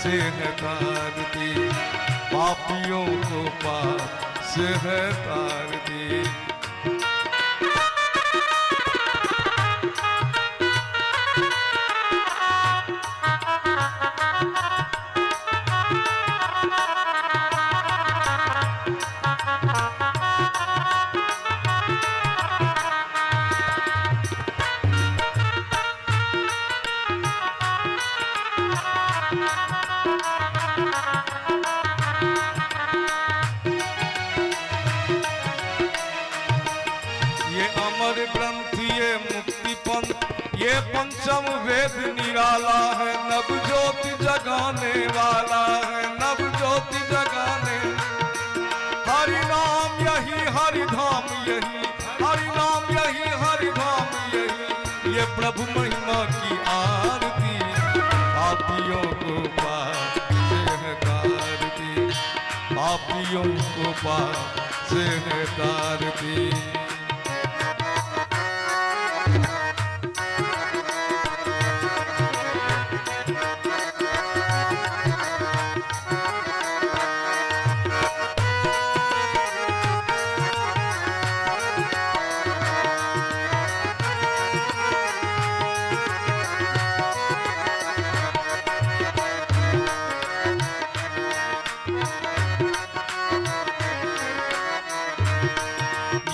से है तारती, पापियों को पाप से है तारती। ये पंचम वेद निराला है, नव ज्योति जगाने वाला है, नव ज्योति जगाने। हरि नाम यही हरि धाम यही, हरि नाम यही हरि धाम यही, ये प्रभु महिमा की आरती, पापियों को पाप से है तारती, पापियों को पाप से है तारती।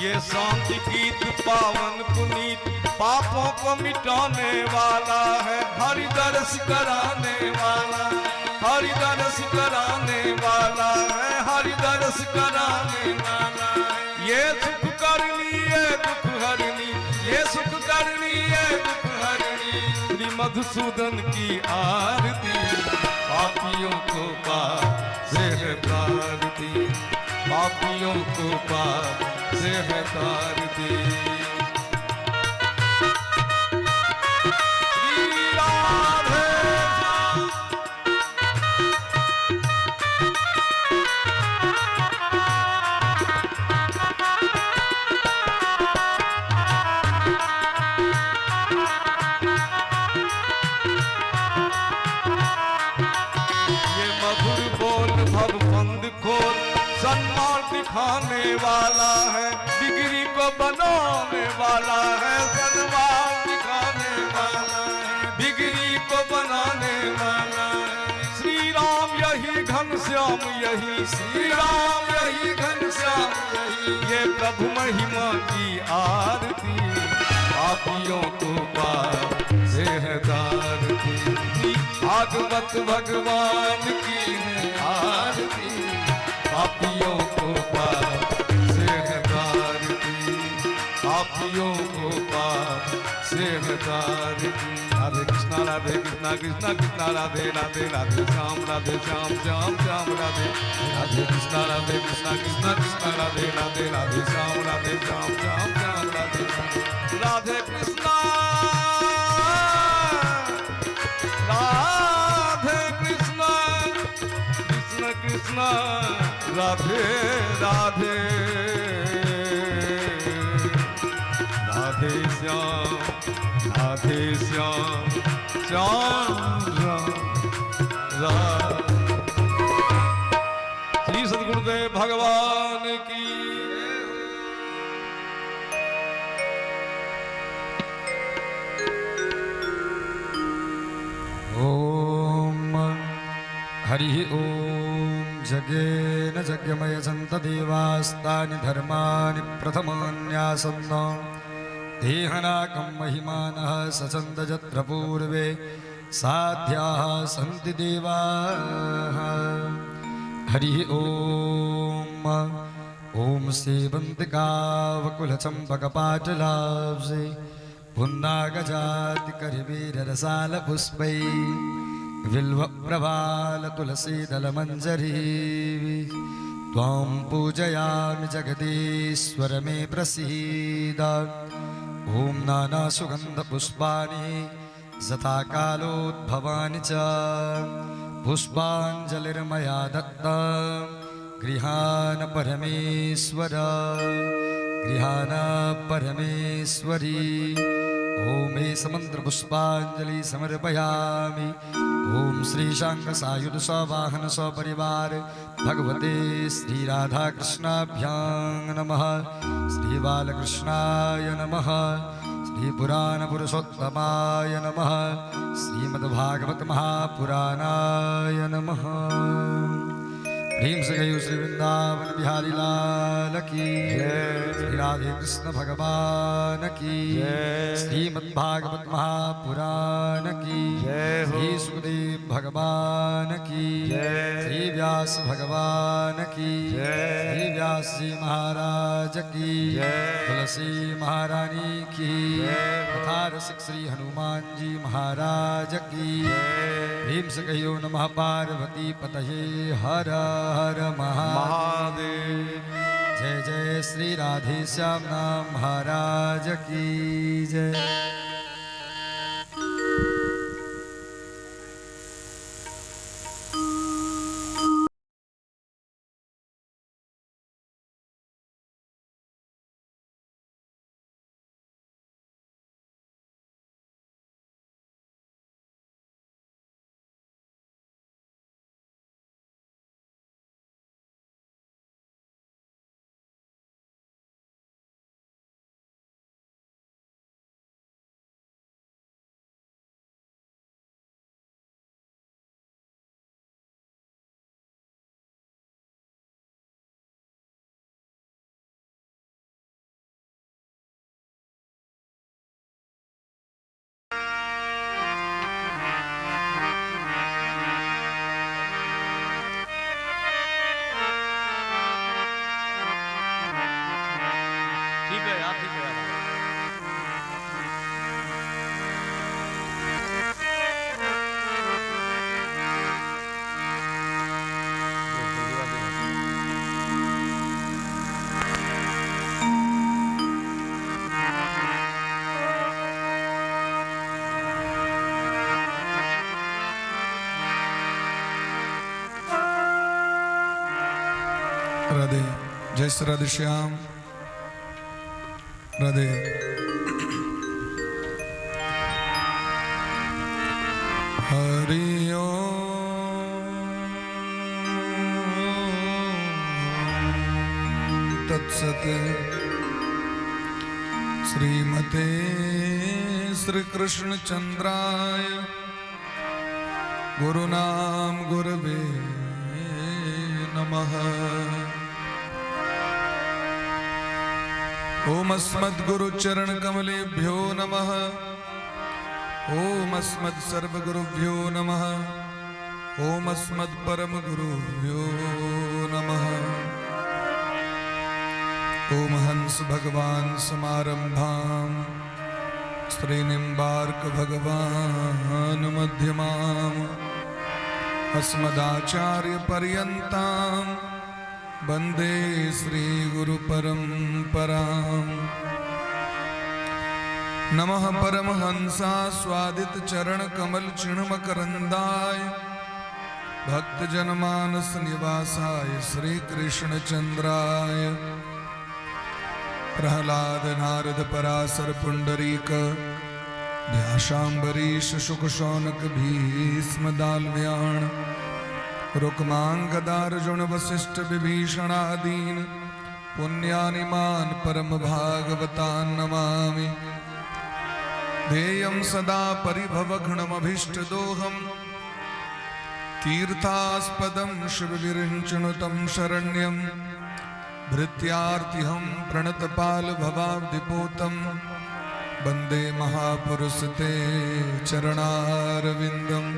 ये शांति गीत पावन पुनीत, पापों को मिटाने वाला है, हरि दर्श कराने वाला, हरि दर्श कराने वाला है, हरि दर्श कराने वाला है। ये सुख करनी ये दुख हरनी, ये सुख करनी ये दुख हरनी, श्री मधुसूदन की आरती, पापियों को पाप से है तारती, पापियों को पाप से है तारती। श्री राधे ये मधुर बोल भव बंद खोल, सन्मान दिखाने वाला है, डिग्री को बनाने वाला है, सन्मान दिखाने वाला है, डिग्री को बनाने वाला है। श्री राम यही घनश्याम यही, श्री राम यही घनश्याम यही, ये प्रभु महिमा की आरती, पापियों को पाप से है तारती, भागवत भगवान की है आरती, पापियों को पाप से है तारती, पापियों को पाप से है तारती। राधे कृष्णा राधे कृष्णा कृष्णा कृष्णा राधे राधे राधे श्याम राधे श्याम श्याम श्याम राधे, राधे कृष्णा कृष्णा कृष्णा राधे राधे राधे श्याम राधे श्याम श्याम श्याम राधे, राधे कृष्णा राधे कृष्णा कृष्ण कृष्ण राधे राधे, राधे श्याम श्याम राम। श्री सद्गुरुदेव भगवान की। ओम हरि ओम। जगेन जग्यमय संत देवास्तानि धर्मानि प्रथमान्यासन्न, देहनाकं महिमानः सचन्द यत्र पूर्वे साध्याः सन्ति देवाः। हरि ओम। ओम सेवन्तिकावकुलचम्पकपाटलाब्जे पुन्नागजाति करवीररसाल पुष्पै बिल्वप्रभाल तुलसीदलमञ्जरी त्वां पूजयामि जगदीश्वर मे प्रसीद। ओम नानासुगन्धपुष्पाणि यथा कालोद्भवानि च पुष्पाञ्जलिर्मया दत्ता गृहाण परमेश्वर गृहाण परमेश्वरी। ओम समंत्र पुष्पांजलि समर्पयामि। ओम श्री शांग सायुध सवाहन सपरिवार भगवते श्री राधा कृष्णाभ्यां नमः। श्री बालकृष्णाय नमः। श्री पुराण पुरुषोत्तमाय नमः। श्रीमद्भागवत महापुराणाय नमः। भीम से गयो श्री वृंदावन बिहारी लाल की श्री राधे कृष्ण भगवान की श्रीमद्भागवत महापुराण की श्री सुखदेव भगवान की श्री व्यास भगवान की श्री व्यास जी महाराज की तुलसी महारानी की तथा रसिक श्री हनुमान जी महाराज की। भीम से कहियो नमः पार्वती पतये हर हर महादेव। जय जय श्री राधे श्याम नाम महाराज की जय। राधे। जय श्री राधे श्याम। राधे। हरि ओम तत्सत। श्रीमते श्री कृष्ण चंद्राय गुरुनाम गुरवे नमः। ओम अस्मद्गुरु चरण कमलेभ्यो नमः। ओम अस्मद् सर्वगुरुभ्यो नमः। ओम अस्मद् परम गुरुभ्यो नमः। ओम हंस भगवान समारंभां श्रीनिम्बार्क भगवान मध्यमाम् अस्मदाचार्य पर्यन्तां वन्दे श्री गुरु परंपरां। नमः परमहंसा स्वादित चरण कमल चिन्मकरंदाय भक्त जनमानस निवासाय श्री कृष्ण चंद्राय। प्रहलाद नारद पराशर पुंडरीक व्यासाम्बरीश शुक शौनक भीष्म दाल्म्याण रुक्मांगदार्जुन वसिष्ठ विभीषणादीन पुण्यानिमान परम भागवतान् नमामि। ध्येयं सदा परिभवघ्नमभीष्टदोहं तीर्थास्पदं शिवविरिञ्चनुतं शरण्यं भृत्यार्तिहं प्रणतपालभवाब्धिपोतं वन्दे महापुरुषते चरणारविन्दम्।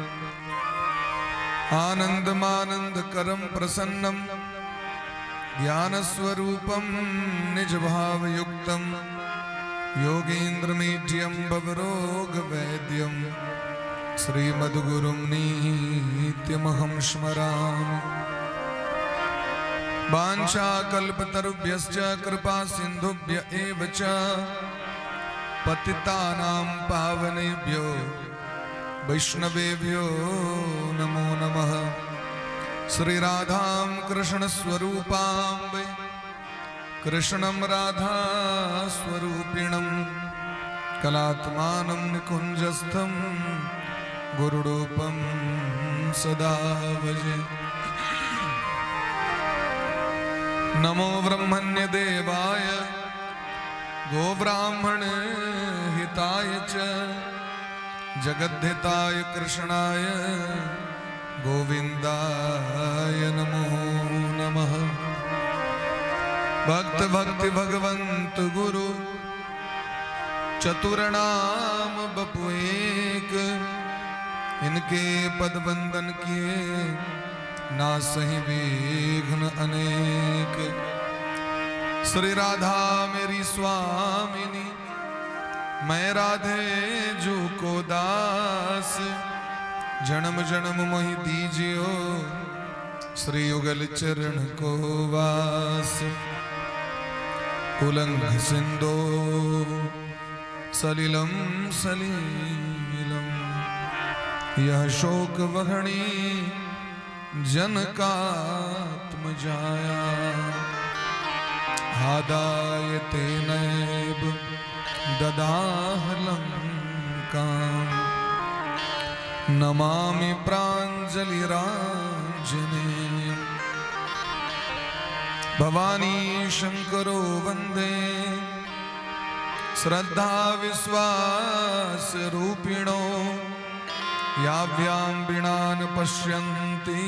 आनन्दमानन्दकरं प्रसन्नं ज्ञानस्वरूपं निजभावयुक्तं योगीन्द्रमीड्यं भवरोगवैद्यं श्रीमद्गुरुं नित्यमहं स्मरामि। वाञ्छाकल्पतरुभ्यश्च कृपा सिन्धुभ्य एव च पतितानां पावनेभ्यो वैष्णवेभ्यो नमो नमः। श्री राधां कृष्ण स्वरूपां वै कृष्णं राधा स्वरूपिणं कलात्मानं निकुञ्जस्थं गुरुरूपं सदा भजे। नमो ब्रह्मण्य देवाय गोब्राह्मण हिताय च जगद्धिताय कृष्णाय गोविंदाय नमो नमः। भक्त भक्ति भगवंत गुरु चतुर्नाम बपु एक, इनके पद बंदन किए नासहि विघ्न अनेक। श्री राधा मेरी स्वामिनी, मैं राधे जू को दास, जन्म जन्म मोहि दीजियो श्री युगल चरण को वास। उलंघ सिंधो सलिलम सलीलम, यह शोक वहणी जनकात्मजाया। हादाय तेनैव ददाह लंकाम्, नमामि प्राञ्जलिराञ्जनेयम्। भवानी शंकरो वंदे श्रद्धा विश्वास रूपिणो, याभ्यां वीणान् पश्यन्ति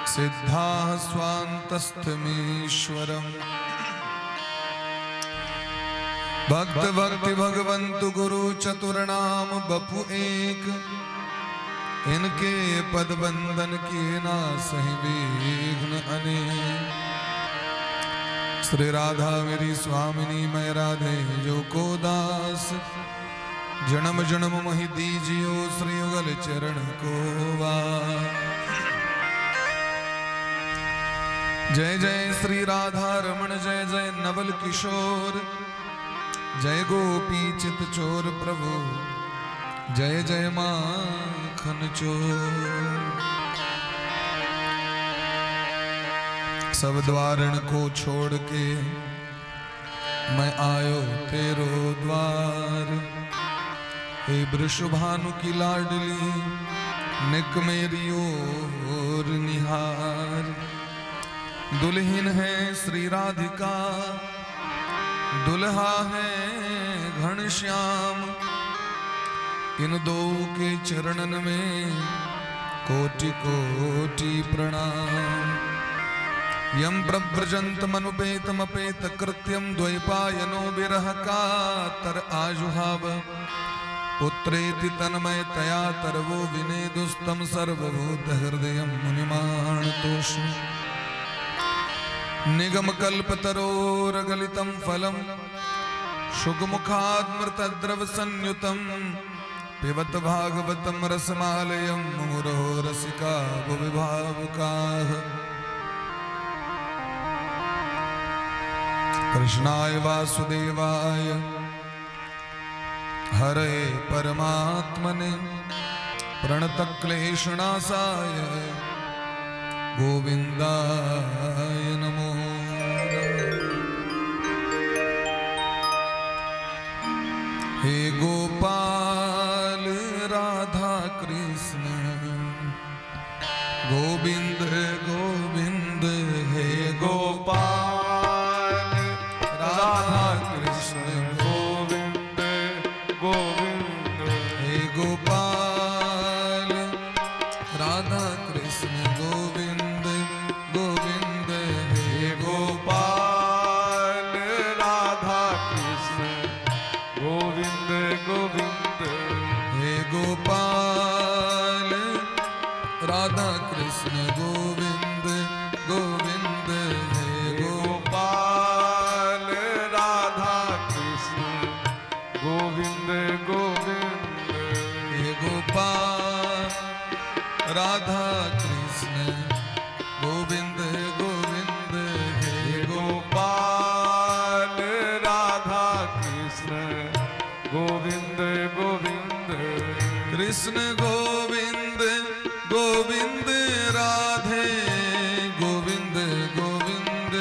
सिद्धाः स्वान्तस्थमीश्वरम्। भक्त भक्ति भगवंतु गुरु चतुर्नाम बपु एक, इनके पद बंदन किए नासहि विघ्न अनेक। श्री राधा मेरी स्वामिनी, मैं राधे जो को दास, जन्म जन्म मोहि दीजियो श्री युगल चरण को वास। जय जय श्री राधा रमण, जय जय नवल किशोर, जय गोपी चित चोर प्रभु, जय जय माखन चोर। सब द्वारण को छोड़ के मैं आयो तेरो द्वार, हे वृषभानु की लाडली निक मेरी ओर निहार। दुल्हन है श्री राधिका, दुल्हा है घनश्याम, इन दो के चरणन में कोटि कोटि प्रणाम। यम प्रव्रजन्तमनुपेतमपेत कृत्यं, द्वैपायनो विरह कातर आजुहाव। पुत्रेति तन्मयतया तरवो विनेदुस्तं, सर्वभूत हृदयं मुनिमानतोषम्। निगमकल्पतरोरगलितं फलं, शुकमुखाद्मृतद्रव संयुतं, पिबत भागवतं रसमालयं, मुहुरहो रसिका भुवि भावुकाः। कृष्णाय वासुदेवाय हरे परमात्मने, प्रणतक्लेशनाशाय गोविंदाय नमो नमः। हे गोपाल राधा कृष्ण गोविंद गोविंद, हे गोपाल राधा कृष्ण गोविंद गोविंद, हे गोपाल राधा कृष्ण गोविंद गोविंद, हे गोपाल राधा कृष्ण गोविंद गोविंद, हे गोपाल राधा कृष्ण गोविंद गोविंद, हे गोपाल राधा कृष्ण गोविंद गोविंद, हे गोपाल राधा कृष्ण गोविंद गोविंद, हे गोपाल राधा कृष्ण गोविंद गोविंद, कृष्ण गोविंद गोविंद राधे गोविंद गोविंद,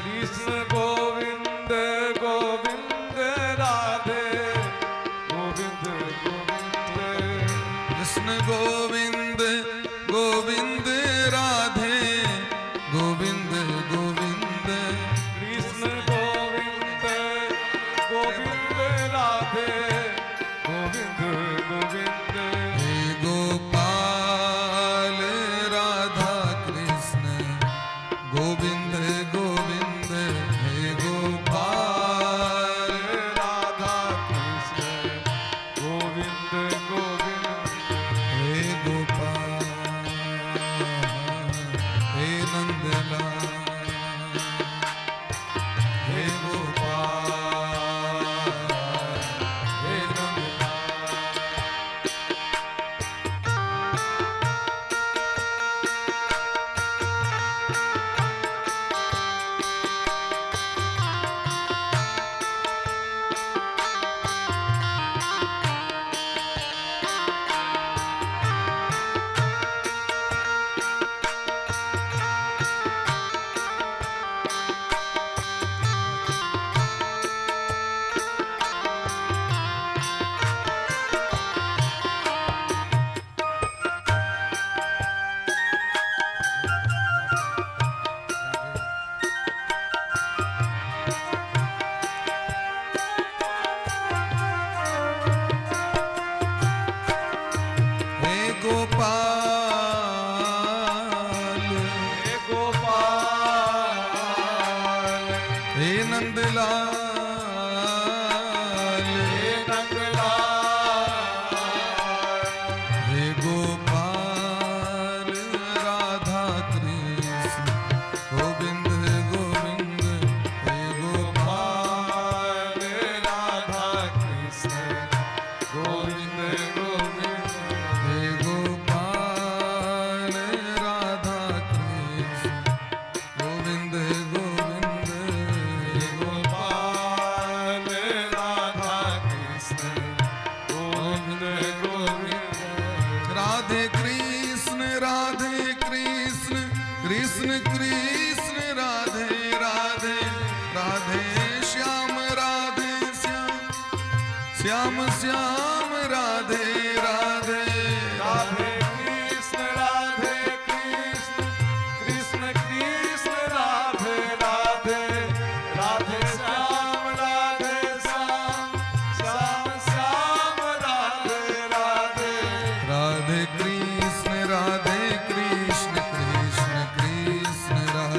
कृष्ण गोविंद गोविंद राधे गोविंद गोविंद, कृष्ण गोविंद गोविंद राधे गोविंद गोविंद कृष्ण गोविंद गोविंद राधे गोविंद गोविंद हे गोपाल राधा कृष्ण गोविंद गोविंद हे गोपाल राधा कृष्ण गोविंद गोविंद हे गोपाल हे नंदलाल हे गोपाल हे नंदलाल हे गोपाल हे गोपाल हे नंदलाल हे नंदलाल हे गोपाल राधा कृष्ण गोविंद गोविंद हे गोपाल राधा कृष्ण गोविंद गोविंद हे गोपाल राधा कृष्ण गोविंद गोविंद हे गोपाल राधा कृष्ण गोविंद गोविंद राधे कृष्ण कृष्ण कृष्ण राधे राधे राधे श्याम राधे श्याम श्याम श्याम राधे राधे राधे कृष्ण कृष्ण कृष्ण राधे राधे राधे श्याम श्याम श्याम राधे राधे राधे कृष्ण कृष्ण कृष्ण राधे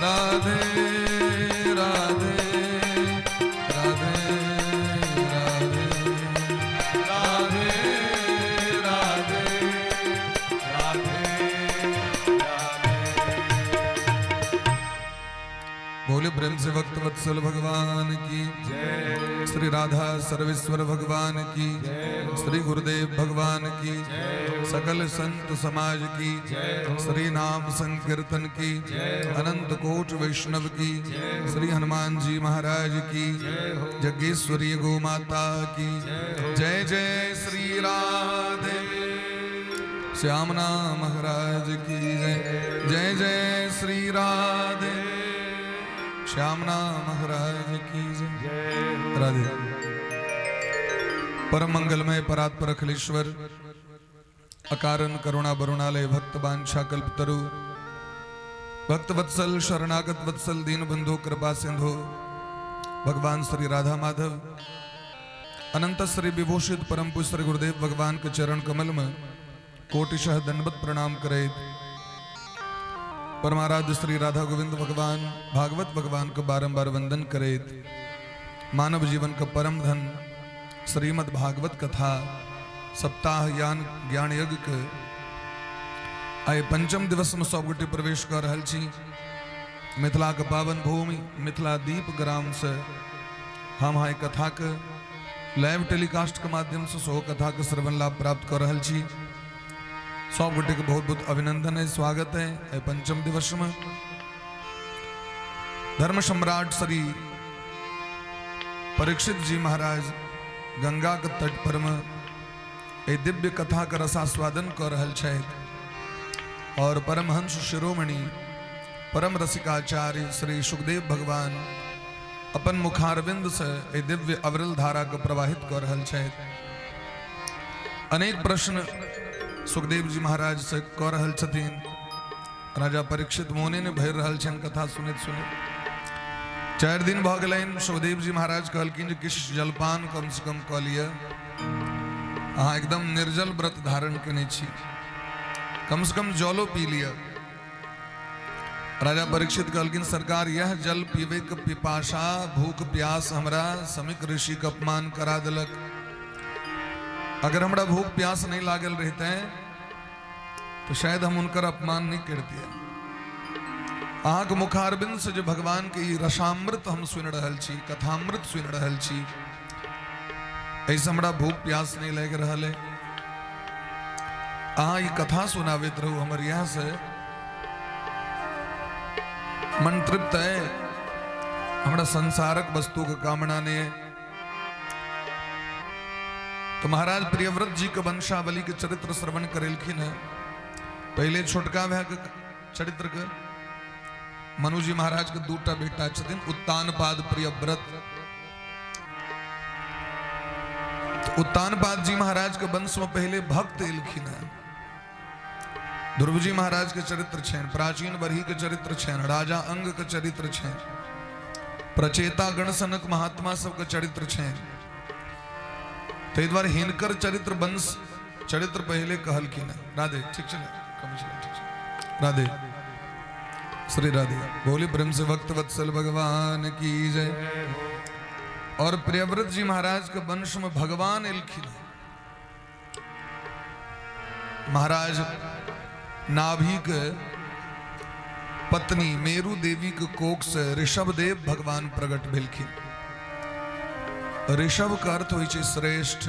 राधे राधे राधे राधे राधे राधे राधे बोले प्रेम से भक्त वत्सल भगवान की जय श्री राधा सर्वेश्वर भगवान की श्री गुरुदेव भगवान की सकल संत समाज की श्री नाम संकीर्तन की अनंत कोट वैष्णव की श्री हनुमान जी महाराज की जगेश्वरी गो माता की जय जय श्री राधे श्यामना महाराज की जय जय जय श्री राधे श्यामना महाराज की जय राधे। परम मंगलमय परात्पर अखिलेश्वर अकारण करुणा बरुणालय भक्त बांछा कल्पतरु भक्त वत्सल शरणागत वत्सल दीन बंधु कृपा सिंधु भगवान श्री राधा माधव अनंत श्री विभूषित परम पूज्य श्री गुरुदेव भगवान के चरण कमल में कोटिशः दंडवत प्रणाम करे। परमाराध्य श्री राधा गोविंद भगवान भागवत भगवान को बारंबार वंदन करे। मानव जीवन का परम धन श्रीमद् भागवत कथा सप्ताह यान ज्ञान यज्ञ के आए पंचम दिवस में सब गोटे प्रवेश कर रहल छी। मिथिला के पावन भूमि मिथिला दीप ग्राम से हम हाई कथा के लाइव टेलीकास्ट के माध्यम से सो कथा के श्रवण लाभ प्राप्त कर रहल छी। सब गोटे के बहुत बहुत अभिनंदन है, स्वागत है। पंचम दिवस में धर्म सम्राट श्री परीक्षित जी महाराज गंगा के तट पर में ए दिव्य कथा का रसास्वादन कर रहल छथि और परमहंस शिरोमणि परम रसिकाचार्य श्री सुखदेव भगवान अपन मुखारविंद से ए दिव्य अविरल धारा को प्रवाहित कर रहल छथि। अनेक प्रश्न सुखदेव जी महाराज से कह रहल छथिन। राजा परीक्षित मोने ने भर रहल छन कथा सुनैत सुनैत 4 दिन भ गेलैन। सुखदेव जी महाराज कहलखिन जे किछ जलपान कम से कम कऽ लिअ, अहाँ एकदम निर्जल व्रत धारण केने छी, कम से कम जलो पी लिअ। राजा परीक्षित कहलखिन सरकार यह जल पीबे के पिपासा भूख प्यास हमरा समिक ऋषि के अपमान करा देलक। अगर हमरा भूख प्यास नहीं लागल रहते तो शायद हम उनकर अपमान नहीं करते। अहाँ के मुखारबिंद से जो भगवान के रसामृत हम सुन रहल छी, कथामृत सुन रहल छी, ऐसे हमरा भूख प्यास नहीं लग रहल है। अहाँ ये कथा सुनावित रहू, हमर यहाँ से मन तृप्त है, हमरा संसारक वस्तु का कामना नहीं है। तो महाराज प्रियव्रत जी के वंशावली के चरित्र श्रवण करेलखिन है। पहले छोटका भाई के चरित्र के मनु जी महाराज के 2टा बेटा छथिन, उत्तानपाद प्रियव्रत। तो उत्तानपाद जी महाराज के वंश में पहले भक्त एलखिन है। ध्रुव जी महाराज के चरित्र छेन, प्राचीन बरही के चरित्र छेन, राजा अंग के चरित्र छेन, प्रचेता गणसनक महात्मा सब के चरित्र छेन। तो द्वारा हिनकर चरित्र वंश चरित्र पहले कहलखिन। राधे ठीक चले राधे श्री राधे। बोली प्रेम से भक्त वत्सल भगवान की जय। और प्रियव्रत जी महाराज के वंश में भगवान एलखिन। महाराज नाभि के पत्नी मेरु देवी के कोख से ऋषभ देव भगवान प्रकट भेलखिन। ऋषभ का अर्थ होइ छै श्रेष्ठ।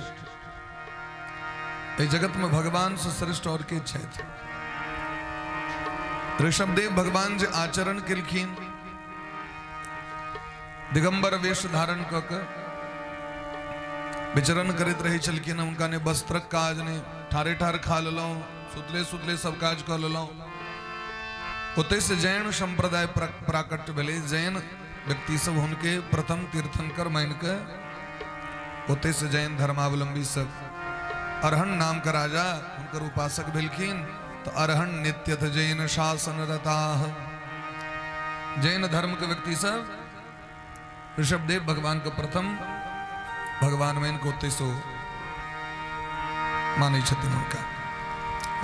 इस जगत में भगवान से श्रेष्ठ और के छथि। ऋषभ देव भगवान जे आचरण केलखिन, दिगंबर वेश धारण क के विचरण करैत रहे छलखिन। उनका ने वस्त्रक काज ने ठारे ठार खा लेलौं, सुतले सुतले सब काज क लेलौं। ओतै से जैन संप्रदाय प्राकट्य भेलै। जैन व्यक्ति सब हुनके प्रथम तीर्थंकर मान के ओते से जैन धर्मावलंबी सब अरहन नाम का राजा उनकर उपासक भेलखिन। तो अरहन नित्यथ जैन शासन रताह। जैन धर्म के व्यक्ति सब ऋषभदेव भगवान का प्रथम भगवान में इनको ओते सो माने छथिन। उनका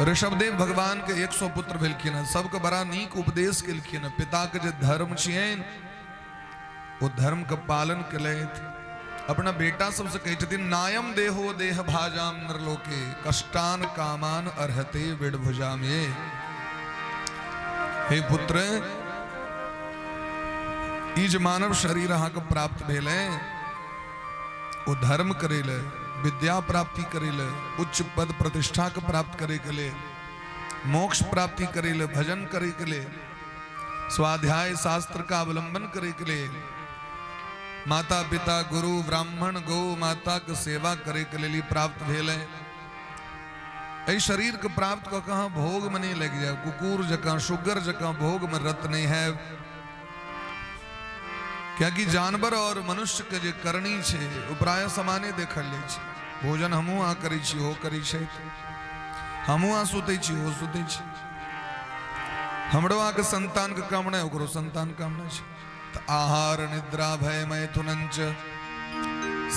ऋषभदेव भगवान के 100 पुत्र भेलखिन, सबके बड़ा नीक उपदेश केलखिन। पिता के जे धर्म छियन वो धर्म के पालन केलथि। अपना बेटा सबसे कहै छथिन नायम देहो देह भाजाम नरलोके कष्टान कामान अर्हते विडभुजाम। ये हे पुत्र, ई जे मानव शरीर अहाँके प्राप्त भेल है वो धर्म करेल, विद्या प्राप्ति करेल, उच्च पद प्रतिष्ठा के प्राप्त करे के लिए, मोक्ष प्राप्ति करेल, भजन करे के लिए, स्वाध्याय शास्त्र का अवलंबन करे के लिए, माता पिता गुरु ब्राह्मण गौ माता के सेवा करे के लिए प्राप्त भेल है। ऐ शरीर के प्राप्त को कहाँ भोग में नहीं लग जाए, कुकुर जका शुगर जका भोग में रत नहीं है। क्योंकि जानवर और मनुष्य के जे करनी छे वो प्राय समाने देखल ले छे। भोजन हमू आ करी छी हो करी छे, हमू आ सुते छी हो सुते छी, हमरो आ के संतान के कामना है ओकरो संतान कामना छे। तो आहार निद्रा भय मैथुनंच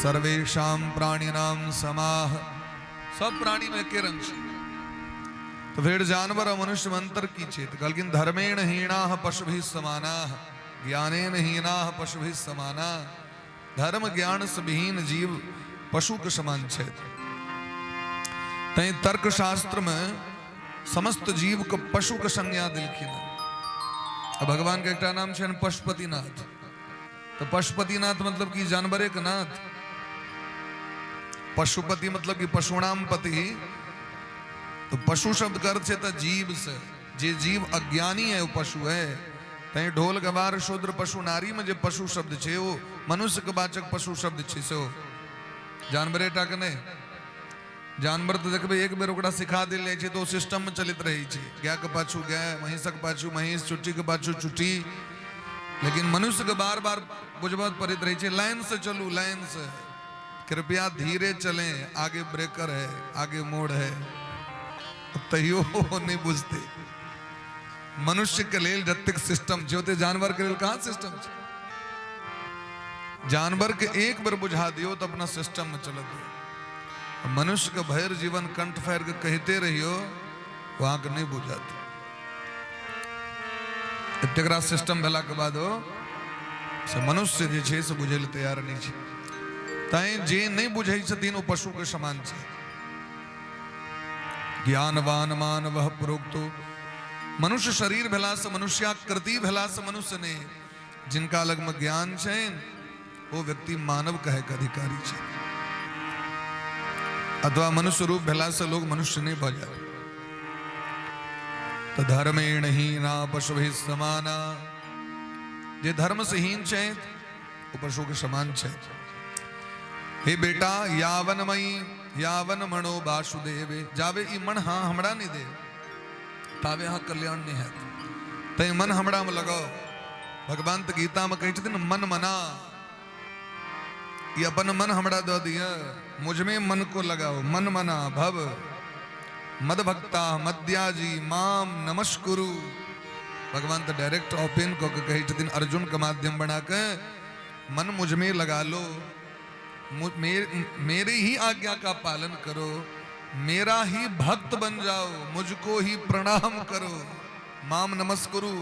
सर्वेषाम प्राणिनाम समाह, सब प्राणी में के रंग छे। तो फिर जानवर और मनुष्य में अंतर की छे? तो कहलखिन धर्मेण हीणाः पशुभिः समानाः ज्ञानेन हीनाः पशुभिः समाना। धर्म ज्ञान से विहीन जीव पशु के समान छे। तै तर्क शास्त्र में समस्त जीव को पशु के संज्ञा दिलखिन। अब भगवान के एक नाम छे पशुपतिनाथ। तो पशुपतिनाथ मतलब कि जानवरे के नाथ। पशुपति मतलब कि पशुणाम पति। तो पशु शब्द का अर्थ है जीव से, जे जीव अज्ञानी है वो पशु है। तई ढोल गवार शूद्र पशु नारी में जो पशु शब्द छे वो मनुष्य के वाचक पशु शब्द छे। सो जानवरे टाक ने जानवर तो देखबे एक बेर ओकरा सिखा दिले छे तो सिस्टम में चलित रही छे। गाय के पाछू गाय, महिषक पाछू महिष, चुट्टी के पाछू चुट्टी। लेकिन मनुष्य के बार बार बुझबत पड़ित रही छे लाइन से चलू, लाइन से, कृपया धीरे चलें, आगे ब्रेकर है, आगे मोड़ है। तैयो नहीं बुझते। मनुष्य के लिए जत्तिक सिस्टम जो जानवर के लिए कहां सिस्टम छे? जानवर के एक बार बुझा दियो तो अपना सिस्टम में चलत हो। मनुष्य के भैर जीवन कंठ फेर के कहते रहियो वहां के नहीं बुझाते। इतकरा सिस्टम भेला के बाद से मनुष्य जे छे से बुझे ले तैयार नहीं छे। ताई जे नहीं बुझे छथिन वो पशु के समान छे। ज्ञानवान मानवः प्रोक्तो। मनुष्य शरीर भेला से, मनुष्याकृति भेला से मनुष्य ने जिनका अलग में ज्ञान छे वो व्यक्ति मानव कहे के अधिकारी छे। अथवा मनुष्य रूप भेला से लोग मनुष्य नहीं भऽ जाए। तो धर्मेण हीना पशुभिः समाना। जे धर्म से हीन छे वो पशु के समान छे। हे बेटा यावन मई यावन मणो वासुदेवे। जावे ई मन हाँ हमरा नहीं दे तावे हाँ कल्याण नहीं है। तय मन हमरा में लगाओ। भगवान तो गीता में कहते थे मन मना। ये अपन मन हमरा दो दिया, मुझ में मन को लगाओ। मन मना भव मद भक्ता मद्याजी माम नमस्कुरु। भगवान तो डायरेक्ट ओपन को कहते थे अर्जुन का माध्यम बना के मन मुझ में लगा लो, मेरे ही आज्ञा का पालन करो, मेरा ही भक्त बन जाओ, मुझको ही प्रणाम करो, माम नमस्कुरु,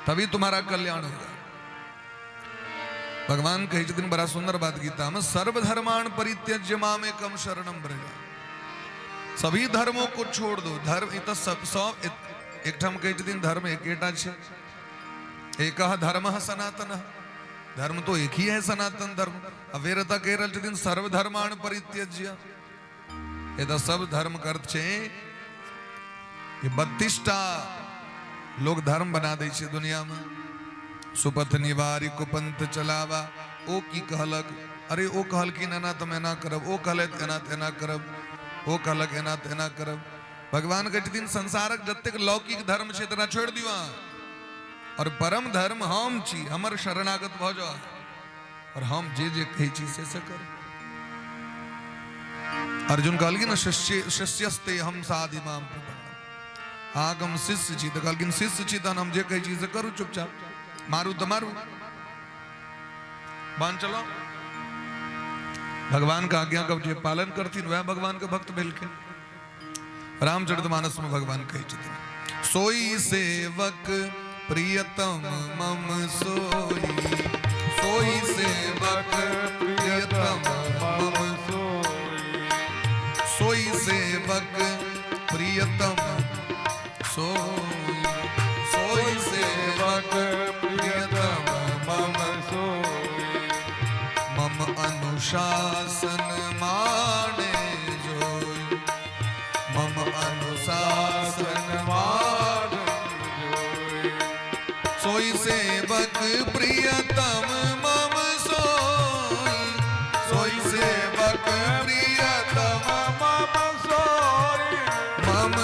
तभी तुम्हारा कल्याण होगा। भगवान कही दिन बड़ा सुंदर बात गीता में, सर्वधर्मान् परित्यज्य माम एकम शरणम व्रज। सभी धर्मों को छोड़ दो। धर्म इत सब एक ठम कही दिन धर्म एकेटा छे। एकः धर्मः सनातनः। धर्म तो एक ही है सनातन धर्म। अवेरता कह रहे दिन सर्वधर्मान् परित्यज्य। ये तो सब धर्म का अर्थ छे ये 32टा लोग धर्म बना दे छे दुनिया में। सुपथ निवारी कुपंथ चलावा। ओ की कहलक, अरे ओ कहल की ना तो मैं ना करब, ओ कहल एना तेना करब, ओ कहलक एना तेना करब। भगवान के दिन संसारक जतेक लौकिक धर्म छे तेना छोड़ दियो और परम धर्म हम छी, हमर शरणागत भ जाओ और हम जे जे कही छी से कर। अर्जुन कहलखिन ना शिष्यस्ते हम साधिमाम प्रपन्नम। आगम शिष्य छी तो कहलखिन शिष्य छी तहन हम जे कही छी से करू चुपचाप। मारू तो मारू, बांध चलो। भगवान का आज्ञा का जे पालन करती वह भगवान के भक्त भेल के। रामचरितमानस में भगवान कही छथिन, सोई सेवक प्रियतम मम सोई, सोई सेवक प्रियतम मम सोई, सोई सेवक प्रियतम सोई, सोई सेवक प्रियतम मम सोई, मम अनुशासन माने जोई, मम अनुशासन माने जोई, सोई सेवक प्रियतम मम सोई, सोई सेवक प्रियतम मम सोई, मम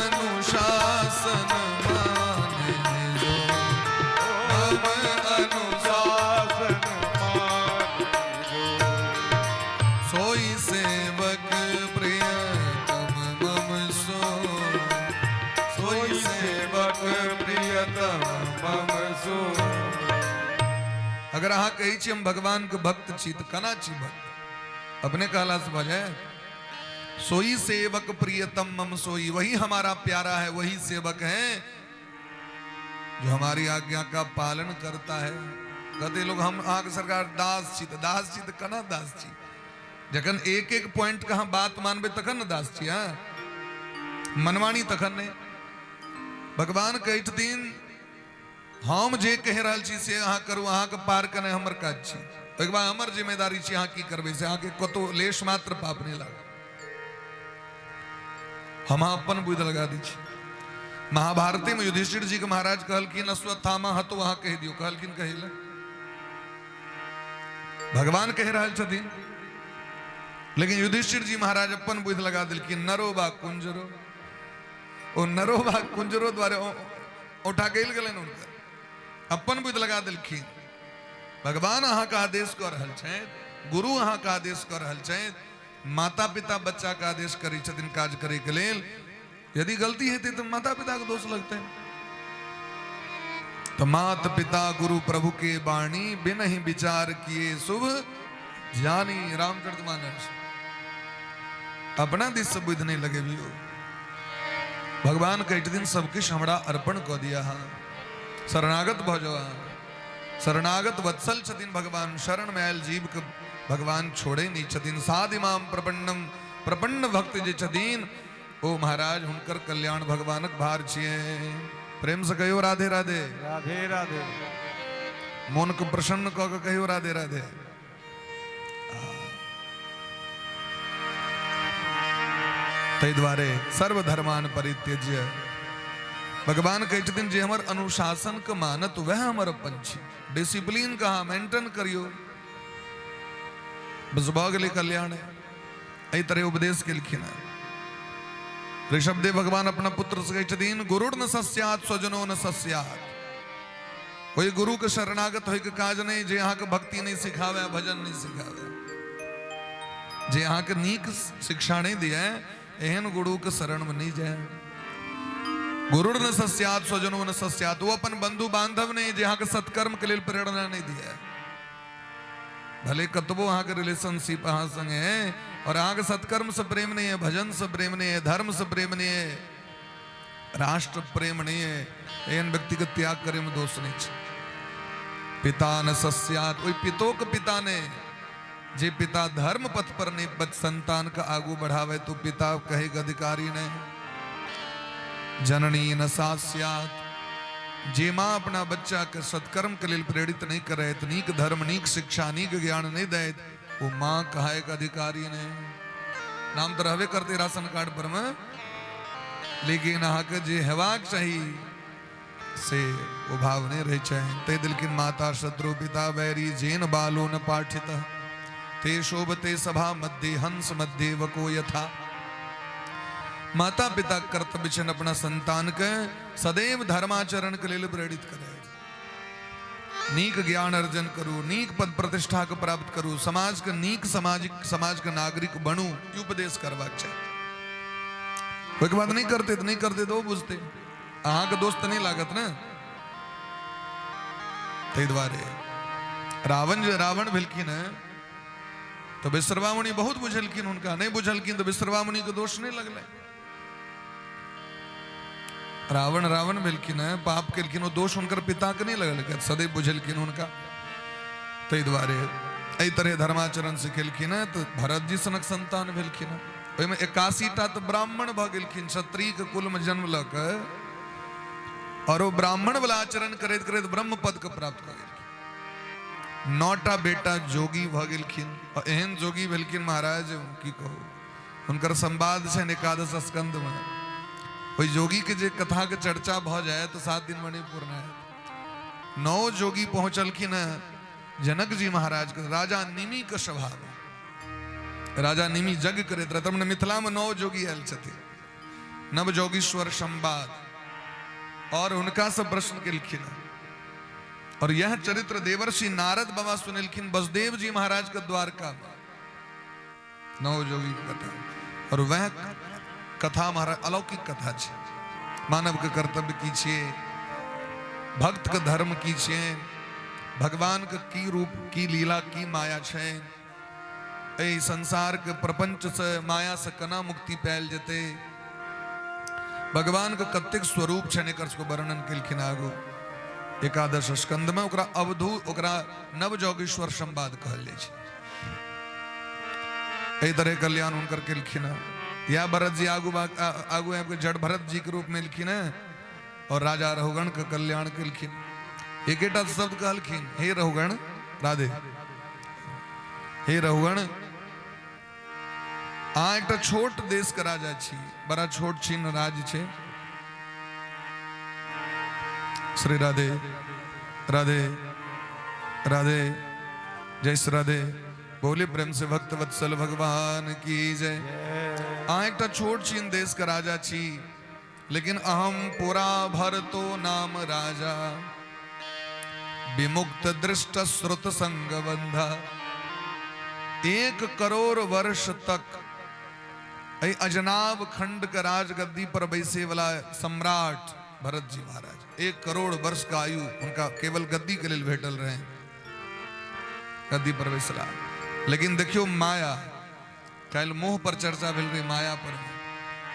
अनुशासन माने जोई, मम अनुशासन सोई सेवक प्रियतम मम सोई, सोई सेवक प्रियतम मम सोई। अगर अहाँ कही छी हम भगवान के भक्त छी तो कना छी भक्त, अपने कहला से भजे। सोई सेवक प्रियतम मम सोई, वही हमारा प्यारा है, वही सेवक है जो हमारी आज्ञा का पालन करता है। कहते लोग हम आग सरकार दास छी, तो दास छी तो कना दास छी, जखन एक एक पॉइंट कहाँ बात मानबे तखन न दास छी। हाँ, मनमानी तखन नहीं। भगवान कही छथिन हम जे कह रहल छी से अहाँ करू, अहाँ के पार करना हमर काज छी, एक बार हमर जिम्मेदारी छी, अहाँ की करबे से अहाँ के कतो लेश मात्र पाप नहीं लाग, हम अपन बुद्धि लगा दी छी। महाभारती में युधिष्ठिर जी के महाराज कहलखिन अश्वत्थामा हतो, वहां कह दियो, कहलखिन कहिला भगवान कह रहल छथिन, लेकिन युधिष्ठिर जी महाराज अपन बुद्धि लगा दिलखिन, नरो बा कुंजरो, ओ नरो बा कुंजरो द्वारे उठा गेल गेलन, उनकर अपन बुद्धि लगा दिलखिन। भगवान अहाँ का आदेश कर रहल छथि, गुरु अहाँ का आदेश कर रहल छथि, माता पिता बच्चा का आदेश करै छथिन काज करे के लेल। यदि गलती हेतै तो माता पिता के दोष लगते हैं। तो मात पिता गुरु प्रभु के बाणी, बिन ही विचार किए शुभ जानी। रामचरितमानस अपना दिस से बुद्धि नहीं लगे भी हो। भगवान कई दिन सब कुछ हमरा अर्पण कर दिया, हाँ शरणागत भजो, शरणागत वत्सल छथिन भगवान, शरण में आयल जीव के भगवान छोड़े नहीं छथिन। साधिमाम प्रपन्नम, प्रपन्न भक्त जे छथिन ओ महाराज हुनकर कल्याण भगवानक भार छिए। प्रेम से कहियो राधे राधे, राधे राधे। मन को प्रसन्न कह के कहियो राधे राधे। तै द्वारे सर्वधर्मान परित्यज्य, भगवान कहे छथिन जे हमर अनुशासन के मानत वह हमर अपन छी। डिसिप्लिन कहा मेंटेन करियो, बस भऽ गेलै कल्याण। एहि तरह उपदेश केलखिन। ऋषभदेव भगवान अपना पुत्र से कहै छथिन गुरुर न सस्यात स्वजनो न सस्यात। कोई गुरु के शरणागत होय के काज नहीं, जे अहाँ के भक्ति नहीं सिखावे, भजन नहीं सिखावे, जे अहाँ के नीक शिक्षा नहीं दिए, एहन गुरु के शरण में नहीं जाए। गुरुर न सस्यात स्वजनो न सस्यात, वो अपन बंधु बांधव ने जे अहाँ के सत्कर्म के लिए प्रेरणा नहीं दिया। भले कतबो अहाँ के रिलेशनशिप अहाँ संग है, और अहाँ के सत्कर्म से प्रेम नहीं है, भजन से प्रेम नहीं है, धर्म से प्रेम नहीं है, राष्ट्र प्रेम नहीं है, एहन व्यक्ति के त्याग करे में दोष नहीं है। पिता न सस्यात, वही पितो के पिता ने, जे पिता धर्म पथ पर नहीं बच संतान का आगू बढ़ावे तो पिता कहे अधिकारी ने। जननी न सास्यात, जे माँ अपना बच्चा के सत्कर्म के लिए प्रेरित नहीं करे, नीक धर्म नीक शिक्षा नीक ज्ञान नहीं दे, वो माँ कहे अधिकारी ने। नाम तो रहबे करते राशन कार्ड पर में, लेकिन अहाँ के जे हेबाक चाहिए से वो भाव नहीं रहे चाहे। ते दिलकिन माता शत्रु पिता बैरी, जेन बालो न पाठित, ते शोभते सभा मध्य हंस मध्य वको यथा। माता पिता कर्तव्य छन अपना संतान के सदैव धर्माचरण के लिए प्रेरित करे, नीक ज्ञान अर्जन करू, नीक पद प्रतिष्ठा को प्राप्त करू, समाज के नीक समाज के नागरिक बनू, उपदेश करवाक चाहिए। कोई के बात नहीं करते तो नहीं करते तो बुझते, अहाँ के दोस्त नहीं लागत ना। ते द्वारे रावण भेलखिन है तो विश्रवा मुनि बहुत बुझलखिन, उनका नहीं बुझलखिन तो विश्रवा मुनि के दोष नहीं लगले। रावण रावण भेलखिन है, पाप केलखिन, दोष उनकर पिता के नहीं लगल, सदैव बुझलखिन उनका। तै दुआरे एहि तरह धर्माचरण सिखेलखिन है, तो भरत जी सनक संतान भेलखिन है। ओहिमे 81टा तो ब्राह्मण भ गेलखिन, क्षत्रिय के कुल में जन्म लऽ कऽ, और वो ब्राह्मण वाला आचरण करैत करैत ब्रह्म पद के प्राप्त कर गेलखिन। 9टा बेटा जोगी भ गेलखिन, और एहन जोगी भेलखिन महाराज की कहू, हुनकर संवाद छनि 11 स्कंद में। ओहि जोगी के जे कथा के चर्चा भ जाए तो 7 दिन में नहीं पूर्ण है। 9 जोगी पहुंचलखिन जनक जी महाराज के, राजा निमि के स्वभाव। राजा निमि जग करैत रहत, हमने मिथिला में 9 जोगी आयल छथिन, नव जोगीश्वर संवाद, और उनका सब प्रश्न केलखिन। और यह चरित्र देवर्षि नारद बाबा सुनेलखिन वसुदेव जी महाराज के द्वारका में, 9 जोगी की कथा। और वह कथा महाराज अलौकिक कथा छे, मानव के कर्तव्य की छे, भक्त के धर्म की छे, भगवान के की रूप की लीला की माया छे, एहि संसार के प्रपंच से माया से कना मुक्ति पायल जेते, भगवान के कतेक स्वरूप छे, एकर सबके वर्णन केलखिन आगू 11 स्कंद में। ओकरा अवधूत, ओकरा नवजोगीश्वर संवाद कहल जाइ छै। एहि तरह कल्याण हुनकर केलखिन। या भरत जी आगू आपके जड़ भरत जी के रूप में लिखिन है, और राजा रहुगण के कल्याण केलखिन। एकेटा शब्द कहलखिन, हे रहुगण, राधे, हे रहुगण, अहाँ एकटा छोट देश के राजा छी, बड़ा छोट छीन राज्य छे। श्री राधे राधे राधे, जय श्री राधे, बोले प्रेम से भक्त वत्सल भगवान की जय। अहाँ एकटा छोट छीन देश के राजा छी, लेकिन अहम पुरा भरतो नाम राजा, विमुक्त दृष्ट श्रुत संग बंधा। 1 करोड़ वर्ष तक अजनाब खंड का राजगद्दी पर बैसे वाला सम्राट भरत जी महाराज, 1 करोड़ वर्ष का आयु उनका केवल गद्दी के लिए भेटल रहे, गद्दी पर बैसला। लेकिन देखियो माया, कल मोह पर चर्चा भेल रही, माया पर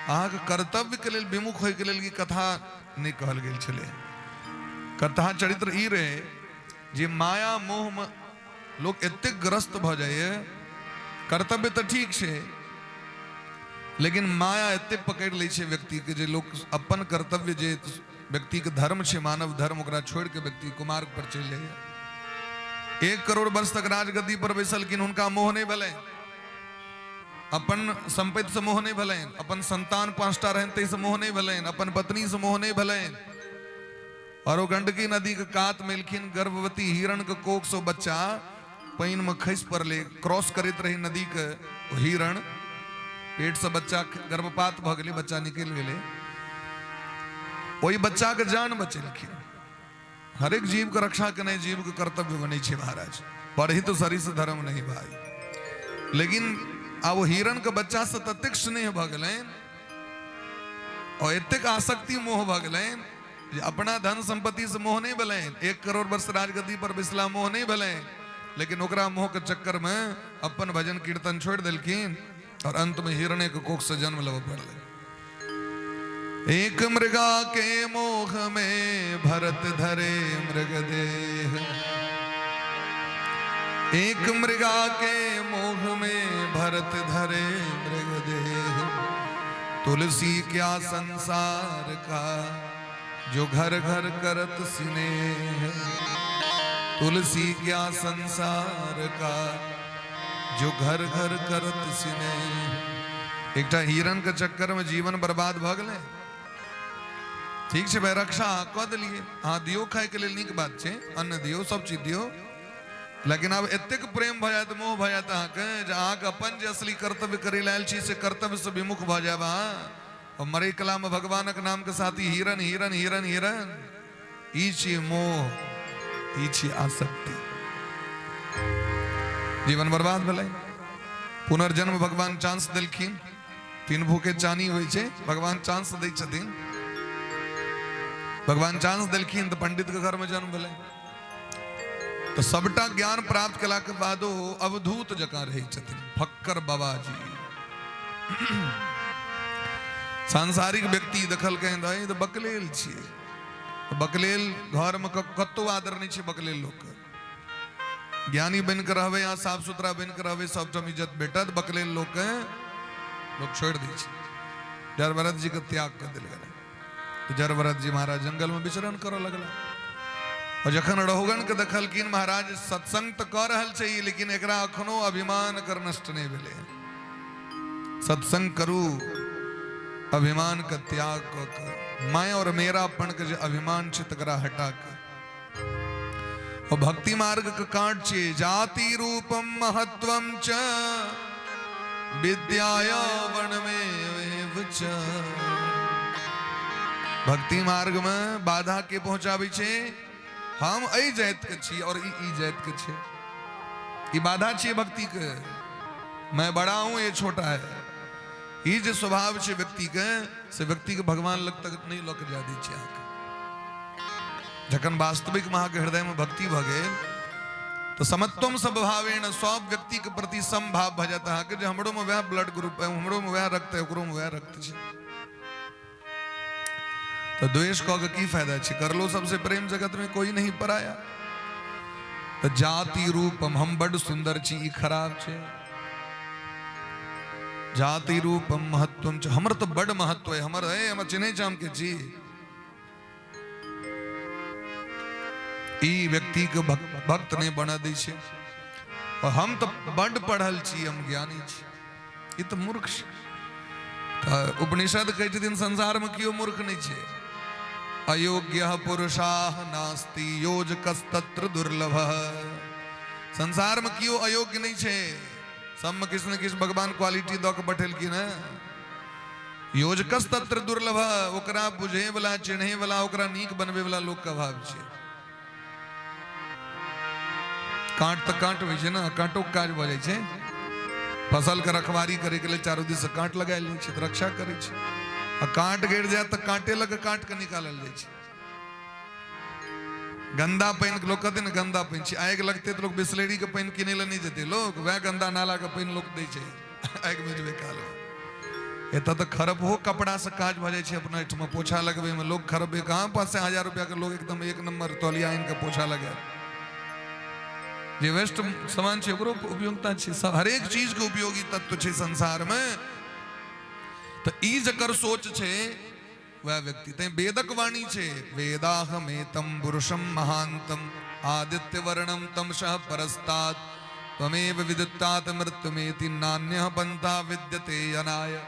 अहाँ के कर्तव्य के लिए विमुख होय के लिए की कथा नहीं कहल गेल छले। कथा चरित्र ई रहे जे माया मोह में लोग एते ग्रस्त भ जाए, कर्तव्य तो ठीक छे, लेकिन माया एते पकड़ ले छे व्यक्ति के, जे लोग अपन कर्तव्य, जे व्यक्ति के धर्म छे, मानव धर्म, ओकरा छोड़ के व्यक्ति कुमार्ग पर चल जाए। 1 करोड़ वर्ष तक राजगद्दी पर बैसल, किन उनका मोह नहीं भले, अपन संपत्ति से मोह नहीं भले, अपन संतान 5टा रहते से मोह नहीं भले, अपन पत्नी से मोह नहीं भले। और वो गंडकी नदी के कात मिलखिन, गर्भवती हिरण के कोख सो बच्चा पानी में खस पड़ले, क्रॉस करते रही नदी के हिरण, पेट से बच्चा गर्भपात भ गेले, बच्चा निकल गेले, वही बच्चा के जान बचेलखिन। हर एक जीव के रक्षा करने जीव के कर्तव्य बने छे महाराज, पढ़ी तो सरी से धर्म नहीं भाई। लेकिन आ वो हिरण के बच्चा से ततेक स्नेह भ गेलैन, और एतेक आसक्ति मोह भ गेलैन, अपना धन संपत्ति से मोह नहीं भलेन, 1 करोड़ वर्ष राजगद्दी पर बिसला मोह नहीं भलेन, लेकिन ओकरा मोह के चक्कर में अपन भजन कीर्तन छोड़ देलखिन, और अंत में हिरणे के कोख से जन्म लेव पड़ल। एक मृगा के मोह में भरत धरे मृग देह, एक मृगा के मोह में भरत धरे मृग देह। तुलसी क्या संसार का जो घर घर करत स्नेह, तुलसी क्या संसार का जो घर घर करत स्नेह। एकटा हिरण के चक्कर में जीवन बर्बाद भ गेलै। ठीक है भाई, रक्षा कह दिलिए, हाँ दियो खाए के लिए नीक बात है, अन्न दियो, सब चीज दियो, लेकिन अब एतेक प्रेम भ जाए, मोह भ जाए अहाँ के अपन जे असली कर्तव्य करे लायल छी से कर्तव्य से विमुख भ जाए। और मरे कला में भगवान के नाम के साथ ही हिरण हिरण हिरण हिरण, ई छी मोह, ई छी आसक्ति, जीवन बर्बाद भले। पुनर्जन्म भगवान चांस देलखिन, 3 भूखे चानी होय छै, भगवान चांस दै छथिन, भगवान चांस देलखिन तो पंडित के घर में जन्म भले। तो सबटा ज्ञान प्राप्त कला के बादो अवधूत जका रहे छथिन फक्कर बाबा जी। सांसारिक व्यक्ति दखल कहें तो बकलेल छे, बकलेल घर में कतो आदर नहीं छे बकलेल लोग। ज्ञानी बनकर रहवे या साफ सुथरा बनकर रहवे सब जम इज्जत बेटा, बकलेल लोग छोड़ दी छे। जरभरत जी का त्याग कर दिल गया, तो जरभरत जी महाराज जंगल में विचरण करो लगला। और जखन रहुगन के दखल किन महाराज सत्संग तो कर रहल छे, लेकिन एकरा अखनो अभिमान कर नष्ट नहीं भेले। सत्संग करू अभिमान का त्याग कर, मैं और मेरापन के अभिमान छे तकरा हटा कर। और भक्ति मार्ग का काट छे, जाति रूपम महत्वम च विद्याया वर्णमेव च। भक्ति मार्ग में बाधा के पहुंचाबी छे, हम अई जात के छी और ई जात के छे। ई बाधा छे भक्ति के, मैं बड़ा हूं ये छोटा है। ये जो स्वभाव छे व्यक्ति के, से व्यक्ति के भगवान लग तक नहीं लग जा दी छे। जखन वास्तविक महा के हृदय में भक्ति भगे तो समत्वम स्वभावेन सब व्यक्ति के प्रति समभाव भ जाता है कि हमरो में वह ब्लड ग्रुप है, हमरो में वह रक्त है, ओकरो में वह रक्त छे। तो द्वेष कह के की फायदा छे, कर लो सबसे प्रेम जगत में कोई नहीं पराया। तो जाति रूपम हम बड़ सुंदर छी ई खराब छे, जाति रूपम महत्वम छ हमर तो बड़ महत्व है, हमर है हम चिन्हे चाम के छी। ई व्यक्ति के भक्त ने बना दी छे। और हम तो बड़ पढ़ल छी, हम ज्ञानी छी, ई तो मूर्ख छे। उपनिषद कहे छथिन संसार में कियो मूर्ख नहीं छे। अयोग्य पुरुषाः नास्ति योजकस्तत्र दुर्लभः। संसार में कियो अयोग्य नहीं छे, सब में किसी न किसी भगवान क्वालिटी दो के बैठल की ना। योजकस्तत्र दुर्लभः, ओकरा बुझे वाला चिन्हे वाला ओकरा नीक बनवे वाला लोग का भाव छे। कांट तो कांट होइ छे ना, कांटो के काज भ जाय छे। फसल के रखवारी करे के लिए चारों दिस से कांट लगायल जाय छे, रक्षा करे छे। आ कांट गिर जाए तो कांटे लगे काट के निकालल जाय छे। गंदा पानी लोग कहते ना गंदा पानी छे, आग लगते तो लोग बिस्लेरी के पानी किने ला नहीं जेते, लोग वह गंदा नाला के पानी लोग दै छे आग में जेबे काल। एत तो खरब हो कपड़ा से काज भ जाय छे। अपना एठमा पोछा लगबे में लोग खरबे कहां 5,000 रुपया के लोग एकदम एक नंबर तौलिया इनके पोछा लगे। जे वेस्ट सामान छे ओकरो उपयोगिता छे, सब हर एक चीज के उपयोगी तत्व छे संसार में। तो ई जकर सोच छे वह व्यक्ति ते वेदक वाणी छे, वेदाहमेतम पुरुषम महांतम आदित्य वर्णम तमसः परस्तात् त्वमेव विदित्तात मृत्युमेति नान्यः पंथा विद्यते अनाय।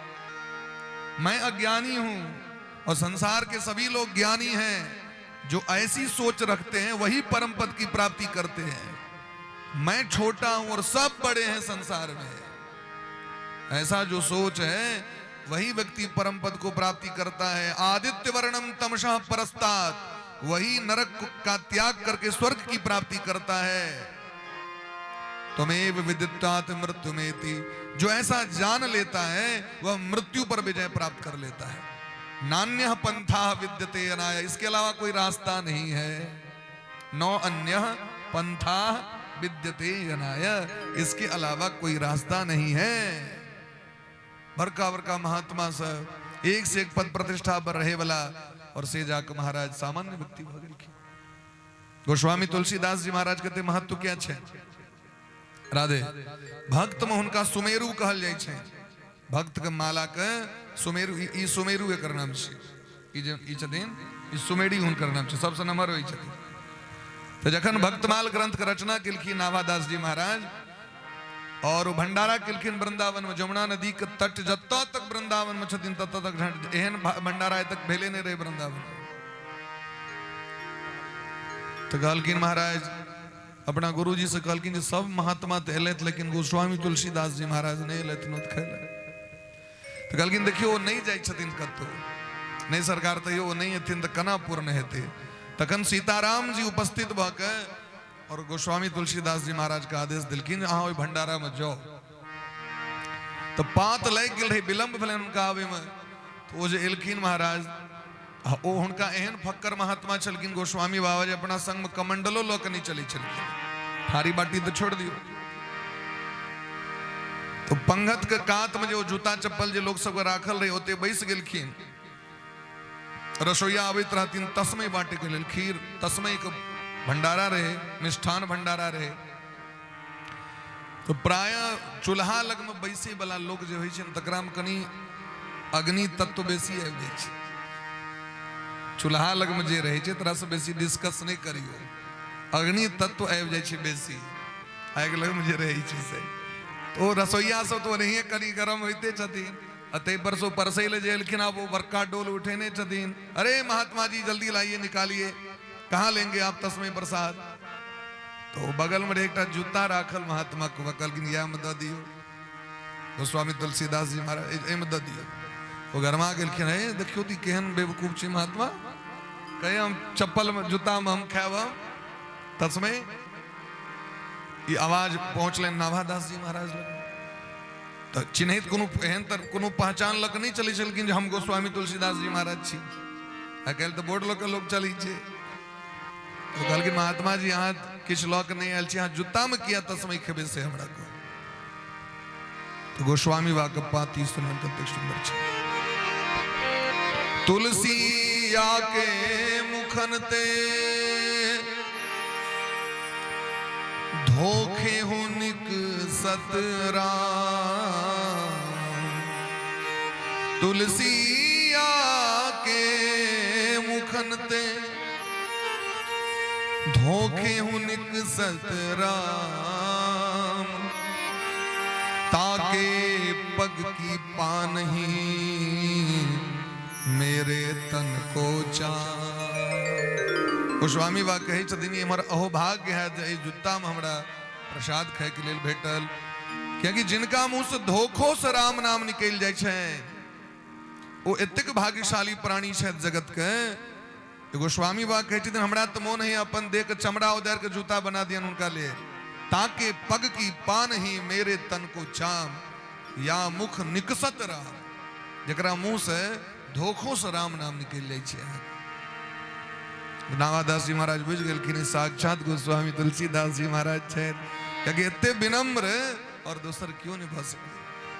मैं अज्ञानी हूं और संसार के सभी लोग ज्ञानी हैं। जो ऐसी सोच रखते हैं वही परम पद की प्राप्ति करते हैं। मैं छोटा हूं और सब बड़े हैं संसार में। ऐसा जो सोच है वही व्यक्ति परम पद को प्राप्ति करता है। आदित्य वर्णम तमसः परस्तात्, वही नरक का त्याग करके स्वर्ग की प्राप्ति करता है। त्वमेव विदित्तात मृत्युमेति, जो ऐसा जान लेता है वह मृत्यु पर विजय प्राप्त कर लेता है। नान्यः पंथा विद्यते अनाय, इसके अलावा कोई रास्ता नहीं है। नो अन्यः पंथा विद्यते अनाय, इसके अलावा कोई रास्ता नहीं है। बड़का बड़का महात्मा सब एक से एक पद प्रतिष्ठा पर रहे वाला और से जाकर महाराज सामान्य व्यक्ति भ गेल। गोस्वामी तुलसीदास जी महाराज कहते महत्व क्या छे? राधे भक्त में उनका सुमेरु कहल जाय छे। भक्त के माला के सुमेरु, ई सुमेरु एकर नाम छे। ई छथिन ई सुमेरी हुनकर नाम छे, सबसे नम्हर होई छथिन। तो जखन भक्तमाल ग्रंथ के रचना केलखिन नाभादास जी महाराज और भंडारा केलखिन वृंदावन में, जमुना नदी के तट जत तक वृंदावन में छथिन तत तक एहन भंडारा तक भेले नहीं रहे वृंदावन। तो कहलखिन महाराज अपना गुरु जी से कहलखिन सब महात्मा तो एलत लेकिन गोस्वामी तुलसीदास जी महाराज नहीं एलत न खेल। तो कहलखिन देखियो नहीं जाय छथिन कतो, नहीं सरकार तो यो नहीं हथिन तो कना पूर्ण हेते। तखन सीताराम जी उपस्थित भके और गोस्वामी तुलसीदास जी महाराज का आदेश दिलखिन अहाँ ओइ भंडारा में जाओ। तो पात लग गेल रही, विलंब भेल उनका आवे में। तो वो जे एलखिन महाराज ओ हुनका एहन फक्कर महात्मा छलखिन गोस्वामी बाबा जी अपना संग में कमंडलो ल के नहीं चली छलखिन, थारी बाटी तो छोड़ दियो। तो पंगत के कात में जो जूता चप्पल जो लोग सब राखल रहे होते बैस गेलखिन। रसोईया आबित रहतीन तस्मय बांटे के लेल खीर तस्मय के भंडारा रहे, मिष्ठान भंडारा रहे। तो प्राय चूल्हा लग में बैसे वाला लोग जो है तकरा में कनी अग्नि तत्व बेसी आबि जाइ छै। चूल्हा लग में जे रहे तरा से बेसी डिस्कस नहीं करियो, अग्नि तत्व आबि जाइ छै बेसी आगि लग में जे रहे छै से। तो रसोईया सब तो नहीं कनी गरम होते छथिन, अतः परसों परसे ले जेलखिन आप वो बरका डोल उठेने छथिन। अरे महात्मा जी जल्दी लाइए निकालिए, कहाँ लेंगे आप तस्मय प्रसाद। तो बगल में एक जूता राखल महात्मा को कहलखिन या में दे दियो। गोस्वामी तुलसीदास जी महाराज एम दे दियो। वो गरमा गेलखिन है देखियो ती केहन बेवकूफ छी महात्मा, कहे हम चप्पल में जूता में हम खाएब तस्मय। ये आवाज पहुंचले नाभादास जी महाराज लग। तो चिन्हित कोनो पहचान लग नहीं चली छलखिन जे हम गोस्वामी तुलसीदास जी महाराज छी। आइकाल्हि तो बोर्ड लग लोग चली छे। तो कहलखिन महात्मा जी अहाँ किछ लग नहीं आयल छी, अहाँ जूता में किया तस्मय खेबे से हमरा को। तो गोस्वामी बा के पाती सुनन कतेक सुंदर छै। तुलसी आके मुखन ते धोखे हो निक सतराम। तुलसी आके मुखन ते धोखे हो निक सतराम। ताके पग की पानही मेरे तन को चान। गोस्वामी बा कहे छथिन हमर अहोभाग्य है जे जूता में हमरा प्रसाद खाए के लेल भेटल, क्योंकि जिनका मुंह से धोखो से राम नाम निकल जाय छै वो एतेक भाग्यशाली प्राणी छै जगत के। गोस्वामी बा कहे छथिन हमरा तो मोन है अपन देह के चमड़ा उदार के जूता बना दियन उनका लिए। ताके पग की पान ही मेरे तन को चाम, या मुख निकसत राम। जकरा मुंह से धोखो से राम नाम निकल जाय छै। नावादास जी महाराज बुझ गेलखिन साक्षात गोस्वामी तुलसीदास जी महाराज छै, क्योंकि एते विनम्र और दोसर क्यों नहीं भ सके।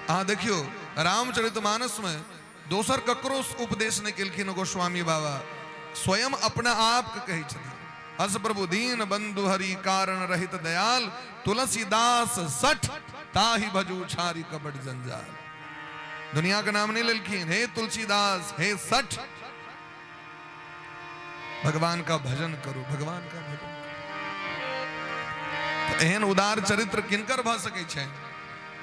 अहाँ देखियो रामचरितमानस में दोसर ककरो उपदेश नहीं केलखिन गोस्वामी बाबा, स्वयं अपना आप के कहे छथिन। अस प्रभु दीन बंधु हरि कारण रहित दयाल, तुलसीदास सठ ताहि भजू छारी कबड़ जंजाल। दुनिया का नाम नहीं लेलखिन, हे तुलसीदास हे सठ भगवान का भजन करो, भगवान का भजन। तो एहन उदार चरित्र किनकर भ सके छै।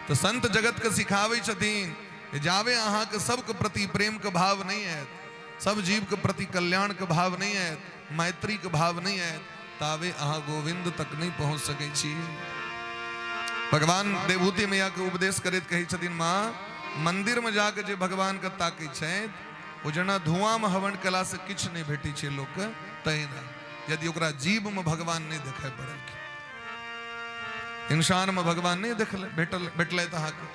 तो संत जगत के सिखावे छथिन जावे अहाँ के सबके प्रति प्रेम के भाव नहीं है, सब जीव के प्रति कल्याण के भाव नहीं है, मैत्री के भाव नहीं है, तावे अहाँ गोविंद तक नहीं पहुंच सके छी। भगवान देवभूति मैया के उपदेश करैत कहे छथिन माँ मंदिर में जाके जे भगवान के ताकै छै वो जना धुआं में हवन कला से किछ नहीं भेटी छै लोक के, तहिना यदि ओकरा जीव में भगवान नहीं देखाय पड़ल, इंसान में भगवान नहीं देखले भेटले त अहाँ के,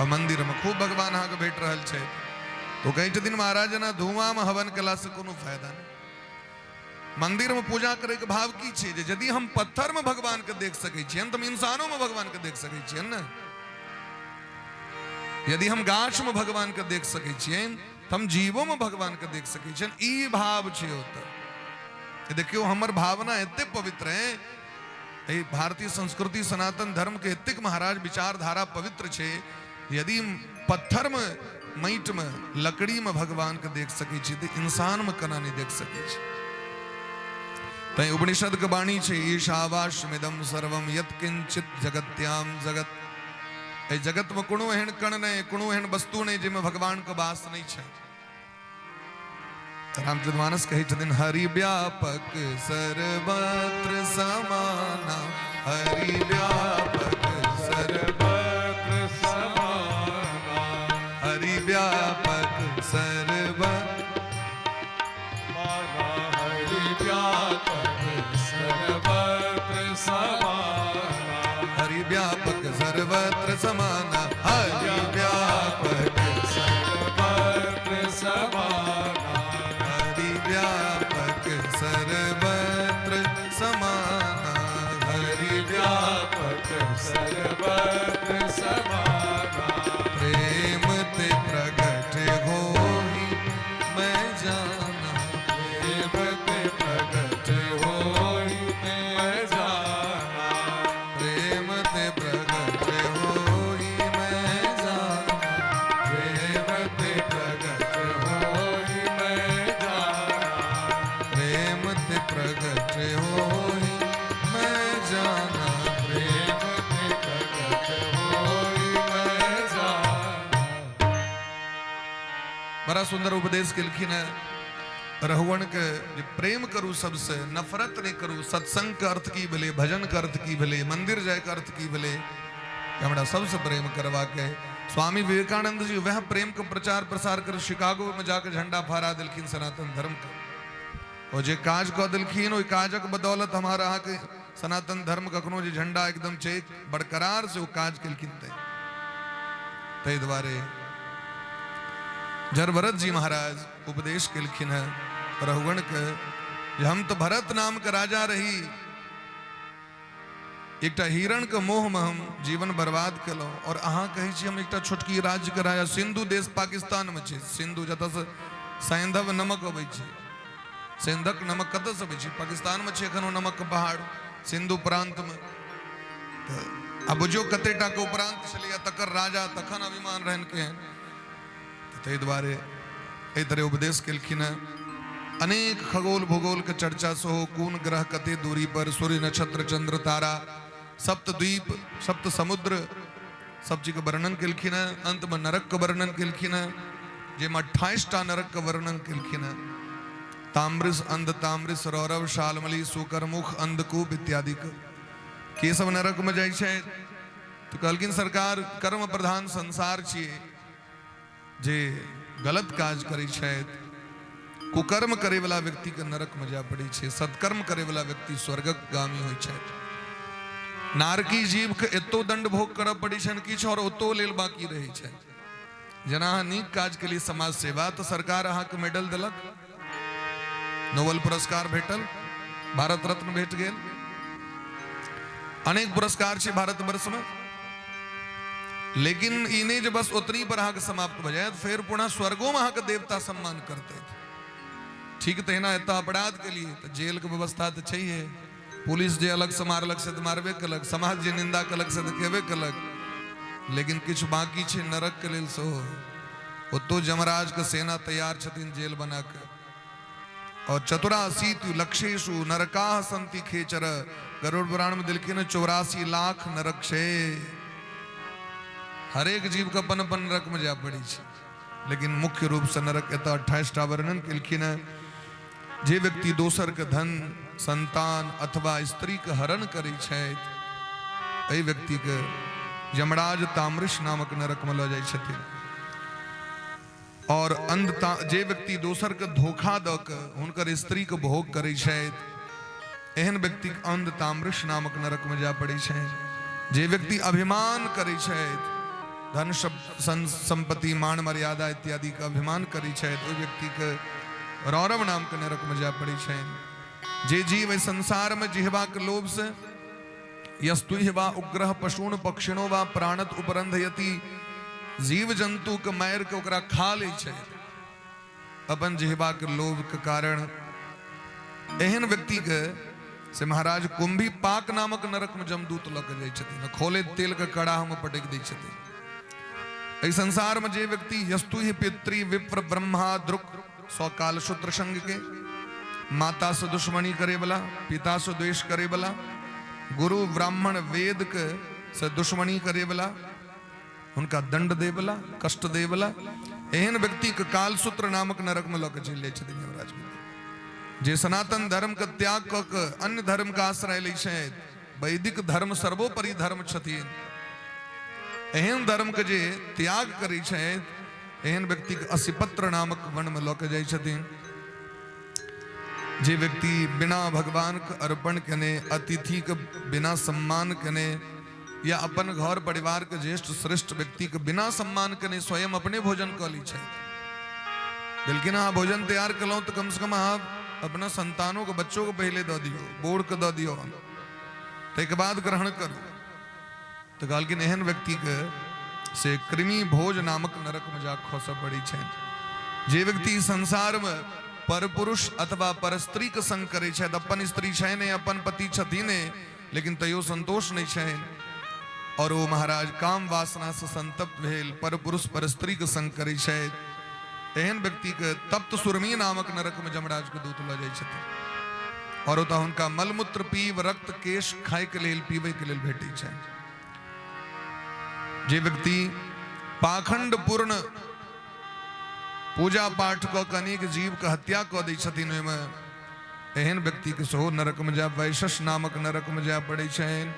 और मंदिर में खूब भगवान अहाँ के भेट रहल छै। तो कहे छथिन महाराज ना धुआं में हवन कला से कोनो फायदा नहीं। मंदिर में पूजा करे के भाव की छै जे यदि हम पत्थर में भगवान के देख सकै छियन त हम इंसानों में भगवान के देख सकै छियन ना। यदि हम गाछ में भगवान के देख सकै छियन त हम जीवों में भगवान के देख सकै छियन। ई भाव छै ओत। देखियो हमर भावना एते पवित्र है, भारतीय संस्कृति सनातन धर्म के एतेक महाराज विचारधारा पवित्र छे। यदि पत्थर में माटि में लकड़ी में भगवान के देख सकै छी त इंसान में केना नहीं देख सकै छी। तै उपनिषद के वाणी छे ईशावास्यमिदं सर्वम यत् किंचित जगत्याम जगत। ए जगत में कोनो एहन कण नहीं, कोनो एहन वस्तु नहीं जिसमें भगवान का वास नहीं छे। रामचरितमानस कहे छथिन हरि व्यापक सर्वत्र समाना, हरि व्यापक सर्वत्र समाना, हरि व्यापक सर्वत्र हरि व्यापक सर्वत्र समाना, हरि व्यापक सर्वत्र समाना, हरि व्यापक सर्वत्र समाना, हरि व्यापक सर्वत्र समाना, हरि व्यापक सर्वत्र समाना। बड़ा सुंदर उपदेश केलखिन है रहुवन के जे प्रेम करू सबसे, नफरत नहीं करू, सत्संग का अर्थ की भले, भजन का अर्थ की भले, मंदिर जाए का अर्थ की भले, हमरा सबसे प्रेम करवा के। स्वामी विवेकानंद जी वह प्रेम का प्रचार प्रसार कर शिकागो में जाकर झंडा फहरा दिलखिन सनातन धर्म का। और जे काज कह दिलखिन ओई काजक बदौलत हमारा यहाँ के सनातन धर्म कखनो जे झंडा एकदम चेक बरकरार से वो काज केलखिन तय द्वारे जर भरत जी महाराज उपदेश केलखिन है रहुगण के जे हम तो भरत नाम का राजा रही, एकटा हिरण के मोह में हम जीवन बर्बाद कलो और अहाँ कहे छी हम एकटा छोटकी राज्य के राजा। सिंधु देश पाकिस्तान में छे, सिंधु जत से सैंधव नमक अबै छे, सिंधक नमक कत से अबै छे, पाकिस्तान में छे एखनो नमक के पहाड़ सिंधु प्रांत में। अब जो कतेटा के उपरांत चलिया तकर राजा तखन अभिमान रहन के हैं। तै द्वारे ए तरह उपदेश केलखिन है। अनेक खगोल भूगोल के चर्चा सो कौन ग्रह कते दूरी पर, सूर्य नक्षत्र चंद्र तारा, सप्त द्वीप सप्त समुद्र सब चीज का वर्णन केलखिन है। अंत में नरक का वर्णन केलखिन है, जेमा 28टा नरक का वर्णन केलखिन है। ताम्रिस अंध ताम्रिस रौरव शालमली सुकरमुख अंधकूप इत्यादि के सब नरक में जाय छे। तो कहलखिन सरकार कर्म प्रधान संसार छिए, जे गलत काज करै छे कुकर्म करे वाला व्यक्ति के नरक में जा पड़ी छे, सत्कर्म करे वाला व्यक्ति स्वर्गक गामी होय छे। नारकी जीव के एतो दंड भोग कर पड़ी छन किछ और ओतो लेल बाकी रहे छे। जना नीक काज के लिए समाज सेवा तो सरकार अहाँ के मेडल देलक, नोबेल पुरस्कार भेटल, भारत रत्न भेट गेल, अनेक पुरस्कार छे भारत वर्ष में। लेकिन इने जो बस उतनी पर अहाँ के समाप्त हो जाए फिर पुनः स्वर्गों में अहाँ के देवता सम्मान करते थे। ठीक तहिना एता अपराध के लिए तो जेल के व्यवस्था तो चाहिए। पुलिस जे अलग से मारलक से तो मारबे कलक, समाज जे निंदा कलक से तो कहबे कलक, लेकिन किछ बाकी छे नरक के लेल सो ओतो जमराज के सेना तैयार छथिन जेल बना के। और 84 लक्षेषु नरका संति खेचर, गरुड़ पुराण में दिलखिन 84 लाख नरक छे। हर एक जीव का अपन अपन नरक में जा पड़ी छे। लेकिन मुख्य रूप से नरक एता 28टा वर्णन केलखिन है। जे व्यक्ति दोसर के धन संतान अथवा स्त्री के हरण करे छे, एहि व्यक्ति के यमराज ताम्रिश नामक नरक में ल जाय छथिन। और जे व्यक्ति दोसर के धोखा द के हुनकर स्त्री के भोग करे छे, एहन व्यक्ति अंध ताम्रिश नामक नरक में जा पड़े छे। जे व्यक्ति अभिमान करे छे, धन संपत्ति मान मर्यादा इत्यादि का अभिमान करी छे, तो व्यक्ति के रौरव नाम के नरक में जा पड़ी छे। जे जीव संसार में जिहवा के लोभ से यस्तुवा उग्रह पशुन पक्षिणो वा प्राणत उपरंधयति, जीव जंतु के मार के ओकरा खा ले छे अपन जिहवा के लोभ के कारण। एहन व्यक्ति के से महाराज कुंभी पाक नामक नरक में जमदूत लग जाय छथिन, खोले तेल के कड़ाह में पटक दै छथिन। इस संसार में जे व्यक्ति यस्तु ही पितृ विप्र ब्रह्मा द्रुक स्वकाल सूत्र संग के, माता से दुश्मनी करे वाला, पिता से द्वेष करे वाला, गुरु ब्राह्मण वेद के से दुश्मनी करे वाला, उनका दंड दे वाला, कष्ट दे वाला, एहन व्यक्ति के कालसूत्र नामक नरक में लौके चल जाय छथिन यमराज। जे सनातन धर्म के त्याग क के अन्य धर्म का आश्रय लै छे, वैदिक धर्म सर्वोपरि धर्म छथिन, एहन धर्म के जे त्याग करै छे, एहन व्यक्ति के असिपत्र नामक वन में लौके जाय छथिन। जे व्यक्ति बिना भगवान के अर्पण कने, अतिथि के बिना सम्मान कने, या अपन घर परिवार के ज्येष्ठ श्रेष्ठ व्यक्ति के बिना सम्मान कने स्वयं अपने भोजन क ली छे। लेकिन हाँ भोजन तैयार कलो तो कम से कम आप अपना संतानों को, बच्चों को पहले दो दियो, बोर्ड के दो दियो, तो बाद ग्रहण करो। तो कहलखिन एहन व्यक्ति के से कृमि भोज नामक नरक में जा खोस पड़ी छे। जे व्यक्ति संसार में पर पुरुष अथवा पर स्त्री के संग करे छे, अपन स्त्री छे ने, अपन पति छथिन ने, लेकिन तयो संतोष नहीं छे, और वो महाराज काम वासना से संतप्त भेल पर पुरुष पर स्त्री के संग करे छे, एहन व्यक्ति के तप्त सुरमी नामक नरक में जमराज के दूत ल जाय छथिन। और ओता हुनका मलमूत्र पीव रक्त केश खाय के लेल पीवे के लेल भेटै छे। जे व्यक्ति पाखंड पूर्ण पूजा पाठ क कनिक जीव के हत्या क दै छथिन, ओहिमे एहन व्यक्ति के सेहो नरक में जाय, वैशस नामक नरक में जाय पड़ै छनि।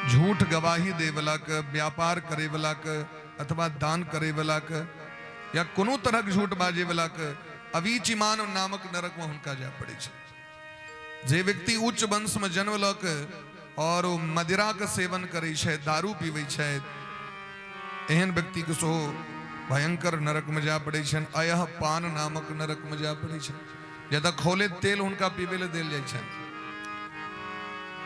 झूठ गवाही दे वाला के, व्यापार करे वाला के, अथवा दान करे वाला के, या कोनो तरह के झूठ बाजे वाला के अवीचिमान नामक नरक में हुनका जाय पड़ै छै। जे व्यक्ति उच्च वंश में जन्म लऽ के और मदिरा के सेवन करे छै, दारू पीबै छै, एहन व्यक्ति के सेहो भयंकर नरक में जा पड़े छन। अयह पान नामक नरक में जा पड़े छन, जतऽ खोले तेल हुनका पीबे ले देल जाइ छन।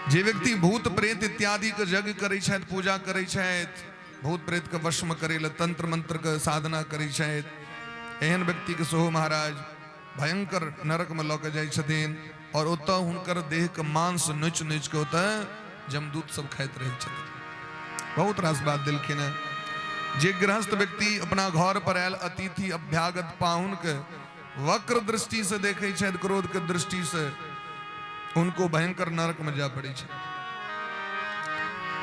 जे व्यक्ति भूत प्रेत इत्यादि के यज्ञ करे छथि, पूजा करे छथि, भूत प्रेत के वश में करे ले तंत्र मंत्र के साधना करे छथि, एहन व्यक्ति के सेहो महाराज भयंकर नरक में लऽ के जाइ छथिन। और ओतऽ हुनकर देह के मांस नोच नोच के ओतऽ जमदूत सब खाइत रहै छथिन। बहुत रास बात देलखिन है। जे गृहस्थ व्यक्ति अपना घर पर आयल अतिथि अभ्यागत पाहुन के वक्र दृष्टि से देखे छथि, क्रोध के दृष्टि से, उनको भयंकर नरक में जा पड़े छै।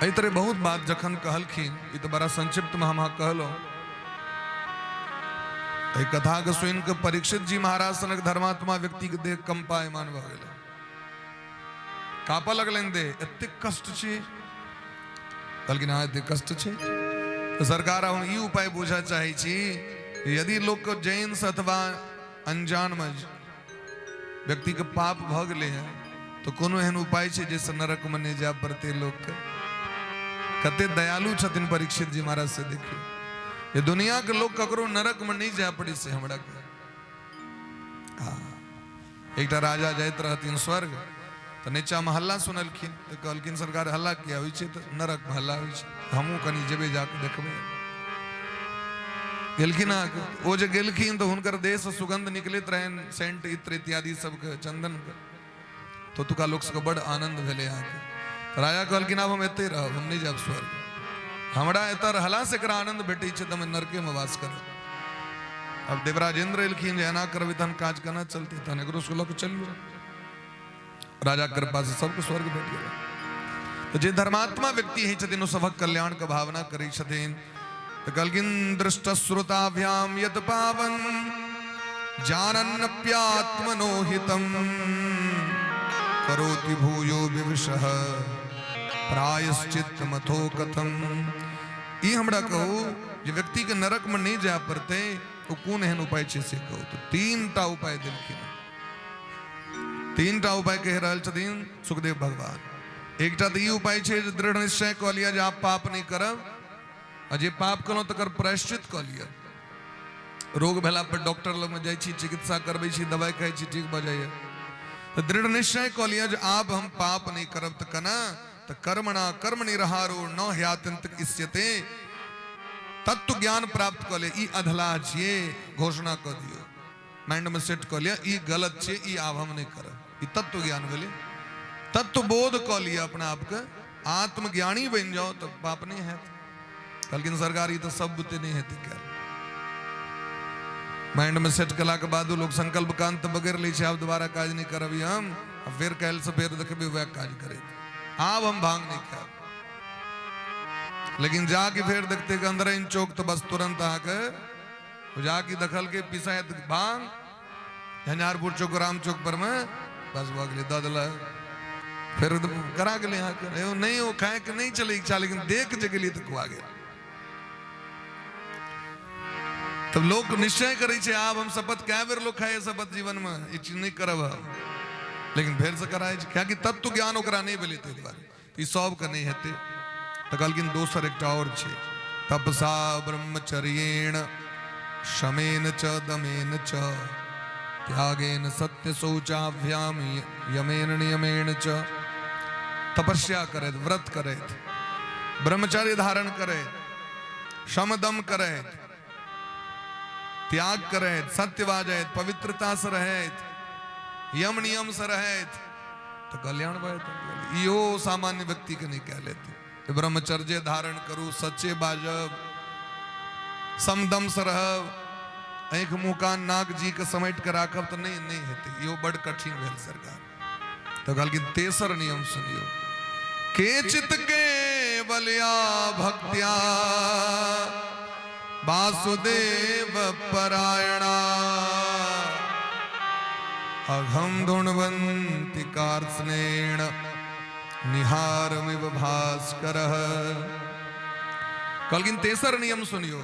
एहि तरह बहुत बात जखन कहलखिन, ई तो बड़ा संक्षिप्त में हम कहलहुं। एहि कथा के सुनि के परीक्षित जी महाराज सनक धर्मात्मा व्यक्ति के देह कंपायमान भ गेल, कापा लगलनि देह, एते कष्ट छै। कहलखिन हाँ एते कष्ट छै तो सरकार हम ई उपाय बुझा चाहे छी, यदि लोग को जैन से अथवा अनजान में व्यक्ति के पाप भ गेले हैं तो कोनो एहन उपाय छै जैसे नरक में नहीं जा पड़ते लोग के। कते दयालु छथिन परीक्षित जी महाराज से देखियो, ये दुनिया के लोग ककरो नरक में नहीं जा पड़े से हमरा के। एक राजा जाइत रहथिन स्वर्ग, तो नीचा में हल्ला सुनलखिन, तो कहलखिन सरकार हल्ला किया होइ छै, तो नरक में हल्ला होइ छै, हमहूँ कनी जेबे जाके देखबै। गेलखिन, ओ जे गेलखिन तो हुनकर देह से सुगंध निकलैत रहन, सेंट इत्र इत्यादि सबके, चंदन के, तो तुका लोग सबके बड़ आनंद भेले अहाँके। तो राजा कहलखिन आब हम एते रहब, हम नहीं जाब स्वर्ग, हमरा एतऽ रहला से एकरा आनंद भेटै छै, तऽ हम नरके में वास करब। अब देवराज इंद्र एलखिन जे एना करबै तहन काज केना चलतै, तहन एकरो से लऽ के चलियौ। राजा कृपा से सबके स्वर्ग भेट गेल। तो जे धर्मात्मा व्यक्ति है छथिन, सभक कल्याण के भावना करै छथिन। तो कहलखिन दृष्ट श्रुताभ्याम यत पावन जानन्नप्यात्मनो हितम करोति भूयो विवशः प्रायश्चित मथो कथम। ई हमरा कहू जे व्यक्ति के नरक में नहीं जा पड़ते तो कोन एहन उपाय छै से कहू। तो 3टा उपाय देलखिन। 3टा उपाय कह रहल छथिन सुखदेव भगवान। एकटा तो ई उपाय छै जे दृढ़ निश्चय कऽ लिअ जे आप पाप नहीं करब, आ जे पाप कलहुँ तकर प्रायश्चित कऽ लिअ। रोग भेला पर डॉक्टर लग में जाइ छी, चिकित्सा करबै छी, दवाई खाइ छी, ठीक भऽ जाइए। तो दृढ़ निश्चय कऽ लिअ जे आब हम पाप नहीं करब। तऽ केना? तऽ कर्मणा कर्म निरहारो न ह्यात्यंत इष्यते। तत्व ज्ञान प्राप्त कऽ ले, ई अधला छियै, घोषणा कऽ दियौ, माइंड में सेट कऽ लिअ ई गलत छै, ई आब हम नहीं करब। ई तत्व ज्ञान भेलै। तत्व बोध कऽ लिअ अपना आपके, आत्मज्ञानी बनि जाओ तो पाप नहीं हैत। कहलखिन सरकार ई तो सब बुते नहीं हेतै क्या। माइंड में सेट कला के बाद लोग संकल्प कांत बगैर लै छै, आब दोबारा काज नहीं करब हम, फिर काल्हि से फिर देखबै वह काज करे, आब हम भांग नहीं खाएब। लेकिन जाके फिर देखते कि अंदर इन चौक तो बस तुरंत आके जाके दखल के पिसायत भांग झंझारपुर चौक राम चौक पर में बस भगले ददल फिर करा गेले यहाँ के नहीं वो खाए के नहीं चले इच्छा, लेकिन देख जे गेली तो खुआ गया। तब लोग निश्चय करे छे आब हम शपथ कै बेर लोग खाए शपथ जीवन में ई चीज नहीं करब, लेकिन फिर से कराए क्या कि तत्व ज्ञान ओकरा नहीं भेलै ताहि दुआरे ई सब के नहीं हेतै। तो कहलखिन दोसर एकटा और छै, तपसा ब्रह्मचर्येण शमेन च दमेन च त्यागेन सत्य शौचाभ्याम यमेन नियमेन च। तपस्या करैत, व्रत करैत, ब्रह्मचर्य धारण करैत, शमदम करैत, त्याग करैत, सत्य बाजैत, पवित्रता से रहैत, यम नियम से रहैत, तो कल्याण भयत। इहो सामान्य व्यक्ति के नहीं कह लेते। ब्रह्मचर्य धारण करू, सच्चे बाजब, समदम से रहब, आँख मुँह कान नाक जी के समेट के राखब तो नहीं हेतै, इहो बड़ कठिन भेल सरकार। तो कहलखिन तेसर नियम सुनियो, केचित केवलया भक्त्या वासुदेव परायणा अघम धुण्वन्ति कार्त्स्नेण निहारमिव भास्करः। कल तेसर नियम सुनियो।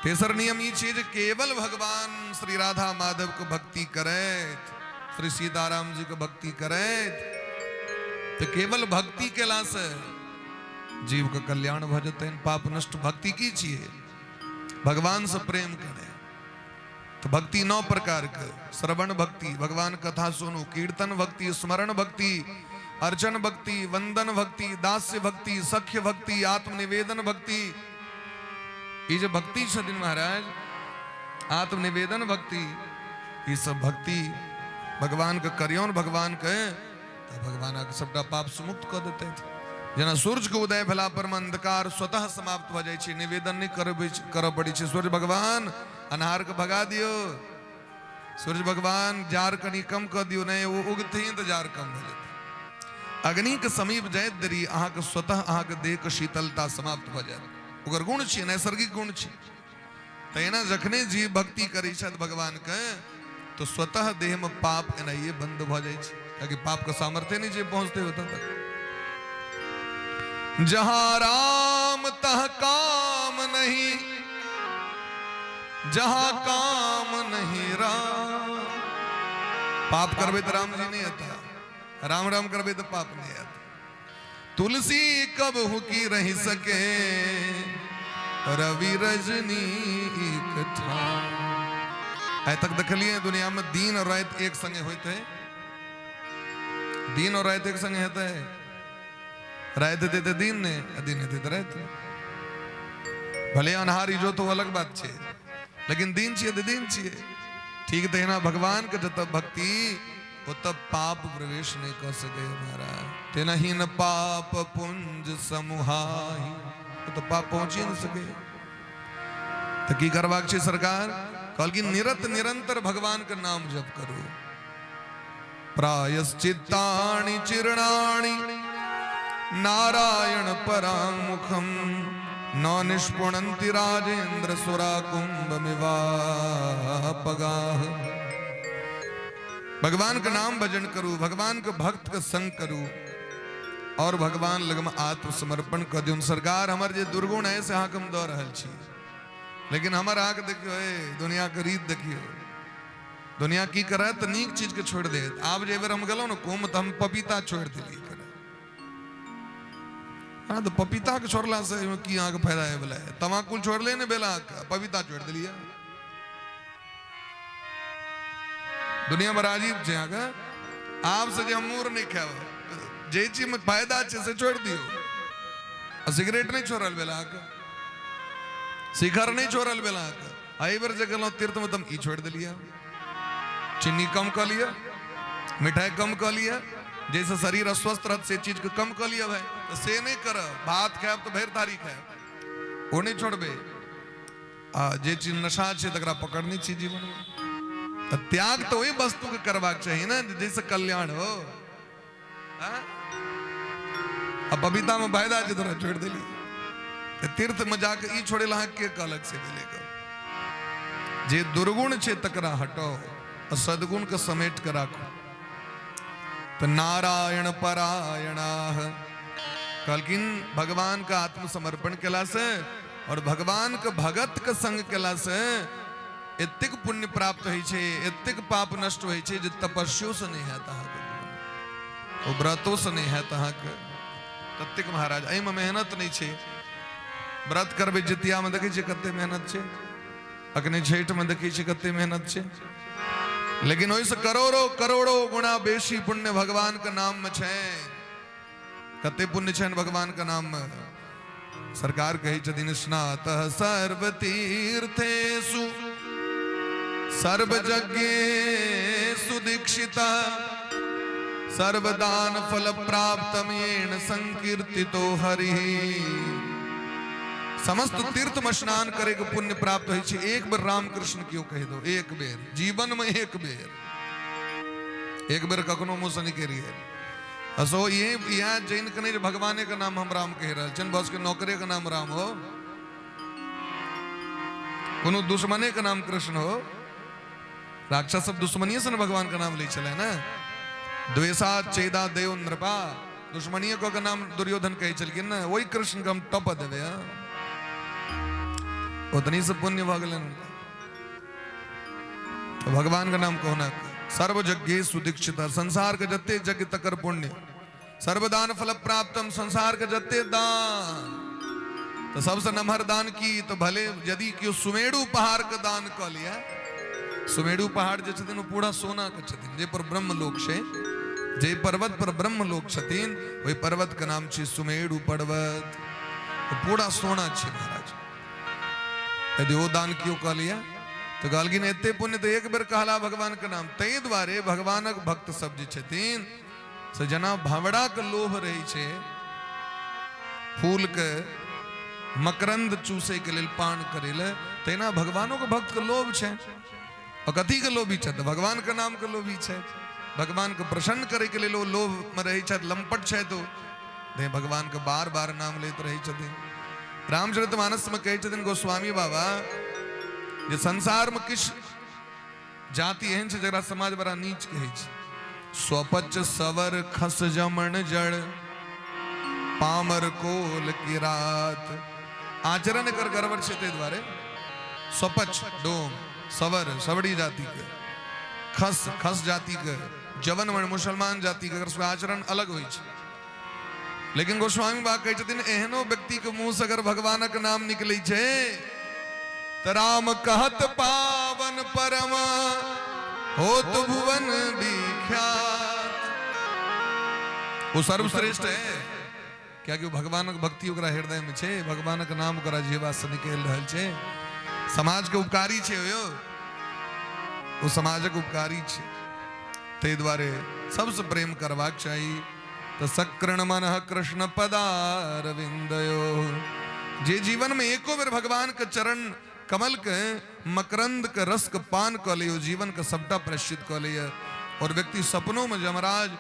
तेसर नियम ये चीज केवल भगवान श्री राधा माधव को भक्ति करे, श्री सीताराम जी को भक्ति करे तो केवल भक्ति के लाश जीव का कल्याण भजते हैं। पाप नष्ट भक्ति कीजिए, भगवान से प्रेम करें। तो भक्ति 9 प्रकार के, श्रवण भक्ति, भगवान कथा सुनो, कीर्तन भक्ति, स्मरण भक्ति, अर्चन भक्ति, वंदन भक्ति, दास्य भक्ति, सख्य भक्ति, आत्मनिवेदन भक्ति। ये जो भक्ति छथिन महाराज, आत्मनिवेदन भक्ति, ये सब भक्ति भगवान के करियौन, भगवान के तो भगवान के सबटा पाप से मुक्त कर देते थे। जेना सूर्य के उदय भेला पर अंधकार स्वतः समाप्त हो जाए, निवेदन नहीं कर पड़ी। सूर्य भगवान अनहार के भगा दियो, सूर्य भगवान जार कनी कम कर दियो, नहीं वो उगते ही तो जार कम हो जाते। अग्नि के समीप जाए दरी अहाँ के स्वतः अहाँ के देह के शीतलता समाप्त हो जाए। ओकर गुण छी, नैसर्गिक गुण छी। तो एना जखने जीव भक्ति करी छथि भगवान के तो स्वतः देह में पाप एनाइए बंद हो जाए, ताकि पाप का सामर्थ्य नहीं जे पहुंचते होता तक। जहां राम तह काम नहीं, जहां काम नहीं राम। पाप करबे तो राम जी नहीं आता, राम राम करबे तो पाप नहीं आता। तुलसी कब हुकी रह सके, रवि रजनी कथा। ऐ तक देखलिए दुनिया में दिन और रात एक संगे होते हैं, दिन और रात एक संगे होता है। रात देते दिन ने, दिन देते रात। भले अनहारी जो तो अलग बात छे, लेकिन दिन चाहिए तो दिन चाहिए। ठीक देना भगवान के जब भक्ति वो तब पाप प्रवेश नहीं कर सके महाराज। तेना ही न पाप पुंज समूहाही, तो पाप पहुंच ही नहीं सके। तो की करवाक छे सरकार? कल की निरंतर भगवान का नाम जप करो। प्रायश्चित्तानि चिरणानि नारायण परामुखम न निष्पुणन्ति राजेन्द्र सुरा कुंभमिवापगाः। भगवान का नाम भजन करूं, भगवान के भक्त का संग करूं और भगवान लगम आत्मसमर्पण कर दियो। सरकार हमारे जे दुर्गुण है से हाँ हम दो रहल छी, लेकिन हमार आंख देखियो दुनिया के रीत देखियो। दुनिया की करे तो नीक चीज के छोड़ दे। आप जे बेर हम गलो ना कुम तो हम पपीता छोड़ दिली करे। हाँ तो पपीता के छोड़ला से की आंख फायदा है बोला है। तमाकुल छोड़ ले ने बेला पपीता छोड़ दिलिया। दुनिया में राजीव छे आगे आपसे जे अमूर नहीं खावा, जे चीज में फायदा छे से छोड़ दियो। सिगरेट नहीं छोड़ल बेला आगे, शिखर नहीं छोड़ल बेला आगे। आई बार जगह तीर्थ में तुम ई छोड़ दिलिया। चीनी कम कर लिया, मिठाई कम कर लिया, जैसे शरीर अस्वस्थ रहता से चीज को कम कर लिया भाई। तो से नहीं कर, भात खाए तो भेर तारीख है वो नहीं छोड़बे। जे चीज नशा छे तकरा पकड़नी चीज जीवन में। तो त्याग तो वही वस्तु के करवाक चाहिए ना जैसे कल्याण हो। अब बबीता में फायदा है तो छोड़ दिली। तो तीर्थ में जाकर ई छोड़े ला के अलग से मिलेगा। जे दुर्गुण छे तकरा हटाओ और सदगुण का समेट कर राखो। तो नारायण परायणा कलकिन भगवान का आत्मसमर्पण केला से और भगवान के भगत के संग केला से एतिक पुण्य प्राप्त होई छे, एतिक पाप नष्ट होई छे जे तपस्या से नहीं है तहां के, वो व्रतों से नहीं है तहां के। तत्तिक महाराज एहि में मेहनत नहीं छे। व्रत करबे जितिया में देखै छे कते मेहनत छे, अग्नि छठ में देखै छे कते मेहनत छे। लेकिन ओइ से करोड़ों करोड़ों गुना बेसी पुण्य भगवान के नाम में छे। कते पुण्य छे भगवान के नाम में। सरकार कही छथिन स्नातः सर्व तीर्थेषु सर्वयज्ञेषु दीक्षितः सर्वदान फल प्राप्तम् येन संकीर्तितो हरिः। समस्त तीर्थ में स्नान करे के पुण्य प्राप्त होई छे। एक बार रामकृष्ण क्यों कह दो, एक बेर जीवन में एक बेर कखनो मुंह से नहीं कह रही है। असो ये यहाँ जैन के नहीं भगवान का नाम हम राम कह रहे चंद बस के नौकरे का नाम राम हो। कोनो दुश्मने का नाम कृष्ण हो, राक्षस सब दुश्मनी से न भगवान का नाम ले चले ना। द्वेषा चेदा देव नृपा, दुश्मनियों को का नाम दुर्योधन कहे चल गए ना, वही कृष्ण का हम टप देवे। उतनी से पुण्य भागलन। तो भगवान का नाम कहना, सर्व यज्ञे सुदीक्षित, संसार के जत्ते यज्ञ तकर पुण्य, सर्वदान फल प्राप्तम, संसार के जत्ते दान। तो सबसे नमहर दान की तो भले यदि क्यों सुमेरु पहाड़ का दान कर लिया, सुमेरु पहाड़ जो छथिन पूरा सोना के छथिन, जे पर ब्रह्म लोक छे, जे पर्वत पर ब्रह्म लोक छथिन, वही पर्वत का नाम छे सुमेरु पर्वत, तो पूरा सोना छे महाराज। यदि वो दान क्यों कर लिया तो गालगी ने एते पुण्य तो एक बेर कहला भगवान का नाम। तई द्वारे भगवानक भक्त सब जे छथिन से जना भावड़ा के लोभ रही छे, फूल के मकरंद चूसे के लेल पान करेले, तेना भगवानों के भक्त के लोभ छे। और कथी के लोभी छे? भगवान के नाम के लोभी छे, भगवान को प्रसन्न करे के लिए लोभ में रही छे, लंपट छे तो दे भगवान के बार बार नाम लेते रही छथिन। रामचरितमानस में कहे छथिन गोस्वामी बाबा, जे संसार में किस जाति एहन छे जरा समाज बड़ा नीच कहे छे। स्वपच सवर खस जमन जड़, पामर कोल की रात। आचरण कर गड़बड़ छे ते द्वारे स्वपच डोम, सवर सवड़ी जाति के, खस खस जाति के, जवन वर्ण मुसलमान जाति के अगर आचरण अलग हुई छे। लेकिन गोस्वामी बा कहे छथिन एहनो व्यक्ति के मुंह से अगर भगवान के नाम निकले छे तो राम कहत पावन परम होत भुवन विख्यात। वो सर्वश्रेष्ठ है क्या कि भगवान के भक्ति ओकरा हृदय में छे, भगवान के नाम ओकरा जीवा से निकल रहल छे, समाज के उपकारी छे यो, वो समाज के उपकारी छे। ते द्वारे सबसे प्रेम करवाक चाहिए। तो सक्रण मन कृष्ण पदारविंदयो, जे जीवन में एको बेर भगवान के चरण कमल के मकरंद के रस के पान कर लियो, जीवन का सबटा प्रश्चित कर लिया। और व्यक्ति सपनों में जमराज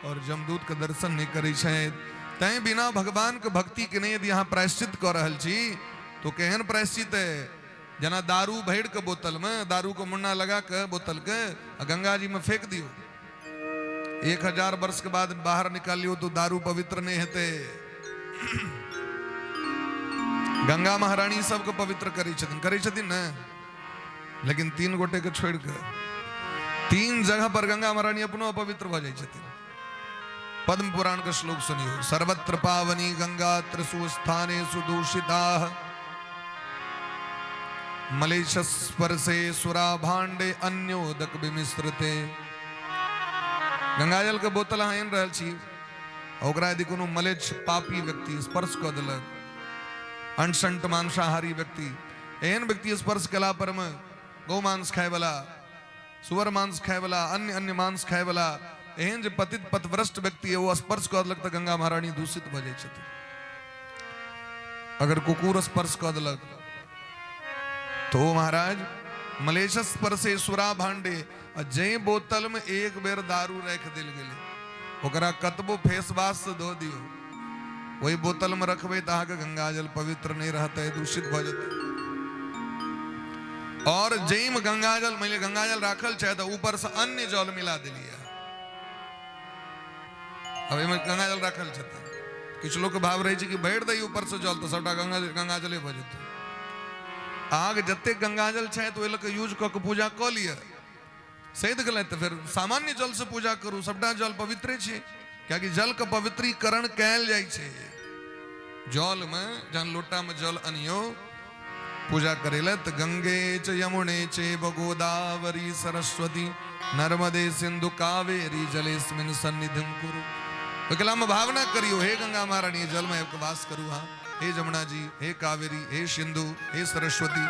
और जमदूत के दर्शन नहीं करी छे, तय बिना भगवान के भक्ति के नहीं यदि यहाँ प्रायश्चित कर रहल छी तो केहन प्रायश्चित है? जना दारू भेड़ के बोतल में दारू को मुन्ना लगा के बोतल के गंगा जी में फेंक दियो, 1000 वर्ष के बाद बाहर निकालियो तो दारू पवित्र नहीं हेते। गंगा महारानी सबको पवित्र करी छथिन न, लेकिन 3 गोटे के छोड़ के 3 जगह पर गंगा महारानी अपनो अपवित्र भ जाय छथिन। पद्म पुराण का श्लोक सुनियो, सर्वत्र पावनी गंगा त्रिषु स्थानेषु दूषिता, मलेशस्पर्शे सुरा भांडे अन्योदक विमिश्रते। गंगाजल के बोतल अहाँ एन रहल छी, ओकरा यदि कोनो मलेच्छ पापी व्यक्ति स्पर्श कऽ देलक, अनशंट मांसाहारी व्यक्ति, एहन व्यक्ति स्पर्श कला पर में गौ मांस खाए वाला, सुअर मांस खाए वाला, अन्य अन्य मांस खाए वाला एहन जे पतित पथभ्रष्ट व्यक्ति है, वो स्पर्श कऽ देलक तऽ गंगा महारानी दूषित भऽ जाइ छथिन। अगर कुकुर स्पर्श कऽ देलक तो महाराज मलेच्छ स्पर्शे सुरा भांडे, जे बोतल में एक बेर दारू रख दिल गेले, ओकरा कतबो फेस वाश से धो दियो, वही बोतल में रखबे तो अहाँके गंगाजल पवित्र नहीं रहते, दूषित भ जेतै। और जे में गंगाजल मान गंगाजल राखल चाहे तो ऊपर से अन्य जल मिला दिलिए, अब एमे गंगाजल राखल छथिन, किछु लोग के भाव रहे कि भरि दै ऊपर से जल तो सबटा गंगाजले भ जेतै। आग जते गंगाजल छै तो ओइ लऽ के यूज कऽ के पूजा कऽ लिअ, सैध गेलै तऽ फिर सामान्य जल से पूजा करू, सबटा जल पवित्रे छै, कियाकि जल के पवित्रीकरण कयल जाइ छै। जल में जहन लोटा में जल अनियो पूजा करेला तो गंगे च यमुने चैव गोदावरी सरस्वती नर्मदे सिंधु कावेरी जलेस्मिन् सन्निधिं कुरु। तो कला में भावना करियो, हे गंगा महारानी जल में आपको वास करू, हाँ हे जमुना जी, हे कावेरी, हे सिंधु, हे सरस्वती।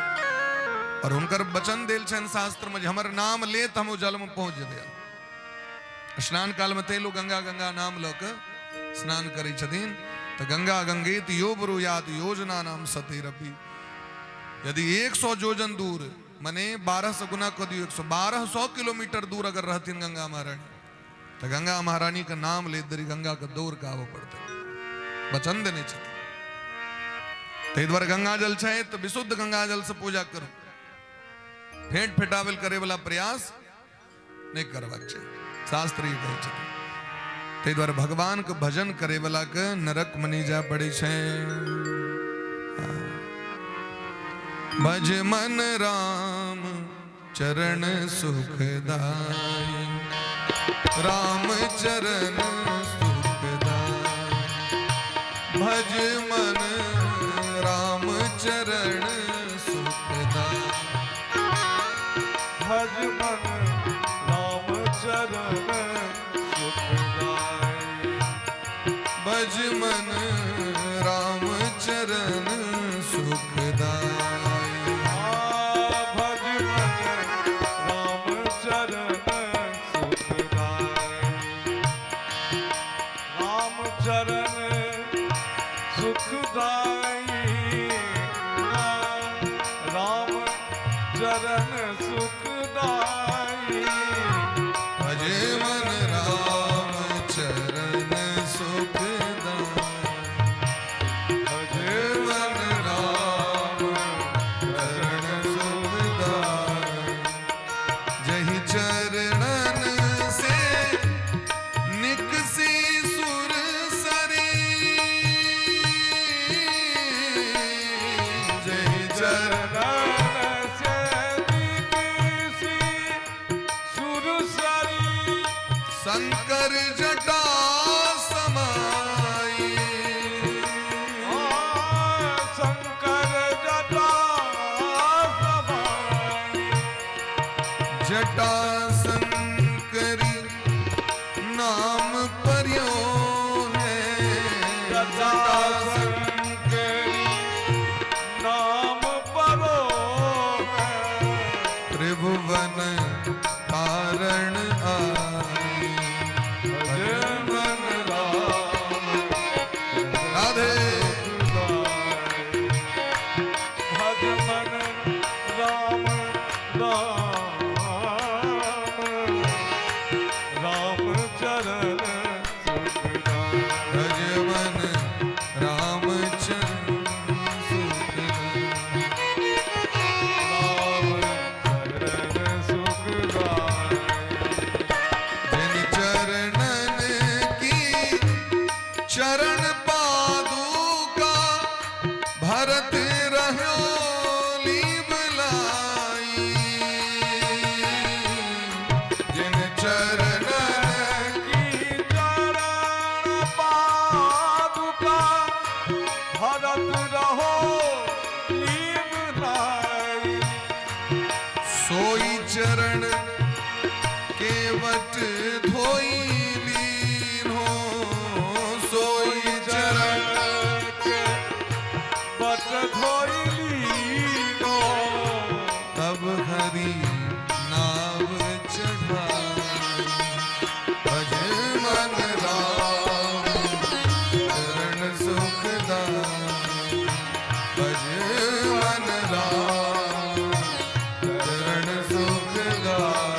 और उनकर वचन देल छन शास्त्र में, हमर नाम ले तो हम जल में पहुंच जेबे। स्नान काल में ते लोग गंगा गंगा नाम लऽ के स्नान करै छथिन। तो गंगा गंगेत यो ब्रूयात योजना नाम सतेरपि। यदि 100 योजन दूर माने 1200 गुना कर दियो, 1200 किलोमीटर दूर अगर रहतीन गंगा महारानी, तो गंगा महारानी का नाम ले दरी गंगा का दौर का आवो पड़ते, वचन देने छथिन। ते द्वारा गंगा जल छै तो विशुद्ध गंगा जल से पूजा करो। फेंट फेटावेल करे वाला प्रयास नहीं करवाक चाहिए। शास्त्र ये कहे छे ते द्वारा भगवान के भजन करे वाला के नरक मनी जा पड़े छे। भज मन राम चरण सुखदाई, राम चरण सुखदाई। भज मन राम चरण सुखदाई, भज मन राम चरण सुखदाई। भज मन राम चरण सुखदाई। भज मन राम चरण सुखदाई। राम चरण सुखदाई, राम चरण सुखदाई। भज मन राम चरण सुखदाई, भज मन राम चरण सुखदाई। जहि चरणन से निकसी सुर सरी, जहि चरणन से निकसी सुरसरी। शंकर जटा समाई, शंकर जटा समाई। जटा शंकरी नाम पर्यो है। जटा शंकरी नाम परो है। त्रिभुवन कारण आई, भज मन राम राधे। भज मन राम राम चरण सुखदाई। भज मन राम चरण सुखदाई, राम चरण सुखदाई। जिन चरणन की चरण पादुका भरत रहो लीब लाई। जिन चरणन की चरण पादुका भरत रहो लीब लाई। सोई चरण केवट धोई लीन हो। सोई चरण के बट धोई लीनो। तब हरि नाव चढ़ाई। भज मन राम चरण सुखदाई, भज मन राम चरण सुखदाई।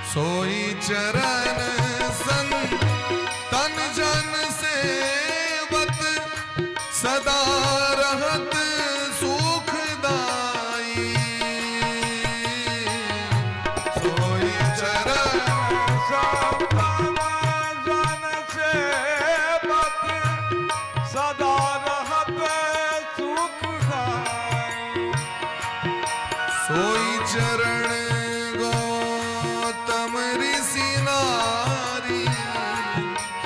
सोई चरण सन तन जन सेवत, सदा रहत सुखदाई। सोई चरण संतन जन सेवक सदा रहत सुखदाई। सोई चरण गौतम ऋषि नारी।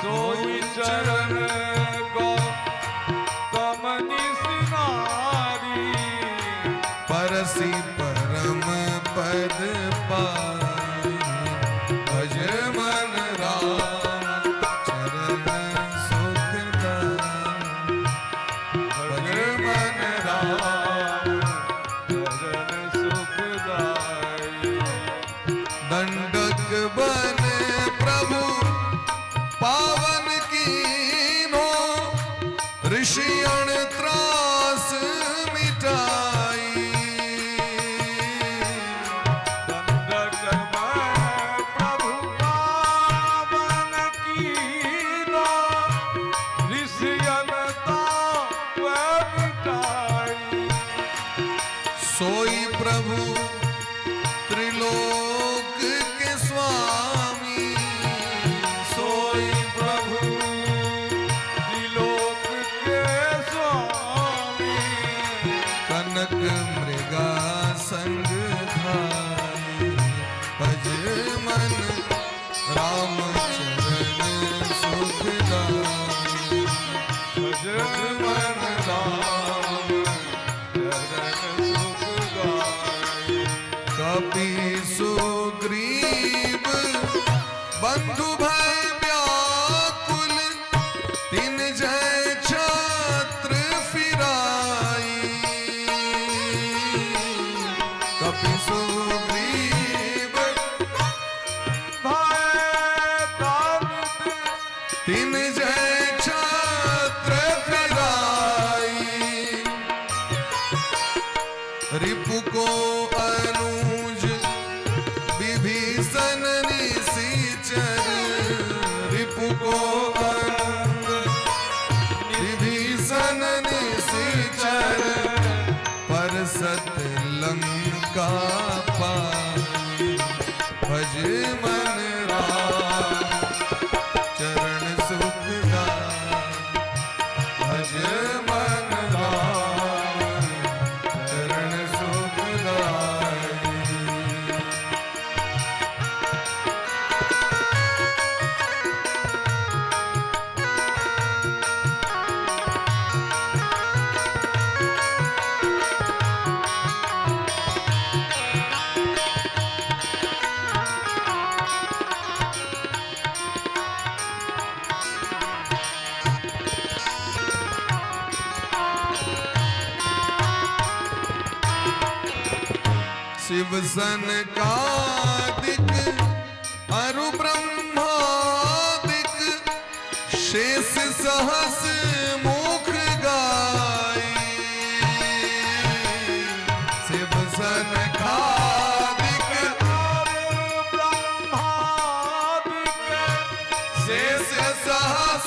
सोई चरण गौतम ऋषि नारी। परसी परम पद पाई। भज मन राम चरण सुखदाई, जय छात्र फिराई कपि सुग्रीव तीन जय छात्र फिराई रिपु को अनुज विभीषण निशिचर रिपु को विभीषण निशिचर पर सत लंका पाई भज मन राम चरण सुखदाई भज मन राम चरण सुखदाई शिव सनकादिक अरु ब्रह्मादिक शेष सहस मुख गाई शिव सनकादिक शेष सहस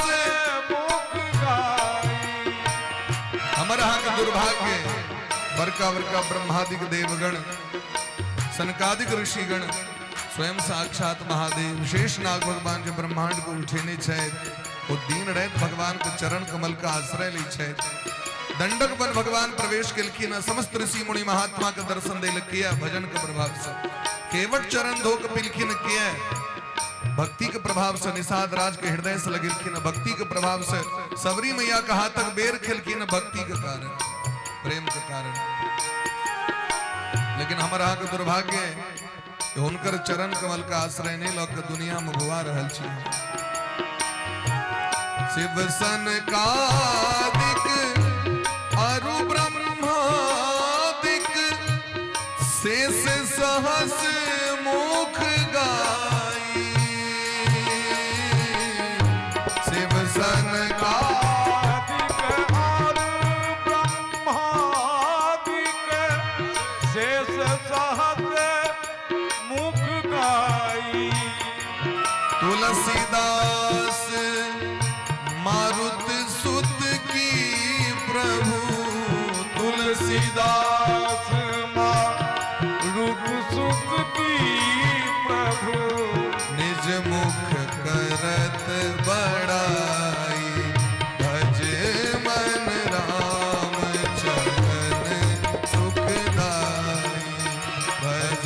मुख गाई। हमारा यहाँ का दुर्भाग्य बरका बरका ब्रह्मादिक देवगण सनकादिक ऋषिगण स्वयं साक्षात महादेव शेष नाग भगवान जो ब्रह्मांड को उठेने छे वो दीन रहत भगवान के चरण कमल का आश्रय ली छे दंडक वन भगवान प्रवेश केलखिन समस्त ऋषि मुनि महात्मा के दर्शन दे किया भजन के प्रभाव से केवट चरण धोक पिलखिन किया भक्ति के प्रभाव से निषाद राज के हृदय से लगिलखिन भक्ति के प्रभाव से सबरी मैया का हाथक बेर खेलखिन भक्ति के कारण प्रेम के कारण। लेकिन हमारा के दुर्भाग्य कि हुनकर चरण कमल का आश्रय नहीं लोग दुनिया में भुआ रहल छी। शिव सनकादिक अरु ब्रह्मादिक शेष सहस मुख गाई शिव सनकादिक तुलसीदास मारुत सुत की प्रभु तुलसीदास मारुत सुत की प्रभु निज मुख करत बड़ाई भज मन राम चरण सुखदाई भज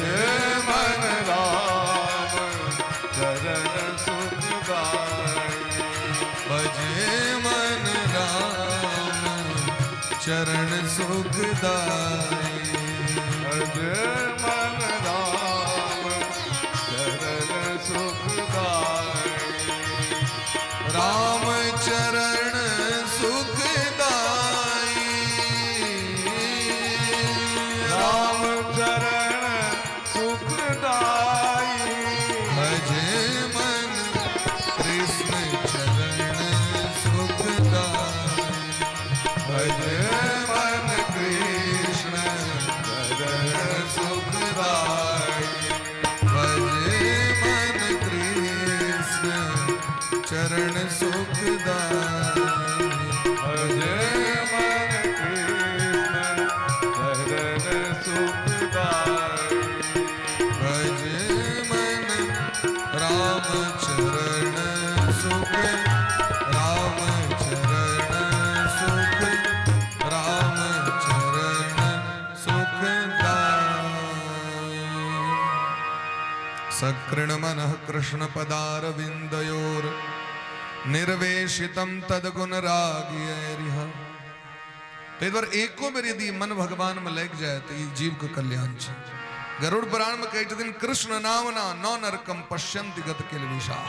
मन राम चरण भजे मन राम चरण सुखदाई भजे मन राम चरण सुखदाई राम चरण सुखदाई राम चरण सुखदाई भजे मन कृष्ण चरण सुखदाई भजे मन कृष्ण चरण सुखदाई भजे मन कृष्ण चरण सुखदाई भजे मन कृष्ण चरण सुखदाई भजे मन राम चरण सुख राम चरण सुख राम चरण सुखदाई सकृण मनः कृष्ण पदारविंदयोर निर्वेशितम तदगुण रागियरिह। इधर एको बेर यदि मन भगवान में लग जाए तो ये जीव के कल्याण छे। गरुड़ पुराण में कहते दिन कृष्ण नामना नौ नरकम पश्यंति गत किल विषा।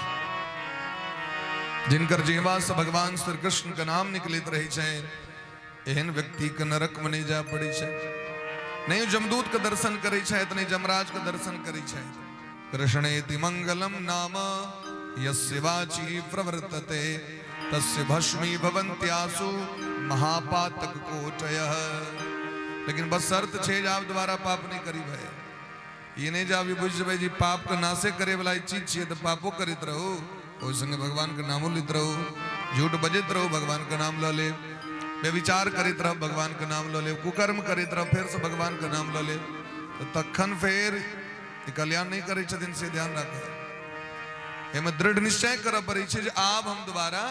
जिनकर जेवा से भगवान श्री कृष्ण का नाम निकलित रही है, एहन व्यक्ति के नरक में नहीं जा पड़ी है। नहीं जमदूत का दर्शन करे है, नहीं जमराज का दर्शन करे है। कृष्णेति मंगलम नाम यस्य वाची प्रवर्तते तस्य भस्मी भवन्त्यासु महापातक कोटयः। लेकिन बस शर्त छे आप दोबारा पाप नहीं करी भाई। ये नहीं जा भी बुझ भाई जी पाप का नाशे करे वाला चीज छे तो पापो करित रहो, ओइ संगे भगवान का नामो लित रहो, झूठ बजित रहो भगवान का नाम ल ले, व्यभिचार करित रहो भगवान का नाम ल ले, कुकर्म करित रहो फिर से भगवान का नाम ल ले, तो तखन फिर कल्याण नहीं करे छथिन से ध्यान रखे। एमे दृढ़ निश्चय कर पड़ी छे जे आब हम दोबारा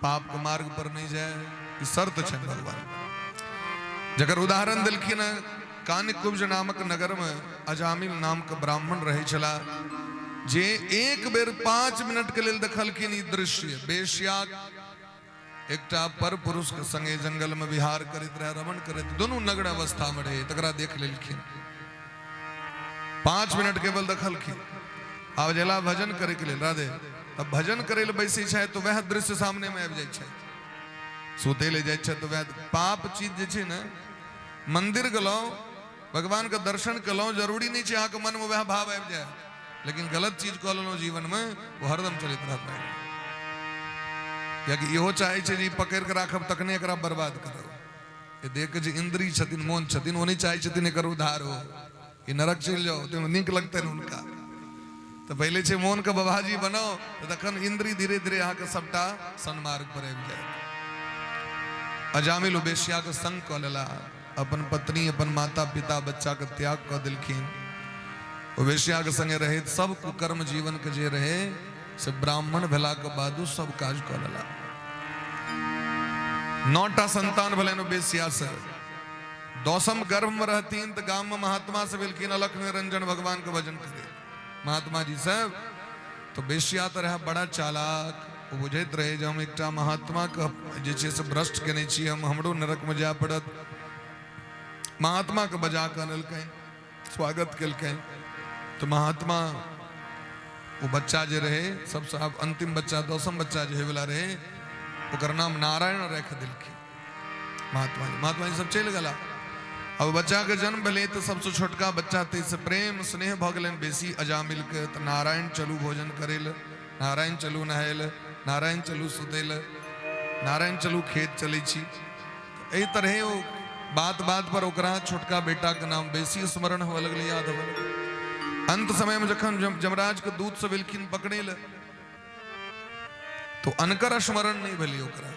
पाप के मार्ग पर नहीं जाए, ई शर्त छे भगवान। जकर उदाहरण दिलखिन कानिकुब्ज नामक नगर में अजामिल नाम का ब्राह्मण रहे छला, जे एक बेर 5 मिनट के लिए देखलखिन ई दृश्य। बेश्या एकटा पर पुरुष के संगे जंगल में विहार करित रहे, रमण करित, दोनों नग्न अवस्था में रहे, तकरा देख लेलखिन। 5 मिनट केवल देखलखिन। आब जेला भजन करे के लिए राधे, तब भजन करे ले बैसी छै तो वह दृश्य सामने में आबि जाय छै। सुते ले जाय छै तो वह पाप चीज जे छै ने, मंदिर गेलौ भगवान का दर्शन कलौ, जरूरी नहीं छै अहाँके मन में वह भाव आबि जाए, लेकिन गलत चीज कऽ लेलौ जीवन में वो हरदम चलित रहत है। कियाकि इहो चाहे छै जे पकड़ के राखब तखने एकरा बर्बाद करब। ये देख के जे इंद्री छथिन, मोन छथिन, ओ नहीं चाहे छथिन एकर उद्धार हो, ये नरक चलि जाओ तो नीक लगतै उनका। तो पहले छे मोन के बाबाजी बनाओ, तो तखन इंद्री धीरे धीरे अहाँ के सबटा सन्मार्ग पर आबि जाए। अजामिल बेश्या के संग कऽ लेला, अपन पत्नी, अपन माता पिता, बच्चा के त्याग कऽ देलखिन। वेश्या के संगे रहे सब कुकर्म जीवन के जे रहे से ब्राह्मण भेला के बादो सब काज कऽ लेला। 9टा संतान भेलनि वेश्या से। 10म गर्भ में रहतीन तो गांव में महात्मा से भेलखिन अलख निरंजन भगवान के भजन करे महात्मा जी सब। तो वेश्या तो रहा बड़ा चालाक, वो बुझैत रहे जे हम एकटा महात्मा के जे छै से भ्रष्ट केने छी, हम हमरो नरक में जाय पड़त। महात्मा के बजा के अनलकैन, स्वागत केलकैन। तो महात्मा वो बच्चा जे रहे सबसे अब अंतिम बच्चा, 10म बच्चा जे वाला रहे, ओकर नाम नारायण रख दिलखिन महात्मा जी सब चल गला। अब बच्चा के जन्म भेले तो सबसे छोटका बच्चा ते से प्रेम स्नेह भ गेलन बेसी अजामिल के। तो नारायण चलू भोजन करेल, नारायण चलू नहायल, नारायण चलू सुतेल, नारायण चलू खेत चलै छी। एहि तरह वो बात बात पर ओकरा छोटका बेटा के नाम बेसी स्मरण होवे लगले, याद होवे लगले। अंत समय में जखन जमराज के दूत से बिलखिन पकड़े ल, तो अनकर स्मरण नहीं भेली, ओकरा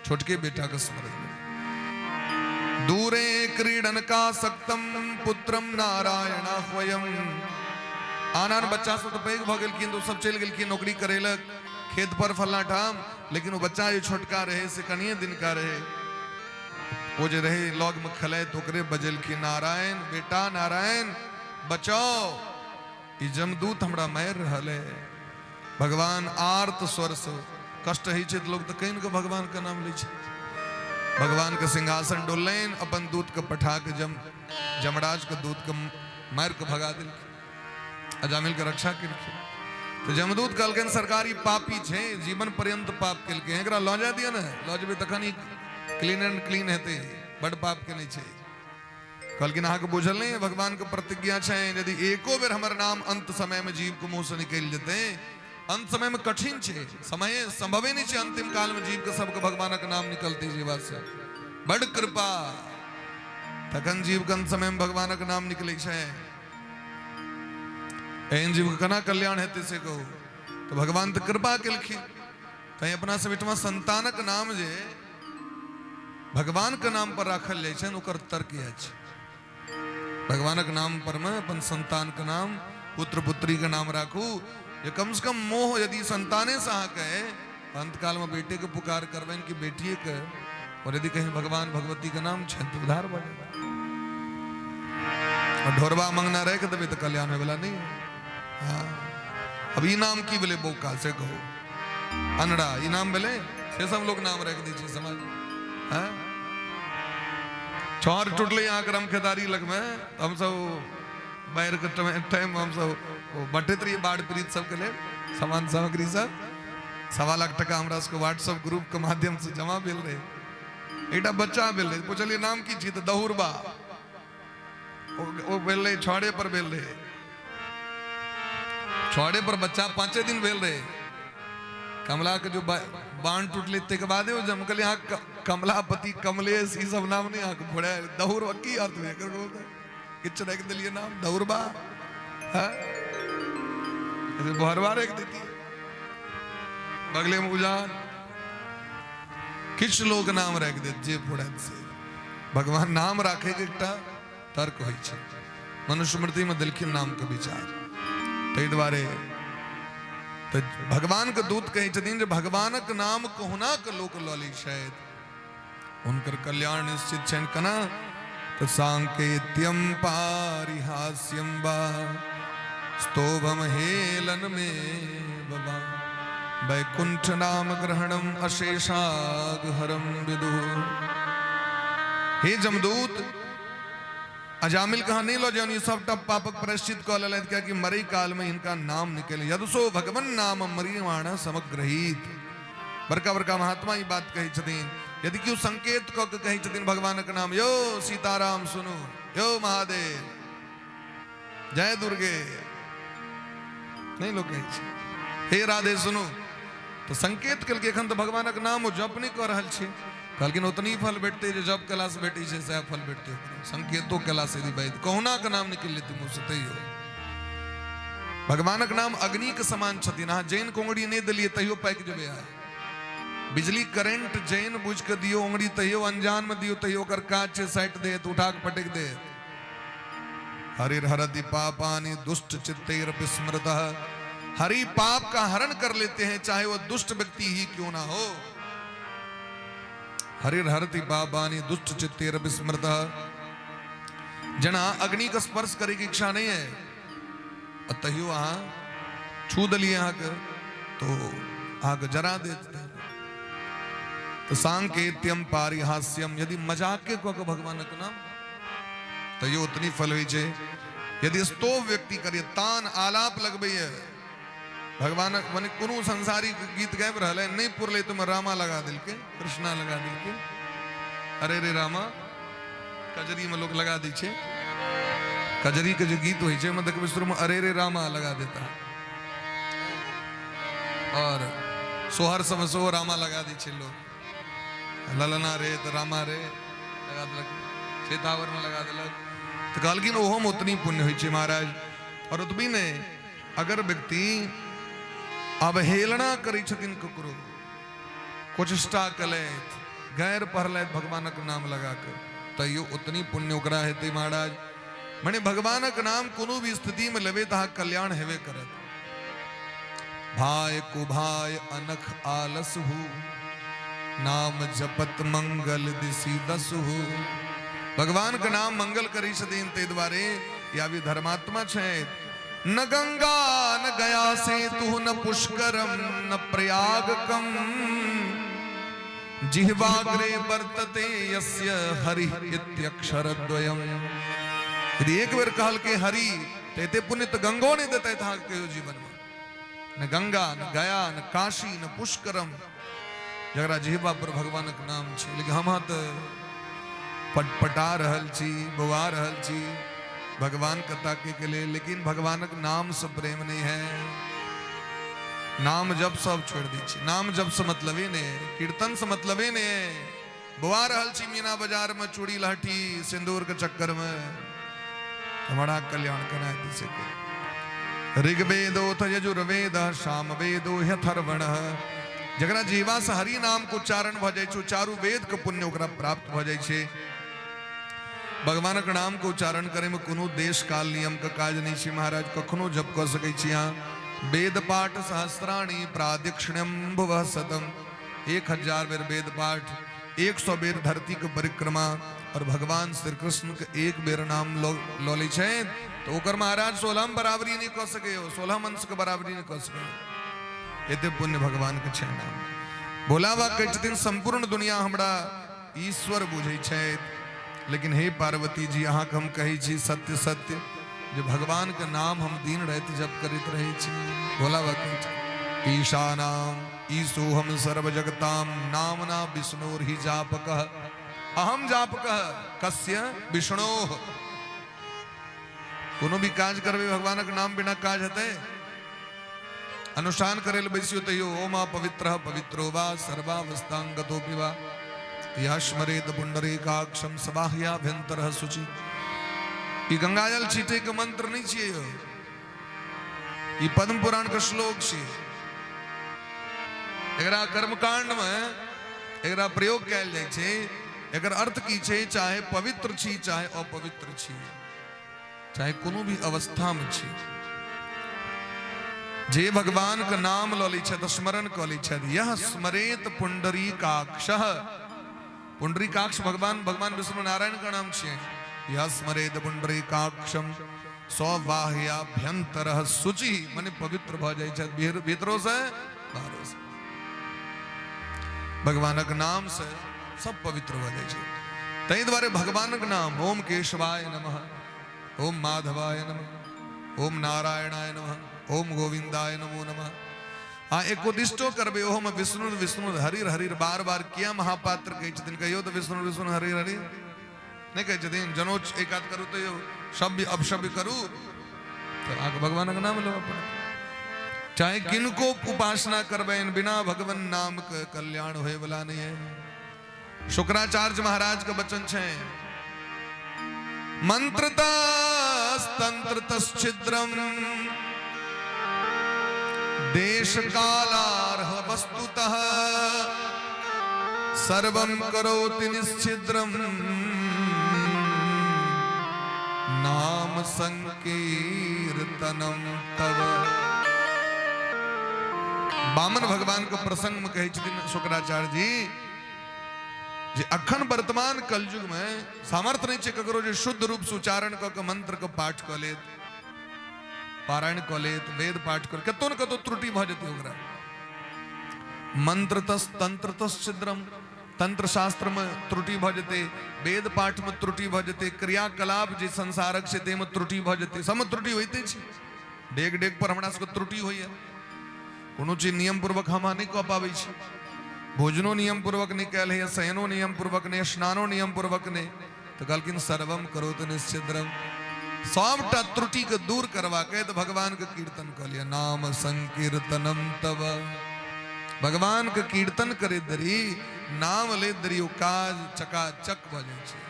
छोटके बेटा के स्मरण भेल। दूरे क्रीडन का सक्तम पुत्रम नारायण स्वयं। आन बच्चा सब तो पैघ भ गेलखिन, तो सब चल गेलखिन नौकरी करेलक खेत पर फलना ठाम, लेकिन वो बच्चा जो छोटका रहे से कनिए दिन का रहे, वो जो रहे लॉग में खले तो ओकरे बजलखिन, नारायण बेटा नारायण बचाओ, ई जमदूत हमरा मार रहल है। भगवान आर्त स्वर से कष्ट है छै, लोग तो कहीं के भगवान का नाम ले छै। भगवान के सिंहासन डोलन, अपन दूत के पठा के जमराज के दूत के मार के भगा दिलखिन, अजामिल के रक्षा केलखिन। तो जमदूत कहलखिन सरकारी पापी छे, जीवन पर्यंत पाप केलकै, एकरा लऽ जा दिया न, लऽ जेबै तखन ही क्लीन एंड क्लीन हेतै, बड़ पाप के नहीं छे। कहलखिन अहाँ के बुझल नहीं, भगवान के प्रतिज्ञा छै, यदि एको बेर हमर नाम अंत समय में जीव के मुंह से निकल जेतै, अंत समय में कठिन छे, समय संभवे नहीं छे अंतिम काल में जीव के सबके भगवान के नाम निकलते जीवा से, बड़ कृपा तखन जीव के अंत समय में भगवान के नाम निकले छे। एहन जीव के केना कल्याण हेतै से कहू। तो भगवान तो कृपा केलखिन, कहीं अपना से बेटवा संतानक नाम जे भगवान के नाम पर राखल जाय छै, ओकर तर्क इएह छै। भगवानक नाम पर में अपन संतान के नाम, पुत्र पुत्री के नाम राखू, ये कम से कम मोह यदि संताने से अहाँ कहे, अंत काल में बेटे के पुकार करबैन कि बेटिए के, और यदि कहीं भगवान भगवती के नाम छै तो उद्धार भ जाए। और ढोरबा मंगना रख देबै तो कल्याण होय वाला नहीं। हाँ, अब ई नाम की भेलै बौका से कहो, अनड़ा ई नाम भेलै, से सब लोग नाम रख दै छै समाज। हाँ, चौर टूटले यहाँ करम खेदारी लग में हम सब बाहर के टाइम हम सब बटैत रहिए बाढ़ पीड़ित सबके लिए सामान सामग्री सब, 1.25 लाख टका हमरा सबके व्हाट्सएप ग्रुप के माध्यम से जमा भेल रहे। एकटा बच्चा भेल रहे, पूछलिए नाम की छी तऽ दहुरबा। ओ भेल रहे छड़े पर भेल रहे, छड़े पर बच्चा 5 दिन भेल रहे। कमला के जो बाण टूटले तक बाद जम कहलिए यहाँ कमलापति कमलेश ई सब नाम नहीं यहाँ फोड़ा दहुर की अर्थ में किच रख दिलिए नाम दहुरबा है बोहरबा रख देती बगले में उजान किछ लोग नाम रख दे जे फोड़ा से भगवान नाम राखे के एकटा तर्क होई छै। मनुस्मृति में दिलखिन नाम के विचार तै द्वारे तो भगवान के दूत कहे छथिन जे भगवानक नाम कहुना के लोक लली शायद उनकर कल्याण निश्चित छन कना। तो सांकेत्यम पारिहास्यम वा स्तोभम हेलन में बबा वैकुंठ नाम ग्रहणम अशेषाग हरम विदु। हे जमदूत अजामिल कहा नहीं लो जो सब टप पापक प्रायश्चित कह ले क्या कि मरी काल में इनका नाम निकले यदसो भगवन नाम मरिवाण समग्रहित। बड़का बड़का महात्मा ये बात कही छथिन यदि क्यों संकेत क के कही छथिन भगवान का नाम यो सीताराम सुनो यो महादेव जय दुर्गे नहीं लोग कही हे राधे सुनो तो संकेत कल के एखन तो भगवान का नाम जप नहीं कर रहल छे कहलकिन उतनी फल भेटते जो जब कला से भेटी से सह फल भेटते संकेतो कला से वैद कहुना का नाम निकल लेती मुँह से तैयो भगवान का नाम अग्नि के समान छथिन। अहाँ जैन को उंगली नहीं दिलिए तैयो पैक जबे आए बिजली करंट जैन बुझ के दियो उंगली तैयो अनजान में दियो तैयो कर काच साइट दे तो उठा के पटक दे। हरिर हरति पापानि दुष्ट चित्तेर विस्मृतः हरि पाप का हरण कर लेते हैं चाहे वो दुष्ट व्यक्ति ही क्यों ना हो। हरिर हरति पापानि दुष्ट चित्तेर विस्मृतः जना अग्नि का स्पर्श करे की इच्छा नहीं है तहियो अहाँ छू दलिए अहाँ के तो अहाँ के जरा देते तो सांकेत्यम पारिहास्यम यदि मजाके को भगवान के नाम तैयो उतनी फल हुई छे। यदि स्तोव व्यक्ति करिए तान आलाप लगबे भगवान माने कोनो संसारी गीत गाबि रहल है नहीं पुरले तुम रामा लगा दिल के कृष्णा लगा दिल के अरे रे रामा कजरी में लोग लगा दी छे कजरी के जो गीत हुई छे मतलब विश्व में अरे रे रामा लगा देता और सोहर समय सो रामा लगा दी छे लोग ललना रे तो रामा रे लगा दिलक चेतावर में लगा दिलक तो कहलकिन ओहो में उतनी पुण्य हुई छे महाराज। और उतबी ने अगर व्यक्ति अवहेलना करी छथिन ककरो कुचष्टा कलैत गैर पढ़लैत भगवानक नाम लगाकर तैयो उतनी पुण्य ओकरा हेतै महाराज। माने भगवानक नाम कोनो भी स्थिति में लेवे तहा कल्याण हेवे करत। भाय कुभाय अनख आलस हु नाम जपत मंगल दिसी दसु। भगवान का नाम मंगल करी छथिन ते द्वारे या भी धर्मात्मा छे। न गंगा न गया से तू न पुष्करम न प्रयागकम जिह्वाग्रे वर्तते यस्य हरि इत्यक्षरद्वयम्। यदि एक बार कहल के हरि ते पुण्य तो गंगो नहीं देते था के जीवन में न गंगा न गया न काशी न पुष्करम जरा जिह्वा पर भगवान के नाम छे। लेकिन हम तो पटपटा रहल छी बवा रहल छी भगवान कथा के लिए लेकिन भगवान के नाम से प्रेम नहीं है। नाम जब सब छोड़ दी छी नाम जब से मतलबे ने कीर्तन से मतलबे ने बुआ रहल छी मीना बाजार में चूड़ी लाठी सिंदूर के चक्कर में हमारा कल्याण करा दिसे ऋग्वेदो यजुर्वेद सामवेदो ह्यथर्वण। जकरा जीवा से हरि नाम को उच्चारण भ जाय छै चारू वेद के पुण्य ओकरा प्राप्त भ जाय छै। भगवान के नाम को उच्चारण करे में कोनो देश काल नियम का काज नहीं छै महाराज कखनो जप कर सकै छी। यहाँ वेद पाठ सहस्राणी प्रादिक्षण्यम भुवः शतम 1000 बेर वेद पाठ 100 बेर धरती के परिक्रमा और भगवान श्री कृष्ण के एक बेर नाम लो ली छै तो ओकर महाराज 16 बराबरी नहीं कर सके हो 16 मंश के बराबरी नहीं कर सके। एते पुण्य भगवान के छै नाम। भोला बाबा कहै छथिन संपूर्ण दुनिया हमरा ईश्वर बुझै छै लेकिन हे पार्वती जी अहाँ के हम कहै छी सत्य सत्य जो भगवान के नाम हम दिन रात जप करते रहे छी। भोला बाबा कहै छै ईशानाम ईसोहम सर्व जगताम नामना विष्णुर्हि जापकः अहम जापकः कस्य विष्णोः। कोनो भी काज करबे भगवानक नाम बिना काज हेतै। अनुष्ठान करेल बैसियो तयो ओमा पवित्रः पवित्रो वा सर्वावस्थांगतोऽपि वा यः स्मरेत पुंडरीकाक्षम सबाह्याभ्यंतरः शुचि। ई गंगाजल छीटे के मंत्र नहीं छियै यो, ई पद्म पुराण का श्लोक छे। एकरा कर्मकांड में एकरा प्रयोग कयल जाय छै। एकर अर्थ की छै, चाहे पवित्र छी चाहे अपवित्र छी, चाहे कोनो भी अवस्था में छी, जे भगवान का नाम लऽ लै छथि स्मरण कऽ लै छथि यह स्मरेत पुंडरीकाक्षः। पुंडरीकाक्ष भगवान विष्णु नारायण का नाम छियै। यह स्मरेत पुंडरीकाक्षम स्वबाह्याभ्यंतरः शुचि माने पवित्र भऽ जाइ छथि भीतरो से बाहरो से। भगवानक नाम से सब पवित्र हो जाए। तै द्वारे भगवानक नाम ओम केशवाय नमः, ओम माधवाय नमः, ओम नारायणाय नमः, ओम गोविंदाय नमो नमः। एको दिष्टो करबे ओम विष्णु विष्णु हरिर हरिर बार बार किया महापात्र कहै छथिन। कहियो तो विष्णु विष्णु हरिर हरिर नहीं कहै छथिन। जनोच एकात करू तो यो शब्द अपशब्द करू तो आग भगवानक नाम लो अपन। चाहे किनको उपासना करबेन बिना भगवान नाम के कल्याण होए वाला नहीं है। शुक्राचार्य महाराज का वचन है, मंत्रतः तंत्रतश्छिद्रम देश कालार्ह वस्तुतः सर्वं करोति निश्चिद्रम नाम संकीर्तनम तव। बामन भगवान को प्रसंग में कहे छथिन शुक्राचार्य जी जे अखन वर्तमान कलयुग में सामर्थ्य नहीं छे ककरो जे शुद्ध रूप से उच्चारण क के मंत्र के पाठ क लेत, पारायण क लेत, वेद पाठ कर कतो न कतो त्रुटि भ जेती ओकरा। मंत्रतस् तंत्रतस् छिद्रम तंत्र शास्त्र में त्रुटि भ जेते, वेद पाठ में त्रुटि भ जेते, क्रियाकलाप जे संसारक से ते में त्रुटि भ जेते। सब त्रुटि होइते छै। डेग डेग पर हमरा सबके त्रुटि होइए। कोनो चीज नियम पूर्वक हम नहीं कह पाबै छी। भोजनो नियम पूर्वक नहीं कैल है, शयनो नियम पूर्वक नहीं, स्नानो नियम पूर्वक नहीं, तो कहलखिन सर्वम करोति निश्चिद्रम। सबटा त्रुटि के दूर करवा के तो भगवान के कीर्तन कर लिया। नाम संकीर्तनम तव। भगवान के कीर्तन करे दरी नाम ले दरी ओ काज चकाचक भ जाय छै,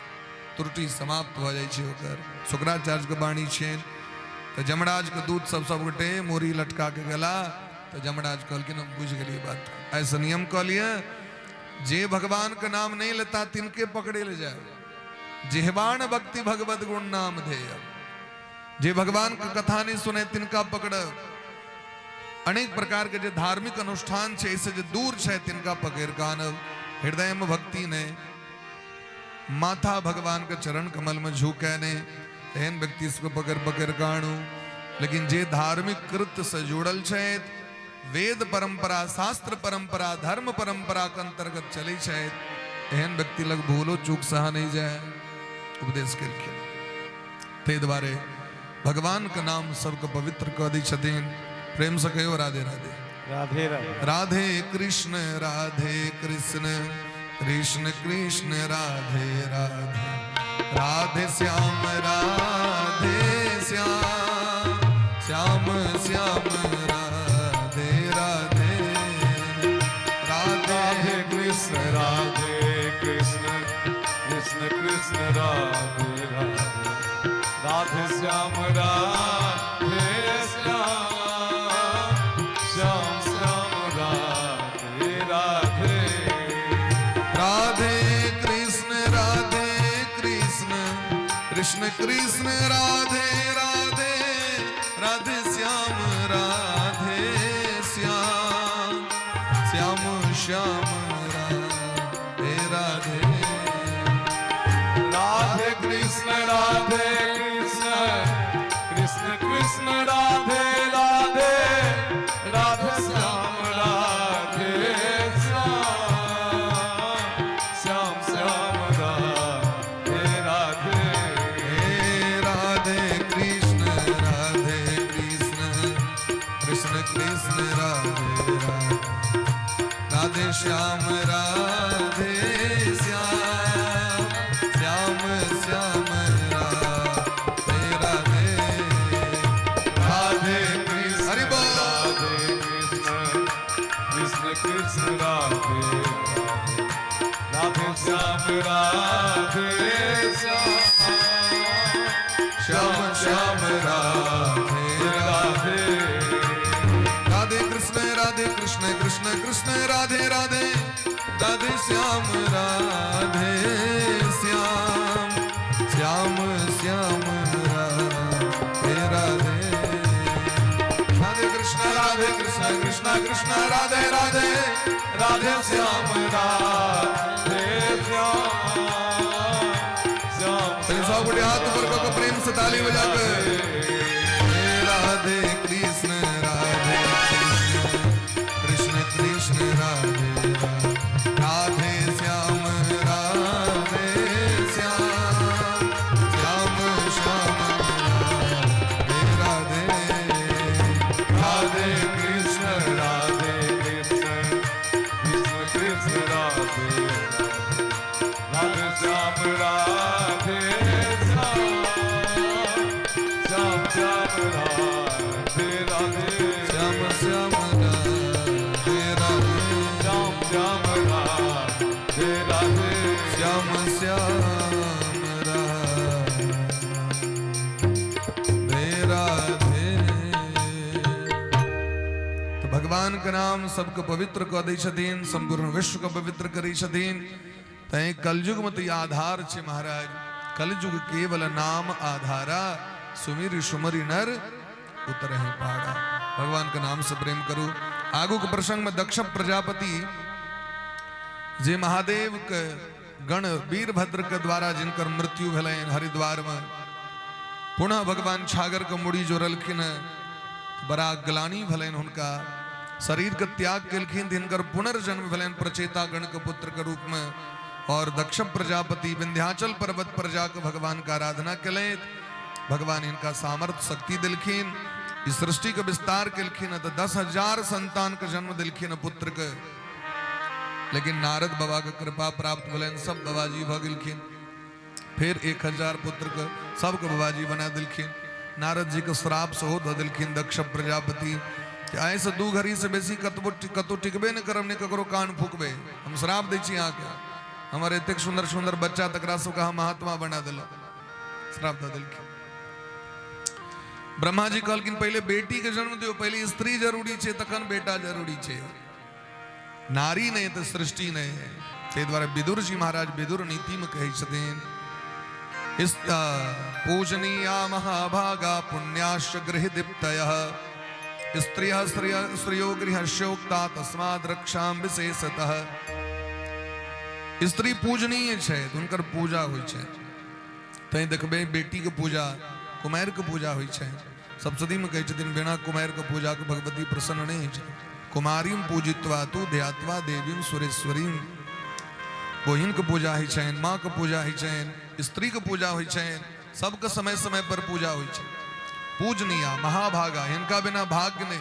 त्रुटि समाप्त भ जाय छै ओकर। शुक्राचार्य के वाणी छै। तो जमराज के दूत सब गोटे मोरी लटका के गला तो जमराज कहलखिन हम बुझ गेलिए बात। ऐसा नियम कह लिया जे भगवान का नाम नहीं लेता तिनके पकड़े ले जाए। जिह्वाण भक्ति भगवत गुण नाम धेय। जे भगवान का कथा नहीं सुने तिनका पकड़। अनेक प्रकार के जे धार्मिक अनुष्ठान छे इससे जे दूर छे तिनका पकड़ कानव। हृदय में भक्ति ने माथा भगवान के चरण कमल में झुके ने एहन व्यक्ति इसको पकड़ पकड़ काणु। लेकिन जे धार्मिक कृत्य से जुड़ल छे, वेद परंपरा, शास्त्र परंपरा, धर्म परंपरा के अंतर्गत चले छे, एहन व्यक्ति लग भूलो चूक सहा नहीं जाए उपदेश के लिए। ते द्वारे भगवान का नाम सबको पवित्र कर दी छथिन। प्रेम से कहो राधे राधे। राधे राधे। राधे कृष्ण कृष्ण कृष्ण राधे राधे। राधे श्याम श्याम श्याम राधे राधे। राधे कृष्ण कृष्ण कृष्ण राधे राधे। राधे श्याम राधे श्याम श्याम श्याम राधे राधे। राधे कृष्ण कृष्ण कृष्ण राधे राधे। राधे श्याम श्याम श्याम श्याम राधे राधे। राधे कृष्ण कृष्ण कृष्ण राधे राधे। राधे श्याम श्याम श्याम राधे राधे। राधे श्याम राधे श्याम श्याम श्याम राधे राधे राधे कृष्ण हरि बोल राधे कृष्ण कृष्ण राधे राधे श्याम राधे श्याम श्याम राधे राधे राधे कृष्ण कृष्ण कृष्ण राधे राधे राधे श्याम राधे श्याम श्याम श्याम राधे राधे राधे कृष्ण कृष्ण कृष्ण राधे राधे राधे श्याम राधे सब बड़े हाथ ऊपर को प्रेम से ताली बजाकर राधे कृष्ण कृष्ण कृष्ण राधे राधे श्याम राधे श्याम श्याम श्याम राधे राधे कृष्ण कृष्ण राधे राधे श्याम राधे श्याम श्याम राधे राधे श्याम श्याम राधे राधे श्याम श्याम राधे राधे श्याम श्याम राधे तो भगवान का नाम सबको पवित्र को दै छथिन संपूर्ण विश्व को पवित्र करी छथिन तय कलयुग मत आधार छे महाराज कलयुग केवल नाम आधारा सुमिर सुमरि नर उतरहि पाड़ा भगवान के नाम से प्रेम करू आगू के प्रसंग में दक्ष प्रजापति जे महादेव के गण वीरभद्र के द्वारा जिनकर मृत्यु भेलैन हरिद्वार में पुनः भगवान छागर के मुड़ी जोड़लखिन बड़ा ग्लानी भेलैन हुनका शरीर के त्याग केलखिन जिनकर पुनर्जन्म भेलैन प्रचेता गण के पुत्र के रूप में और दक्ष प्रजापति विंध्याचल पर्वत पर जाकर भगवान का आराधना कलेत भगवान इनका सामर्थ्य शक्ति दिलखिन इस सृष्टि का विस्तार केलखिन तो 10,000 संतान का जन्म दिलखिन पुत्र के लेकिन नारद बाबा के कृपा प्राप्त भलन सब बाबाजी भगिलखिन फिर 1000 पुत्र के सबको बाबाजी बना दिलखिन नारद जी के श्राप से हो दिलखिन दक्ष प्रजापति ऐसे दू घड़ी से बेसी कतो टिकबे न करम ने ककरो कान फूकबे हम श्राप दै छी आके हमारे इतने सुंदर सुंदर बच्चा तकरा सब कहा महात्मा बना दिल श्राप द दिलखिन ब्रह्मा जी कहलखिन पहले बेटी के जन्म दियो पहले स्त्री जरूरी छे तखन बेटा जरूरी छे नारी नहीं तो सृष्टि नहीं है ते द्वारा विदुर जी महाराज विदुर नीति में कहे छथिन इस पूजनीया महाभागा पुण्याश्च गृह दीप्तयः स्त्रियः श्रियो गृहस्योक्ता तस्माद् रक्षाम विशेषतः स्त्री पूजनीय छे हुनकर पूजा होय छे तै देखबे बेटी के पूजा कुमार के पूजा होय छे सप्तशती में कहे छथिन बिना कुमार के पूजा के भगवती प्रसन्न नहीं छे कुमारीम पूजित्वा तु ध्यात्वा देवीम सुरेश्वरीम बहिन के पूजा होय छे माँ के पूजा होय छे स्त्री के पूजा होय छे सबके समय समय पर पूजा होय छे पूजनीय महाभागा इनका बिना भाग्य नहीं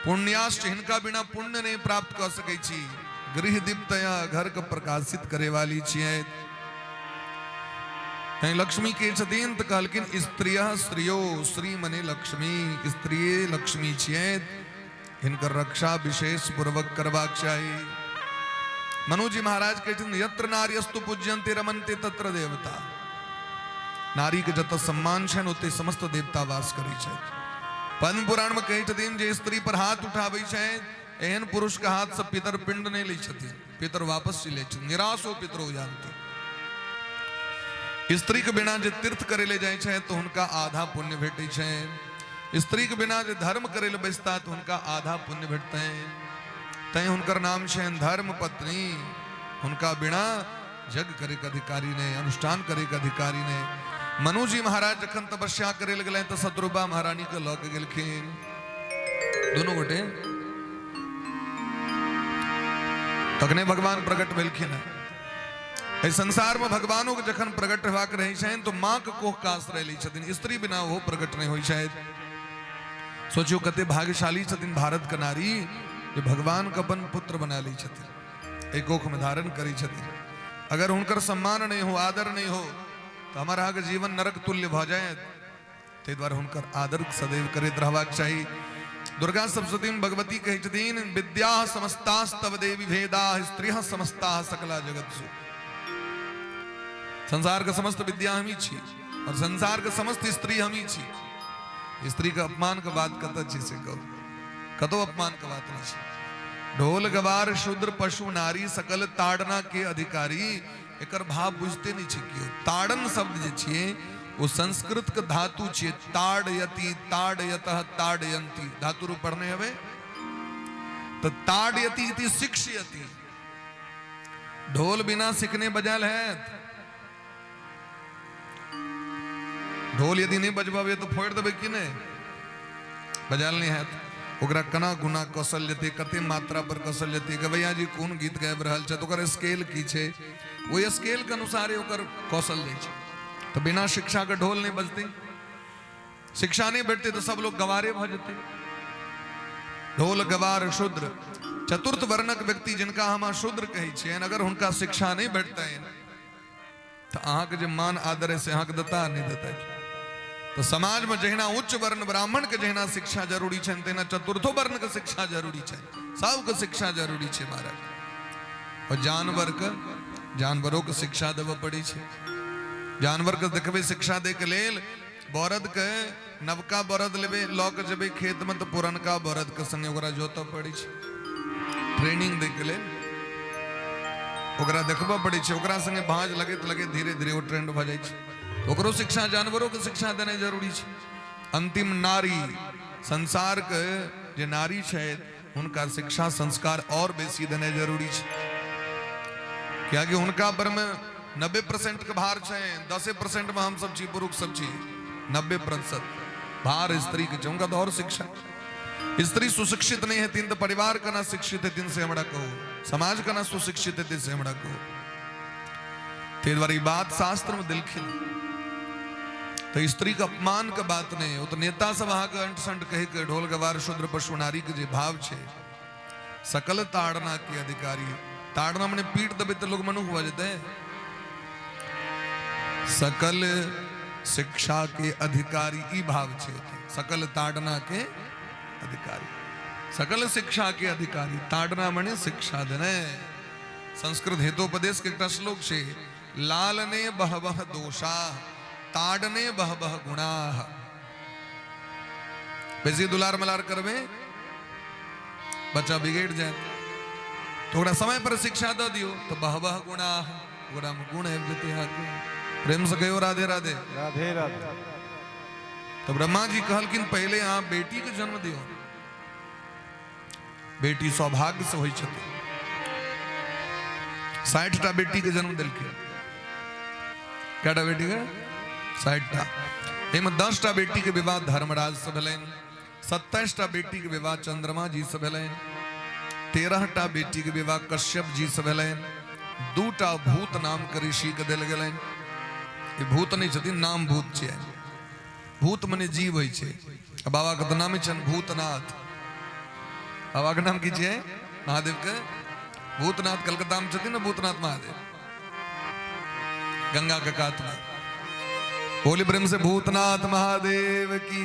पुण्याश्च इनका बिना पुण्य नहीं प्राप्त कर सके छी गृह दीप्तया घर को प्रकाशित करे वाली छिए लक्ष्मी के छथिन तो कहलकिन स्त्रियः श्रियो श्री मने लक्ष्मी स्त्री लक्ष्मी छिए इनकर रक्षा विशेष पूर्वक करबाक चाहिए मनु जी महाराज कहते यत्र नार्यस्तु पूज्यन्ते रमन्ते तत्र देवता नारी के जत सम्मान छन ओते समस्त देवता वास करै छै पद्म पुराण में कहै छथिन जे स्त्री पर हाथ उठाबै छै एहन पुरुष का हाथ से पितर पिंड नहीं लै छथिन पितर वापस चले छथिन निराश हो पितर हो जानती स्त्री के बिना जे तीर्थ करे ले जाय छै तो उनका आधा पुण्य भेटै छै स्त्री के बिना जे धर्म करे ले बैसता तो उनका आधा पुण्य भेटते तय हुनकर नाम छै धर्म पत्नी उनका बिना जग करे के अधिकारी ने अनुष्ठान करे के अधिकारी ने मनु जी महाराज जखन तपस्या करे लगले तो शत्रुपा महारानी के लऽ के गेलखिन दोनों गोटे तखने भगवान प्रकट भेलखिन है संसार में भगवानों के जखन प्रकट हेबाक रहै छनि तो माँ के कोख का आश्रय लै छथिन स्त्री बिना वो प्रकट नहीं होइ छथि सोचियो कते भाग्यशाली छथिन भारत के नारी जो भगवान का अपन पुत्र बना ली छथि, एक कोख में धारण करी छथि। अगर उनकर सम्मान नहीं हो, आदर नहीं हो, तो हमारा के जीवन नरक तुल्य भ जाए। ते द्वारा उनकर आदर सदैव करैत रहबाक चाही। दुर्गा सप्तशती में भगवती कही छथिन, विद्या समस्तास्तव देवी भेदा स्त्रियः समस्ता सकला जगत्सु। संसार का समस्त विद्या हम ही छी और संसार का समस्त स्त्री हम ही छी। स्त्री का अपमान का बात कत अच्छी से कहो, कतो अपमान का बात नहीं छी। ढोल गवार शूद्र पशु नारी सकल ताड़ना के अधिकारी, एकर भाव बुझते नहीं छी कियो। ताड़न शब्द जे छिए वो संस्कृत का धातु छिए, ताड़यति ताड़यतः ताड़यन्ति धातु रूप पढ़ने हवे। तो ताड़यति इति शिक्षयति, ढोल बिना सीखने बजाल है। ढोल यदि नहीं बजबावे तो फोड़ देवे कि नहीं, बजाल नहीं है। ओकरा कना गुना कौशल्यते, कते मात्रा पर कौशल्यते, गवैया जी कौन गीत गाबि रहल छै, तो ओकर स्केल की छै, वो स्केल के अनुसार ओकर कौशल्य छै। तो बिना शिक्षा के ढोल नहीं बजते, शिक्षा नहीं बैठते तो सब लोग गवारे भ जेते। ढोल गवार शूद्र, चतुर्थ वर्णक व्यक्ति जिनका हम शूद्र कही छियन, अगर उनका शिक्षा नहीं बैठता है तो अहाँ के जो मान आदर है से अहाँ के देता नहीं देता है। तो समाज में जहिना उच्च वर्ण ब्राह्मण के जहिना शिक्षा जरूरी है, तेना चतुर्थो वर्ण के शिक्षा जरूरी है, सबके शिक्षा जरूरी है महाराज। और जानवरों के शिक्षा देव पड़ी है। जानवर के देखबे शिक्षा दे के लेल, बरद के नवका बरद लेबे लऽ के जेबे खेत में, तो पुरनका बरद के संगे ओकरा जोतऽ पड़ी है, ट्रेनिंग दे के लेल ओकरा देखबऽ पड़ी है। ओकरा संगे भांज लगे तो लगे, धीरे धीरे वो ट्रेंड भ जाइ छै। ओकरो शिक्षा, जानवरों के शिक्षा देने जरूरी है। अंतिम नारी, संसार के जे नारी छै उनका शिक्षा संस्कार और बेसी देने जरूरी है। क्या कि उनका पर में 90% के भार छै, 10% में हम सब छी, पुरुष सब छी। 90% भार स्त्री के छै, उनका तो और शिक्षा। स्त्री सुशिक्षित नहीं है तीन, तो परिवार का ना शिक्षित है तीन से हमरा कहो, समाज का ना सुशिक्षित है तीन से हमरा कहो। ते द्वारा बात शास्त्र में दिलखिन, तो स्त्री का अपमान का बात नहीं है। वो तो नेता सब अहाँ के अंट संट कहे के ढोल गवार शूद्र पशु नारी के जे भाव छे, सकल ताड़ना के अधिकारी। ताड़ना मने पीट दबे तो लोग मनुख हो जाते हैं। सकल शिक्षा के अधिकारी ई भाव छे, सकल ताड़ना के अधिकारी, सकल शिक्षा के अधिकारी। ताड़ना मने शिक्षा देने। संस्कृत हेतोपदेश के एक श्लोक छे, लालने बहवह दोषा ताड़ने बहवह गुणा। बेसी दुलार मलार करबे बच्चा बिगड़ जाए, थोड़ा समय पर शिक्षा दे दियो तो बहवह गुणा, गुणा में गुण है जते आगे। प्रेम से कहो राधे राधे राधे राधे। तो ब्रह्मा जी कहलकिन पहले अहाँ बेटी के जन्म दियो, बेटी सौभाग्य से होई छथि। 60टा बेटी के जन्म दिलखिन। केटा बेटी के 60टा। एहिमे 10टा बेटी के विवाह धर्मराज से भेलनि, 27टा बेटी के विवाह चंद्रमा जी से भेलनि, 13टा बेटी के विवाह कश्यप जी से भेलनि, 2टा भूत नाम के ऋषि के देल गेलनि। ये भूत नहीं छथिन, नाम भूत छै। भूत मने जीव होइ छै। बाबा के नाम छनि भूतनाथ। बाबा के नाम की छियै महादेव के भूतनाथ। कलकत्ता में छथिन ना भूतनाथ महादेव, गंगा के कात में। बोली प्रेम से भूतनाथ महादेव की।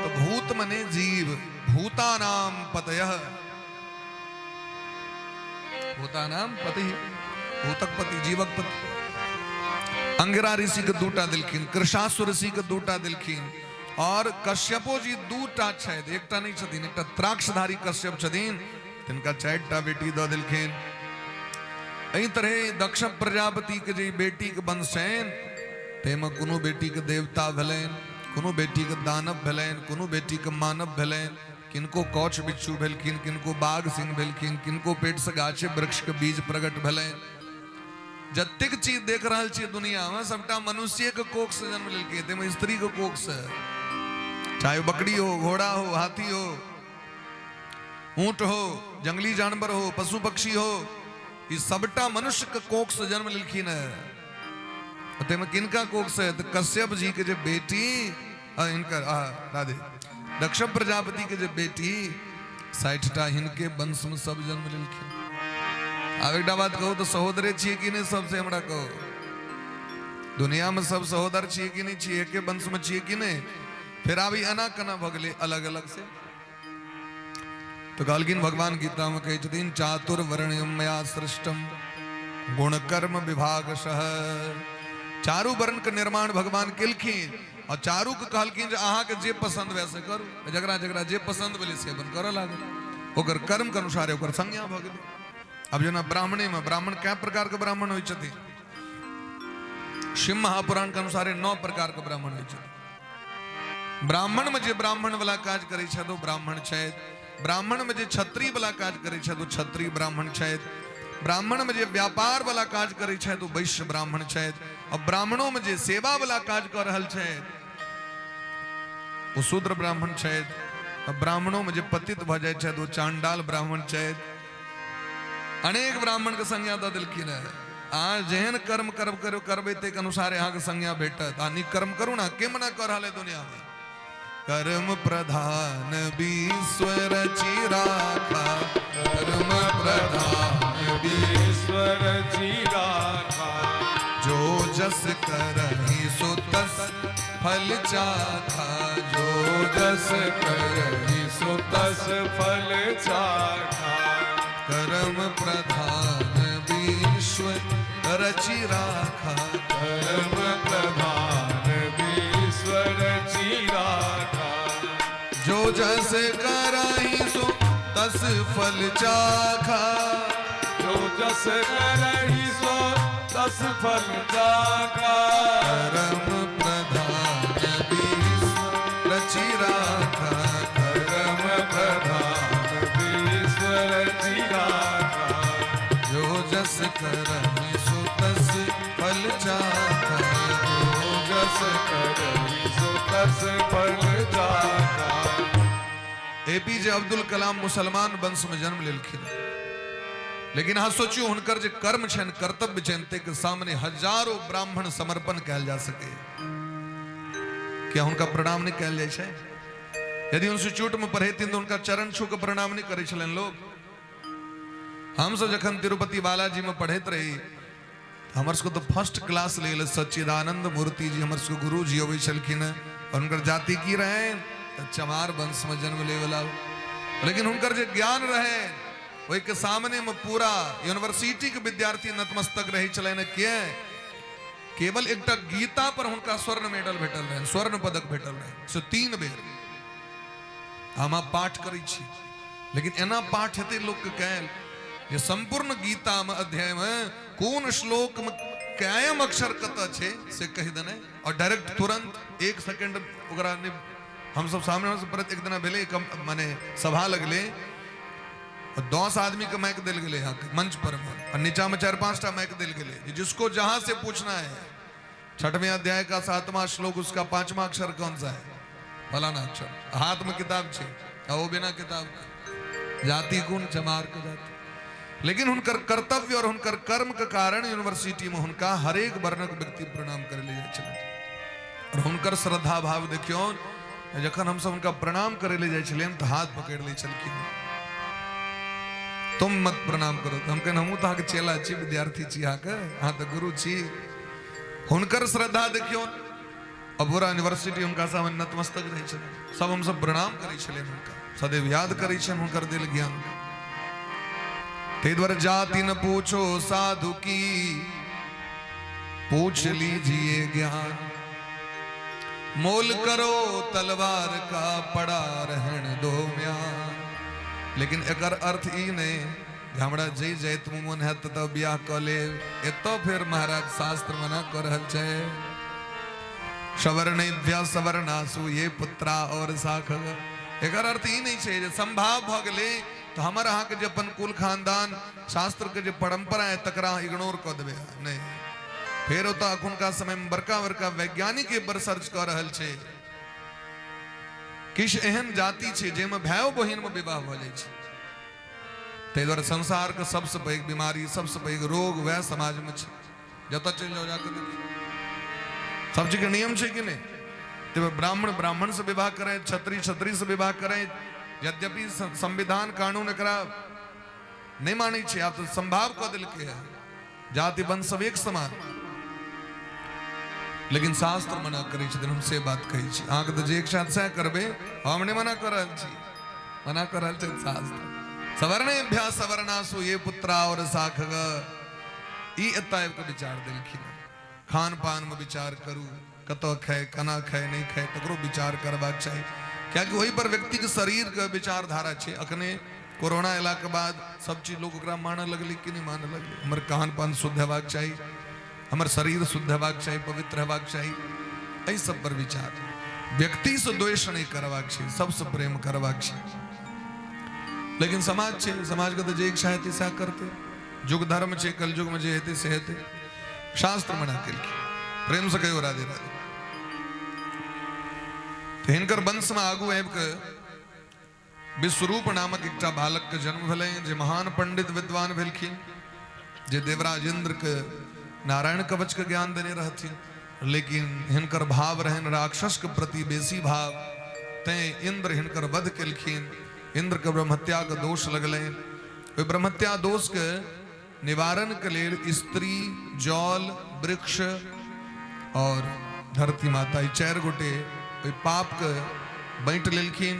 तो भूत मने जीव, भूतानाम पतयः, भूतानाम पति, भूतक पति, जीवक पति। अंगिरा ऋषि के 2टा दिलखिन, कृशासुर ऋषि के 2टा दिलखिन, और कश्यपो जी 2टा छथि, एकटा नहीं छथिन। एकटा त्राक्षधारी कश्यप छथिन, तिनका 4टा बेटी दऽ देलखिन। एहि तरह दक्ष प्रजापति के जे बेटी के वंश छनि, तेमे कोनो बेटी के देवता भेलनि, कोनो बेटी के दानव भेलनि, कोनो बेटी के मानव भेलनि। किनको कौछ बिच्छू भेलखिन, किनको बाघ सिंह भेलखिन, किनको पेट से गाछे वृक्ष के बीज प्रकट भेलनि। जतेक चीज देख रहल छियै दुनिया में, सबटा मनुष्य के कोख से जन्म लेलकै, तेमे स्त्री के कोख से। चाहे बकरी हो, घोड़ा हो, हाथी हो, ऊंट हो, जंगली जानवर हो, पशु पक्षी हो, ये सबटा मनुष्य के कोख से जन्म लेलखिन है। तेमे किनका कोख से? तो कश्यप जी के जो बेटी, इनकर राधे, दक्ष प्रजापति के जो बेटी 60टा हिनके वंश में सब जन्म लेलखिन। आब एकटा बात कहू तो सहोदरे छियै कि नहीं? सबसे हमरा कहो, दुनिया में सब सहोदर छियै कि नहीं छियै? एके वंश में छियै कि नहीं? फिर आब एना केना भ गेलै अलग अलग से? तो कहलखिन भगवान गीता में कहै छथिन चातुर्वर्ण्यम मया सृष्टम गुण कर्म विभागशः। चारू वर्ण के निर्माण भगवान केलखिन और चारू के कहलखिन जे अहाँ के जे पसंद वैसे करू, जकरा जकरा जे पसंद भेलै से अपन करऽ लागल, ओकर कर्म के अनुसार ओकर संज्ञा भ गेलै। अब जेना ब्राह्मणे में ब्राह्मण कए प्रकार के ब्राह्मण होइ छथिन? शिव महापुराण के अनुसार 9 प्रकार के ब्राह्मण होइ छथिन। ब्राह्मण में जे ब्राह्मण वाला काज करै छथि ओ ब्राह्मण छथि। ब्राह्मण में जे क्षत्रिय वाला काज करै छथि ओ क्षत्रिय ब्राह्मण छथि। ब्राह्मण में जे व्यापार वाला काज करै छथि ओ वैश्य ब्राह्मण छथि। और ब्राह्मणों में जे सेवा वाला काज कर रहल छथि ओ शूद्र ब्राह्मण छथि। और ब्राह्मणों में जे पतित भ जाइ छथि ओ चांडाल ब्राह्मण छथि। अनेक ब्राह्मण के संज्ञा दऽ देलखिन है। अहाँ जेहन कर्म करबै ताहि अनुसार अहाँ के संज्ञा भेटत। अहाँ नीक कर्म करू ना, के मना कऽ रहल है दुनिया में? कर्म प्रधान ईश्वर चिराखा, कर्म प्रधान ईश्वर चिराखा। जो जस करहि सो तस फल चाखा, जो जस करहि सो तस फल चाखा। कर्म प्रधान ईश्वर रचि राखा, कर्म प्रधान ईश्वर चिराखा। जो जस करहि सो तस फल चाखा। जो जस करहि सो तस फल चाखा। कर्म प्रधान ईश्वर रचि राखा, कर्म प्रधान ईश्वर चिराखा। जो जस करहि सो तस फल चाखा। जो जस करहि सो तस फल चाखा। एपीजे अब्दुल कलाम मुसलमान वंश में जन्म लेलखिन, लेकिन हाँ सोचियो हुनकर जे कर्म छनि, कर्तव्य छनि, ते के सामने हजारों ब्राह्मण समर्पण कयल जा सके, क्या हुनका प्रणाम नहीं कयल जाइ छै? यदि इंस्टीट्यूट में पढ़ेथिन तो उनका चरण छू के प्रणाम नहीं करै छलनि लोग। हम सब जखन तिरुपति बालाजी में पढ़ैत रही, हमर सबको तो फर्स्ट क्लास ले गेल सच्चिदानंद मूर्ति जी हमर सबको गुरु जी अबै छलखिन। और हुनकर जाति की रहे? चमार वंश में जन्म ले वाला। लेकिन हुनकर जे ज्ञान रहे वही के सामने में पूरा यूनिवर्सिटी के विद्यार्थी नतमस्तक रहे छलनि। किए? केवल एकटा गीता पर हुनका स्वर्ण मेडल भेटल रहे, स्वर्ण पदक भेटल रहे। सो 3 बेर हम पाठ करै छी, लेकिन एना पाठ हेतै लोक के कैल जे संपूर्ण गीता में अध्याय में कोन श्लोक में कायम अक्षर कतऽ छै से कहि देने, और डायरेक्ट तुरंत 1 सेकंड ओकरा हम सब सामने से परत। एक दिन भेले माने सभा लगले और 10 आदमी के माइक दिल गए यहाँ के मंच पर में, और नीचा में 4-5 टा माइक दिल गए। जिसको जहां से पूछना है 6वें अध्याय का 7वां श्लोक, उसका 5वां अक्षर कौन सा है? फलाना अक्षर। हाथ में किताब छे, वो बिना किताब के जाति गुण चमार के जाति। लेकिन हुनकर कर्तव्य और हुनकर कर्म के कारण यूनिवर्सिटी में हुनका हरेक वर्णक व्यक्ति प्रणाम कर ले जाए। और हुनकर श्रद्धा भाव देखियो, जखन हम सब उनका प्रणाम करे ले जाए तो हाथ पकड़ ले छलखिन, तुम मत प्रणाम करो। हम कहन हमहू तो चेला छी, विद्यार्थी छी, अहाँ तो गुरु छी। हुनकर श्रद्धा देखियो। अब पूरा यूनिवर्सिटी उनका सामने नतमस्तक रहे छले, सब हम सब प्रणाम करे छले, हुनका सदैव याद करे छन हुनकर दिल ज्ञान। ते द्वारा जाति न पूछो साधु की, पूछ लीजिए ज्ञान। मोल करो तलवार का, पड़ा रहन दो म्यान। लेकिन एकर अर्थ ई नहीं हमरा जे जाइत मन है तो ब्याह क ले, एतो फिर महाराज शास्त्र मना कर रहल छै। सवर्णेभ्य सवर्णासु ये पुत्रा और साख। एकर अर्थ ई नहीं छै जे संभाव भ गेलै तो हमर अहाँ के जे अपन कुल खानदान शास्त्र के जे परंपरा है तकरा इग्नोर क देबे, नहीं। फिर होता अखुनका समय में बड़का बड़का वैज्ञानिक रिसर्च कर रहल छै, किछ एहन जाति छै जेमे भाइयो बहिन में विवाह भ जाइ छै। ताहि दुआरे संसार के सबसे पैघ बीमारी, सबसे पैघ रोग वह समाज में छै। जतऽ चलि जाओ जाकर देखिए, सब चीज के नियम छै कि नहीं? तो ब्राह्मण ब्राह्मण से विवाह करें, क्षत्रिय क्षत्रिय से विवाह करें, यद्यपि संविधान कानून एकरा नहीं मानी छे, आप तो संभाव क दिल के है जाति वंश सब एक समान, लेकिन शास्त्र मना करे छथिन। हम से बात कही छी, आंख द जे एक साथ से करबे, हमने मना कर रहल छी, मना कर रहल छै शास्त्र। सवर्णेभ्यः सवर्णासु ये पुत्रा और साखग, ई एतय के विचार देलखिन। खान पान में विचार करू, कतो खाए कना खाए नहीं खाए तकरो विचार करबाक चाहिए, क्या कि वही पर व्यक्ति के शरीर के विचारधारा छे। अखने कोरोना अयला के बाद सब चीज लोग ओकरा माने लगली कि नहीं माने लगली। हमर खान पान शुद्ध हेबाक चाहिए, हमर शरीर शुद्ध हेबाक चाहिए, पवित्र हेबाक चाहिए, एहि सब पर विचार। व्यक्ति से द्वेष नहीं करबाक चाहिए, सबसे प्रेम करबाक चाहिए। लेकिन समाज छे, समाज के तो जे इच्छा हेतै सएह करते। युग धर्म छे, कल युग में जे हेतै से हेतै। शास्त्र मना केलखिन, प्रेम से कहियो राधे राधे। तो हिनकर वंश में आगू आबि के विश्वरूप नामक एकटा बालक के जन्म भेलै, जे महान पंडित विद्वान भेलखिन, जे देवराज इंद्र के नारायण कवच के ज्ञान देने रहथिन। लेकिन हिनकर भाव रहन राक्षस के प्रति बेसी भाव, तैं इंद्र हिनकर वध केलखिन। इंद्र के ब्रह्महत्या के दोष लगलै। ओहि ब्रह्महत्या दोष के निवारण के लेल स्त्री, जल, वृक्ष और धरती माता, ई चारि गोटे ओहि पाप के बांटि लेलखिन।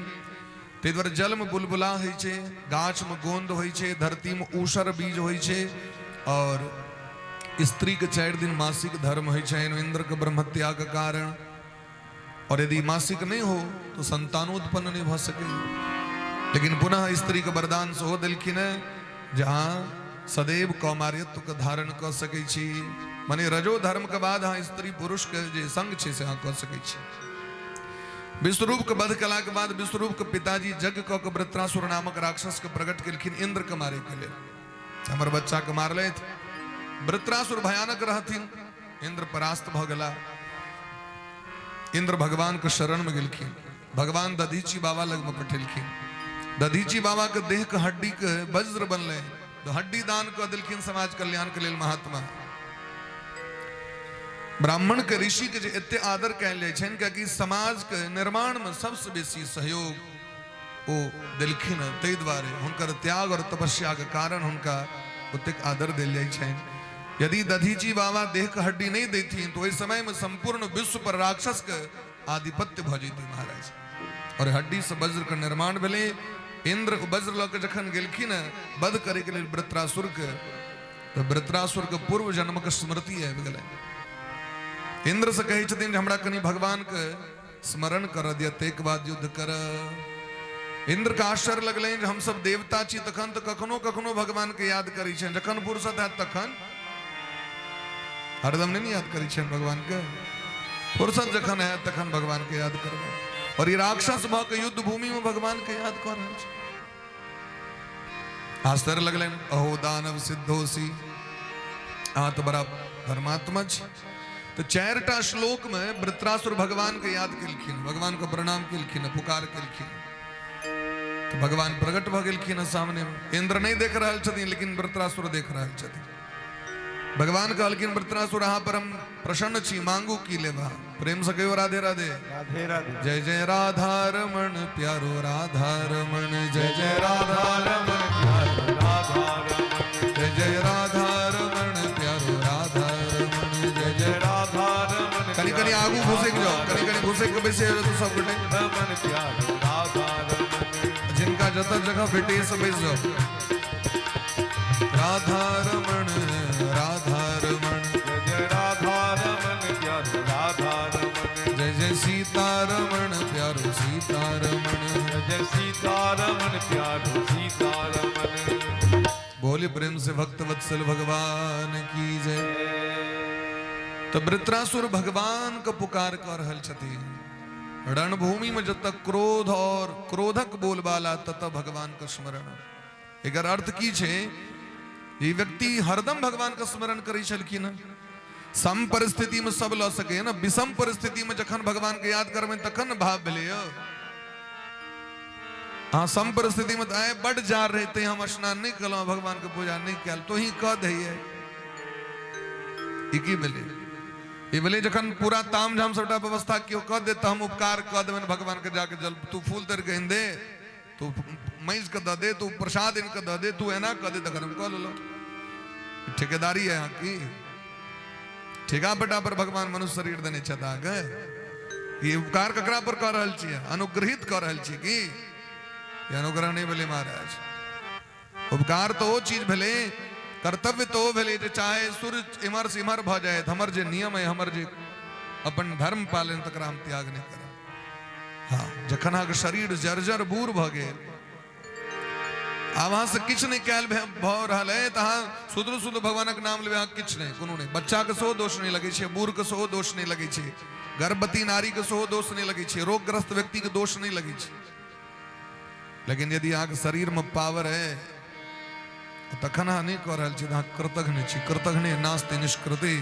ताहि दुआरे जल में बुलबुला होइ छै, गाछ में गोंद होइ छै, धरती में ऊषर बीज होइ छै, और स्त्री के 4 दिन मासिक धर्म होइ छै इंद्र के ब्रह्महत्या के कारण। और यदि मासिक नहीं हो तो संतानोत्पन्न नहीं भ सके। लेकिन पुनः स्त्री के वरदान सेहो देलखिन, जहाँ सदैव कौमार्यत्व के धारण क सकै छी, माने रजो धर्म के बाद अहाँ स्त्री पुरुष के जे संग छै से अहाँ क सकै छी। विश्वरूप के वध कला के बाद विश्वरूप के पिताजी यज्ञ क के वृत्रासुर नामक राक्षस के प्रकट केलखिन इंद्र के मारे के लेल। हमर बच्चा के मारलथि। वृत्रासुर भयानक रहथिन, इंद्र परास्त भ गेला। इंद्र भगवान के शरण में गेलखिन, भगवान दधीची बाबा लग में पठेलखिन। दधीची बाबा के देह के हड्डी के वज्र बनले, तो हड्डी दान कर दिलखिन समाज कल्याण के लेल महात्मा। ब्राह्मण के ऋषि के जे एते आदर कयल जाइ छनि, कियाकि समाज के निर्माण में सबसे बेसी सहयोग ओ देलखिन। ताहि दुआरे हुनकर त्याग और तपस्या के कारण हुनका ओतेक आदर देल जाइ छनि। यदि दधीची बाबा देह के हड्डी नहीं देथिन तो ओहि समय में संपूर्ण विश्व पर राक्षस के आधिपत्य भ जैतै महाराज। और हड्डी से वज्र के निर्माण भेलै। इंद्र वज्र लऽ के जखन गेलखिन वध करे के लेल वृत्रासुर के, तो वृत्रासुर के पूर्व जन्म के स्मृति आबि गेलै। इंद्र से कहै छथिन जे हमरा कनि भगवान के स्मरण कर दिअ, ताहिके बाद युद्ध कर। इंद्र के आश्चर्य लगलनि जे हम सब देवता छी, तखन तो कखनो कखनो भगवान के याद करै छनि, जखन फुर्सत हैत तखन। हरदम नहीं याद करै छनि भगवान के, फुर्सत जखन हैत तखन भगवान के याद करबै। और ये राक्षस भ के युद्ध भूमि में भगवान के याद कर रहल छै। आश्चर्य लगलनि, अहो दानव सिद्धोसी, अहाँ तो बड़ा धर्मात्मा छी। तो 4टा श्लोक में वृत्रासुर भगवान के याद केलखिन, भगवान को प्रणाम केलखिन, पुकार केलखिन। तो भगवान प्रकट भ गेलखिन सामने में। इंद्र नहीं देख रहल छथिन, लेकिन वृत्रासुर देख रहल छथिन। भगवान कहलखिन वृत्रासुर अहाँ पर हम प्रसन्न छी, मांगू की लेबा। प्रेम से कहियो राधे राधे। राधे राधे। जय जय राधा रमण प्यारो राधा रमण, जय जय राधा रमण प्यारो राधा रमण, जय जय राधा रमण प्यारो राधा रमण, जय जय राधा रमण। कनी कनी आगू घुसे के जाओ, कनी कनी घुसे के बैसे तो सब गोटे रमण प्यारो राधा रमण, जिनका जता जगह भेटे सब बैस जाओ। राधा रमण राधा रमण, जय जय राधा रमण प्यारो राधा रमण, जय जय सीता रमण प्यारो सीता रमण, जय जय सीता रमण प्यारो सीता रमण। बोले प्रेम से भक्त वत्सल भगवान की जय। तो वृत्रासुर भगवान का पुकार कर रहल छथिन। रणभूमि में जब तक क्रोध और क्रोधक बोलबाला तत भगवान का स्मरण। एकर अर्थ की छे, ये व्यक्ति हरदम भगवान का स्मरण करै छलखिन। सम परिस्थिति में सब लऽ सके ना, विषम परिस्थिति में जखन भगवान के याद करबै तखन भाव भेलै। हाँ, सम परिस्थिति में तो आए बड़ जार रहते, हम स्नान नहीं कलहुँ, भगवान के पूजा नहीं कल, तो ही कह दैये की भेलै। ये भेलै जखन पूरा ताम झाम सबटा व्यवस्था केओ कह दे, तो हम उपकार कह देबनि भगवान के जाके जल तू फूल तर के दे, तू मैज के दे दे, तू प्रसाद इनके दे दे, तू एना कर दे तो हम कह लो। ठेकेदारी है यहाँ की। ठेका बेटा पर भगवान मनुष्य शरीर देने चाहता गए। ये उपकार ककरा पर कर रहल छियै? अनुग्रहित कर रहल छियै कि ये अनुग्रह नहीं भेले महाराज। उपकार तो वो चीज भेले, कर्तव्य तो भेले जे चाहे सूर्य इमर से इमर भ जाए, हमर जे नियम है, हमर जे अपन धर्म पालन तकरा हम त्याग नहीं कर। हाँ, जखन अहाँके शरीर जर्जर बूढ़ भ गेल, आब अहाँ से किछु नहीं कैल भ रहल है, तो अहाँ शुद्ध शुद्ध भगवानक नाम लेबै, अहाँ किछु नहीं, कोनो नहीं। बच्चा के सेहो दोष नहीं लगे छै, बूढ़ के सेहो दोष नहीं लगे छै, गर्भवती नारी के सेहो दोष नहीं लगे छै, रोगग्रस्त व्यक्ति के दोष नहीं लगे छै। लेकिन यदि अहाँके शरीर में पावर है तखन अहाँ नहीं कह रहल छी, अहाँ कृतघ्न छी। कृतघ्ने नास्ति निष्कृति।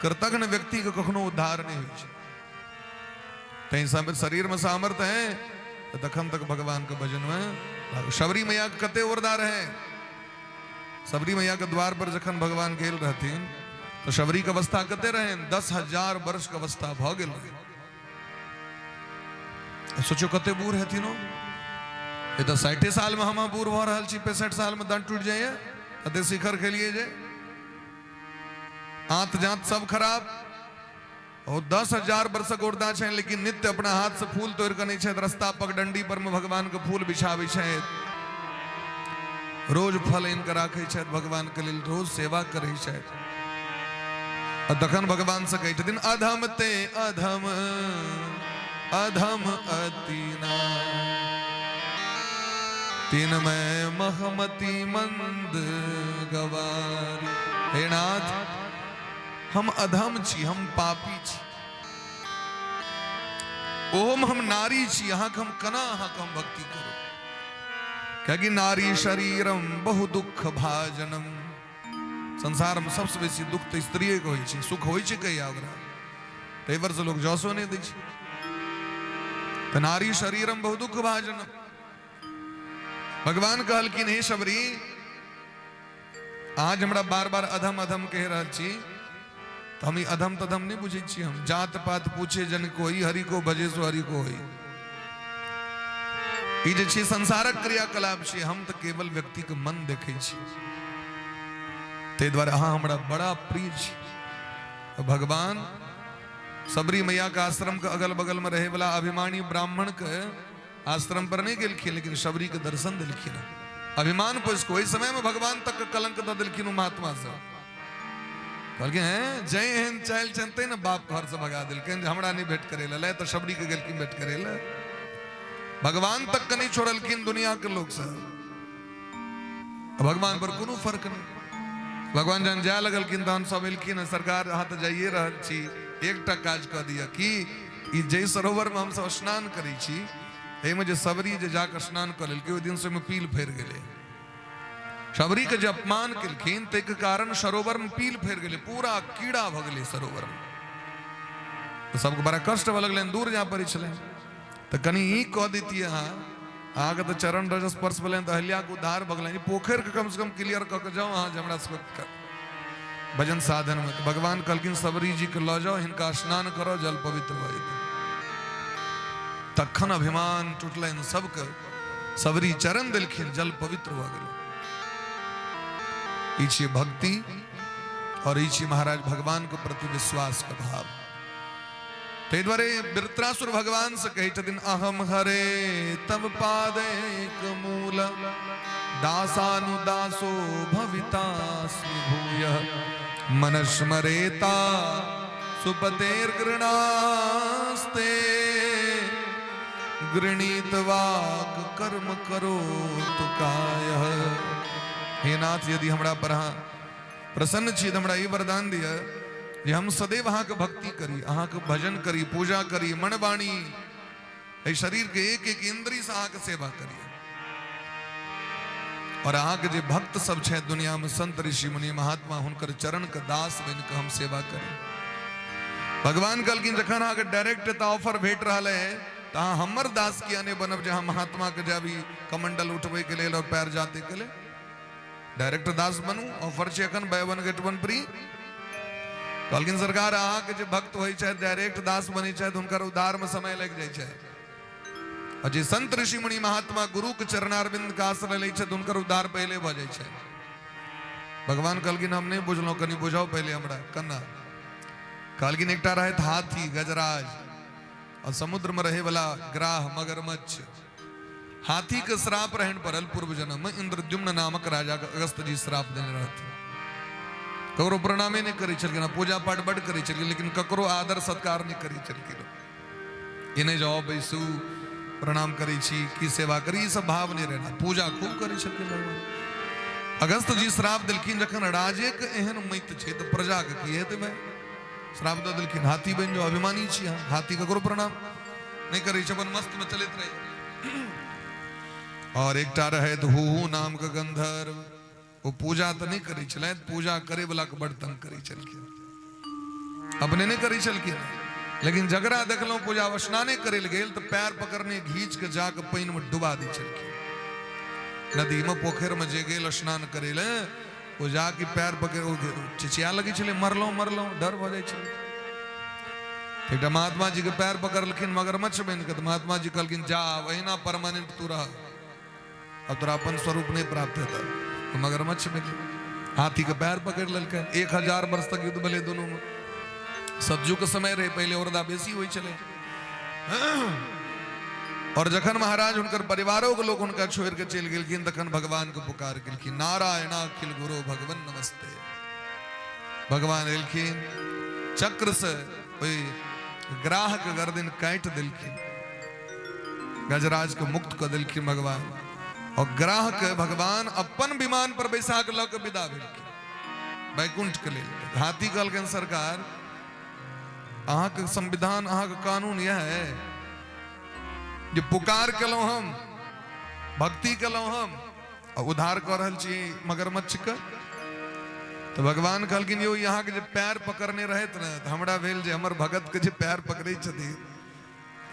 कृतघ्न व्यक्ति के कखनो उद्धार नहीं होइ छै। तैं शरीर में सामर्थ्य है तो तखन तक भगवान के भजन में। शबरी मैया के कते वरदार है। शबरी मैया के द्वार पर जखन भगवान गेल रहथिन तो शबरी के अवस्था कते रहे? 10,000 वर्ष के अवस्था भ गेल रहे। सोचो कते बूढ़ हेथिन। ये तो 60 साल में हम बूढ़ भ रहल छी, 65 साल में दंड टूट जाइए, कते शिखर खेलिए जे आंत जांत सब खराब। और 10,000 वर्षक उर्दा छै, लेकिन नित्य अपना हाथ से फूल तोड़ के नहीं छै, रास्ता पगडंडी पर में भगवान के फूल बिछावे छै, रोज फल इनके राखे छै, भगवान के लिए रोज सेवा करे छै। और तखन भगवान से कहै छथिन, अधम ते अधम अधम अतिना, तीन में महमती मंद गवारी। हे नाथ, हम अधम छी, हम पापी छी, ओम हम नारी छी, यहाँ हम कना अहाँ हम भक्ति करो। क्योंकि नारी शरीरम बहु दुख भाजनम। संसार में सबसे बेसी दुख तो स्त्रिये को होइ छै, सुख होइ छै कहिया ओकरा? तै वर्ष लोग जसो नहीं दै छै। तो नारी शरीरम बहु दुख भाजनम। भगवान कहलखिन, हे शबरी, आज हमरा बार बार अधम अधम कह रहल छी, तो हम अधम तधम नहीं बुझे छी। हम जात पात पूछे जन कोई, हरि को भजे सो हरि को होई। ई जे छी संसारक क्रियाकलाप छी, हम तो केवल व्यक्ति के मन देखे छी। ते द्वारा अहाँ हमरा बड़ा प्रिय छी। भगवान शबरी मैया के आश्रम के अगल बगल में रहे वाला अभिमानी ब्राह्मण के आश्रम पर नहीं गेलखिन, लेकिन शबरी के दर्शन दिलखिन। अभिमान पर इसको इस समय में भगवान तक कलंक द दिलखिन महात्मा से। कहलखिन, हैं जय हेन चाल चलते ना, बाप घर से भगा दिलखिन, हमरा नहीं भेंट करे ले, तो शबरी के गेलखिन भेंट करे ले। भगवान तक के नहीं छोड़लखिन दुनिया के लोग से। भगवान पर कोनो फर्क नहीं। भगवान जन जाय लगलखिन तहन सब एलखिन, सरकार अहाँ तो जाइए रहल छी, एकटा काज कह दिया कि ई जय सरोवर में हम सब स्नान करै छी, एहिमे जे शबरी जे जाकर स्नान कर लेलकै, ओहि दिन से पील फैर गेलै। शबरी के जे अपमान केलखिन ताहि कारण सरोवर में पील फैर गेलै, पूरा कीड़ा भ गेलै सरोवर में। तो सबके बड़ा कष्ट भ लगलनि, दूर जाय पड़ै छलनि। तो कनी ई कह दैतियै अहाँ के तो चरण रज स्पर्श भेलनि तो अहिल्या के उद्धार भ गेलनि। पोखरि के कम से कम क्लियर क के जाओ अहाँ जे हमरा सबके भजन साधन में। तो भगवान कहलखिन, शबरी जी के ल जाओ, हिनका स्नान करो, जल पवित्र भ जेतै। तखन अभिमान टूटलनि सबके। शबरी चरण देलखिन, जल पवित्र भ गेलै। ई छियै भक्ति और ई छियै महाराज भगवान के प्रति विश्वास का भाव। ताहि दुआरे वृत्रासुर भगवान से कहै छथिन, अहम हरे तब पादैक मूल, दासानुदासो भवितास्मि भूयः, मनस्मरेता सुपतेर्गृणास्ते, गृणीत वाक कर्म करो तुकायः। हे नाथ, यदि हमरा पर अहाँ प्रसन्न छी, हमरा ई वरदान दिया जे हम सदैव अहाँ के भक्ति करी, अहाँ के भजन करी, पूजा करी, मन वाणी एहि शरीर के एक एक इंद्रिय से अहाँ के सेवा करी। और अहाँ के जे भक्त सब छै दुनिया में, संत ऋषि मुनि महात्मा, हुनकर चरण के दास बन के हम सेवा करी। भगवान कहलखिन, जखन अहाँ के डायरेक्ट ऑफर भेट रहा है तो अहाँ हमर दास किया नहीं बनब, जहाँ महात्मा के जाबी कमंडल उठबे के लेल और पैर जाते के लिए। डायरेक्ट दास बनू, ऑफर छै एखन, by one get one free. कहलखिन, सरकार अहाँ के जे भक्त होइ छै डायरेक्ट दास बनै छै, हुनकर उद्धार में समय लग जाइ छै। और जे संत ऋषि मुनि महात्मा गुरु के चरणारविंद का आश्रय ले छे उनकर उद्धार पहले भ जाय छे। भगवान कहलखिन हम नहीं बुझलो, कनी बुझाओ पहले हमरा कन्ना। कहलखिन एकटा रहत हाथी गजराज और समुद्र में रहे वाला ग्राह मगरमच्छ। हाथी के श्राप रहन परल पूर्व जन्म में इंद्रद्युम्न नामक राजा के अगस्त जी श्राप देने रहते। ककरो प्रणामे नहीं करी छलखिन, पूजा पाठ बड़ करी छलखिन, लेकिन ककरो आदर सत्कार नहीं करी छलखिन। इन्हें जाओ बैसू प्रणाम करी छी की सेवा करी, सब भाव नहीं रहना। पूजा खूब करी छलखिन भगवान। अगस्त जी श्राप दिलखिन जखन राजे के एहन मैत छे तो प्रजा के की हेतै में श्राप द दिलखिन हाथी बन जो अभिमानी छी। हाथी ककरो प्रणाम नहीं करी छे, अपन मस्त में चलत रहे। और एकटा रहे तो हु नाम के गंधर्व, वो पूजा तो नहीं करी छले, पूजा करे वाला के बर्तन करी छलखिन, अपने नहीं करी छलखिन। लेकिन जगरा देखलो पूजा स्नाने करे गेल तो पैर पकड़ने घींच के जाके पानी में डुबा दी छलखिन। नदी में पोखर में जे गेल स्नान करे ले वो जाके पैर पकड़ चिचिया लगी छले, मरलो मरलो डर हो जाय छले। एक महात्मा जी के पैर पकड़लखिन मगरमच्छ बन के, तो महात्मा जी कहलखिन जा वहीना परमानेंट तू रह, अब तोरा अपन स्वरूप नहीं प्राप्त होता। तो मगरमच्छ मिले, हाथी के पैर पकड़ ललके। 1000 वर्ष तक युद्ध भले दोनों में। सज्जू के समय रहे पहले औरदा बेसी हुई चले। और जखन महाराज उनकर परिवारों के लोग उनका छोड़ के चल गेलखिन तखन भगवान को पुकार गेलखिन, नारायण अखिल गुरु भगवान नमस्ते। भगवान एलखिन चक्र से ओई ग्राह के गर्दन काट दिलखिन, गजराज को मुक्त कर दिलखिन भगवान। और ग्राह के भगवान अपन विमान पर बैसा के लक विदा भेलखिन वैकुंठ के लेल। हाथी कहलखिन सरकार अहाँ के संविधान अहाँ के कानून यह है जे पुकार केलो हम, भक्ति केलो हम और उद्धार कर रहल छी मगरमच्छ के। तो भगवान कहलखिन यो यहाँ के जे पैर पकड़ने रहत न तो हमरा भेल जे हमर भगत के जे पैर पकड़े छथि,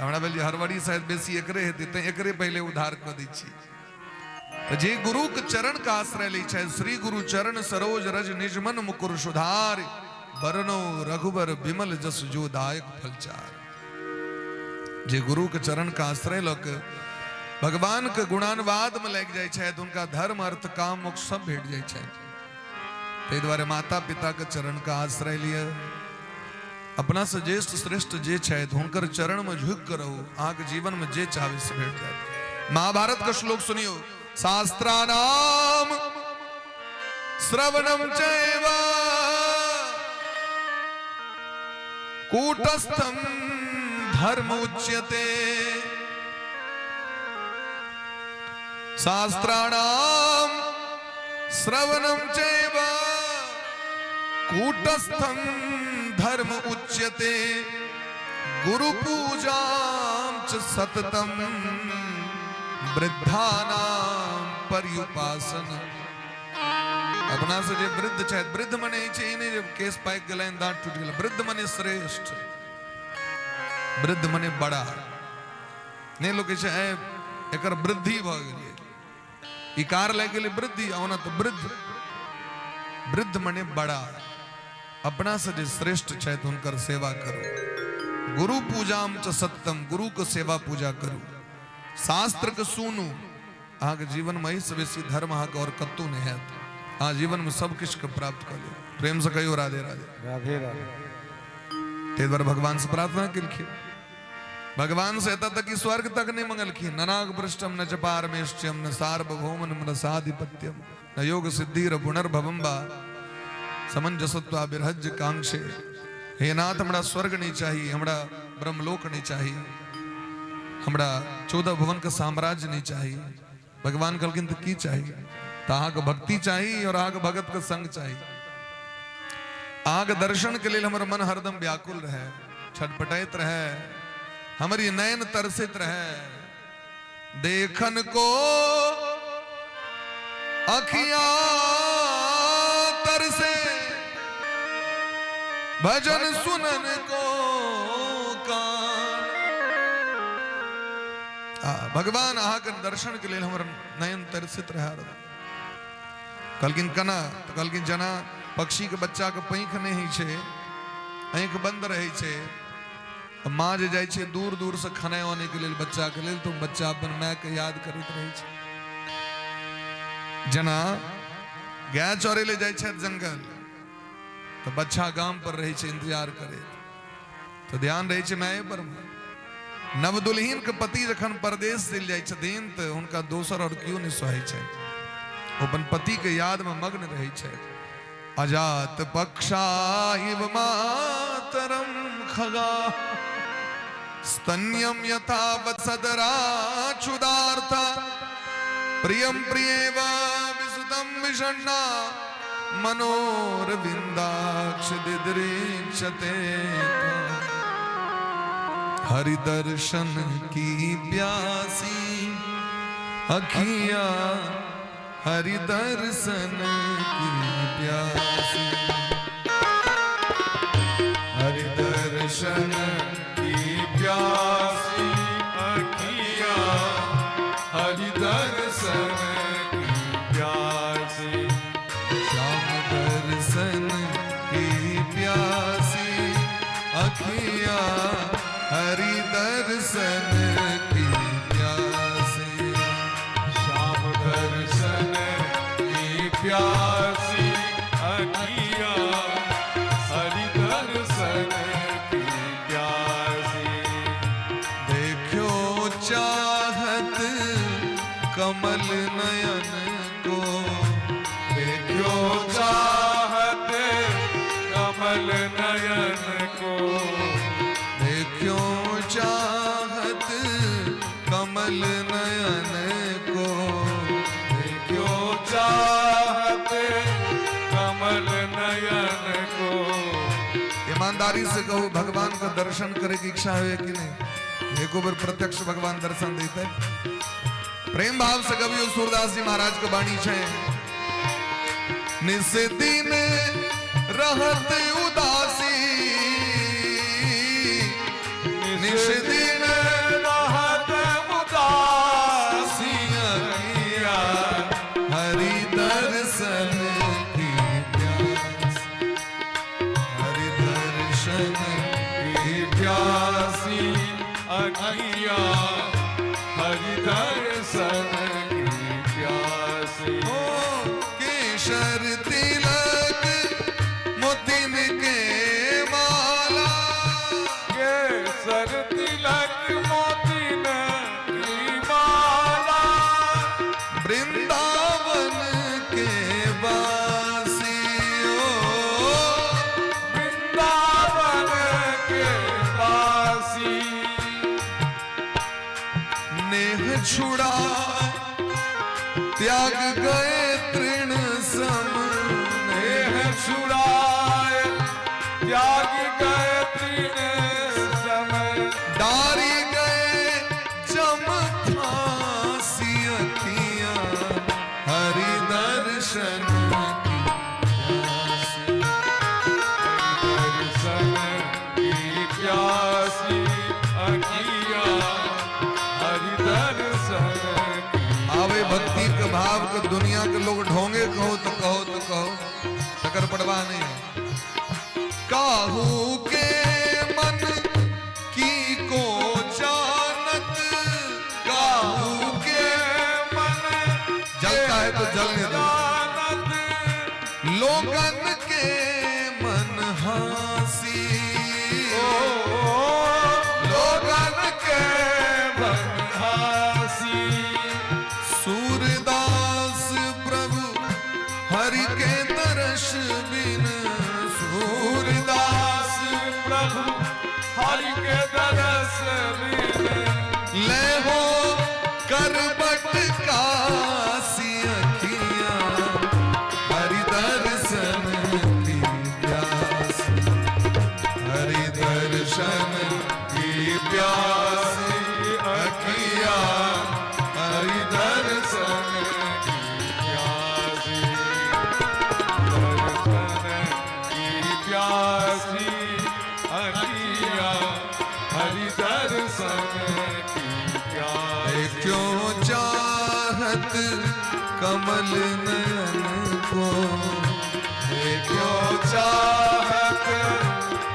हमरा भेल जे हरवड़ी शायद बेसी एकरे हेतै, त एकरे पहले उद्धार कर दै छी। तो जे गुरु के चरण का आश्रय ले छै, श्री गुरु चरण सरोज रज निजमन मुकुर सुधार, बरनो रघुबर विमल जस जो दायक फलचार। जे गुरु के चरण का आश्रय लक भगवान के गुणानुवाद में लग जाय छै तो उनका धर्म अर्थ काम मोक्ष सब भेट जाय छै। ताहि द्वारे माता पिता के चरण का आश्रय लिया, अपना से ज्येष्ठ श्रेष्ठ जे छै हुनकर चरण में झुक कर रहो, अहाँ के जीवन में जे चाहे से भेट जाए। महाभारत का श्लोक सुनियो, शास्त्राणाम श्रवणम चैव कूटस्थम धर्म उच्यते। शास्त्राणाम श्रवणम चैव कूटस्थम धर्म उच्यते, गुरु पूजाम च सततम वृद्धानाम पर्युपासन। अपना से जे वृद्ध छै, वृद्ध मने छै ने जब केस पाइक गेलै दांत टूट गेलै, वृद्ध मने श्रेष्ठ, वृद्ध मने बड़ा। ने लोग छै एकर वृद्धि भ गेलै, इकार लग गेलै वृद्धि, ओना तो वृद्ध, वृद्ध मने बड़ा। अपना से जे श्रेष्ठ छै तो उनकर सेवा करो। गुरु पूजाम च सत्यम, गुरु को सेवा पूजा करो। शास्त्र के सुनू, अहाँ के जीवन में ही से बेसी धर्म अहाँ के और कतौ नहीं है। हाँ जीवन में सब किछ के प्राप्त कर लो। प्रेम से कहियो राधे राधे राधे राधे। ते बार भगवान से प्रार्थना केलखिन, भगवान से एतऽ तक कि स्वर्ग तक नहीं मंगलखिन। ननाग पृष्ठम न च पारमेष्ठ्यम न सार्वभौमन न साधिपत्यम न योग सिद्धि र पुनर्भवम वा समंजसत्वा बिरहज कांक्षे। हे नाथ हमरा स्वर्ग नहीं चाहिए, हमरा ब्रह्मलोक नहीं चाहिए, हमरा 14 भुवन का साम्राज्य नहीं चाहिए। भगवान कहलखिन तो की चाहिए? तो अहाँ के भक्ति चाहिए और अहाँ के भगत के संग चाहिए। अहाँ के दर्शन के लिए हमर मन हरदम व्याकुल रहे, छटपटाइत रहे, हमारी नयन तरसित रहे। देखन को अखियां तरसे, भजन सुनन को कान। भगवान अहाँ के दर्शन के लिए हमर नयन तरसित रहे। कहलखिन कना, तो कहलखिन जना पक्षी के बच्चा के पैंख नहीं छै, आँख बंद रहे छै, माँ जे जाइ छै दूर दूर से खाना आने के लिए बच्चा के लिए, तो बच्चा अपन माय के याद करैत रहे छै। जना गाय चोरे ले जाइ छै जंगल, तो बच्चा गाम पर रहे छै इंतजार करे, तो ध्यान रहे छै माय पर। नव दुल्हीन के पति जखन परदेश चल जाइ छथिन तो उनका दोसर और क्यों नहीं सहे छै, अपन पति के याद में मग्न रहे छै। अजात पक्षा इव मातरम खगा स्तन्यम यथा वत्सदरा क्षुदार्था प्रियम प्रियेव विसुतम विषण्णा मनोरविंदाक्ष दिदृक्षते। हरि दर्शन की प्यासी अखियां, हरि दर्शन की प्यासी, हरि दर्शन की प्यासी अखियां, हरि दर्शन की प्यासी। श्याम दर्शन की प्यासी अखियां, हरि दर्शन की प्यासी। श्याम दर्शन की प्यासी अखियां, हरि दर्शन की प्यासी। देखो चाहत कमल नयन को, देखो चाहत कमल नयन को, देखो चाहत कमल नयन को। देखो चाहत कमल नयन को। ईमानदारी से कहो, भगवान का दर्शन करे की इच्छा है कि नहीं? एक बार प्रत्यक्ष भगवान दर्शन देते। प्रेम भाव से कभी सूरदास जी महाराज के बाणी छे, निस दिन रहत उदासी, निस दिन रहत उदासी अखियां, हरि दर्शन की प्यास, हरि दर्शन की प्यासी अखियां, हरि दर्शन की प्यासी। हो केशर तिलक मोतिन के माला, केसर तिलक मोतिन की माला, वृंदावन के वासी हो, वृंदावन के वासी। नेह छुड़ा त्याग गए तृण सम, नेह छुड़ाए त्याग गए तृण सम, डारी गए जम फांसी अखियां, हरि दर्शन की प्यासी। दर्शन की प्यासी अखियां, हरि दर्शन की। आवे भक्ति के भाव के दुनिया के लोग ढोंगे कहो तो कहो तो कहो, शकर पड़वा नहीं। काहू के मन की को जानत, काहू के मन जलता है तो जलने दो, जानत, लोगन के मन हासी, लोगन के बनहासी। सूरदास प्रभु हरि के दर्श बिन, सूरदास प्रभु हरि के दरस बिन, ले हो करबट कासी अखियां, हरि दर्शन की प्यास, हरि दर्शन की प्यासी अखियां, हरि दर्शन की प्यासी। दर्शन की प्यासी अखियां, हरि दर्शन की प्यासी। क्यों चाहत कमल नयन को, क्यों चाहत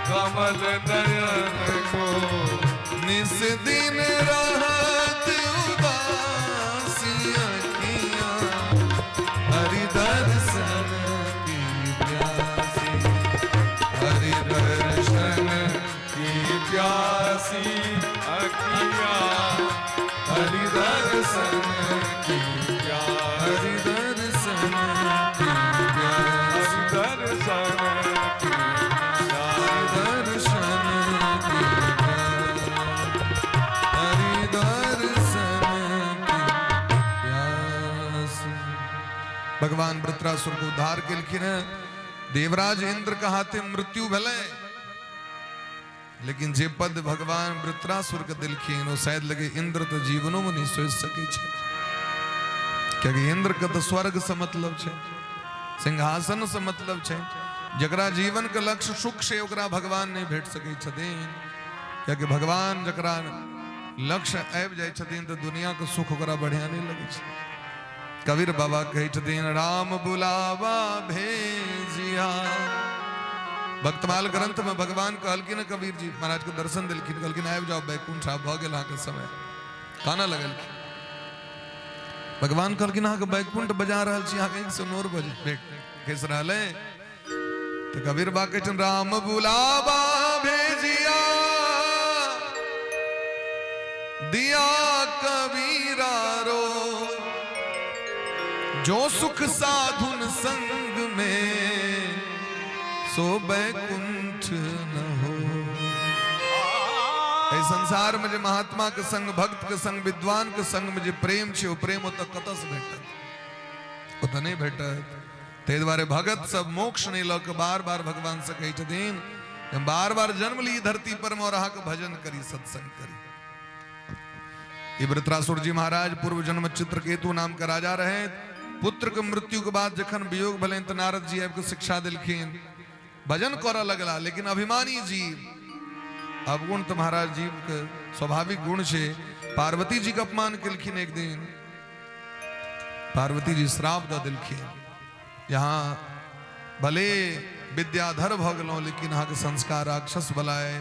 कमल नयन को। दिन रहत उदासी अखियाँ हरि दर्शन की प्यासी, हरि दर्शन की प्यासी अखियाँ, हरि दर्शन की प्यासी, हरि दर्शन की प्यासी, हरि दर्शन की दर्शन की हरि दर्शन की प्यासी। भगवान वृत्रासुर को उद्धार के लिए देवराज इंद्र का हाथे मृत्यु भले, लेकिन जे पद भगवान वृत्रासुर के दिल खीन वो शायद लगे इंद्र तो जीवनों में नहीं सोच सके छे, क्योंकि इंद्र का तो स्वर्ग से मतलब छे, सिंहासन से मतलब छे। जकरा जीवन के लक्ष्य सुख से ओकरा भगवान नहीं भेट सके छथिन, क्योंकि भगवान जकरा लक्ष्य आबि जाय छथिन तो दुनिया के सुख ओकरा बढ़िया नहीं लगे छे। कबीर बाबा कहै छथिन राम बुलावा भेजिया। भक्तमाल ग्रंथ में भगवान कहलखिन कबीर जी महाराज के दर्शन दिलखिन, कहलखिन आबि जाओ बैकुंठ आब भ गेल अहाँ के समय। काना लगलखिन भगवान कहलखिन अहाँ के बैकुंठ बजा रहल छी, अहाँ के 109 बजे भेट खस रहले। तो कबीर बा कहै छन राम बुलावा भेजिया दिया कबीरा रो, जो सुख साधुन संग में सो बैकुंठ न हो। इस संसार में जो महात्मा के संग, भक्त के संग, विद्वान के संग में जो प्रेम छे वो प्रेम तो कतऽ से भेटत, वो तो नहीं भेटत। ते द्वारे भगत सब मोक्ष नहीं लग बार बार भगवान से कही छथिन बार बार जन्म ली धरती पर और अहाँ के भजन करी, सत्संग करी। ये वृत्रासुर जी महाराज पूर्व जन्म चित्रकेतु नाम का राजा रहे। पुत्र के मृत्यु के बाद जखन वियोग भले तो नारद जी आपको शिक्षा दिलखिन, भजन करऽ लगला। लेकिन अभिमानी जीव, अवगुण तो महाराज जीव के स्वाभाविक गुण से पार्वती जी का अपमान केलखिन। एक दिन पार्वती जी श्राप द दिलखिन, यहाँ भले विद्याधर भ गेलौं लेकिन अहाँ के संस्कार राक्षस बलाए।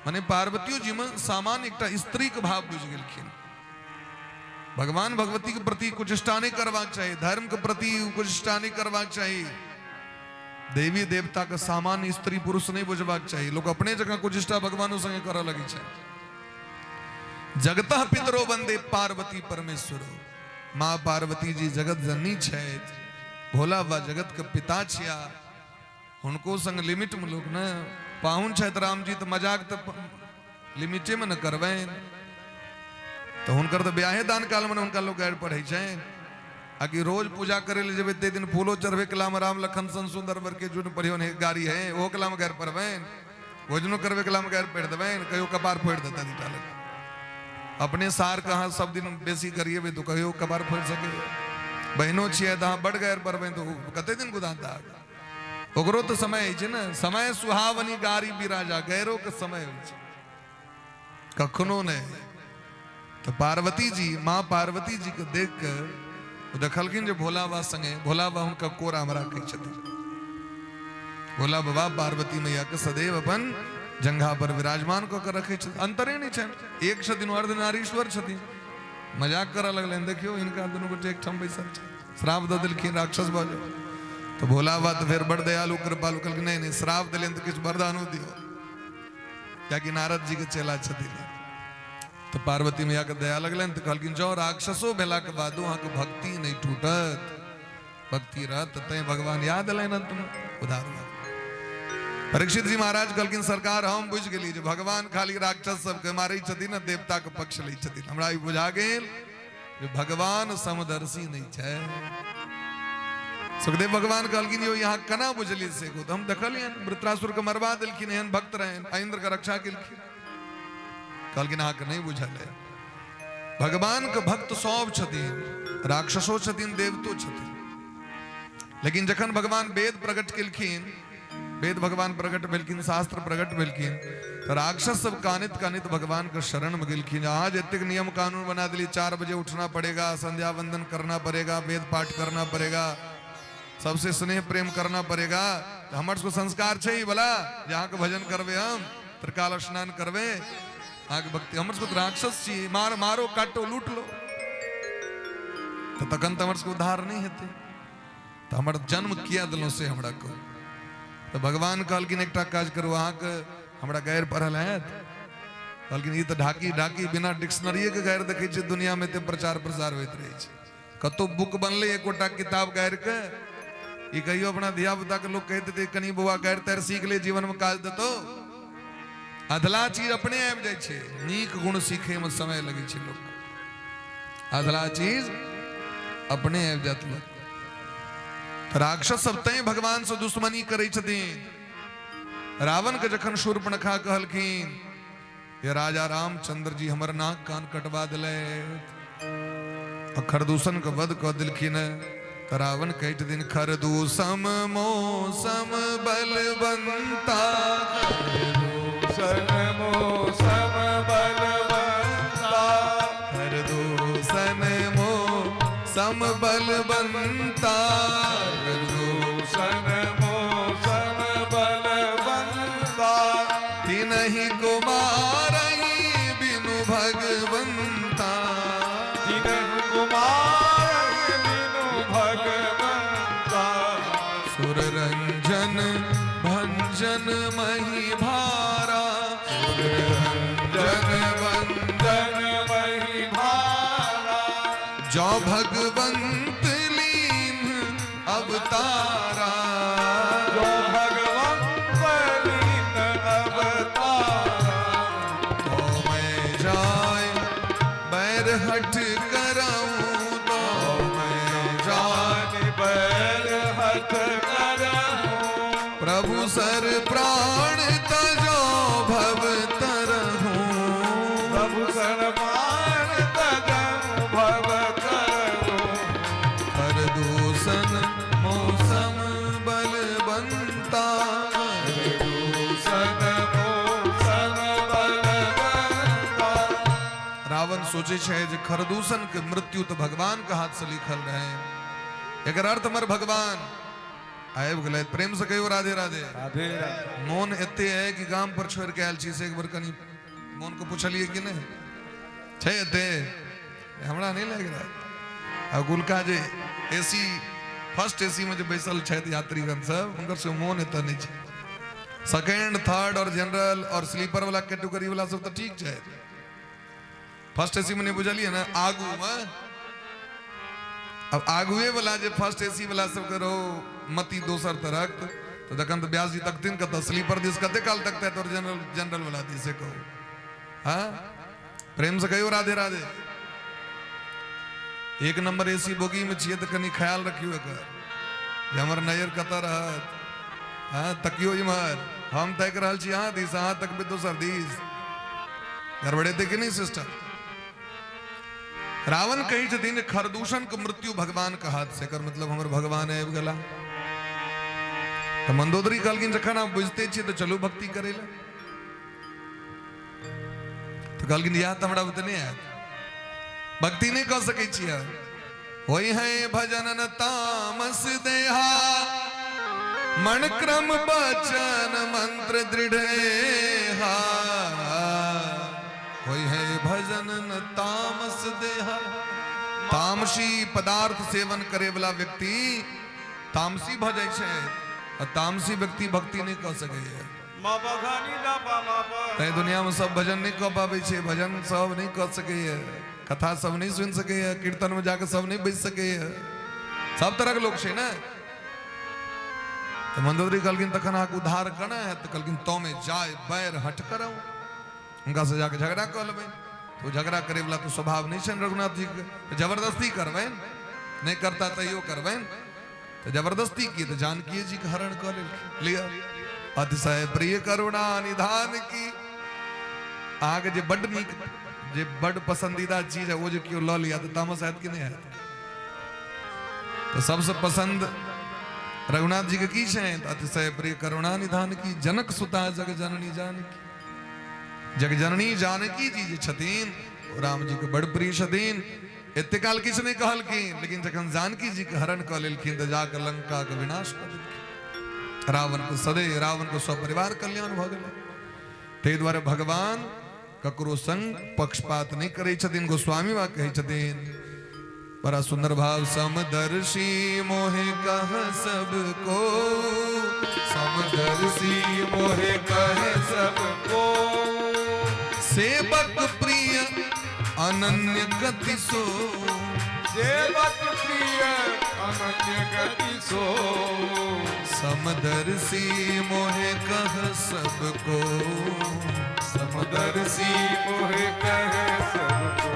माने पार्वतियो जी में सामान्य एकटा स्त्री के भाव बुझ गेलखिन। भगवान भगवती के प्रति कुचेष्टा नहीं करवाक चाहिए, धर्म के प्रति कुचेष्टा नहीं करवाक चाहिए, देवी देवता का सामान्य स्त्री पुरुष नहीं बुझबाक चाहिए। लोग अपने जगह कुचेष्टा भगवानों संगे करऽ लगी छै। जगतः पितरो वंदे पार्वती परमेश्वरो, माँ पार्वती जी जगत जननी छै, भोला बा जगत के पिता छिया। उनको संग लिमिट में लोग न पाहुन छै राम जी तो मजाक तो लिमिटे में न करबैन। तो हुनकर तो ब्याहे दान काल में उनका लोग गैर पढ़े छै। आकि रोज पूजा करे ले जब ते दिन फूलो चढ़वे कलाम राम लखन सन सुंदर वर के जुन पढ़ियो ने गाड़ी है वो कलाम गैर पढ़बैन, भोजनो करवे कलाम गैर पढ़ देबैन, कहियो कपार फोड़ देता निकाल। अपने सार कहाँ सब दिन बेसी करिए तो कहियो कपार फोड़ सके। बहनों छिए तो बड़ गैर पढ़बैन तो कते दिन गुदाता ओकरो तो समय है ना। समय सुहावनी गारी बिराजा, गैरो के समय हो कखनो नहीं। तो पार्वती जी, माँ पार्वती जी को देख कर देखलखिन जो भोला बा संगे, भोला बा उनका कोरा हमरा कही छथिन। भोला बाबा पार्वती मैया के सदैव अपन जंघा पर विराजमान को कर रखे छथिन। अंतरे नहीं छन, एक छथिन अर्धनारीश्वर छथिन। मजाक करऽ लगलन, देखियो इनका दोनों गोटे एक ठम बैसल छै, श्राप द दिलखिन राक्षस भऽ जाओ। तो भोला बा तो फिर बड़ दयालु कृपालु कहलखिन नहीं नहीं श्राप दिलन तो किछु वरदानो दियो, कियाकि नारद जी के चेला छथिन। तो पार्वती मैया के दया लगलन तो कहलखिन जो राक्षसो भेला के बादो अहाँ के भक्ति नहीं टूटत, भक्ति रहत तै भगवान याद अलन अंत में उधार। परीक्षित जी महाराज कहलखिन सरकार हम बुझ गेली जे भगवान खाली राक्षस सबके मारै छथिन, देवता के पक्ष लै छथिन। हमरा ई बुझा गेल जे भगवान समदर्शी नहीं छै। सुखदेव भगवान कहलखिन यो यहाँ कना बुझलिए से को। तो हम देखलियन वृत्रासुर के मरवा दिलखिन, एहन भक्त रहन, इंद्र का रक्षा केलखिन। कहलखिन अहाँ के नहीं बुझल है, भगवान के भक्त सब छथिन, राक्षसो छथिन, देवतो छथिन। लेकिन जखन भगवान वेद प्रकट केलखिन, वेद भगवान प्रकट भेलखिन, शास्त्र प्रकट भेलखिन, तो राक्षस सब कानित कानित भगवान के शरण में गेलखिन। आज एतेक नियम कानून बना दिली, 4 बजे उठना पड़ेगा, संध्या वंदन करना पड़ेगा, वेद पाठ करना पड़ेगा, सबसे स्नेह प्रेम करना पड़ेगा। तो हमारे को संस्कार छै भला जहाँ के भजन करवे, हम त्रिकाल स्नान करवे। आगे भक्ति हमर सबके राक्षस छी मार मारो काटो लूट लो तो तखन तो हमर सबके उद्धार नहीं हेते तो हमर जन्म किया दिलों से हमरा को तो भगवान कहलकिन एकटा काज करू अहाँ के हमरा गैर पढ़ल हैत कहलकिन ई तो ढाकी ढाकी बिना डिक्शनरी के गैर देखे छै दुनिया में ते प्रचार प्रसार होइत रहे छै कतो बुक बनले एकोटा किताब गैर के ई कहियो अपना धिया पुता के लोग कहते थे कनी बउआ गैर तैर सीख ले जीवन में काज देतो अधला चीज अपने आबि जाय छै नीक गुण सीखे में समय लगे छै लोग अधला चीज अपने आबि जात लोग राक्षस सब तय भगवान से दुश्मनी करे छथिन रावण के जखन शूर्पणखा कहलखिन ये राजा रामचंद्र जी हमर नाक कान कटवा दिले खरदूषण के वध क दिलखिन त रावण कहि छथिन खरदूषम मौसम बलवंता खरदूषण मौसम बलवंता खरदूषण मौसम बलवंता खरदूषण मौसम बलवंता तिनहि कुमारहि बिनु भगवंता तिनहि कुमार बिनु भगवंता सुर रंजन भंजन मही भारा जन वंदन मही भारा जो भगवंत लीन अवतारा जो भगवंत लीन अवतारा तो मैं जाय बैर हट कराऊं तो मैं जाय जान बैर हथ करहूं प्रभु सर प्राण तजो भव तरहूं प्रभु सरमान तजम भव करहूं खरदूषण मौसम बलवंता खरदूषण मौसम बलवंता रावण सोचे छे जे खरदूषण के मृत्यु तो भगवान के हाथ से लिखल रहे एकर अर्थ हमर भगवान आबि गेलै प्रेम से कहियो राधे राधे राधे राधे मोन एते है कि गांव पर छोड़ के आयल छी से एक बार कनी मोन को पूछलिए कि नहीं छै एते हमरा नहीं लग रहा आ गुलका जे एसी फर्स्ट एसी में जे बैसल छथि यात्रीगण सब उनकर से मोन एते नहीं छै सेकंड थर्ड और जनरल और स्लीपर वाला कैटेगरी वाला सब तो ठीक छै फर्स्ट एसी में नहीं बुझलिए ना आगू में अब आगुए वाला जे फर्स्ट एसी वाला सब करो मती दोसर तरह तो जखन तो ब्यास जी तकतीन कत स्लीपर दिस कते काल तकते तो जनरल जनरल वाला दिस से कहो हाँ प्रेम से कहियो राधे राधे एक नंबर एसी बोगी में छिए तो कनी ख्याल रखियो एकर जे हमर नजर कत रहत हाँ तकियो इमहर हम तक रहल छी हाँ दिस हाँ तक भी दोसर दिस गड़बड़े थे कि नहीं सिस्टर रावण कही छथिन खरदूषण के मृत्यु भगवान का हाथ से कर मतलब हमर भगवान आबि गेला तो मंदोदरी कहलखिन जखन आप बुझते छी तो चलू भक्ति करे ला तो कहलखिन या तो हमरा बुते नहीं आयत भक्ति नहीं कर सकै छी होई है भजन तामस देहा मन क्रम बचन मंत्र दृढ़ हा होई है भजन न तामस देहा तामसी पदार्थ सेवन करे वाला व्यक्ति तामसी भ जाय छै और तामसी व्यक्ति भक्ति नहीं कर सके मा बघानी दा पा मा पा तै दुनिया में सब भजन नहीं कर पाबै छै भजन सब नहीं कर सके कथा सब नहीं सुन सके कीर्तन में जाकर सब नहीं बैस सके सब तरह के लोग छै ना तो मंदोदरी कहलखिन तखन आके उद्धार करना है तो कहलखिन तो में जाय बैर हट कराऊं उनका से जाके झगड़ा कर लेबै तो झगड़ा करे वाला तो स्वभाव नहीं छन रघुनाथ जी के तो जबरदस्ती करबै नहीं करता तैयो करबै तो जबरदस्ती की तो जानकी जी के हरण कर लिया अतिशय प्रिय करुणा निधान की आगे जे बड़ नीक जे बड़ पसंदीदा चीज है वो जो क्यों ल लिया तो तामस आयत कि नहीं आयत तो सबसे पसंद रघुनाथ जी के की छै अतिशय प्रिय करुणा निधान की जनक सुता जग जननी जानकी जग जननी जानकी जी जे छथिन राम जी के बड़ प्रिय छथिन एते काल किछ नहीं कहलखिन लेकिन जखन जानकी जी के हरण क लेलखिन तो जाकर लंका के विनाश कर देलखिन रावण को सदै रावण को सब परिवार कल्याण भ गेलै ताहि दुआरे भगवान ककरो संग पक्षपात नहीं करे छथिन। गोस्वामी वा कहे छथिन बड़ा सुंदर भाव, समदर्शी मोहे कह सबको, समदर्शी मोहे कहे सबको, सेवक प्रिय अनन्य गति सो, सेवक प्रिय अनन्य गति सो, समदर्शी मोहे कह सबको, समदर्शी मोहे कहे सबको।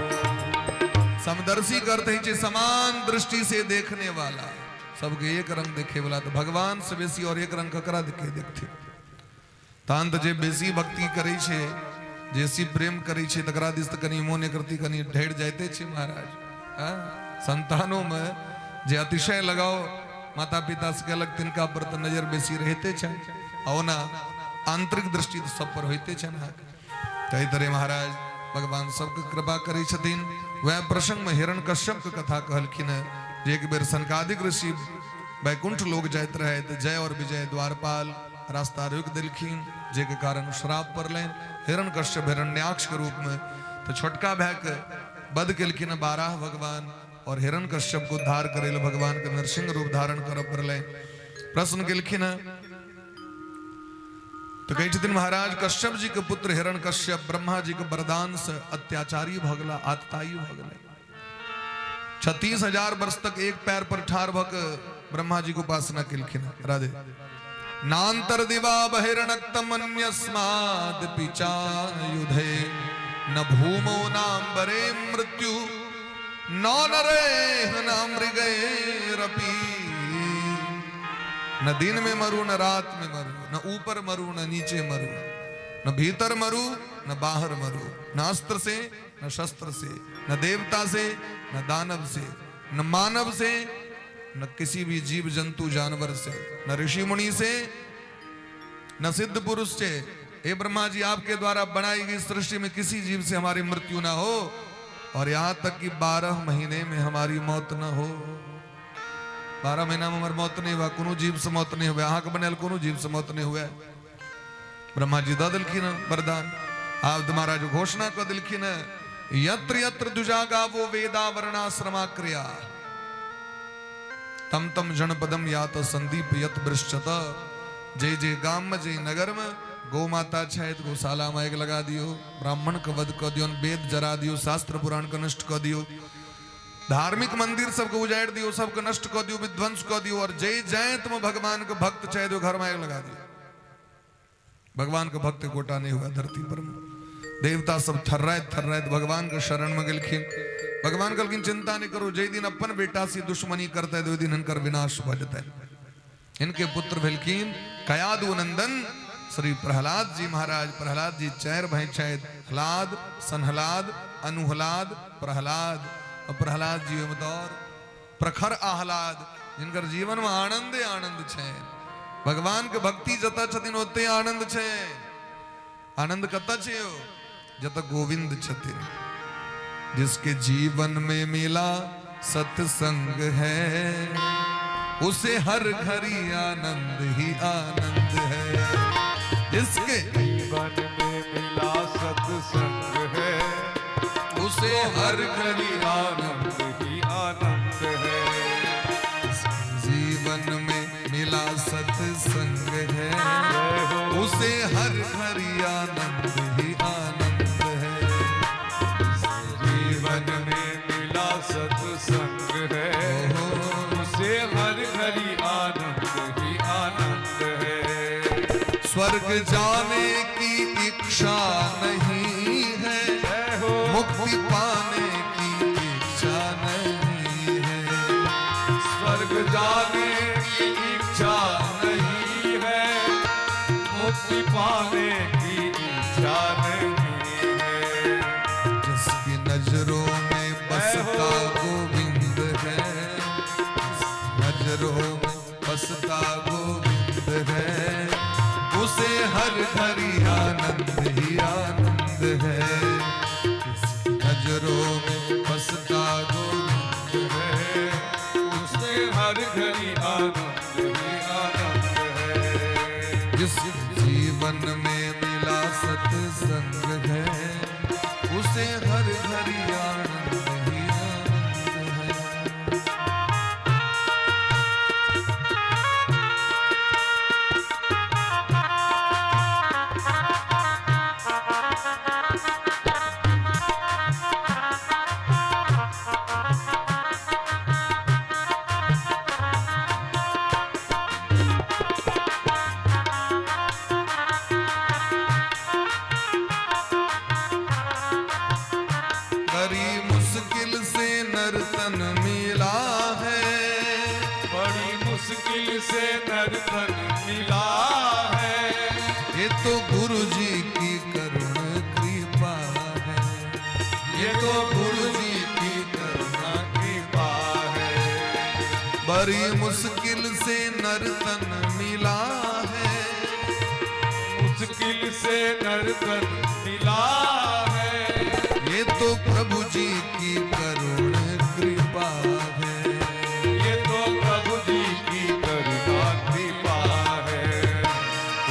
समदर्शी करते हैं समान दृष्टि से देखने वाला, सबके एक रंग देखे वाला। तो भगवान से बेसी और एक रंग ककरा देखे देखते तांत जे बेसी भक्ति करे छे, जैसी प्रेम करे छे तकरा दिस त कनी मोने करती कनी ढेर जाते छे महाराज। संतानों में जे अतिशय लगाओ माता पिता से अलग तिनका पर तो नजर बेसी रहते छे, और ना आंतरिक दृष्टि तो सब पर होते छे ना। तई तरह महाराज भगवान सबके कृपा करे छथिन। वह प्रसंग में हिरण्यकश्यप के कथा कहलखिन है, जे एक बेर सनकादिक ऋषि वैकुंठ लोग जाइत रहे तो जय और विजय द्वारपाल रास्ता रोक दिलखिन, जे के कारण श्राप पड़लें हिरण्यकश्यप हिरण्याक्ष के रूप में। तो छोटका भय के बध केलखिन 12 भगवान, और हिरण्यकश्यप को उद्धार करेल भगवान के नरसिंह रूप धारण कर पड़लें। प्रश्न केलखिन तो कही छथिन महाराज कश्यप जी के पुत्र हिरण्यकश्यप ब्रह्मा जी के वरदान से अत्याचारी भ गेला, आततायी भ गेला। 36,000 वर्ष तक एक पैर पर ठाड़ भक ब्रह्मा जी को उपासना केलखिन। राधे। नांतर दिवा बहिर्नक्तमन्यस्माद् पिचायुधे, न भूमो नाम्बरे मृत्यु, न नरेह न मृगैरपि। न दिन में मरू, न रात में मरू, न ऊपर मरू, न नीचे मरू, न भीतर मरू, न बाहर मरू, न अस्त्र से, न शस्त्र से, न देवता से, न दानव से, न मानव से, न किसी भी जीव जंतु जानवर से, न ऋषि मुनि से, न सिद्ध पुरुष से। हे ब्रह्मा जी, आपके द्वारा बनाई गई सृष्टि में किसी जीव से हमारी मृत्यु ना हो, और यहाँ तक कि 12 महीने में हमारी मौत न हो। 12 महीना में हमारी मौत नहीं हुआ, कोनो जीव से मौत नहीं हुआ, आंख बनल कोनो जीव से मौत नहीं हुआ। ब्रह्मा जी द दिलखिन वरदान। आप महाराज घोषणा कर दिलखिन, यत्र यत्र दुजागा वो वेदा वर्णाश्रमा क्रिया, तम तम जनपदम यात संदीप यत वृश्चत। जय जय गाम में, जय नगर में गौ माता छे तो गौशाला में आग लगा दियो, ब्राह्मण का वध कर दियो, वेद जरा दियो, शास्त्र पुराण का नष्ट कर दियो, धार्मिक मंदिर सबको उजाड़ दियो, सबको नष्ट कर दियो, विध्वंस कर दियो, और जय जय तुम भगवान के भक्त चाहे दो घर में आग लगा दियो। भगवान के भक्त गोटा नहीं हुआ धरती पर। देवता सब थर्राए भगवान के शरण में गेलखिन। भगवान कहलखिन चिंता नहीं करो, जय दिन अपन बेटा से दुश्मनी करता है, दो दिन इनकर विनाश हो जाता है। इनके पुत्र भेलखिन कयादु नंदन श्री प्रहलाद जी महाराज। प्रहलाद जी 4 भाई छे, हलाद, सनहलाद, अनुहलाद, प्रहलाद। और प्रहलाद जी में दौर प्रखर आह्लाद, जिनकर जीवन में आनंद आनंद छे। भगवान के भक्ति जता छथिन ओते आनंद छे। आनंद कता छे जत गोविंद छथिन। जिसके जीवन में मिला सत्संग है, उसे हर घड़ी आनंद ही आनंद है। जिसके जीवन में मिला सत्संग है, उसे हर घड़ी आनंद ही आनंद है। जीवन में मिला सत्संग है, उसे हर घड़ी आनंद ही आनंद है। जीवन में मिला सत्संग है, उसे हर घड़ी आनंद ही आनंद है। स्वर्ग जाने की इच्छा नहीं है, मुक्ति पाने की इच्छा नहीं है। स्वर्ग जाने की इच्छा नहीं है, मुक्ति पाने की इच्छा नहीं है। जिसकी नजरों में बसता गोविंद है, नजरों में बसता गोविंद है, उसे हर घड़ी आनंद ही आनंद है। नजरों में बसता गोविंद है, उसे हर घड़ी आनंद ही आनंद है। जिस जीवन में मिला सत्संग है, उसे हर घड़ी आनंद ही आनंद है। बड़ी मुश्किल से नर्तन मिला है, बड़ी मुश्किल से नर्तन मिला है। ये तो गुरु जी की करुण कृपा है, ये तो गुरु जी की करुणा कृपा है। बड़ी मुश्किल से नर्तन मिला है, मुश्किल से नर्तन मिला है। ये तो प्रभु जी की करुण कृपा है, ये तो प्रभु जी की करुणा कृपा है।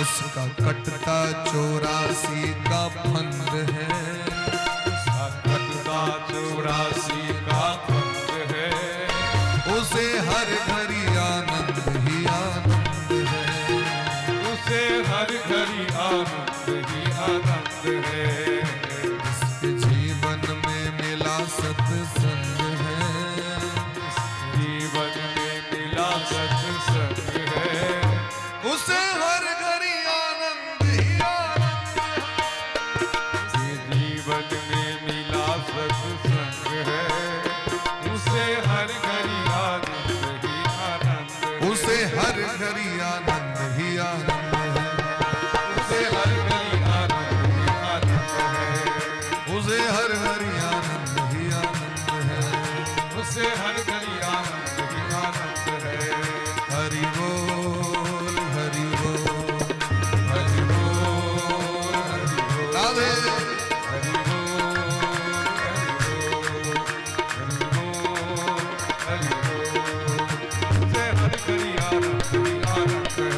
उसका कटता 84 का फंद है, कटता 84 का फंद है। उसे हर घड़ी आनंद ही आनंद है, उसे हर घड़ी आनंद ही आनंद है। इसके जीवन में मिला सत्संग है, जीवन में मिला सत्संग है। उसे हर घड़ी आनंद ही आनंद है। जीवन में मिला सत्संग है। उसे हर घड़ी आनंद ही आनंद है। उसे हर घड़ी आनंद ही आनंद है, उसे हर घड़ी आनंद ही आनंद है। उसे हर घड़ी आनंद ही आनंद है। उसे हर घड़ी आनंद ही आनंद है। हरि बोल हरि बोल हरि बोल हरि बोल राधे। हरि बोल हरि बोल हरि बोल उसे हर घड़ी आनंद ही आनंद है।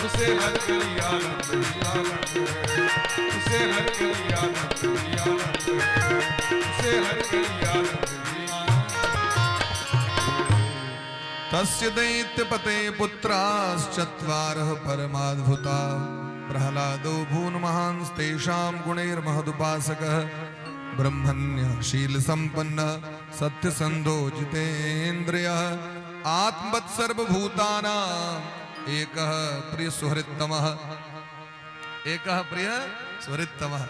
उसे हर घड़ी आनंद ही आनंद है। उसे हर घड़ी आनंद ही आनंद है। उसे हर घड़ी आनंद ही आनंद। तस्य दैत्यपते पुत्राश्चत्वारः परमाद्भुता प्रह्लादो भून्महांस्तेषां गुणैर्महदुपासकः ब्रह्मण्यः शीलसम्पन्नः सत्यसन्धो जितेन्द्रियः आत्मवत् सर्वभूतानाम् एकः प्रियसुहृत्तमः। एकः प्रिय सुहृत्तमः।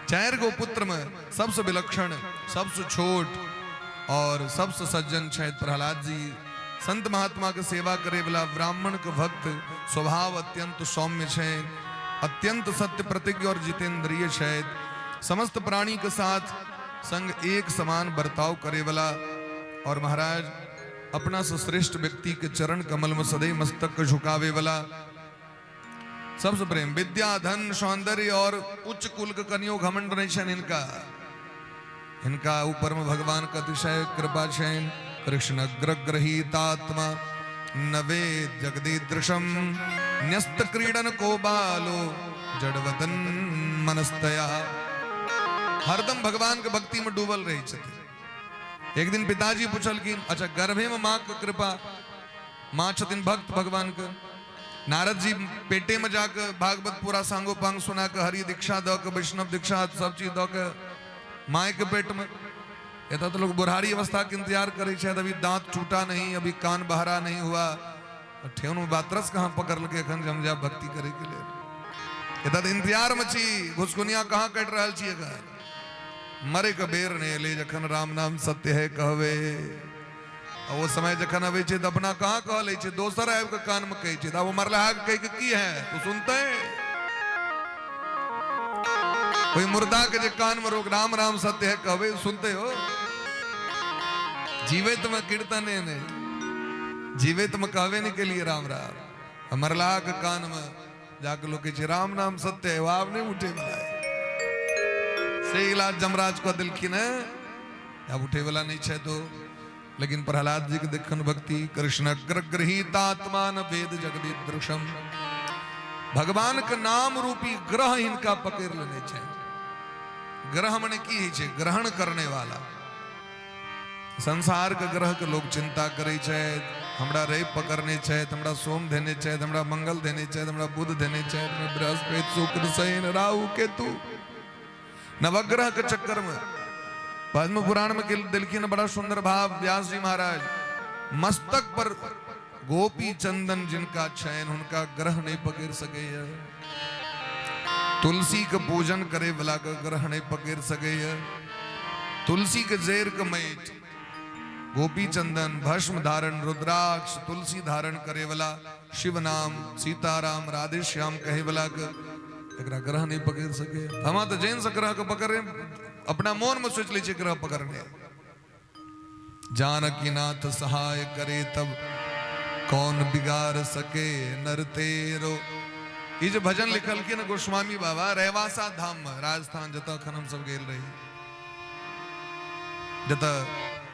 4 गो पुत्र में सबसे विलक्षण, सबसे छोट और सबसे सज्जन शायद प्रहलाद जी। संत महात्मा के सेवा करे वाला ब्राह्मण के भक्त, स्वभाव अत्यंत सौम्य है, अत्यंत सत्य प्रतिज्ञ और जितेंद्रिय शायद। समस्त प्राणी के साथ संग एक समान बर्ताव करे वाला और महाराज अपना से श्रेष्ठ व्यक्ति के चरण कमल में सदैव मस्तक को झुकावे वाला। सबसे प्रेम, विद्या, धन, सौंदर्य और उच्च कुल के कन्यो घमंड नहीं छन इनका। इनका ऊपर में भगवान का अतिशय कृपा छन। कृष्ण ग्रग्रहीतात्मा नवे जगदीदृशम न्यस्त क्रीडन को बालो जड़वदन मनस्तया। हरदम भगवान के भक्ति में डूबल रही छथि। एक दिन पिताजी पूछल कि अच्छा गर्भे में माँ के कृपा, माँ छथिन भक्त भगवान के। नारद जी पेटे में जाकर भागवत पूरा सांगो पांग सुना के हरि दीक्षा दो के वैष्णव दीक्षा सब चीज दो के माए के पेट में। ये तो लोग बुढ़ारी अवस्था के इंतजार करे शायद, अभी दांत टूटा नहीं, अभी कान बहरा नहीं हुआ, ठेवन में बातरस कहाँ पकड़ के अखन हम जा भक्ति करे के लिए। ये तो इंतजार में छी, घुसकुनिया कहाँ कट रहा छी। मरे के बेर ने ले जखन राम नाम सत्य है कहवे। वो समय जखन अवे छे अपना कहाँ कह ले छे, दोसर आब के कान में कहे छे। वो मरला कह के की है तू सुनते है? कोई मुर्दा के जे कान में रोक राम राम सत्य है कहवे सुनते हो? जीवित में कीर्तन ने, जीवित में कहवे नहीं के लिए राम राम। मरला के कान में जाके लोग कहे राम नाम सत्य है, वो आप नहीं उठे वाला है। से इलाज जमराज को दिलखिन है, अब उठे वाला नहीं छे तो। लेकिन प्रहलाद जी के देखन भक्ति, कृष्ण ग्रहीतात्मान वेद जगदीदृशम। भगवान के नाम रूपी ग्रह इनका पकड़ लेने चाहिए। ग्रह मने की है ग्रहण करने वाला। संसार के ग्रह के लोग चिंता करे छे, हमरा रवि पकड़ने छे, हमरा सोम देने छे, हमरा मंगल देने छे, हमरा बुध देने छे, हमरा बृहस्पति शुक्र शनि राहु केतु नवग्रह के चक्कर में। पद्म पुराण में दिलखिन बड़ा सुंदर भाव व्यास जी महाराज, मस्तक पर गोपी चंदन जिनका चयन उनका ग्रह नहीं पकड़ सके। तुलसी के पूजन करे वाला का ग्रह नहीं पकड़ सके। तुलसी के जेर के मैट गोपी चंदन भस्म धारण रुद्राक्ष तुलसी धारण करे वाला शिव नाम सीताराम राधे श्याम कहे वाला एकरा ग्रह नहीं पकड़ सके। हम तो जैन से ग्रह को पकड़े अपना मौन में सोच लीजिए ग्रह पकड़ने। जानकी नाथ सहाय करे तब कौन बिगाड़ सके नर तेरो। ये जो भजन लिखल के न गोस्वामी बाबा रेवासा धाम में राजस्थान जता खनम सब गेल रही, जता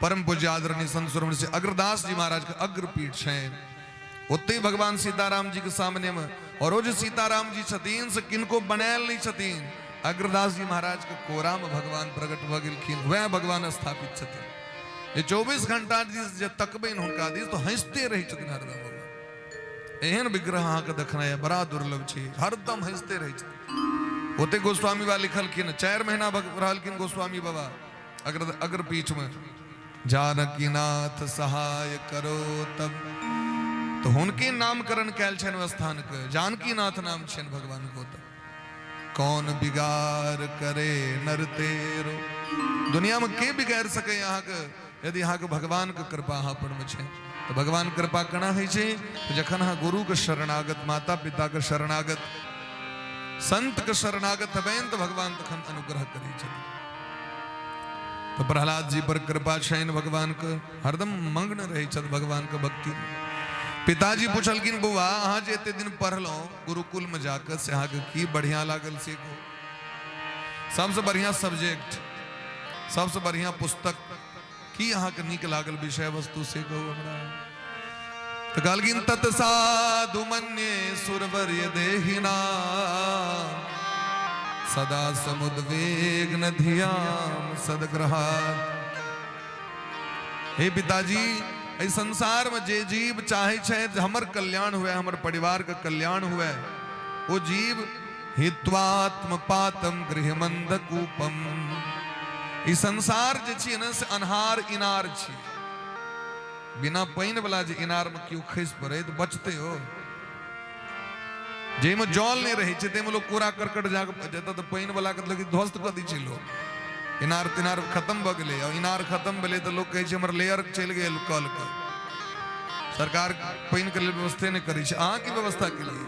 परम पूज्य आदरणीय संत सुरमण से अग्रदास जी महाराज के अग्रपीठ है, उतने भगवान सीताराम जी के सामने में। और वो जो सीताराम जी छतीन से किनको बनैल नहीं छतीन, अग्रदास जी महाराज के कोरा में भगवान प्रकट भगिलखिन, वह भगवान स्थापित छथिन। ये 24 घंटा जे तकबेन हुनका दिस तो हंसते रही छथिन हरदम। एहन विग्रह अहाँ के देखना है बड़ा दुर्लभ छे, हरदम हंसते रही छथिन। ओते गोस्वामी बा लिखलखिन 4 महीना रहलखिन गोस्वामी बाबा अग्रपीठ में। जानकी नाथ सहाय करो तब, तो हुनके नामकरण कैल छन स्थान के, जानकी नाथ नाम छन भगवान को। तब कौन बिगाड़ करे नर तेरो। दुनिया में के बिगाड़ सके यहाँ के, यदि यहाँ के भगवान के कृपा यहाँ पर में छे। तो भगवान कृपा कना है छे तो जखन हाँ गुरु के शरणागत, माता पिता के शरणागत, संत के शरणागत हबेन तो भगवान तखन अनुग्रह करे छे। तो प्रहलाद जी पर कृपा छैन भगवान के, हरदम मग्न रहे छत भगवान के भक्ति में। पिताजी पूछलखिन बउआ अहाँ जे एते दिन पढ़लो गुरुकुल में जाकर से अहाँ के की बढ़िया लागल से को। सबसे बढ़िया सब्जेक्ट, सबसे बढ़िया पुस्तक की अहाँ के नीक लागल विषय वस्तु से को हमरा। तो कहलखिन तत्साधु मन्ये सुरवर्य देहिना सदा समुद्वेग्न धियाम सदग्रहात्। हे पिताजी इस संसार में जे जीव चाहे छे हमर कल्याण हुए, हमर परिवार का कल्याण हुए, वो जीव हित्वात्म पातम गृहमंदकूपम। इस संसार जे छी न से अनहार इनार छी, बिना पाइन वाला जे इनार में क्यों खस पड़े तो बचते हो। जे में जल नहीं रही छे ते में लोग कूड़ा करकट जाके जता तो पाइन वाला के लगी ध्वस्त कर दी छे लोग। इनार तिनार खत्म भ गेले, और इनार खत्म भेले तो लोग कहे छे हमर लेयर चल गेल कल के। सरकार पाइन के लिए व्यवस्था नहीं करी छे, अहाँ की व्यवस्था के लिए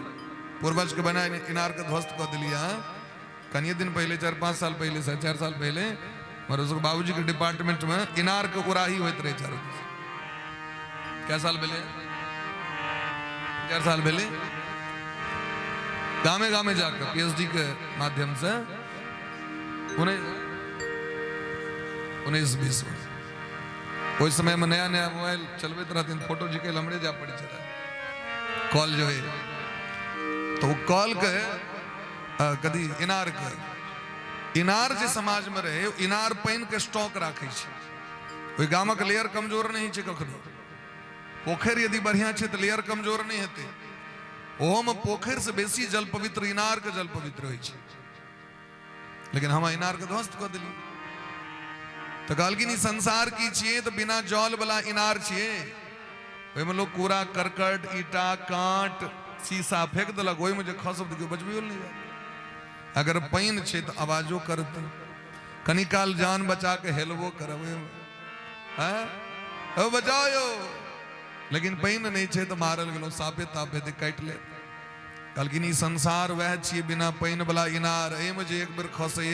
पूर्वज के बनाए इनार के ध्वस्त कर दिलिया। कनिए दिन पहले 4-5 साल पहले 4 साल पहले मगर उसके बाबूजी के डिपार्टमेंट में इनार के उराही होते रहे। 4 साल पहले 4 साल पहले गामे गामे जाकर पीएचडी के माध्यम से 19-20 उस समय में नया नया मोबाइल चलते रहते, फोटो जी के लमड़े जा पड़ी चला कॉल जो है। तो वो कॉल के कदी इनार के, इनार जे समाज में रहे इनार पाइन के स्टॉक राखे छे। कोई गाम के लेयर कमजोर नहीं छे कखनो। पोखर यदि बढ़िया छे तो लेयर कमजोर नहीं हेते। ओम पोखर से बेसी जल पवित्र इनार के जल पवित्र होय छे, लेकिन हम इनार के ध्वस्त कर दिली। तो कहलखिन संसार की छिए तो बिना जल वाला इनार छिए, ओहि में लोग कूड़ा करकट ईटा कांट शीशा फेंक देलक, ओहि में जे खसब देखियो बचबियो नहीं जाए। अगर पाइन छे तो आवाजो करत, कनी काल जान बचा के हेलबो करबे, हैं ओ बचाओ यो। लेकिन पाइन नहीं छे तो मारल गेलो, सापे तापे दे काट ले। कहलखिन ई संसार वह छिए बिना पाइन वाला इनार, एहि में जे एक बेर खसे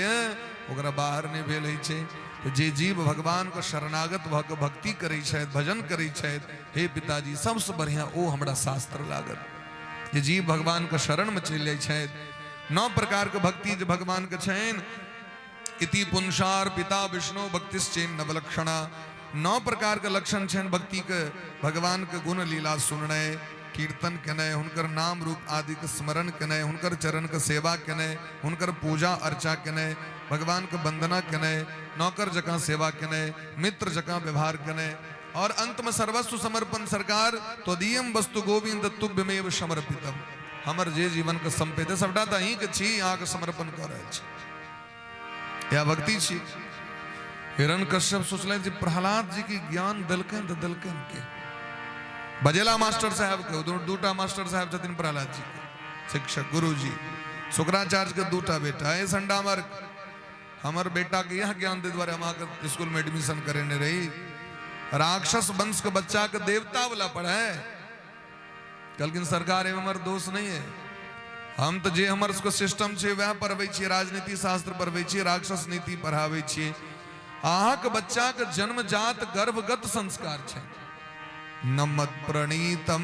ओकरा बाहर नहीं भेल है छे। तो जे जीव भगवान को शरणागत भ के भक्ति करै छथि, भजन करै छथि, हे पिताजी सबसे बढ़िया ओ हमरा शास्त्र लागल। जे जीव भगवान के शरण में चलि जाइ छथि, 9 प्रकार के भक्ति जे भगवान के छनि। इति पुंसार पिता विष्णु भक्तिश्चेन नवलक्षणा। 9 प्रकार के लक्षण छनि भक्ति के, भगवान के गुण लीला सुनने, कीर्तन केने, हुनकर नाम रूप आदि के स्मरण केने, हुनकर चरण के सेवा केने, हुनकर पूजा अर्चा केने, भगवान के वंदना केने, नौकर जकां सेवा केने, मित्र जकां व्यवहार केने, और अंत में सर्वस्व समर्पण। सरकार त्वदीयम वस्तु गोविंद तुभ्यमेव समर्पितम। हमर जे जीवन के संपेत सबटा त अहीं के छी, अहाँ के समर्पण कर रहल छी। या भक्ति छी। हिरण्यकश्यप सोचले जे प्रहलाद जी के ज्ञान दलकन त दलकन के बजेला मास्टर साहब के दूटा मास्टर साहब छथिन प्रहलाद जी के शिक्षक गुरु जी। शुक्राचार्य के दूटा बेटा है संडामर। हमर बेटा के यह ज्ञान दे द्वारा हम स्कूल में एडमिशन करेने रही। राक्षस वंश के बच्चा के देवता वाला पढ़ा है, लेकिन सरकार एवं हमार दोष नहीं है। हम तो जे हमर सिस्टम छे वह पढ़बै छियै, राजनीति शास्त्र पढ़बै छियै, राक्षस नीति पढ़ाबै छियै। अहाँ के बच्चा के जन्मजात गर्भगत संस्कार छे। न मत प्रणीतम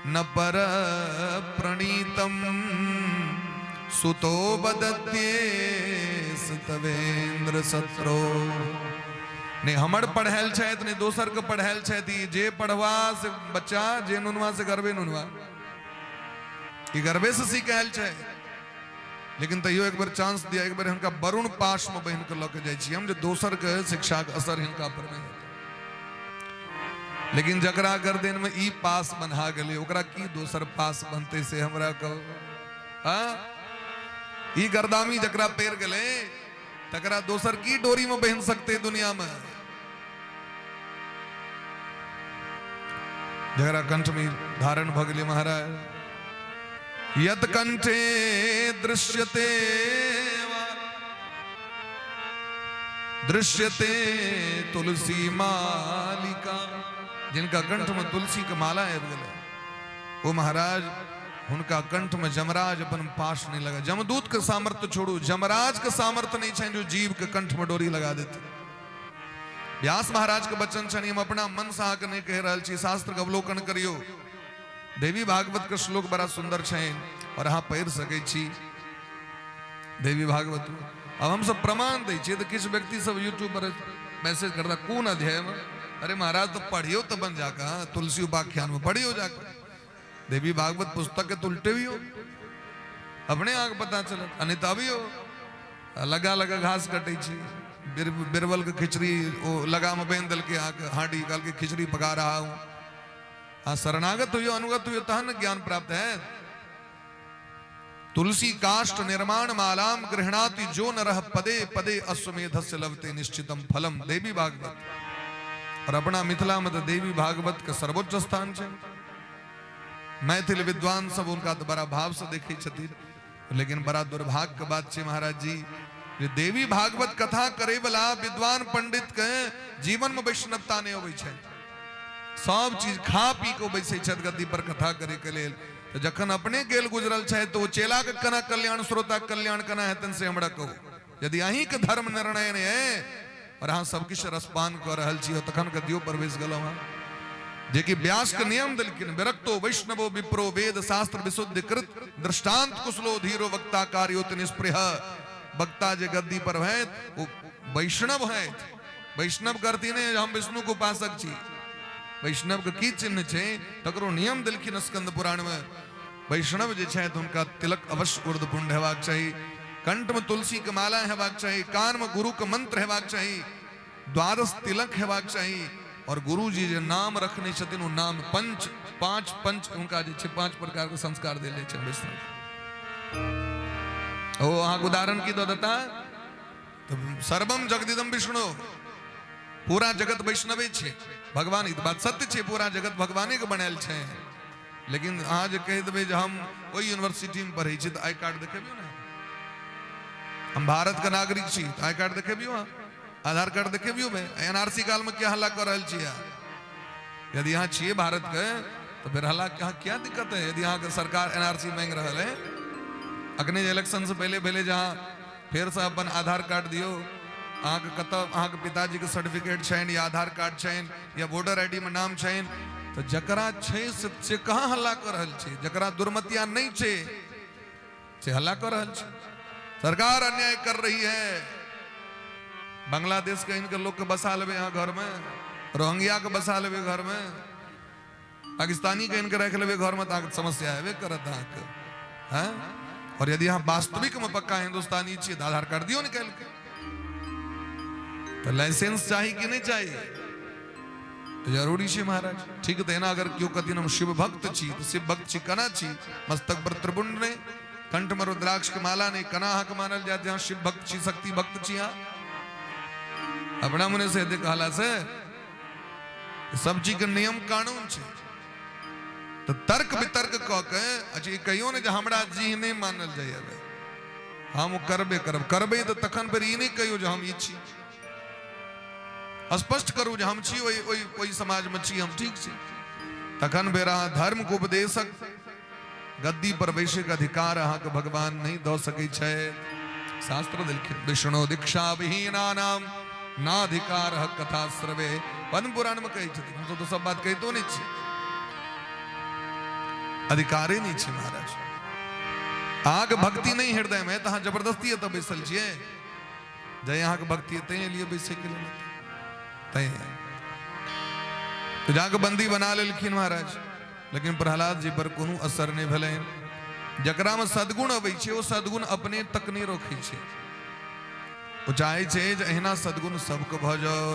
न पर प्रणीतम सुतो बदत्ये तवेन्द्र सत्रो। नहीं हमर पढ़ायल छे नहीं दोसर के पढ़ायल छे। जे पढ़वा से बच्चा जे नुनवा से गर्भे नुनवा, ई गर्भे से सीखायल छे। लेकिन तैयो एक बार चांस दिया, एक बार हिनका वरुण पाश में बहन के लके जाय छी हम, जे दोसर के शिक्षा के असर हिनका पर नहीं होता। लेकिन जकरा गर्दन में ई पास बना गेले ओकरा की दोसर पास बनते से हमरा कहो। हाँ ई गर्दामी जकरा पैर गेले तकरा दोसर की डोरी में बहन सकते दुनिया में। जकरा कंठ में धारण भ गेले महाराज। यत कंठे दृश्यते दृश्यते तुलसी मालिका। जिनका कंठ में तुलसी का माला है वो महाराज उनका कंठ में जमराज अपन पास नहीं लगा। जमदूत का सामर्थ्य छोड़ू, जमराज का सामर्थ्य नहीं छे जो जीव के कंठ में डोरी लगा देते। व्यास महाराज के वचन छे, हम अपना मन से आके नहीं कह रहा छी, शास्त्र का अवलोकन करियो। देवी भागवत का श्लोक बड़ा सुंदर छे और अहाँ पढ़ सके छी देवी भागवत। अब हम सब प्रमाण दे छी तो किस व्यक्ति सब यूट्यूब पर मैसेज करता कौन अध्याय में, अरे महाराज तो पढ़ियो तो बन जाका, तुलसी उपाख्यान में पढ़ियो जाकर। देवी भागवत पुस्तक के तो उल्टे भी हो, अपने आग पता चला अनिता भी हो। लगा लगा घास कटे छी, बिरबल के खिचड़ी वो लगा में बेन दल के आग हांडी काल के खिचड़ी पका रहा हूं। हाँ शरणागत हुई अनुगत हुई तहन ज्ञान प्राप्त है। तुलसी काष्ठ निर्माण मालाम गृहणाति जो नरः पदे पदे अश्वमेधस्य लभते निश्चितम फलम। देवी भागवत और अपना मिथिला में तो देवी भागवत का सर्वोच्च स्थान है। मैथिल विद्वान सब उनका तो बड़ा भाव से देखे छथिन, लेकिन बड़ा दुर्भाग्य के बात है महाराज जी, जे देवी भागवत कथा करे वाला विद्वान पंडित के जीवन में वैष्णवता नहीं होवे छे। सब चीज खा पी को बैसे छत गद्दी पर कथा करे के लेल। तो जखन अपने गेल गुजरल छे तो चेला के कना कल्याण श्रोता कल्याण कना हेतन से हमरा कहो। यदि अहीं के धर्म निर्णय ने है और अहाँ सब किछ रसपान कर रहल छी तखन गद्दियो प्रवेश गलो हां। जे कि व्यास के नियम देलखिन, विरक्तो वैष्णवो विप्रो वेद शास्त्र विशुद्धि कृत दृष्टांत कुशलो धीरो वक्ता कार्योत निष्पृह। वक्ता जे गद्दी पर है वो वैष्णव है। वैष्णव करती ने हम विष्णु को उपासक छी। वैष्णव के की चिन्ह छे तकरो नियम देलखिन स्कंद पुराण में। वैष्णव जे छे तो उनका तिलक अवश्य उर्द पुंड हेबाक चाहिए, कंठ में तुलसी के माला हेबाक चाहिए, कान में गुरु के मंत्र हेबाक चाहिए, द्वादश तिलक हेबाक चाहिए। और गुरु जी जे नाम रखने छथिन वो नाम पांच पंच उनका जे छे 5 प्रकार के संस्कार देले छे वैष्णव। ओ अहाँ उदाहरण की दो देता तो सर्वम जगदिदम विष्णु, पूरा जगत वैष्णवे छे। भगवान ई बात सत्य छे, पूरा जगत भगवाने के बनायल छे। लेकिन अहाँ जे कह देबे जे हम ओई यूनिवर्सिटी में पढ़े छी तो आई कार्ड देखेबियो ना, हम भारत का नागरिक छी तो आई कार्ड देखेबियो, आधार कार्ड देखेबियो में। एनआरसी काल में क्या हल्ला कर रहल छी? यदि यहाँ छिए भारत के तो फिर हल्ला क्या दिक्कत है? यदि यहाँ के सरकार एनआरसी मांग रहा है, अखने इलेक्शन से पहले पहले जहाँ फिर से अपन आधार कार्ड दियो, अहाँ के कतऽ अहाँ के पिताजी के सर्टिफिकेट छैन या आधार कार्ड छैन या वोटर आईडी में नाम छैन, तो जकरा छे से कहाँ हल्ला कर रहल छी? जकरा दुर्मतिया नहीं छे से हल्ला कर रहल छी। सरकार अन्याय कर रही है। बांग्लादेश के इनके लोग के बसा लेवे यहाँ घर में, रोहिंग्या के बसा लेवे घर में, पाकिस्तानी के इनके रख ले घर में ताकत समस्या है वे करत हैं। और यदि यहाँ वास्तविक में पक्का हिंदुस्तानी चाहिए तो आधार कार्ड दियो निकाल के, तो लाइसेंस चाहिए कि नहीं चाहिए, तो जरूरी है महाराज। ठीक है ना, अगर क्यों कथिन हम शिव भक्त छी तो शिव भक्त छी कना छी, मस्तक पर त्रिपुंड ने, कंठ में रुद्राक्ष की माला ने, कना हक मानल जाते हैं शिव भक्त छी, शक्ति भक्त छी। अपना मुने से कहला से सब चीज के नियम कानून छे, तो तर्क वितर्क कह के अच्छा कहियो ने हमरा जी नहीं मानल जाए, हम करबे करब, करबे तो तखन पर ई नहीं कहियो जो हम ई छी, स्पष्ट करू जो हम छी ओई समाज में छी, हम ठीक छी। तखन बेरा धर्म को उपदेशक गद्दी पर वैश्विक अधिकार अहाँ के भगवान नहीं दो सके छे। शास्त्र लिखे विष्णु दीक्षा विहीना नाम नाधिकार हक कथा श्रवे, पद्म पुराण में कही छथिन, हम तो सब बात कही तो नहीं छी, अधिकार ही नहीं छे महाराज। आग भक्ति नहीं हृदय में तहाँ जबरदस्ती है तो बैसल छिए, जय यहाँ के भक्ति है ते लिए बैसे के लिए तो जाके बंदी बना लेलखिन महाराज। लेकिन प्रहलाद जी पर कोनो असर नहीं भेलै, जकरा में सद्गुण अबै छै ओ सद्गुण अपने तक नहीं रोकै छै, वो चाहे छे जे एहना सद्गुण सबके भ जाओ।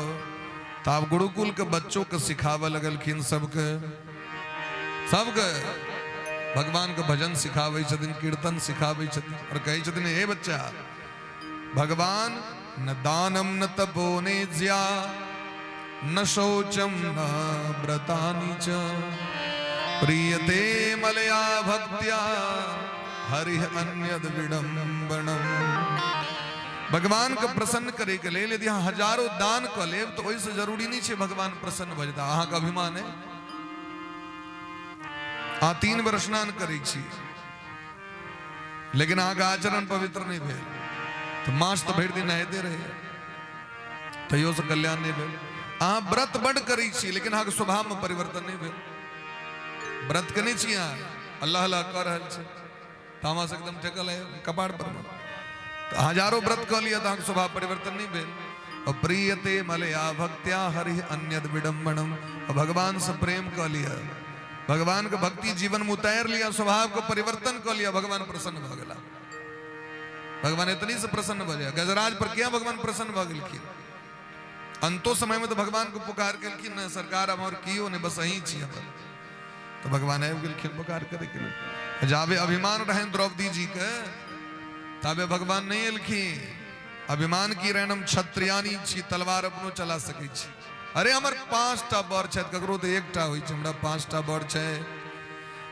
तो आप गुरुकुल के बच्चों के सिखावे लगलखिन, सबके भगवान के भजन सिखावे छथिन, कीर्तन सिखावे छथिन, और कहे छथिन हे बच्चा भगवान न दानम न तपो ने ज्या न शौचम न व्रतानि च प्रियते मलया भक्त्या हरिः अन्यद विडम्बनम। भगवान के प्रसन्न करे के लिए यदि यहाँ हजारों दान क लेब तो ओइसे जरूरी नहीं छे भगवान प्रसन्न भ जेता। अहाँ के अभिमान है आ 3 बेर स्नान करै छी लेकिन अहाँ के आचरण पवित्र नहीं भेल, तो मास तो भरि दिन नहाते रहे तैयो से कल्याण नहीं भेल। अहाँ व्रत बड़ करै छी लेकिन अहाँ के स्वभाव में परिवर्तन नहीं भेल। व्रत के नहीं छी अहाँ, अल्लाह अल्लाह कर रहल छै, तामस एकदम टेकल है कपाड़ पर, तो हजारों व्रत कह लिया तो स्वभाव परिवर्तन नहीं भेल। और प्रियते मलया भक्त्या हरिः अन्यद विडम्बनम, भगवान से प्रेम कह लिया, भगवान के भक्ति जीवन में उतार लिया, स्वभाव को परिवर्तन कर लिया, भगवान प्रसन्न भ गेला। भगवान इतनी से प्रसन्न भ गया। गजराज पर क्या भगवान प्रसन्न भ गेलखिन, अंतो समय में तो भगवान को पुकार केलखिन न सरकार हमर कियो ने बस अहीं छी हमर, तो भगवान आबि गेलखिन पुकार करे के लिए। जाबे अभिमान रहन द्रौपदी जी के ताबे भगवान नहीं एलखिन। अभिमान की रहन हम क्षत्रियानी छी, तलवार अपनो चला सकै छी। अरे हमर 5टा बर छै, ककरो तो 1टा होइ छै, हमरा 5टा बर छै,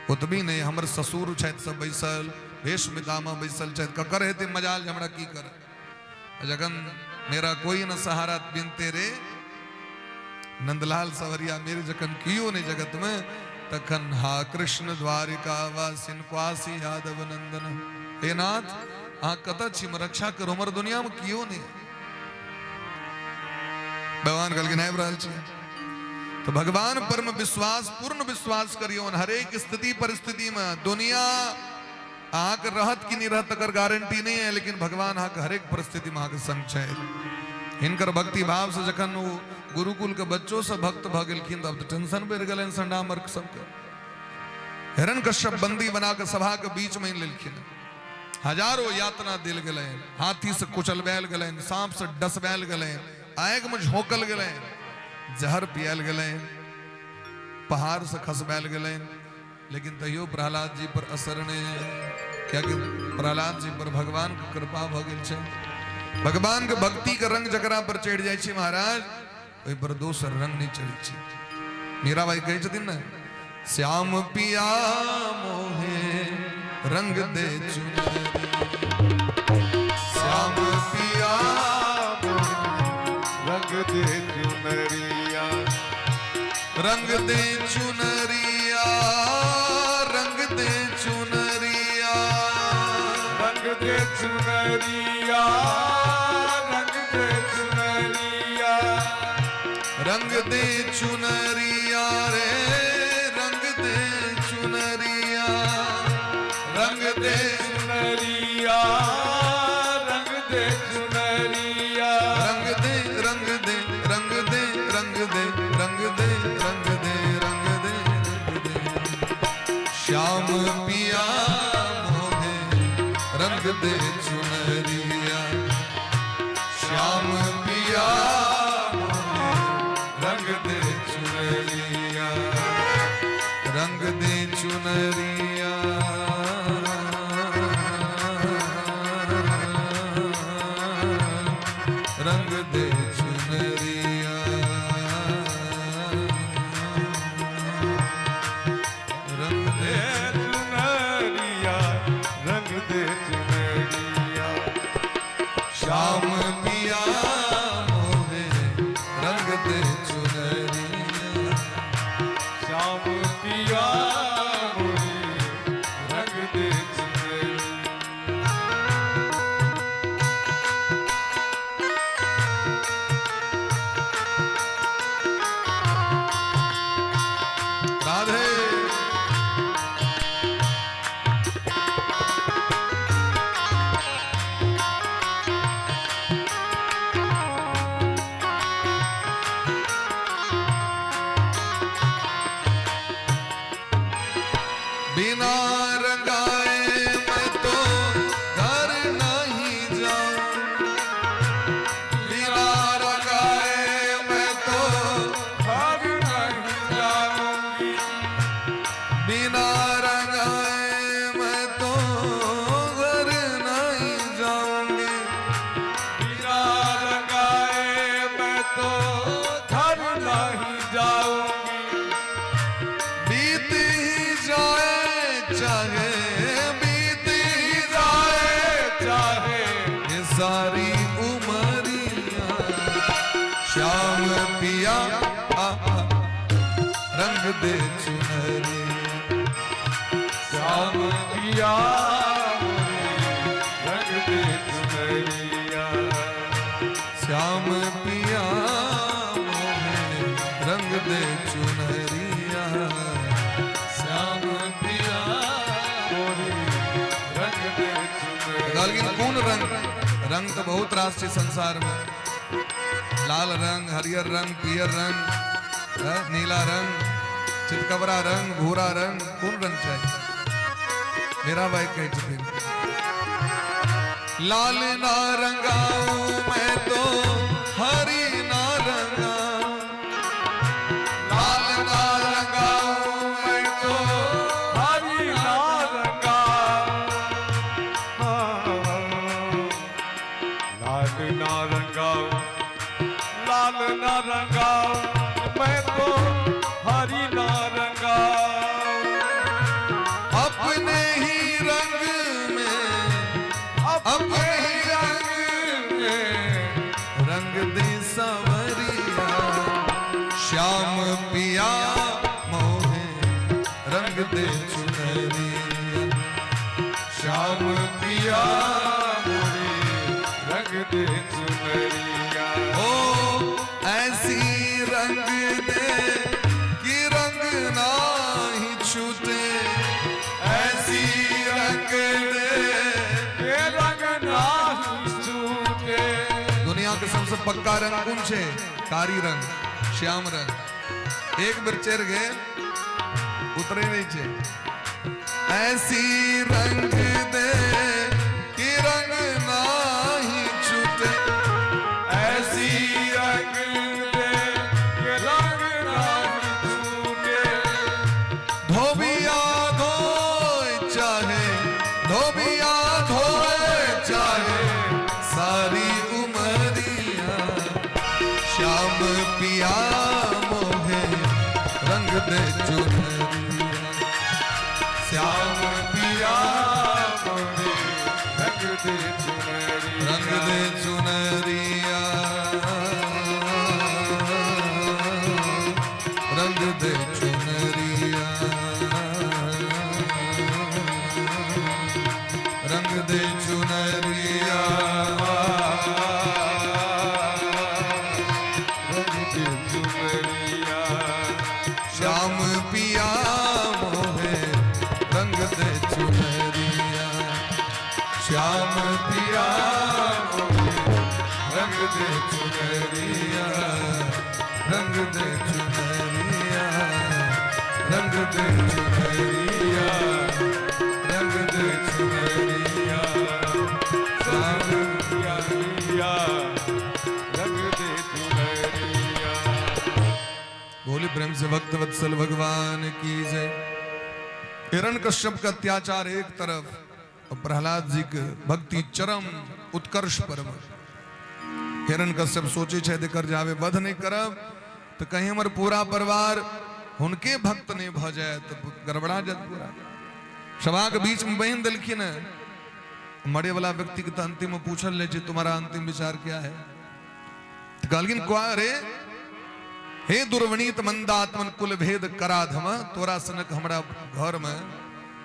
ओतबी नहीं हमर ससुर छै सब बैसल, वेशमिता में बैसल छै, ककर हेते मजाल हमरा की कर। जगन मेरा कोई न सहारा बिन तेरे नंदलाल सवरिया मेरे जखन कियो ने जगत में, तखन हा कृष्ण द्वारिका वासिन क्वासी यादव नंदन। हे नाथ अहाँ कतऽ छी, रक्षा करो हमर दुनिया में कियो नहीं। भगवान कहलखिन आबि रहल छी। तो भगवान पर में विश्वास, पूर्ण विश्वास करियो, हरेक स्थिति परिस्थिति में। दुनिया अहाँ के रहत कि नहीं रहत तकर गारंटी नहीं है, लेकिन भगवान अहाँ के हरेक परिस्थिति में अहाँ के संग छै। हिनकर भक्ति भाव से जखन वो गुरुकुल के बच्चों से भक्त भ गेलखिन तब तो टेंशन बढ़ गेलनि संडा मर्क सबके। हिरण्यकश्यप बंदी बना के सभा के बीच में लेलखिन, हजारों यातना दिल गेलनि, हाथी से कुचलबैल गेलनि, सांप से डसबैल गेलनि, आग में झोंकल गेलनि, जहर पियाल गेलनि, पहाड़ से खसबैल गेलनि, लेकिन तैयो प्रहलाद जी पर असर नहीं, क्या कि प्रहलाद जी पर भगवान की कृपा भ गेल छै। भगवान के भक्ति के रंग जकरा पर चढ़ जाय छै महाराज, ओहि पर दोसर रंग नहीं चढ़ै छै। मीराबाई कहै छथिन ना, श्याम पिया मोहे रंग दे चुनरी, श्याम पिया रंग दे चुनरिया, रंग दे चुनरिया, रंग दे चुनरिया, रंग दे चुनरिया, रंग दे चुनरिया, रंग दे चुनरिया रे, रंग दे चुनरिया, रंग दे चुनरिया, रंग दे चुनरिया, रंग दे रंग दे रंग दे रंग दे रंग दे रंग दे रंग दे दे चुनरिया श्याम पिया रंग दे चुनरिया रंग दे चुनरिया रंग दे चुनरिया रंग दे चुनरिया रंग दे चुनरिया श्याम पिया मोहे रंग दे चुनरिया श्याम पिया मोहे रंग दे चुनरिया राधे बिना रंगाए मैं तो घर नहीं जाऊं बिना रंगाए मैं तो भाग नहीं जाऊंगी बिना रंगाए मैं तो घर नहीं जाऊंगी बिना रंगाए मैं तो घर नहीं जाऊंगी बीत ही जाए चाहे बीत ही जाए चाहे ये सारी उमरिया श्याम पिया रंग दे चुनरिया श्याम पिया मोहे रंग दे चुनरिया श्याम पिया मोहे रंग दे चुनरिया श्याम पिया मोहे रंग दे चुनरिया लेकिन कौन रंग रंग तो बहुत रास है संसार में लाल रंग हरियर रंग पियर रंग नीला रंग चितकबरा रंग भूरा रंग कौन रंग चाहिए मेरा भाई कह चुके लाल ना रंगाऊं मैं तो हरी ना रंगाऊं लाल ना रंगाऊं मैं तो हरि ना रंगा लाल ना रंगाओ लाल ना रंगाओ मैं तो हरि ना रंगाओ अपने ही रंग में अपने ही रंग में रंग दे सांवरिया श्याम पिया मोहे रंग दे चुनरिया श्याम पिया मोहे रंग दे चुनरिया ओ ऐसी रंग दे कि रंग ना ही छूटे ऐसी रंग दे ये रंग ना छूटे दुनिया के सबसे पक्का रंग कौन छे कारी रंग श्याम रंग एक बार चेर गए उतरे नहीं छे ऐसी रंग दे कि रंग ना ही छूटे ऐसी रंग दे ये रंग ना छूटे धोबिया धोए चाहे धोबिया धोए चाहे सारी उमरिया श्याम पिया मोहे रंग दे चुनरिया श्याम पिया मोहे रंग दे चुनरिया रंग दे चुनरिया रंग दे चुनरिया रंग दे चुनरिया रंग दे चुनरिया श्याम पिया मोहे रंग दे चुनरिया श्याम पिया मोहे रंग दे चुनरिया रंग दे चुनरिया रंग दे चुनरिया रंग दे चुनरिया लिया लिया रंग दे चुनरिया। बोली प्रेम से भक्त वत्सल भगवान की जय। हिरण्यकश्यप का अत्याचार एक तरफ और प्रहलाद जी के भक्ति चरम उत्कर्ष परम। हिरण्यकश्यप सोचे छे देकर जावे वध नहीं करब तो कहीं हमार पूरा परिवार उनके भक्त नहीं भ जाए तो गड़बड़ा जात पूरा। सभा के बीच में बहन दिलखिन मरे वाला व्यक्ति के तो अंतिम में पूछल ले जी तुम्हारा अंतिम विचार क्या है। तो कहलगिन क्या रे हे दुर्वनीत मंदात्मन कुल भेद कराधम तोरा सनक हमरा घर में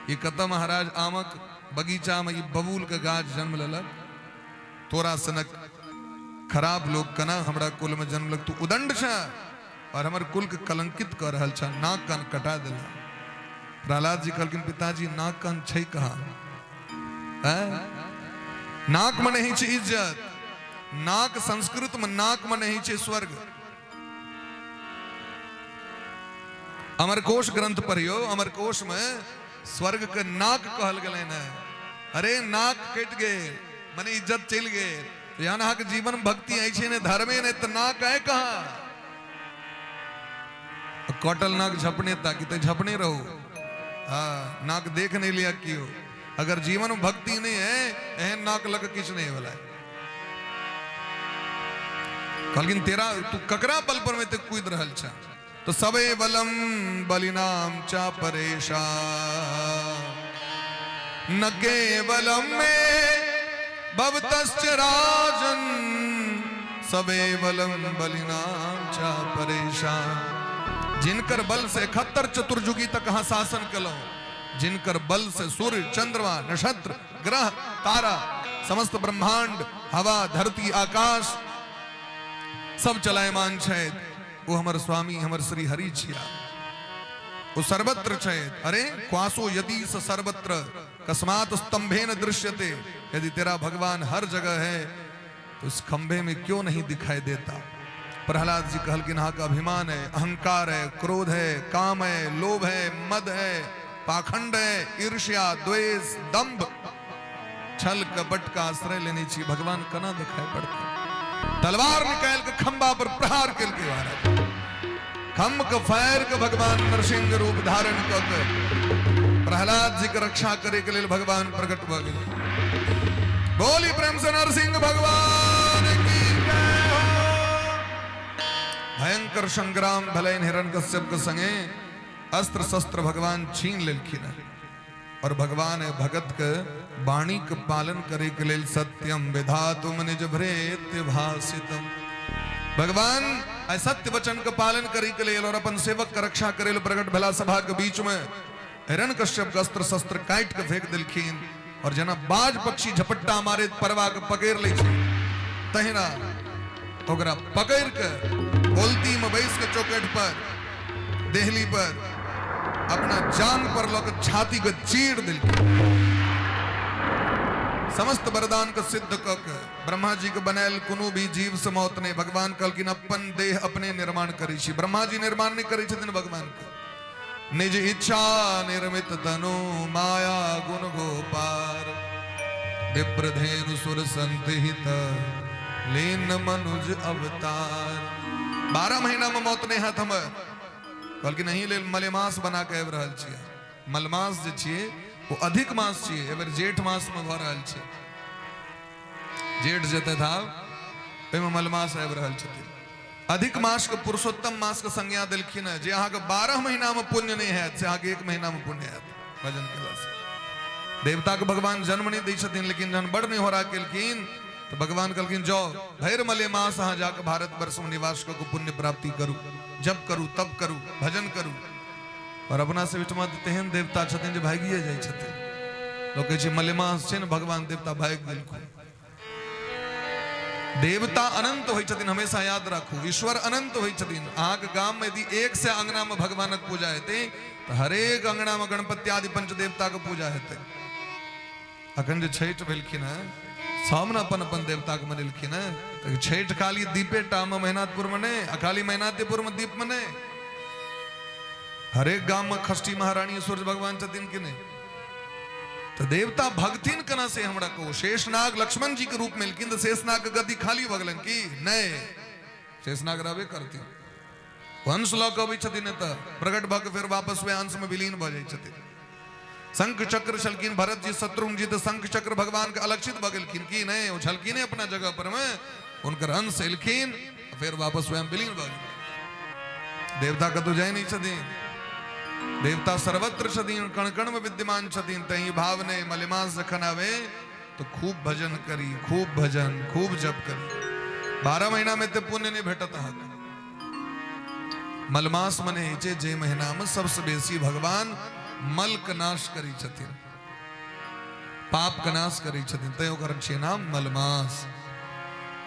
ये कत महाराज आमक बगीचा में ये बबूल का गाछ जन्म ललक। तोरा सनक खराब लोग कना हमरा कुल में जन्म लग तू उदंड छा और हमारे कुल के कलंकित कर रहल छा नाक कान कटा दिला। प्रहलाद जी कहलकिन पिताजी नाक कान छै कहा नाक में नहीं छे इज्जत। नाक संस्कृत में नाक में नहीं छे स्वर्ग। अमरकोश ग्रंथ पढ़ियो अमरकोश में स्वर्ग के नाक कहल गए न। अरे नाक कट गए मने इज्जत चल गए। तो यहाँ के जीवन भक्ति ऐसे ने धर्मे ने तो नाक है कहा कौटल नाक झपने ताकि तो झपने रहो। हाँ नाक देख नहीं लिया क्यों अगर जीवन में भक्ति नहीं है एहन नाक लग किच नहीं वाला है। लेकिन तेरा तू ककरा बल पर में ते कूद रहल छा तो सबे बलम बलिनाम चा परेशा न केवलम में भवतश्च राजन सबे बलम बलिनाम चा परेशा। जिनकर बल से 71 चतुर्युगी तक हाँ शासन कलो। जिनकर बल से सूर्य चंद्रमा नक्षत्र ग्रह तारा समस्त ब्रह्मांड हवा धरती आकाश सब चलायमान छे वो हमर स्वामी हमर श्री हरि छिया। वो सर्वत्र छे। अरे क्वासो यदि स सर्वत्र कस्मात स्तंभेन दृश्यते। यदि तेरा भगवान हर जगह है तो इस खंभे में क्यों नहीं दिखाई देता। प्रहलाद जी कहल कि का अभिमान है अहंकार है क्रोध है काम है लोभ है मद है पाखंड है ईर्ष्या द्वेष दंभ छल कपट का आश्रय लेनी चाहिए। भगवान कना दिखाई पड़ता तलवार निकाल के खंबा पर प्रहार के महाराज खम्ब के फायर के भगवान नरसिंह रूप धारण कर प्रहलाद जी की रक्षा करे के लिए भगवान प्रकट हो गए। बोली प्रेम से नरसिंह भगवान की जय हो। भयंकर संग्राम भले हिरण्यकश्यप के संगे अस्त्र शस्त्र भगवान छीन लेलखिन और भगवान भगत के वाणी के पालन करे के लेल सत्यम विधातुम निज भ्रेत्य भाषितम। भगवान सत्य वचन के पालन करे के लेल और अपन सेवक के रक्षा करे प्रकट भला सभा के बीच में हिरण्यकश्यप के अस्त्र शस्त्र काट के फेंक दिलखिन और जना बाज पक्षी झपट्टा मारे परवा के पकड़ ले तहिना ओकरा पकड़ के बोलती में बैस के चौकट पर देहली पर अपना जांग पर लोग छाती को चीर दिल। समस्त वरदान को सिद्ध कक ब्रह्मा जी के बनायल कोनो भी जीव से मौत नहीं। भगवान कहलकिन अपन देह अपने निर्माण करी छी। ब्रह्मा जी निर्माण नहीं करी छथिन भगवान के निज इच्छा निर्मित तनु माया गुण गोपार विप्रधेनु सुर संतिहित लीन मनुज अवतार। 12 महीना में मौत नहीं हाथ हम बल्कि नहीं ले मलेमास बना के रहल छियै। मलमास जे छियै वो अधिक मास छियै एबर जेठ मास में भ रहल छै। जेठ जते था ओइमे मलमास आबि रहल छथिन। अधिक मास के पुरुषोत्तम मास के संज्ञा देलखिन है। जे अहाँ के 12 महीना में पुण्य नहीं है से अहाँ के 1 महीना में पुण्य है भजन केला से। देवता के भगवान जन्म नहीं दै छथिन लेकिन जहन बड़ नहीं हो रहा केलखिन तो भगवान कहलखिन जाओ भैर मलेमास अहाँ जाके भारत वर्ष में निवास को पुण्य प्राप्ति करू। जब करू तब करू भजन करू। और अपना से विटमा तेहन देवता छथिन जे भागिए जाय छथिन। लोग कहै छै मलेमास छै न भगवान देवता भागि गेलखिन। देवता अनंत होइ छथिन हमेशा याद राखू। ईश्वर अनंत होइ छथिन। अहाँ के गांव में यदि 1 से अंगना में भगवानक पूजा हेतै तो हरेक अंगना में गणपति आदि पंच देवता के पूजा हेतै। अखन जे छठि भेलखिन है सामने अपन अपन देवता के मनेलखिन है तो छठ खाली दीपे टा में मेहनातपुर में नहीं अखाली मेहनातपुर में दीप में नहीं। हरेक गांव में खष्टी महारानी सूर्य भगवान छथिन कि नहीं तो तो देवता भक्तिन कना से हमरा को शेषनाग लक्ष्मण जी के रूप में, लेकिन शेषनाग गद्दी खाली भगलन की नए शेषनाग रवे करती हंस लऽ कऽ अबै छथिन एतऽ प्रकट भऽ कऽ फिर वापस वे अंश में विलीन भऽ जाइ छथिन। शंख चक्र छलकिन भरत जी शत्रुघ्न जी, तो शंख चक्र भगवान के अलक्षित भऽ गेलखिन कि नहीं, वो छलकिन अपना जगह पर में, उनकर अंश एलखिन फिर वापस वे विलीन भऽ गेल। देवता कतौ जाइ नहीं छथिन, देवता सर्वत्र छथिन, कण कण में विद्यमान छथिन। तही भाव ने मलेमास जखन आवे तो खूब भजन करी, खूब भजन खूब जप करी। 12 महीना में ते पुण्य नहीं भेटत अहाँके। मलमास मने जे जे महीना में सबसे बेसी भगवान मल का नाश करी छथिन, पाप का नाश करी छथिन, तय ओकर छै नाम मलमास।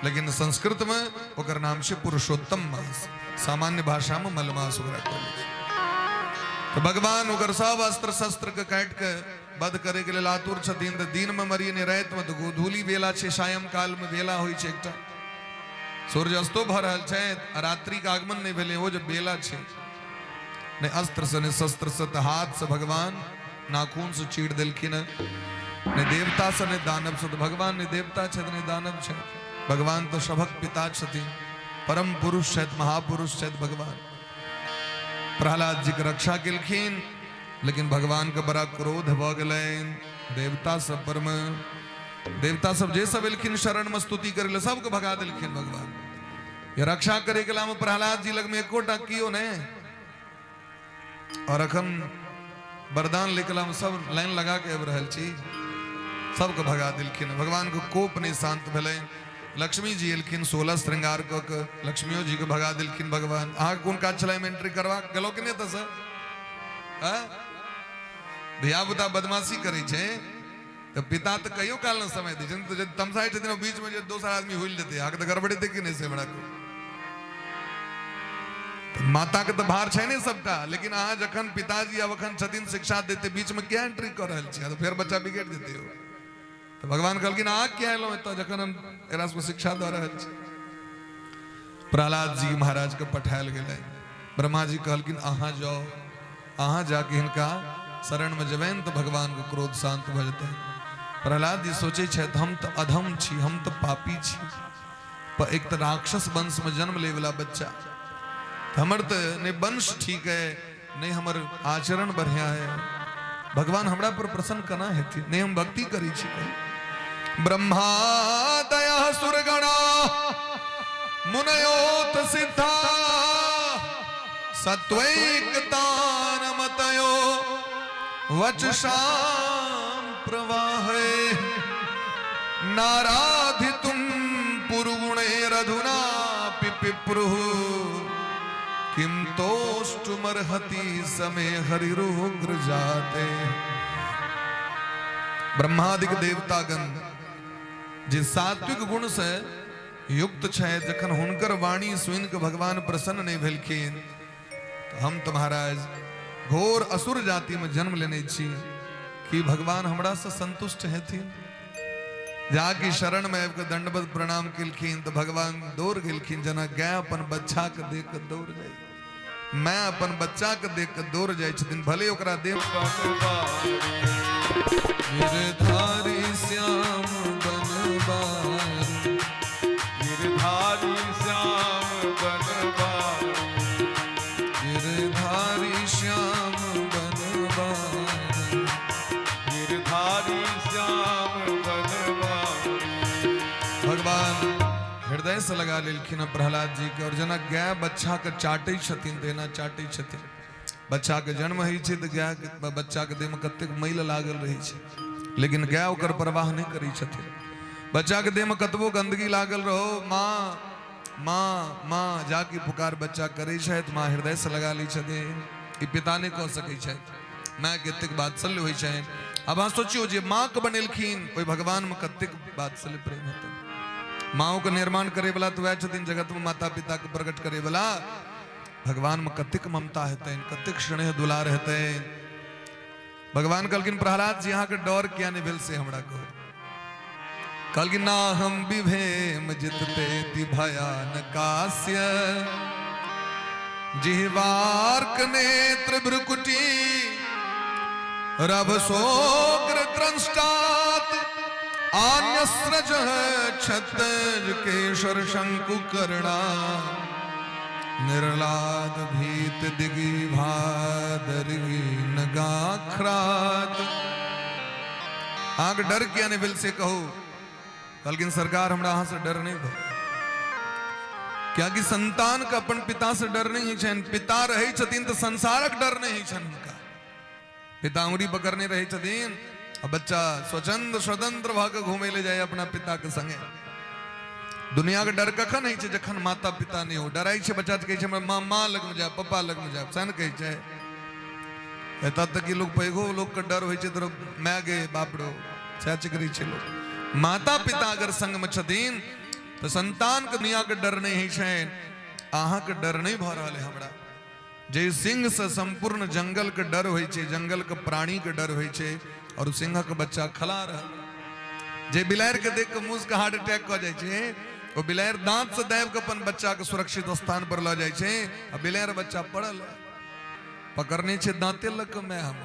लेकिन संस्कृत में ओकर नाम छै पुरुषोत्तम मास, सामान्य भाषा में मलमास ओकरा कहै छै। तो भगवान ओकर सब अस्त्र शस्त्र के काट के वध करे के लेल आतुर छथिन। तो दिन में मरिए ने, रात में तो गोधूली बेला छै, सायं काल में बेला होइ छै एकटा, सूर्य अस्तो भऽ रहल छै, रात्रि के आगमन नहीं भेले, वो जब बेला छै, ने अस्त्र से ने शस्त्र से, तो हाथ से भगवान नाखून से चीड़ देलखिन, ने देवता से ने दानव से। तो भगवान ने देवता छथि ने दानव छथि, भगवान तो सभक पिता छथिन, परम पुरुष छथि, महापुरुष छथि भगवान। प्रहलाद जी के रक्षा केलखिन, लेकिन भगवान के बड़ा क्रोध भऽ गेलनि देवता सब पर में। देवता सब जे सब एलखिन शरण में स्तुति करे ले, सबके भगा देलखिन भगवान। ये रक्षा करे के ला में प्रहलाद जी लग में एकोटा कियो ने, और अखन वरदान लेके हम सब लाइन लगा के अब रहल छी, सबके भगा दिलखिन। भगवान को कोप नहीं शांत भेलै। लक्ष्मी जी एलखिन 16 श्रृंगार क के, लक्ष्मियों जी के भगा दिलखिन भगवान। अहाँ कोन काज छलै में एंट्री करवा गेलो कि नहीं त सर? धिया पुता बदमाशी करै छै तो पिता तो कहियो काल न समय दै छथिन, तो जब तमसाई छथिन बीच में जे दोसर आदमी हुइल देते, अहाँके तो गड़बड़ी दे कि नहीं से बड़ा को। माता के तो भार छै नहीं सबटा, लेकिन अहाँ जखन पिताजी अब अखन छथिन शिक्षा देते, बीच में क्या एंट्री कर रहल छी, तो फिर बच्चा बिगड़ देते हो। तो भगवान कहलखिन अहाँ क्या एलौ एतऽ जखन हम एकरा सबके शिक्षा दऽ रहल छी। प्रहलाद जी महाराज के पठायल गेलै। ब्रह्मा जी कहलखिन अहाँ जाओ, अहाँ जाके हिनका शरण में जेबनि तो भगवान के क्रोध शांत भऽ जेतै। प्रहलाद जी सोचे छथि हम तो अधम छी, हम तो पापी छी, पर एक तो राक्षस वंश में जन्म ले वाला बच्चा, हमर तो नहीं वंश ठीक है, नहीं हमर आचरण बढ़िया है, भगवान हमरा पर प्रसन्न कना हेती, नहीं हम भक्ति करी छी। ब्रह्मा दया सुरगणा मुनयोत सिद्धा सत्वैक तानमतयो वचसाम प्रवाहे नाराधितुम पुरुगुणैरधुना पिपिप्रुः किम तोष्टुमर्हति समय हरिरुग्र जाते। ब्रह्मादिक देवतागण जे सात्विक गुण से युक्त छै, जखन हुनकर वाणी सुनि के भगवान प्रसन्न नहीं भेलखिन, तो हम तो महाराज घोर असुर जाति में जन्म लेने छी कि भगवान हमरा से संतुष्ट हेथिन। जाके शरण में आबि के दंडवत प्रणाम केलखिन, तो भगवान दौड़ गेलखिन, जना गाय अपन बच्चा के देख के दौड़ जाए, मैं अपन बच्चा के देख के दौड़ जाए छथिन, भले ओकरा देव गिरधारी श्याम बनवारी, गिरधारी श्याम बनवारी, गिरधारी श्याम बनवारी, गिरधारी श्याम बनवारी। भगवान हृदय से लगा लेलखिन प्रहलाद जी के, और जना गाय बच्चा के चाटे छथिन, देना चाटे छथिन। बच्चा के जन्म होइ छै तो गाय के बच्चा के देह में कतेक मैल लागल रहै छै, लेकिन गाय ओकर परवाह नहीं करै छथिन। बच्चा के देह में कतबो गंदगी लागल रहो, माँ माँ माँ जाके पुकार बच्चा करे छथि, माँ हृदय से लगा ली छथिन। ई पिता नहीं कह सकै छथि, माँ के कतेक वात्सल्य होइ छनि। अब अहाँ सोचियो जे माँ के बनेलखिन, ओहि भगवान में कतेक वात्सल्य प्रेम हेतै। माओ के निर्माण करे वाला तो वह छथिन, जगत में माता पिता के प्रकट करे वाला, भगवान में कतिक ममता हेतै, कतिक स्नेह दुलार हेतै। भगवान कहलखिन प्रहलाद जी अहाँ के डर किया नहीं भेल से हमरा कहो। कहलखिन ना हम विभेम जितते ति भयानकास्य, जिह्वार्क नेत्र भ्रुकुटी रभसोग्र त्रंष्टात आन्यस्रज छत्तर केशर शंकु कर्णा निर्लाद भीत दिगी भादरी नगाख्रात। आग डर के अनिबिल से कहो कलकिन सरकार हमरा अहाँ से डर नहीं दो क्या कि संतान का अपन पिता से डर नहीं छन। पिता रहे छतीन तो संसारक डर नहीं छन उनका। पिता उंगली पकड़ने रहे छतीन अब बच्चा स्वतंत्र स्वतंत्र भाग घूमे ले जाए अपना पिता के संगे। दुनिया का डर कखन नहीं छे जखन माता पिता नहीं हो। डराई छे बच्चा कहे छे माँ माँ लग में जाए पप्पा लग में जाए सन कहे छे। एता तक लोग पैगो लोग का डर होय छे तो मैं गे बापड़ो चाची करी छे लोग। माता पिता अगर संग में छतीन तो संतान के दुनिया के डर नहीं है। आहा के डर नहीं भ रहा है हमरा। जे सिंह से संपूर्ण जंगल के डर होय छे, जंगल के प्राणी के डर होय छे और सिंह के बच्चा खला रहा। जे बिलायर के देख के मुंह का हार्ट अटैक हो जाए छे वो बिलायर दांत से दाब के अपन बच्चा के सुरक्षित स्थान पर ल जाए छे। अब बिलायर बच्चा पड़ल पकड़ने छे दांते लग मैं हम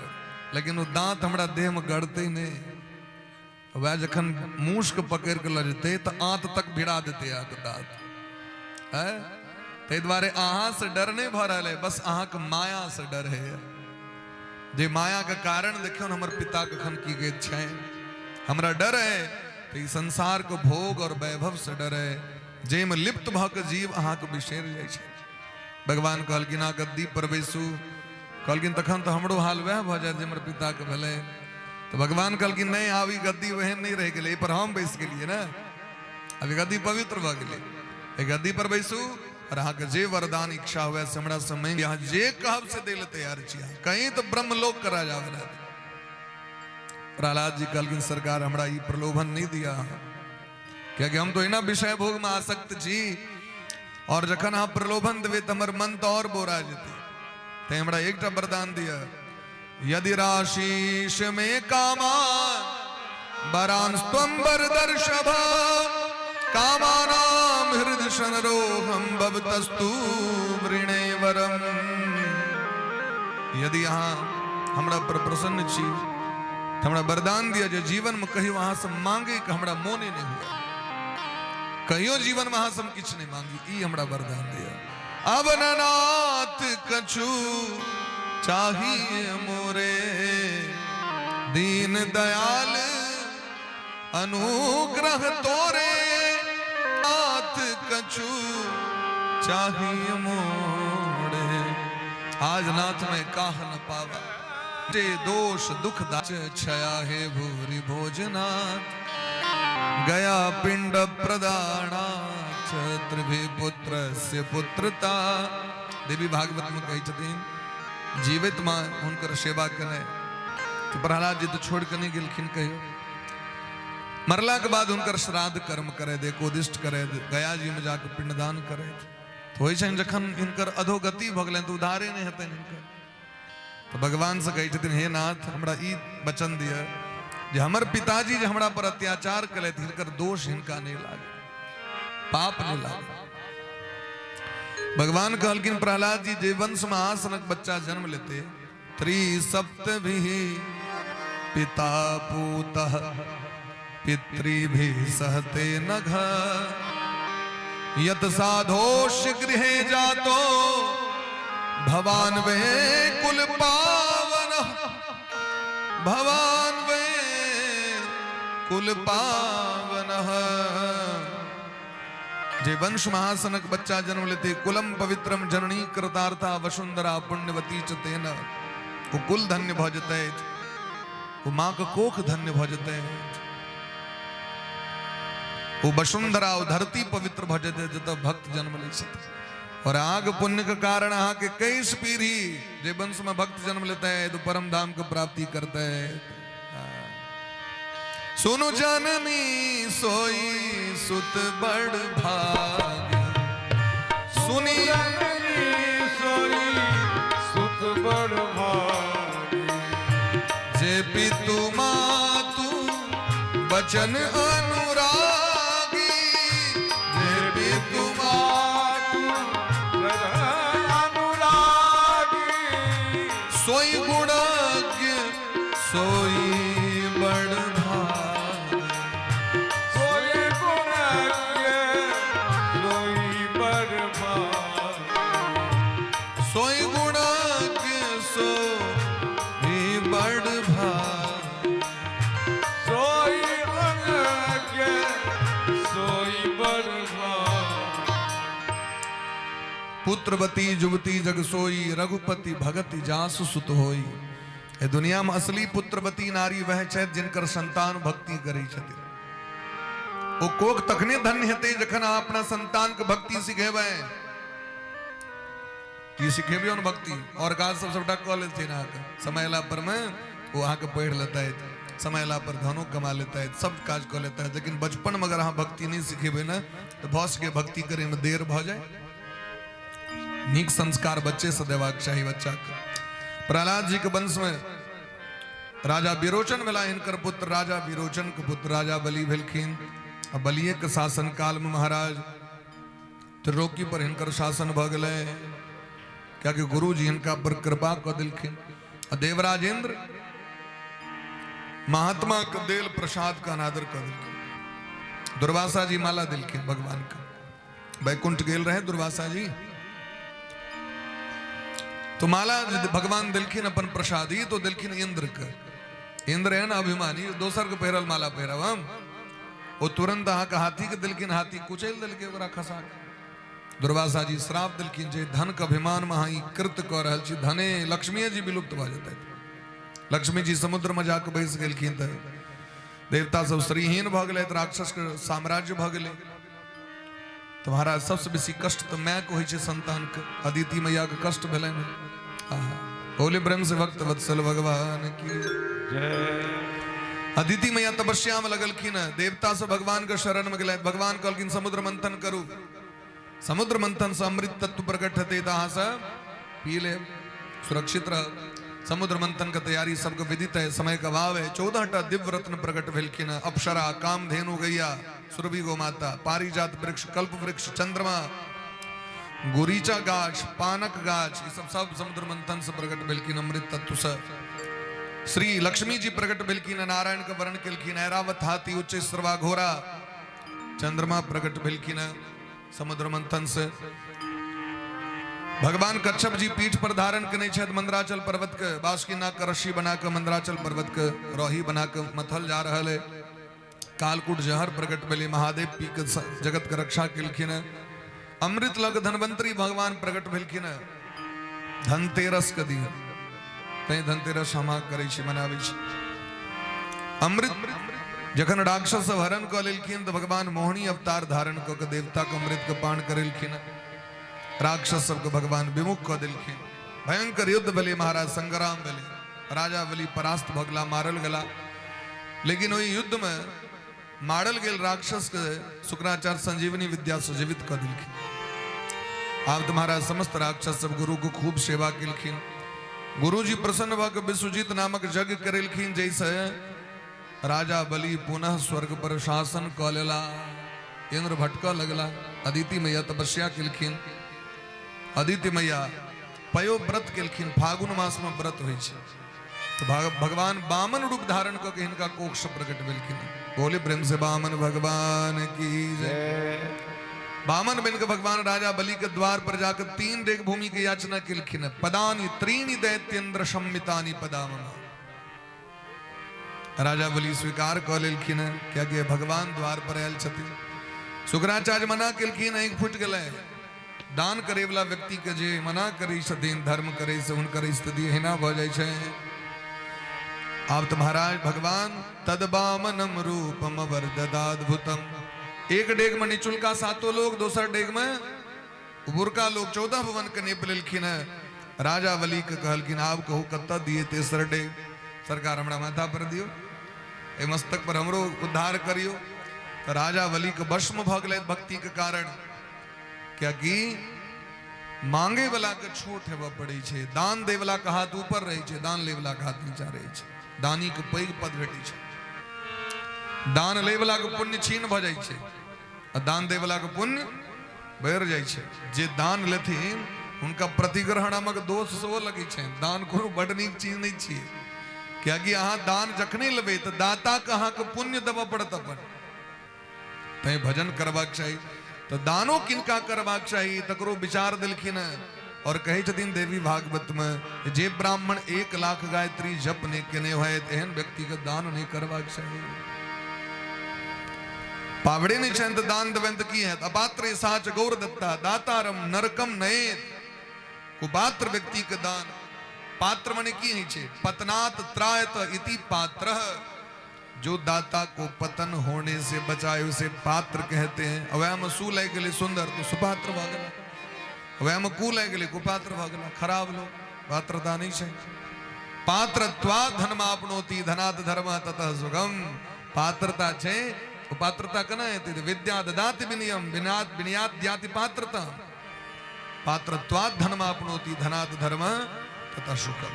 लेकिन वो दांत हमरा देह में गड़ते नहीं। वह जखन मूस के पकड़ के ल जेते तो आंत तक भिड़ा देते आके दांत है। ते द्वारे आहा से डर नहीं भ रहा है बस आहा के माया से डर है। जे माया का कारण देखियो हमर पिता कखन की गए छे। हमरा डर है तो ई संसार को भोग और वैभव से डर है। जे में लिप्त भ के जीव अहा के बिसेर जाय छे। भगवान कहलकिन आ गद्दी पर बैसू कहलकिन तखन तो हमरो हाल वह भ जाए जे हमर पिता के भले। तो भगवान कहलकिन नहीं आवी गद्दी वहन नहीं रह गेले पर हम बैस गेलिए ना। अभी गद्दी पवित्र भ गेले ए गद्दी पर बैसू और अहा के जे वरदान इच्छा हुए से हमरा समय यहाँ जे कहब से देले तैयार छिया। कहीं तो ब्रह्मलोक करा जावे ना। प्रहलाद जी कहलकिन सरकार हमरा ई प्रलोभन नहीं दिया क्योंकि हम तो इना विषय भोग में आसक्त छी और जखन आप प्रलोभन देवे तो हमर मन तो और बोरा जेते। ते हमरा एकटा वरदान दिया यदि राशीष में कामान वरान स्तंबर दर्शभ कामानाम हृदय शनरोहम भवतस्तु वृणे वरम। यदि यहाँ हमरा पर प्रसन्न छी हमरा वरदान दिया जो जीवन में कहीं वहां से मांगे कि हमरा मोने नहीं हुआ। कहियो जीवन में वहां से हम किछ नहीं मांगी ई हमरा वरदान दिया। अब नाथ कछु चाहिए मोरे दीन दयाल अनुग्रह तोरे। नाथ कछु चाहिए मोरे आज नाथ में काह न पावा। जे दोष दुख दाच छया है भूरि भोजनाथ गया पिंड प्रदाना छत्रभि पुत्र से पुत्रता। देवी भागवत में कही छथिन जीवित मां उनकर सेवा करे तो प्रहलाद जी तो छोड़ के नहीं गेलखिन। कहियो मरला के बाद उनकर श्राद्ध कर्म करे दे कोदिष्ट करे गया जी में जाकर पिंडदान करे तो होय छन। जखन इनकर अधोगति भ गेलन तो उधारे नहीं हेतन इनकर। तो भगवान से कही छथिन हे नाथ हमरा ई वचन दिया जे हमर पिताजी जे हमरा पर अत्याचार कले हिनकर दोष हिनका नहीं लागे पाप नहीं लागे। भगवान कहलकिन प्रहलाद जी जे वंश में आसनक बच्चा जन्म लेते त्रिसप्तभि पिता पूतः पितृभिः सहते नघ यत साधोष्य गृहे जातो भवान वे कुल पावन भवान वे कुल पावन। जे वंश महासनक बच्चा जन्म लेते कुलम पवित्रम जननी कृतार्था वसुंधरा पुण्यवती च तेन वो कुल धन्य भजते वो माँ का कोख धन्य भजते वो वसुंधरा वो धरती पवित्र भजते जत भक्त जन्म ले सकते। और आग पुण्य के कारण आहा के कई पीढ़ी जे वंश में भक्त जन्म लेता है तो परम धाम को प्राप्ति करता है। सुनु जननी सोई सुत बड़ भाग सुनी जननी सोई सुत बड़ भाग जे पितु मातु वचन अनुरागी जे पितु सोई गुणज्ञ पुत्रवती जुवती जग सोई, रघुपति भगति जासु सुत होई। ए दुनिया में असली पुत्रवती नारी वह छथि जिनकर संतान भक्ति करै छथि। ओ कोक तखने धन्य हेतै जखन अहाँ अपना संतान के भक्ति सिखेबै। की सिखेबै उन भक्ति और काज सब सबटा कऽ लेथिन अहाँके। समय अयला पर में वो अहाँके पढ़ि लेतैथ, समय अयला पर धनो कमा लेतैथ, सब काज कऽ लेतैथ। लेकिन बचपन में अगर अहाँ भक्ति नहीं सिखेबै ना तो भऽ सकै भक्ति करे में देर भऽ जाए। नीक संस्कार बच्चे से देबाक चाही बच्चा के। प्रहलाद जी के वंश में राजा विरोचन भेला, हिनकर पुत्र राजा विरोचन के पुत्र राजा बलि भेलखिन। आ बलिये के शासन काल में महाराज त्रिलोकी पर हिनकर शासन भऽ गेलै, कियाकि गुरु जी हिनका पर कृपा कऽ देलखिन। आ देवराजेंद्र महात्मा के देल प्रसाद का अनादर कर दिलखिन। दुर्वासा जी माला दिलखिन भगवान का। बैकुंठ गेल रहे दुर्वासा जी तो माला भगवान दिलखिन अपन प्रसादी तो दिलखिन इंद्र के। इंद्र है ना अभिमानी, दोसर के पहिरल माला पहिरब हम। वो तुरंत अहाँ के हाथी के दिलखिन, हाथी कुचैल दिलके ओकरा खसा के। दुर्वासा जी श्राप दिलखिन जे धन के अभिमान में अहाँ कृत कऽ रहल छी, धने लक्ष्मी जी विलुप्त भऽ जेतै। लक्ष्मी जी समुद्र में जाके बैस गेलखिन तऽ देवता सब श्रीहीन भऽ गेलै, राक्षस के साम्राज्य भऽ गेलै। तो महाराज सबसे बेसी कष्ट तो माय को होइ छै संतान के। अदिति मैया के कष्ट भेलै। बोले ब्रह्म से भक्त वत्सल भगवान की जय। अदिति मैया तपस्या में लगलखिन, देवता से भगवान के शरण में गेलै। भगवान कहलखिन समुद्र मंथन करू, समुद्र मंथन से अमृत तत्व प्रकट हेतै तऽ अहाँ सब पी लेब, सुरक्षित रह। समुद्र मंथन का तैयारी सबको विदित है, समय का भाव है। 14टा दिव्य रत्न प्रकट भेलखिन। अप्सरा, कामधेनु गैया, सुरभि गो माता, पारिजात वृक्ष, कल्प वृक्ष, चंद्रमा, गुरीचा गाछ, पानक गाछ, ये सब समुद्र मंथन से प्रकट भेलखिन अमृत तत्व से। श्री लक्ष्मी जी प्रकट भेलखिन, नारायण का वर्ण केलखिन। ऐरावत हाथी, उच्च श्रवा घोड़ा, चंद्रमा प्रकट भेलखिन समुद्र मंथन से। भगवान कच्छप जी पीठ पर धारण कने छथि मंदराचल पर्वत के। बासुकीनाग का रस्सी बना के मंदराचल पर्वत के रोही बना के मथल जा रहा है। कालकूट जहर प्रकट भेले, महादेव पी के जगत के रक्षा केलखिन। अमृत लग धनवंतरी भगवान प्रकट भेलखिन। धनतेरस के दिन तै धनतेरस हम करै छी, मनाबै छी। अमृत जखन राक्षस सब हरण कऽ लेलखिन तऽ भगवान मोहिनी अवतार धारण कऽ के देवता के अमृत के पान करेलखिन। राक्षस सबके भगवान विमुख कऽ देलखिन। भयंकर युद्ध भेलै महाराज, संग्राम भेलै। राजा बलि परास्त भऽ गेला, मारल गेला। लेकिन ओहि युद्ध में मारल गेल राक्षस के शुक्राचार्य संजीवनी विद्या से जीवित कऽ देलखिन। आब तऽ महाराज समस्त राक्षस सब गुरु को खूब सेवा केलखिन। गुरु जी प्रसन्न भऽ के विश्वजीत नामक यज्ञ करेलखिन, जैसे राजा बलि पुनः स्वर्ग पर शासन कऽ लेला। इंद्र भटकऽ लगला। अदिति मैया तपस्या केलखिन। अदिति मैया पयो व्रत केलखिन। फागुन मास में व्रत होइ छै तो भगवान वामन रूप धारण कऽ के हिनका कोख से प्रकट भेलखिन। बोले प्रेम से वामन भगवान की जय। वामन बन के भगवान राजा बलि के द्वार पर जाकर 3 डेग भूमि की याचना केलखिन। पदानी त्रीणि दैत्येन्द्र सम्मितानि पदाम। राजा बलि स्वीकार कऽ लेलखिन, कियाकि भगवान द्वार पर आयल छथिन। शुक्राचार्य मना केलखिन, आँखि फुटि गेलै। दान करे वाला व्यक्ति के जे मना करै छथिन धर्म करे से हुनकर स्थिति एहिना भऽ जाइ छै। आब तऽ महाराज भगवान तदबामनम रूपम वरददाद्भुतम। एक डेग में निचुलका 7 लोग, दोसर डेग में बुरका लोग 14 भुवन के नेप लेलखिन। राजा बलि के कहलखिन आब कहू कतऽ दिए तेसर डेग। सरकार हमरा माथा पर दियो, ए मस्तक पर हमरो उद्धार करियो। तो राजा बलि के भस्म भऽ गेलै भक्ति के कारण। कियाकि मांगे वाला के छोट हेबऽ पड़ै छै, दान दे वाला के हाथ ऊपर रहै छै, दान ले वाला के हाथ नीचा रहै छै। दानी के पैघ पद भेटै छै। दान ले वाला के पुण्य छीन भऽ जाइ छै आ दान दे वाला के पुण्य बढ़ि जाइ छै। जे दान लेथिन हुनका प्रतिग्रहण नामक दोष सेहो लगै छै। दान कोनो बड़ नीक चीज नहीं छियै, कियाकि अहाँ दान जखने लेबै तऽ दाता के अहाँके पुण्य देबऽ पड़त अपन। तैं भजन करबाक चाही। तो दानो किनका करबाक चाही तकरो विचार देलखिन। और कहे छथिन देवी भागवत में जे ब्राह्मण 1 लाख गायत्री जप नहीं केने होय एहन व्यक्ति के दान नहीं करबाक चाही। पावड़े ने चंद दान दवंत की है अपात्र साच गौर दत्ता दातारम नरकम नयेत कुपात्र व्यक्ति के दान पात्र मने की है छे पतनात त्रायत इति पात्र जो दाता को पतन होने से बचाए उसे पात्र कहते हैं। अवैम सूल है के लिए सुंदर तो सुपात्र भागला, अवैम कूल है के लिए कुपात्र भागला, खराब लो पात्रता नहीं है। पात्रत्वा धनमापनोति धनात् धर्म ततः सुगम पात्रता छे पात्रता कना है ते विद्या ददाति विनियम विनात विनियात द्याति पात्रता पात्रत्वा धनमापनोति धनात् धर्म ततः सुगम।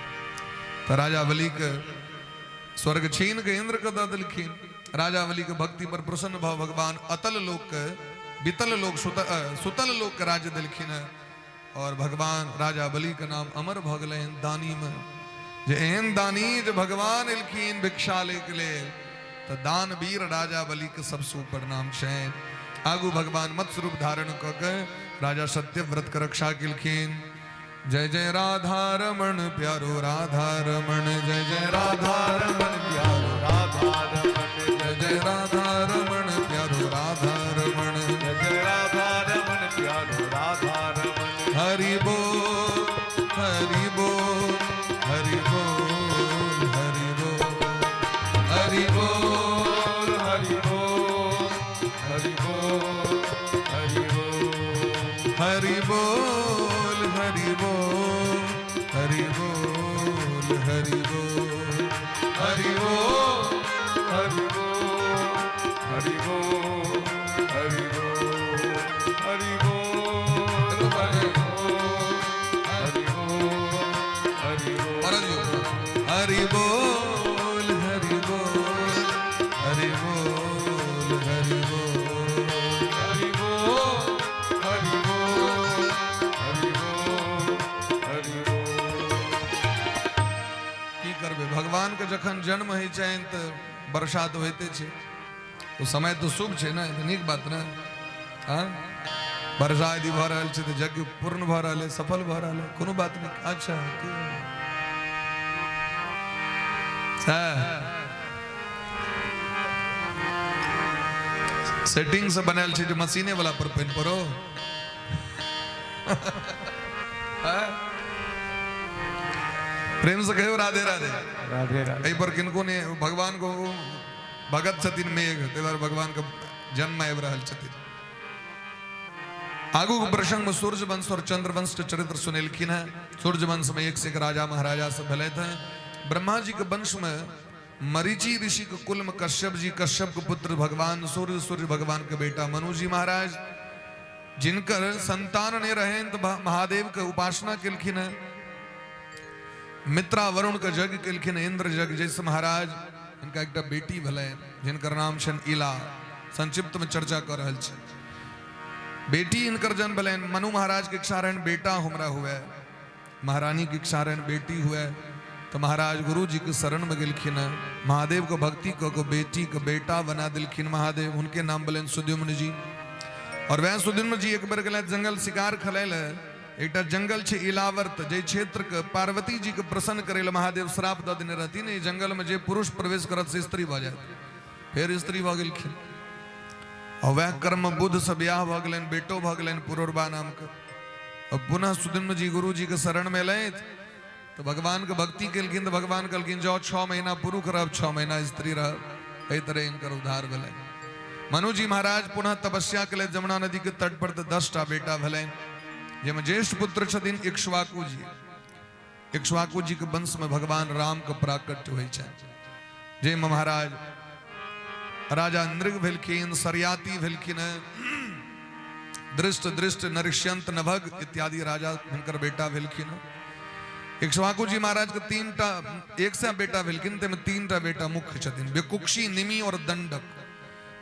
तो राजा बलि के स्वर्ग छीन के इंद्र का दल खीन राजा बलि के भक्ति पर प्रसन्न भाव भगवान अतल लोक बितल लोक सुतल लोक राज्य दिलखिन और भगवान राजा बलि का नाम अमर भगले दानी में जे एहन दानी जो भगवान इलखीन भिक्षा लेके ले तो दान वीर राजा बलि के सब सुपर नाम शैन आगु भगवान मत्स्य रूप धारण कर राजा सत्यव्रत का रक्षा किलखीन। जय जय राधा रमण प्यारो राधा रमण जय जय राधा रमण प्यारो राधा रमण जय जय राधा रमण प्यारो राधा रमण जय जय राधा रमण प्यारो राधा रमण। हरि बोल हरि बोल हरि बोल हरि बोल हरि बोल हरि बोल हरि बोल हरि बोल हरि बोल हरि बोल हरि बोल हरि बोल हरि बोल हरि बोल हरि बोल हरि बोल हरि बोल हरि बोल हरि बोल और हरि बोल हरि बोल हरि बोल हरि बोल हरि बोल हरि बोल हरि बोल हरि बोल। की करबे भगवान के जखन जन्म है छन तो बरसात होते छे तो समय तो शुभ छे ना नीक बात ना हाँ वर्षा यदि भ रहल छे तो यज्ञ पूर्ण भ रहल है सफल भ रहल है कोनो बात नहीं। अच्छा सेटिंग से बनल छे जो मशीने वाला पर पेन परो प्रेम से कहो राधे राधे राधे राधे। पर किनको ने भगवान को भगत छथिन मेघ तेवर भगवान का जन्म आब रहल छथिन। आगू के प्रसंग में सूर्य वंश और चंद्र वंश के चरित्र सुनेलखिन है। सूर्य वंश में एक से एक राजा महाराजा सब भले थे। ब्रह्मा जी के वंश में मरीचि ऋषि के कुल में कश्यप जी कश्यप के पुत्र भगवान सूर्य सूर्य भगवान के बेटा मनु जी महाराज जिनकर संतान ने रहे तो महादेव के उपासना किलखिन है। मित्रा वरुण का जग किलखिन इंद्र जग जैसे महाराज इनका एक बेटी भले जिनकर नाम छन इला संक्षिप्त में चर्चा कर रहल छे। बेटी इनकर जन्म भले मनु महाराज के इच्छा रहन बेटा हमरा हुए महारानी की इच्छा रहन बेटी हुए तो महाराज गुरु जी के शरण में गिलखिन महादेव को भक्ति को बेटी को बेटा बना दिलखिन महादेव उनके नाम भले सुद्युम्न जी। और वह सुद्युम्न जी एक बार गले जंगल शिकार खलेल एक जंगल छे इलावर्त जे क्षेत्र के पार्वती जी के प्रसन्न करेल महादेव श्राप द देने रहती नहीं जंगल में जे पुरुष प्रवेश करत से स्त्री भ जाए फिर स्त्री भ गेलखिन और वह कर्म बुद्ध से ब्याह भ गेलन बेटो भ गेलन पुरुरबा नाम के। और पुनः सुद्युम्न जी गुरु जी के शरण में ले तो भगवान के भक्ति केलखिन तो भगवान कहलखिन जाओ 6 महीना पुरुष रह 6 महीना स्त्री रह एहि तरह इनकर उद्धार भेलै। मनु जी महाराज पुनः तपस्या के लिए जमुना नदी के तट पर 10टा बेटा भेलै जेमे ज्येष्ठ पुत्र छथिन इक्ष्वाकु जी। इक्ष्वाकु जी के वंश में भगवान राम के प्राकट्य होइ छै जे महाराज राजा नृग भेलखिन सरियाती भेलखिन दृष्ट दृष्ट नरिष्यंत नभग इत्यादि राजा हिनकर बेटा भेलखिन। इक्ष्वाकु जी महाराज के 3टा एक से बेटा भेलखिन तेमे 3टा बेटा मुख्य छथिन बेकुक्षी निमि और दंडक।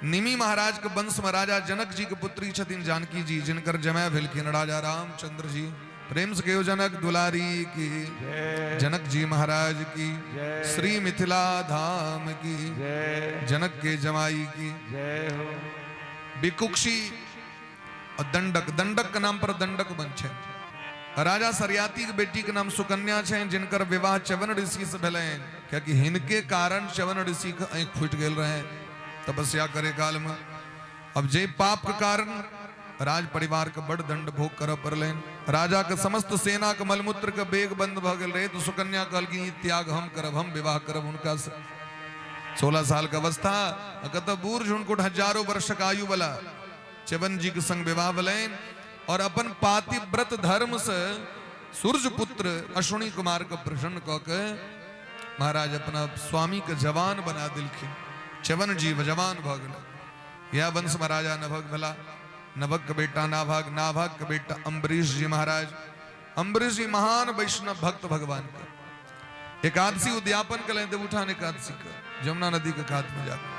निमि महाराज के वंश में राजा जनक जी के पुत्री छथिन जानकी जी जिनकर जमाय भेलखिन राजा रामचंद्र जी। प्रेम से कहो जनक दुलारी की जनक जी महाराज की श्री मिथिला धाम की जनक के जमाई की बिकुक्षी और दंडक दंडक के नाम पर दंडक वंश है। राजा सरियाती के बेटी के नाम सुकन्या है जिनकर विवाह च्यवन ऋषि से भेल क्योंकि हिनके कारण च्यवन ऋषि के आंख फूट गेल रहे तपस्या करे काल में। अब जे पाप के कारण राज परिवार का बड़ दंड भोग कर परलेन। राजा के समस्त सेना के मलमूत्र के बेग बंद भ गेल रहे तो सुकन्या कहल कि त्याग हम करब, हम विवाह करब उनका से। 16 साल का अवस्था कत बूढ़ झुनकुट हजारों वर्ष का आयु वाला च्यवन जी के संग विवाह बलैन और अपन पाति व्रत धर्म से सूर्य पुत्र अश्विनी कुमार का प्रसन्न क के महाराज अपना स्वामी के जवान बना दिलखिन। च्यवन जी जवान भ गेल। यह वंश महाराजा नभग भला, नभग का बेटा नाभाग, नाभाग का बेटा अम्बरीश जी महाराज। अम्बरीश जी महान वैष्णव भक्त भगवान का। एकादशी उद्यापन कलें देवउठान एकादशी का जमुना नदी के घाट में जाकर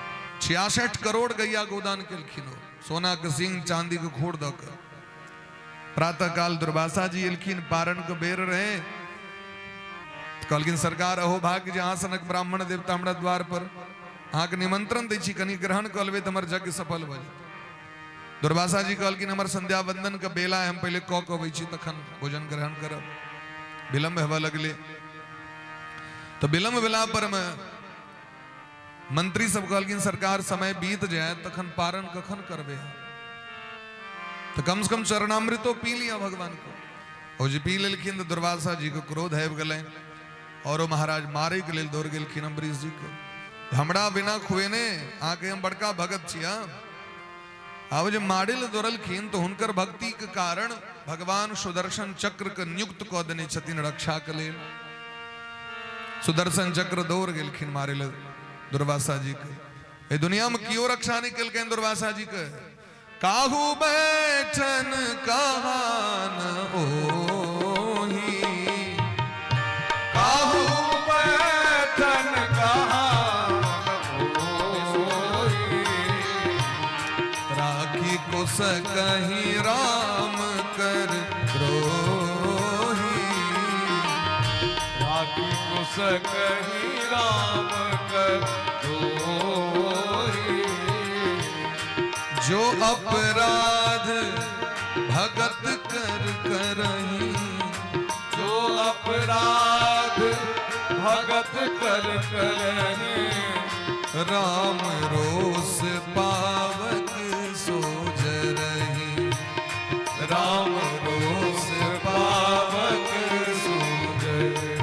66 करोड़ गैया गोदान केलखिन। सोना के सिंह चांदी के खोड़ दकर प्रातः काल दुर्वासा जी एलखिन, पारण के बेर रहे। कहलखिन सरकार अहो भाग्य जे अहाँ सनक ब्राह्मण देवता हमरा द्वार पर अहाँ के निमंत्रण दै छी, कनि ग्रहण कऽ लेबै तऽ हमर यज्ञ सफल भऽ जायत। दुर्वासा जी कहलखिन हमर संध्या वंदन के बेला है, हम पहले कऽ के अबै छी तखन भोजन ग्रहण करब। विलम्ब हेबऽ लगले तो विलम्ब भेला पर में मंत्री सब कहलखिन सरकार समय बीत जाए तखन पारण कखन करबे, तो कम से कम चरणामृतो पी लिया भगवान को। और जी पी लेलखिन तो दुर्वासा जी को क्रोध आबि गेलै और वो महाराज मारे के लेल दौड़ गेलखिन अम्बरीश जी को। हमरा बिना खुएने आके हम बड़का भगत छिया। अब जब मारे ले दौड़लखिन तो हुनकर भक्ति के कारण भगवान सुदर्शन चक्र के नियुक्त कऽ देने छथिन रक्षा के लेल। सुदर्शन चक्र दौड़ गेलखिन मारे ले दुर्वासा जी के। ए दुनिया में क्यों रक्षा नहीं केलखिन दुर्वासा जी के? काहू बैठन कहान ओही, काहू बैठन कहान ओही, राखी कुस कहीं राम कर द्रोही, राखी कुस कहीं राम कर द्रोही, जो अपराध भगत कर करही, जो अपराध भगत कर करही, राम रोस पावक सोजरही, राम रोस पावक सूझरही।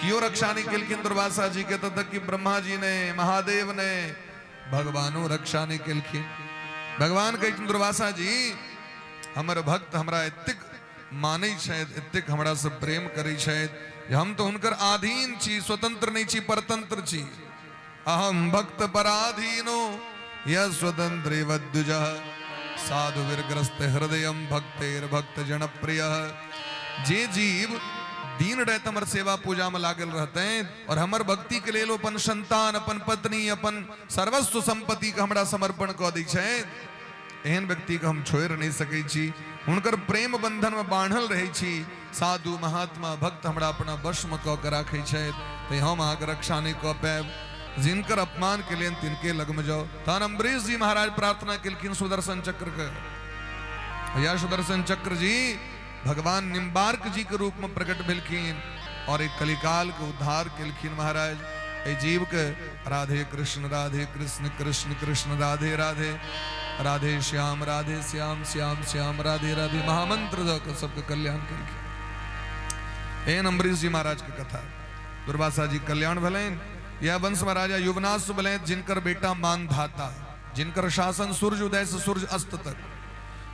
क्यों रक्षा नहीं केलखिन दुर्वासा जी के? तब तक कि ब्रह्मा जी ने, महादेव ने, भगवानो रक्षा नहीं केलखिन। भगवान कहथिन दुर्वासा जी हमर भक्त हमरा एतेक मानै छथि, एतेक हमरा से प्रेम करै छथि, हम तो हुनकर अधीन छी, स्वतंत्र नहीं छी, परतंत्र छी। अहम भक्त पराधीनो यह स्वतंत्र वद्युजः, साधु विरग्रस्त हृदयम भक्तेर भक्त जन प्रिय। जे जीव दिन रात हमर सेवा पूजा में लागल रहते हैं और हमर भक्ति के लेल अपन संतान, अपन पत्नी, अपन सर्वस्व संपत्ति के हमरा समर्पण कऽ दै छै, एहन व्यक्ति के हम छोड़ नहीं सकै छी। हुनकर प्रेम बंधन में बांधल रहे छी। साधु महात्मा भक्त हमरा अपना वश में कऽ के राखे छै, तो हम अहाँके रक्षा नहीं कऽ पाएब। जिनकर अपमान के लिए तिनके लग में जाओ। तहन अम्बरीश जी महाराज प्रार्थना केलखिन सुदर्शन चक्र के। या सुदर्शन चक्र जी भगवान निम्बार्क जी के रूप में प्रकट भेलखिन और एक कलिकाल के उद्धार केलखिन महाराज। ए जीव के राधे कृष्ण कृष्ण कृष्ण राधे राधे, राधे श्याम श्याम श्याम राधे राधे महामंत्र दऽ के सबके कल्याण केलखिन। एहन अम्बरीश जी महाराज के कथा। दुर्वासा जी कल्याण भलेन। यह वंश महाराजा युवनाश भले जिनकर बेटा मानधाता, जिनकर शासन सूर्य उदय से सूर्य अस्त तक।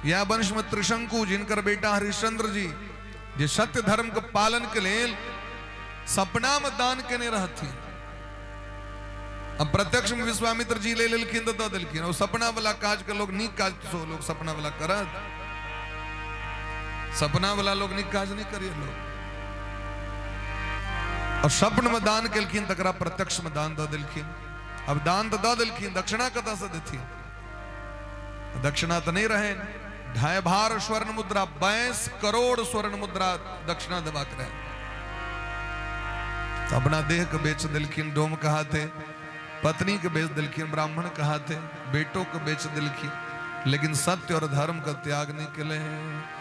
यह वंश में त्रिशंकु जिनकर बेटा हरिश्चंद्र जी, जे सत्य धर्म के पालन के लिए सपना में दान केने रहती। अब प्रत्यक्ष में विश्वामित्र जी ले लेलखिन तो दऽ देलखिन। और सपना वाला काज के लोग नीक काज सो लोग सपना वाला करत, सपना वाला लोग नीक काज नहीं करिए लोग। और स्वप्न में दान केलखिन तकरा प्रत्यक्ष में दान दऽ देलखिन। अब दान तो दऽ देलखिन, दक्षिणा कतऽ से देथिन? दक्षिणा तो नहीं रहे। 2.5 भार स्वर्ण मुद्रा, 22 करोड़ स्वर्ण मुद्रा दक्षिणा देबाक रहे। तो अपना देह के बेच दिलखिन, डोम कहा थे, पत्नी के बेच दिलखिन, ब्राह्मण कहा थे, बेटों के बेच दिलखिन, लेकिन सत्य और धर्म का त्याग नहीं केले हैं।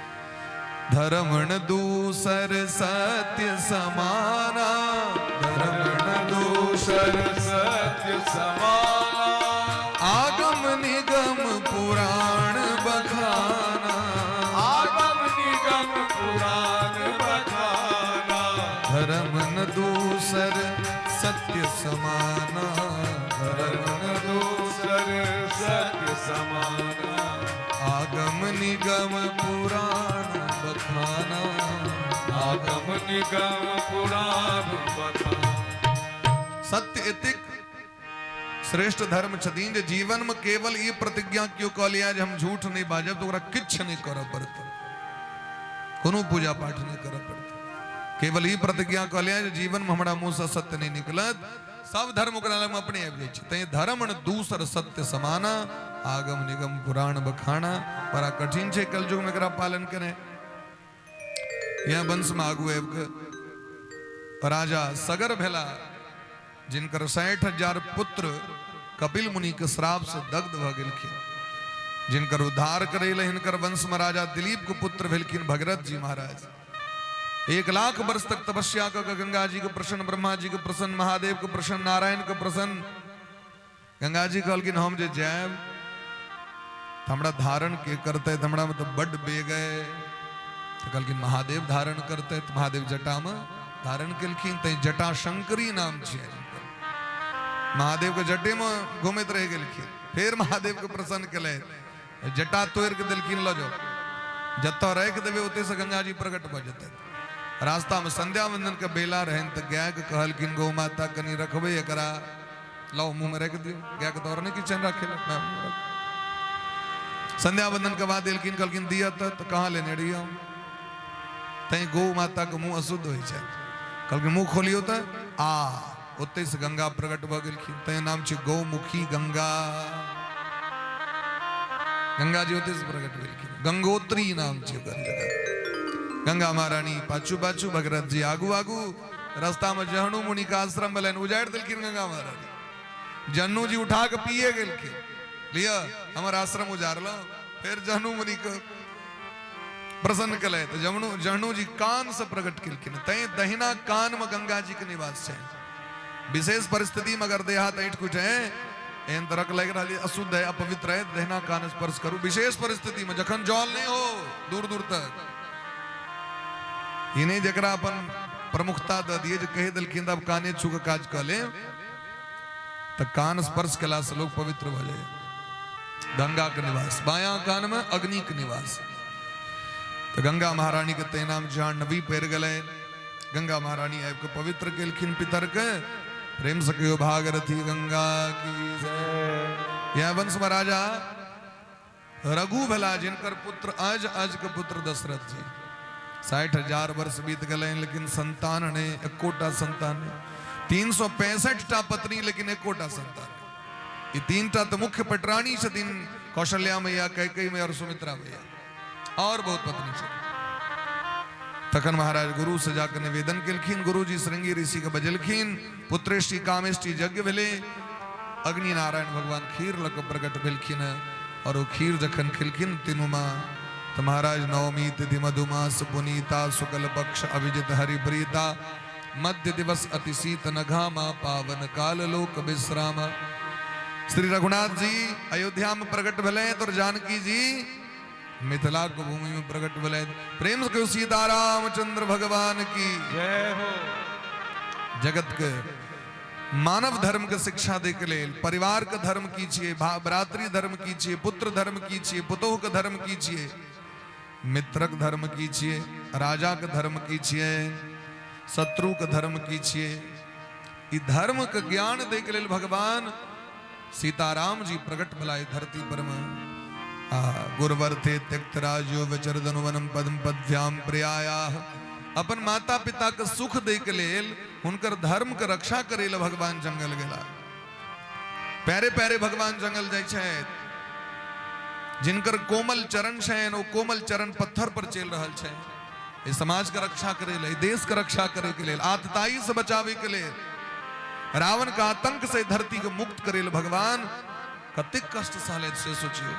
धर्मण दूसर सत्य समाना, धर्मण दूसर सत्य समाना, आग समाना, धर्म दूसर सत्य समाना, आगम निगम पुराण बखाना, आगम निगम पुराण बखाना। सत्य इतिक श्रेष्ठ धर्म छदीन जे जीवन में केवल ये प्रतिज्ञा क्यों कह लिया जे हम झूठ नहीं बाजब तो ओकरा किछ नहीं कर पड़ता, कोनो पूजा पाठ नहीं कर पड़ता। केवल ये प्रतिज्ञा कह लिया जे जीवन में हमारा मुंह से सत्य नहीं निकलत, सब धर्म ओकरा लग में अपने आप जाए। धर्म दूसर सत्य समाना, आगम निगम पुराण बखाना। बड़ा कठिन है कलयुग में एकरा पालन करें। यह वंश में आगू राजा सगर भेला, जिनकर 60,000 पुत्र कपिल मुनि के श्राप से दग्ध भ गेलखिन, जिनकर उद्धार करेले हिनकर वंश में राजा दिलीप के पुत्र भेलखिन भगीरथ जी महाराज। 1 लाख वर्ष तक तपस्या कर गंगा जी के प्रसन्न, ब्रह्मा जी के प्रसन्न, महादेव के प्रसन्न, नारायण के प्रसन्न। गंगा जी कहलखिन हम जे जायब हमरा धारण के करते, हमरा में तो बड बेग है। तो कहलखिन महादेव धारण करते, तो महादेव जटा में धारण केलखिन। तै जटा शंकरी नाम छियै। महादेव के जटे में घूमत रह गेलखिन। फिर महादेव के प्रसन्न केले, जटा तोड़ के दिलखिन लो जाओ, जत्ता रख देवे ओते से गंगा जी प्रकट भ जते। रास्ता में संध्या वंदन के बेला रहन त गाय के कहलखिन गौ माता कनी रखबे एकरा, लो मुंह में रख दियो। गाय के तोर ने किचन रखे संध्या वंदन के बाद दिलखिन कहलखिन दिया तो कहां लेने रहियो। तई गौ माता के मुंह अशुद्ध होई छै। कहलखिन मुंह खोलियो त आ ओते से गंगा प्रकट भ गेलखिन। तय नाम छै गौमुखी गंगा। गंगा जी ओते से प्रकट भेलखिन। गंगोत्री नाम छै ओकर जगह। गंगा महारानी पाछू पाछू, भगीरथ जी आगू आगू। रास्ता में जहनु मुनि का आश्रम बलन उजाड़ दिलखिन गंगा महारानी। जन्नू जी उठा के पिए गेलखिन, लिया हमर आश्रम उजाड़ लो। फिर जहनु मुनि को प्रसन्न कले तो जहनु जी कान से प्रकट केलखिन। तय दहिना कान में गंगा जी के निवास छै। विशेष परिस्थिति में अगर देहात ऐठ कुछ है एहन तरह लग रहा है अशुद्ध है, अपवित्र है, दहिना कान स्पर्श करू। विशेष परिस्थिति में जखन जल नहीं हो दूर दूर तक, इन्हें जकरा अपन प्रमुखता द दिए, जो कह दिलखिन अब काने छू के काज कर ले तो कान स्पर्श कला से लोग पवित्र हो जाए। गंगा के निवास, बाया कान में अग्नि के निवास। तो गंगा महारानी के ते नाम जहां नबी पैर गले, गंगा महारानी आब के पवित्र केलखिन पितर के। प्रेम से कहो भागरथी गंगा की जय। यह वंश में राजा रघु भला, जिनकर पुत्र आज के पुत्र दशरथ जी। 60,000 वर्ष बीत गए लेकिन संतान ने एकोटा संतान ने। 365 टा पत्नी लेकिन एकोटा संतान। ये 3 टा तो मुख्य पटरानी छथिन, कौशल्या मैया, कैकेयी मैया और सुमित्रा मैया, और बहुत पत्नी छथिन। तखन महाराज गुरु से जाकर निवेदन केलखिन। गुरु जी श्रृंगी ऋषि के बजलखिन। पुत्रेष्टि कामेष्टि यज्ञ भेले। अग्नि नारायण भगवान खीर लक प्रकट भेलखिन। और वो खीर जखन खिलखिन तीनुमा तो महाराज नवमी तिथि मधुमास पुनीता, शुक्ल पक्ष अभिजित हरिप्रीता, मध्य दिवस अति शीत नघामा, पावन काल लोक विश्राम। श्री रघुनाथ जी अयोध्या में प्रकट भेले और जानकी जी मिथिला को भूमि में प्रकट भेले। प्रेम से सीताराम चंद्र भगवान की जय हो। जगत के मानव धर्म के शिक्षा दे के लेल परिवार के धर्म कीजिए, भ्रातृ धर्म कीजिए, पुत्र धर्म कीजिए, पुतोह के धर्म कीजिए, मित्रक धर्म कीजिए, राजा के धर्म कीजिए, शत्रु के धर्म कीजिए। ई धर्म के ज्ञान दे के लेल भगवान सीताराम जी प्रकट भलाए धरती पर में। गुरुवर्थे त्यक्तराजो विचरदनुवनम पद्म पद्भ्याम प्रियाया। अपन माता पिता के सुख दे के लेल उनकर धर्म के रक्षा करे ले भगवान जंगल गेला। पैरे पैरे भगवान जंगल जाय छै। जिनकर कोमल चरण छन ओ कोमल चरण पत्थर पर चल रहल छै। ए समाज के रक्षा करे ले, देश के रक्षा करे के लेल, आतताई से बचावे के लेल, रावण का आतंक से धरती के मुक्त करे ले भगवान कते कष्ट सहले से सोचियो।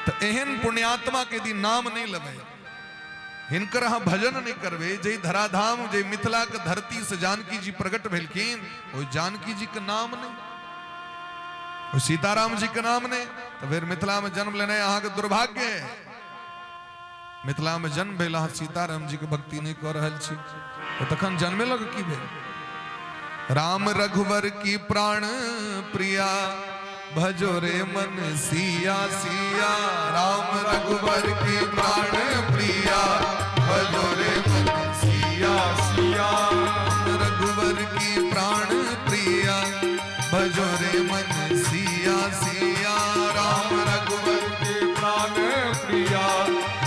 तो एहन पुण्यात्मा के दी नाम नहीं लवे, हिनकर हाँ भजन नहीं करवे। जय धराधाम जय मिथिला के धरती से जानकी जी प्रकट भेलखिन, वो जानकी जी के नाम नहीं, वो सीताराम जी के नाम नहीं। तो फिर मिथिला में जन्म लेने यहाँ के दुर्भाग्य है। मिथिला में जन्म भेला सीताराम जी के भक्ति नहीं कर रहल छी, तो तखन जन्मे लग की भेल। राम रघुवर की प्राण प्रिया भजो रे मन सिया सिया। राम रघुवर की प्राण प्रिया भजो रे मन सिया सिया। रघुवर की प्राण प्रिया भजो रे मन सिया सिया। राम रघुवर के प्राण प्रिया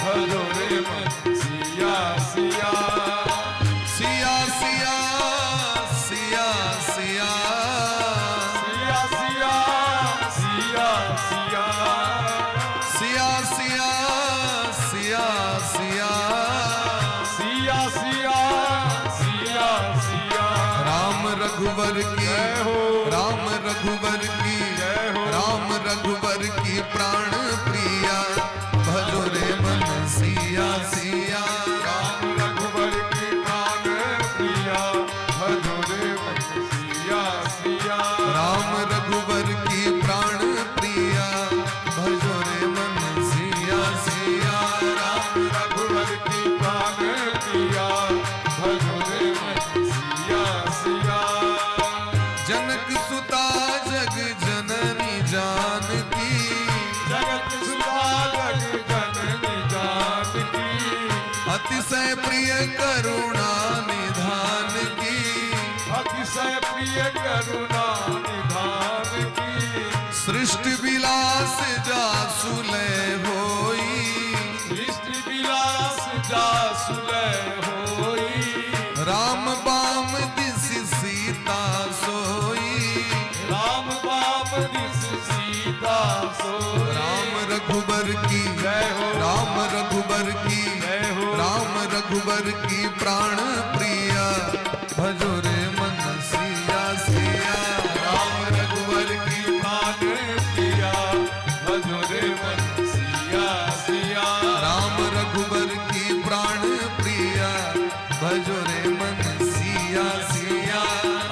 भजो रे मन सिया सिया। सिया सिया सिया सिया सिया सिया सिया सिया सिया सिया सिया सिया सिया सिया सिया सिया। राम रघुवर की जय हो। राम रघुवर की जय हो। राम रघुवर की प्राण प्रिया भजो रे मन सिया सिया। राम रघुवर की प्राण प्रिया भजो रे मन सिया सिया। राम रघुवर की प्राण प्रिया भजो रे मन सिया सिया। राम रघुवर की प्राण प्रिया भजो रे मन सिया सिया। जनक सुता जग जननी जानकी जगत सुता जग जननी जानकी। अतिशय प्रिय करुणा निधान की। अतिशय प्रिय करुणा निधान की। सृष्टि विलास जासुलय होई। सृष्टि विलास जासुलय होई। राम बाम दिस सीता सोई। राम बाम दिस सीता सोई। राम रघुबर की जय हो। राम रघुबर की जय हो। राम रघुबर की प्राण प्रिया भजो रे मन सिया सिया। राम रघुवर की प्राण प्रिया भजो रे मन सिया सिया। राम रघुबर की प्राण प्रिया भजो रे मन सिया सिया।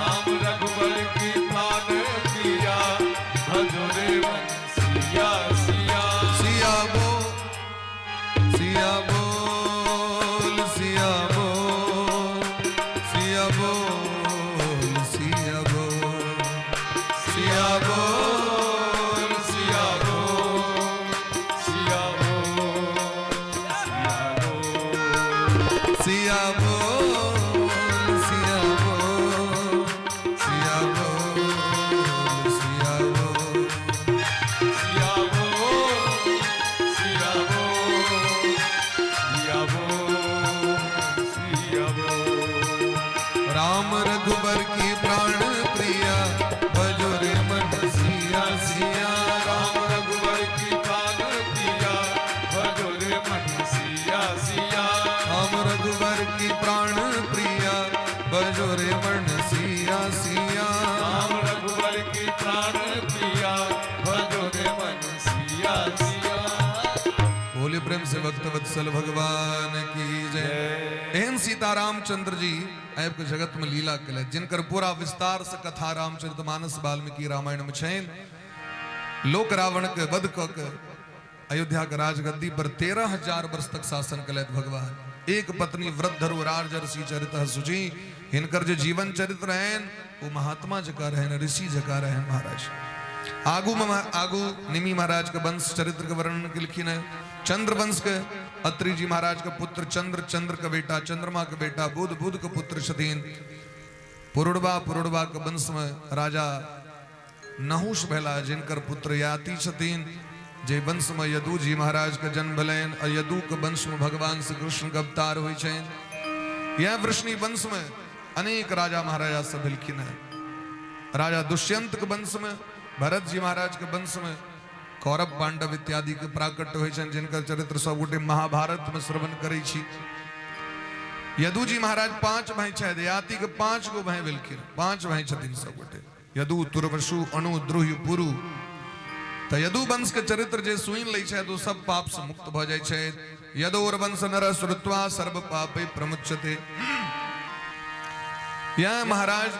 राम रघुवर की प्राण प्रिया भजो रे मन सिया सिया। सिया बोल सिया बोल सिया बोल सिया बोल सिया बोल सिया बोल सिया बोल सिया बोल सिया सिया बोल। बोल सिया बोल सिया बोल सिया बोल। सिया बोल सिया बोल सिया बोल सिया बोल। राम रघुबर की प्राण प्रिया भजो रे मन सिया सिया। राम रघुवर की प्राण प्रिया भजो रे मन सिया सिया। राम रघुबर की प्राण प्रिया भजो रे मन सिया सिया। राम रघुवर की प्राण प्रिया भजो रे मन सिया सिया। बोले प्रेम से भक्त वत्सल भगवान की जय। एहन सीताराम चंद्र जी आब के जगत में लीला कले जिनकर पूरा विस्तार से कथा रामचरितमानस वाल्मीकि रामायण में छैन। लोक रावण के वध क के अयोध्या के राजगद्दी पर 13,000 वर्ष तक शासन कलैत भगवान। एक पत्नी वृद्ध राजर्षि चरित सुजी हिनकर जो जीवन चरित्र हैं वो महात्मा जका रहे ऋषि जका रहे महाराज। आगू निमि महाराज के वंश चरित्र के वर्णन के लिखी ने चंद्र वंश के अत्रि जी महाराज का पुत्र चंद्र, चंद्र का बेटा चंद्रमा का बेटा बुध, बुध का पुत्र छतीन पुरुड़वा, पुरुड़वा के वंश में राजा नहुष भैला जिनकर पुत्र याति छतीन। जे वंश में यदु जी महाराज के जन्म भलेन और यदु के वंश में भगवान श्री कृष्ण के अवतार हुई छैन। यह वृष्णि वंश में अनेक राजा महाराजा सब हिलखिन है। राजा दुष्यंत के वंश में, भरत जी महाराज के वंश में कौरव पांडव इत्यादि के प्राकट्य हुए छन जिनकर चरित्र सब गोटे महाभारत में श्रवण करै छी। यदु जी महाराज 5 भाई छे, याति के 5 गो भाई भेलखिन, 5 भाई छथिन सब गोटे यदु, तुर्वसु, अणु, द्रुहि, पुरु। तो यदु वंश के चरित्र जे सुइन लै छै तो सब पाप से मुक्त भ जाय छै। यदोर वंश नर श्रुत्वा सर्व पापे प्रमुच्यते। यह महाराज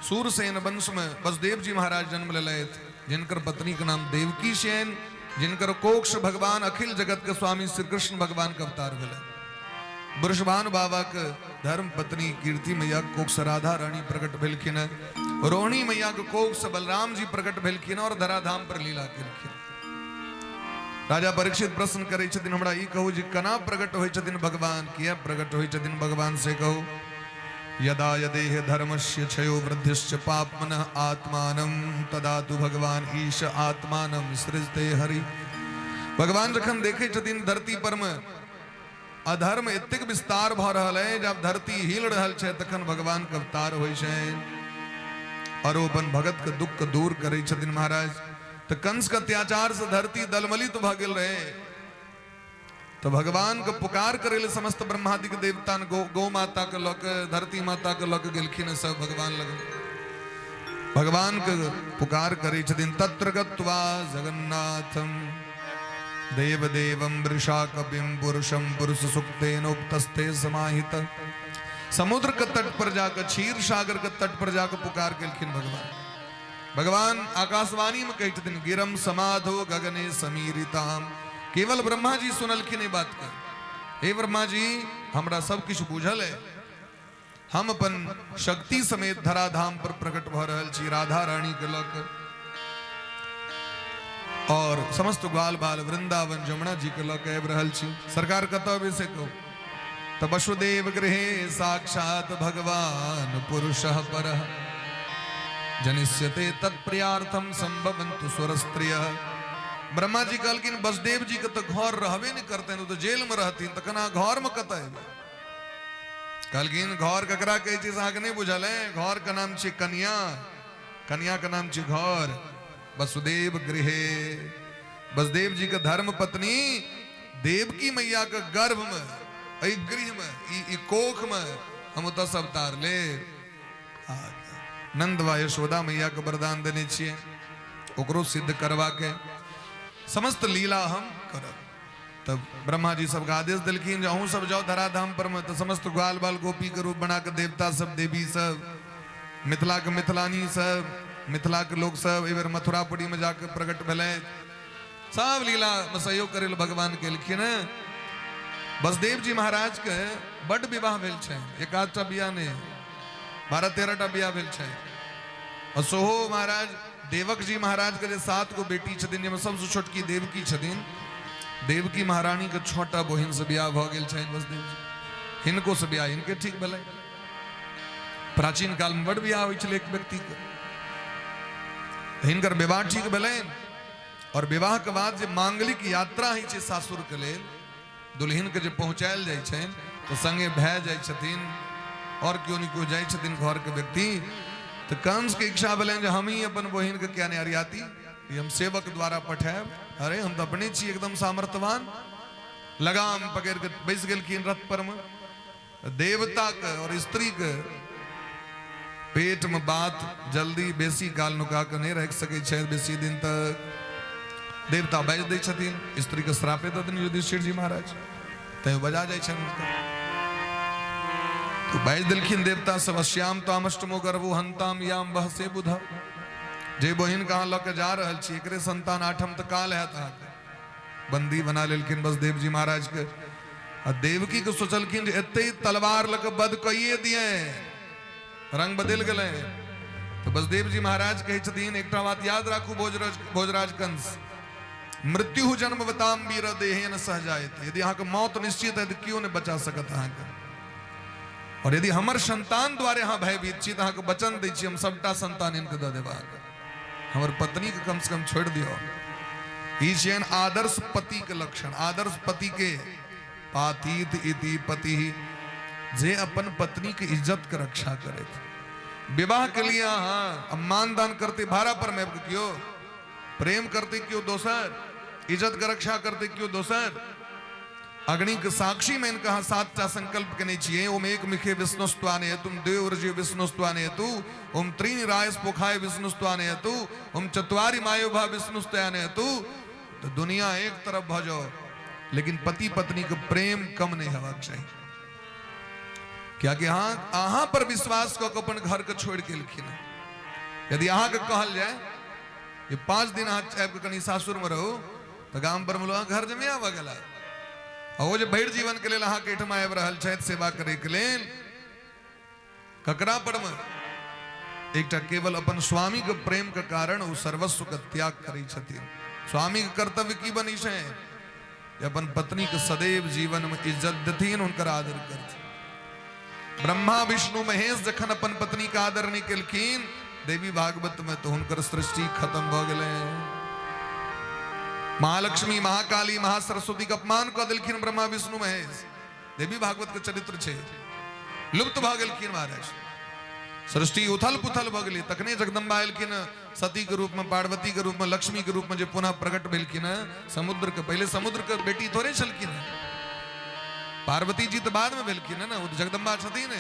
सूरसेन वंश में वसुदेव जी महाराज जन्म लेलैथ जिनकर पत्नी का नाम देवकी सेन, जिनकर कोक्ष भगवान अखिल जगत के स्वामी श्री कृष्ण भगवान का अवतार भेलै। वृषभान बाबा के धर्म पत्नी कीर्ति मैया कोक्ष राधा रानी प्रकट भेलखिन। रोहिणी मैया के कोक्ष बलराम जी प्रकट भेलखिन और धराधाम पर लीला केलखिन। राजा परीक्षित प्रश्न करे छथिन, हमरा ई कहू जी कना प्रकट होय छथिन भगवान, किया प्रकट होय छथिन भगवान से कहू। यदा यदेह धर्मस्य क्षयो वृद्धिश्च पापमनः आत्मानं तदा तु भगवान ईश आत्मानं सृजते हरि। भगवान जखन देखे छथिन धरती पर में अधर्म एतेक विस्तार भ रहल है, जब धरती हिल रहल छै तखन भगवान के अवतार होय छै और ओ अपन भगत के दुख के दूर करे छथिन महाराज। तो कंस के अत्याचार से धरती दलमलित भ गेल रहे, तो भगवान के पुकार करे ले समस्त ब्रह्मादि के देवता गौ माता के लक धरती माता के लक गेलखिन सब भगवान लग। भगवान के पुकार करे छथिन, तत्र गत्वा जगन्नाथम देवदेवं वृषा कपिं पुरुषं पुरुष सुक्तेन उक्तस्ते समाहित। समुद्र के तट पर जाकर क्षीर सागर के तट पर जाकर पुकार केलखिन भगवान। भगवान आकाशवाणी में कहते दिन गिरम समाधो गगने समीरिताम। केवल ब्रह्मा जी सुनलखिन ये बात कर, हे ब्रह्मा जी हमरा सब कुछ बुझल है, हम अपन शक्ति समेत धराधाम पर प्रकट भ रहल छी राधा रानी के लक और समस्त ग्वाल बाल वृंदावन जमुना जी के लक आबि रहल छी। सरकार कतबे से कहू तो वसुदेव गृहे साक्षात भगवान पुरुषः परः जनिष्यते तत्प्रियार्थम संभवन्तु सुरस्त्रियः। ब्रह्मा जी कहलखिन वसुदेव जी के तो घर रहबे नहीं करते, तो जेल में रहती तो कना घर में कत कहलखिन घर ककरा कहे छी अहाँके नहीं बुझल है, घर का नाम छै कन्या, कन्या का नाम छै घर। वसुदेव गृहे वसुदेव जी के धर्म पत्नी देवकी मैया के गर्भ में गृह में कोख में हम उत सब तार ले नंद व यशोदा मैया के वरदान देने छिए, ओकरो सिद्ध करवा के समस्त लीला हम करब। तब ब्रह्मा जी सबके आदेश दिलखिन जे अहूँ सब जाओ धराधाम पर में। तो समस्त ग्वाल बाल गोपी के रूप बना के देवता सब देवी सब मिथिला के मिथिलानी सब मिथिला के लोग सब एबर मथुरापुरी में जाकर प्रकट भेले, सब लीला में सहयोग करे भगवान केलखिन। वसुदेव जी महाराज के बड़ विवाह भेल छै, एक आधटा बियाह ने 12-13टा बियाह भेल छै। और सोहो महाराज देवक जी महाराज के 7 गो बेटी छथिन, जिनमें सबसे छोटकी देवकी छथिन। देवकी महारानी के 6टा बहिन से बियाह भ गेल छै वसुदेव जी, हिनको से बियाह इनके ठीक भेलै। प्राचीन काल में बड़ बियाह होइ छलै एक व्यक्ति के, हिनकर विवाह ठीक भेलै। और विवाह के बाद जे मांगलिक यात्रा होइ छै सासुर के लेल, दुल्हन के जे पहुंचायल जाइ छै तो संगे भय जाइ छथिन और क्यों नहीं कोई जाइ छथिन घर के व्यक्ति। तो कंस के इच्छा भेलै जे हम ही अपन बहिन के क्या नहीं अरियाती हम सेवक द्वारा पठायब। अरे हम तो अपने छी एकदम सामर्थ्यवान, लगाम पकड़ के बैस गेलखिन रथ पर में। देवता के और स्त्री के पेट में बात जल्दी बेसी काल नुका के नहीं रख सके छै, बेसी दिन तक देवता बाज दै छथिन। स्त्री के श्रापे दथिन युधिष्ठिर जी महाराज, तैं बजा जाइ छन तो बाज दिलखिन देवता सब श्याम तामष्टमो गर्भो हंताम याम बहसे बुधा। जे बहिन कहाँ लऽ के जा रहल छी एकरे संतान 8म तक काल है बंदी बना लेलखिन वसुदेव जी महाराज के। आ देवकी के सोचलखिन जे एते तलवार लऽ के बध कइए दिए, रंग बदल गए। तो वसुदेव जी महाराज कहे छथिन एकटा बात याद राखू भोजराज कंस, मृत्यु जन्म बताम वीर देहेन सहजायते। यदि अहाँ के मौत निश्चित है तो क्यों नहीं बचा सकत अहाँ के। और यदि हमर संतान द्वारे अहाँ भयभीत छी तो अहाँ के वचन दै छी हम सबटा संतान इनके दऽ देब, हमर पत्नी के कम से कम छोड़ दियो। ई छियन आदर्श पति के लक्षण। आदर्श पति के पातीत इति पति, जे अपन पत्नी की इज्जत के रक्षा करे। विवाह के लिए हाँ मान दान करते भाड़ा पर मैं क्यों, प्रेम करते क्यों दोसर, इज्जत का रक्षा करते क्यों दोसर। अग्नि के साक्षी में इनका 7टा संकल्प के चाहिए। ओम एक मिखे विष्णुस्त्वाने हेतु, देवरजे विष्णुस्त्वाने हेतु, ओम त्रीनि रायस पोखाय विष्णुस्त्वाने हेतु, ओम चत्वारि मायोभा विष्णुस्त्वाने हेतु। तो दुनिया एक तरफ भजो, लेकिन पति पत्नी के प्रेम कम नहीं होगा चाहिए। क्या कि हाँ अहाँ पर विश्वास कऽ अपन घर के छोड़ के लिखिन। यदि अहाँ के कहल जाए ये 5 दिन अहाँ कनी सासुर में रहो तो गाम पर मिलो घर जमे आवा गला, और वो जो भैर जीवन के लिए अहाँ के एठमा आबि रहल छथि सेवा करे के लेल, ककरा पर में एकटा केवल अपन स्वामी के प्रेम के कारण वो सर्वस्व के त्याग करै छथिन। स्वामी के कर्तव्य की बनी छै जे अपन पत्नी के सदैव जीवन में इज्जत देथिन, उनकर आदर करथिन। ब्रह्मा विष्णु महेश जखन अपन पत्नी का आदर नहीं केलखिन देवी भागवत में, तो उनकर सृष्टि खत्म भ गेलै। महालक्ष्मी, महाकाली, महासरस्वती के अपमान कर दिलखिन ब्रह्मा विष्णु महेश। देवी भागवत के चरित्र छे, लुप्त भ गेलखिन महाराज। सृष्टि उथल पुथल भ गेलै। तखने जगदम्बा एलखिन सती के रूप में, पार्वती के रूप में, लक्ष्मी के रूप में, जो पुनः प्रकट भेलखिन समुद्र के। पहले समुद्र के बेटी थोड़े छलखिन, पार्वती जी तो बाद में भेलखिन ना, वो जगदम्बा छथिन।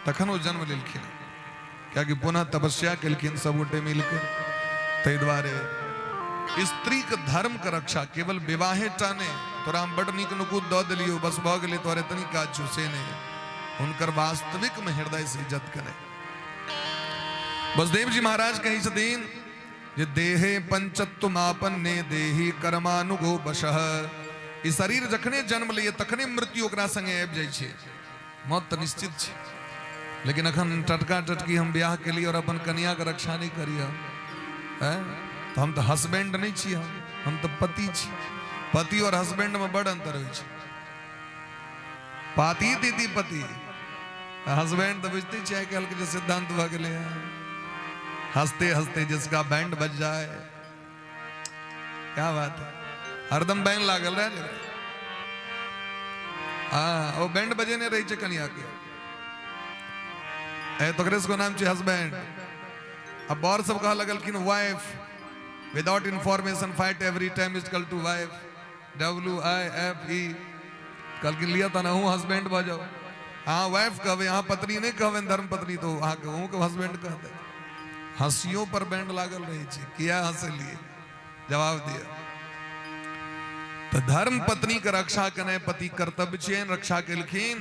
तखन वो जन्म लेलखिन, क्या कि पुनः तपस्या केलखिन सब गोटे मिलकर। तै द्वारे स्त्री के धर्म के रक्षा केवल विवाहे टाने तोरा हम बड़ नीक नुकुद द दिलियो बस भ गेलै, तोरे तनी काज छु से नहीं। उनकर वास्तविक में हृदय से इज्जत करे। बसदेव जी महाराज कही छथिन जे देहे पंचत्व मापन्ने देहि कर्मानुगो बशः। ई शरीर जखने जन्म लिए तखने मृत्यु ओकरा संगे आबि जाइ छै, मौत तो निश्चित छै। लेकिन अखन टटका टटकी हम ब्याह के लिए और अपन कन्या के रक्षा नहीं करिए, तो हम तो हस्बैंड नहीं छी, हम तो पति छी। पति और हस्बैंड में बड़ अंतर होइ छै। पाती दीदी पति, हस्बैंड तो बुझते छी आइ काल्हि के जे सिद्धांत भ गेलै है, हंसते हंसते जिसका बैंड बज जाए। क्या बात है, हरदम बैंड लागल रहे। हाँ, वो बैंड बजे ने रही कन्या के, तो को नाम छे हस्बैंड। अब और सब कहा लगल wife, without information fight every time is कल टू वाइफ, WIFE। कल के लिया था ना हूँ हस्बैंड भ जाओ। हाँ वाइफ कहवे, यहाँ पत्नी नहीं कहवे धर्म पत्नी, तो वहां कहूँ के हस्बैंड कहते। हंसियों पर बैंड लागल रही छे, किया हंसे लिए जवाब दिया। तो धर्म पत्नी के रक्षा करने पति कर्तव्य छे, रक्षा केलखिन।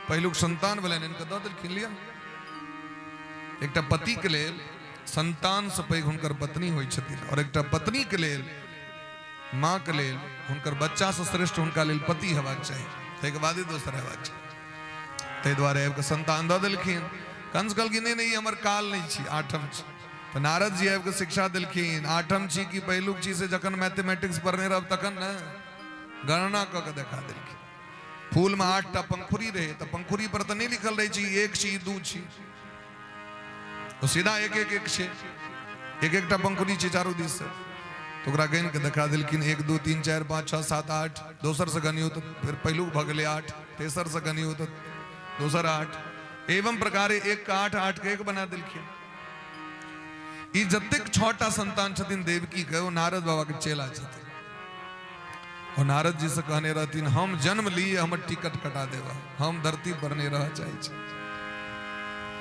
पहिलुक संतान भेलनि, इनके दऽ देलखिन लिया। एकटा पति के लेल संतान से पैघ हुनकर पत्नी होइ छथिन, और एकटा पत्नी के लेल माँ के लेल हुनकर बच्चा से श्रेष्ठ हुनका लेल पति हेबाक चाही, ताहिके बादे दोसर हेबाक चाही। ताहि दुआरे आबि कऽ संतान दऽ देलखिन। कंस कहलखिन नहीं हमर काल नहीं छी, आठम छी। तो नारद जी आबि कऽ शिक्षा देलखिन, आठम छी कि पहिलुक छी से जखन मैथमेटिक्स पढ़ने रहब तखन न गणना कऽ के देखा देलखिन। फूल में 8टा पंखुड़ी रहे, तो पंखुड़ी पर तो नहीं लिखल रहे छी 1 छी 2 छी, तो सीधा एक एक एक छे, एक एकटा पंखुड़ी छे चारू दिस से। तो ओकरा गन के देखा देलखिन 1 2 3 4 5 6 7 8। दोसर से गनियो तो फिर पहिलुक भ गेलै 8, तेसर से गनियो तो दोसर 8, एवं प्रकारे 1 का 8 8 के 1 बना देलखिन। ई जतेक 6टा संतान छथिन देवकी के, वो नारद बाबा के चेला छथिन। और नारद जी से कहने रहथिन हम जन्म लिए हमर टिकट कटा देवा, हम धरती पर नहीं रह चाहे छी।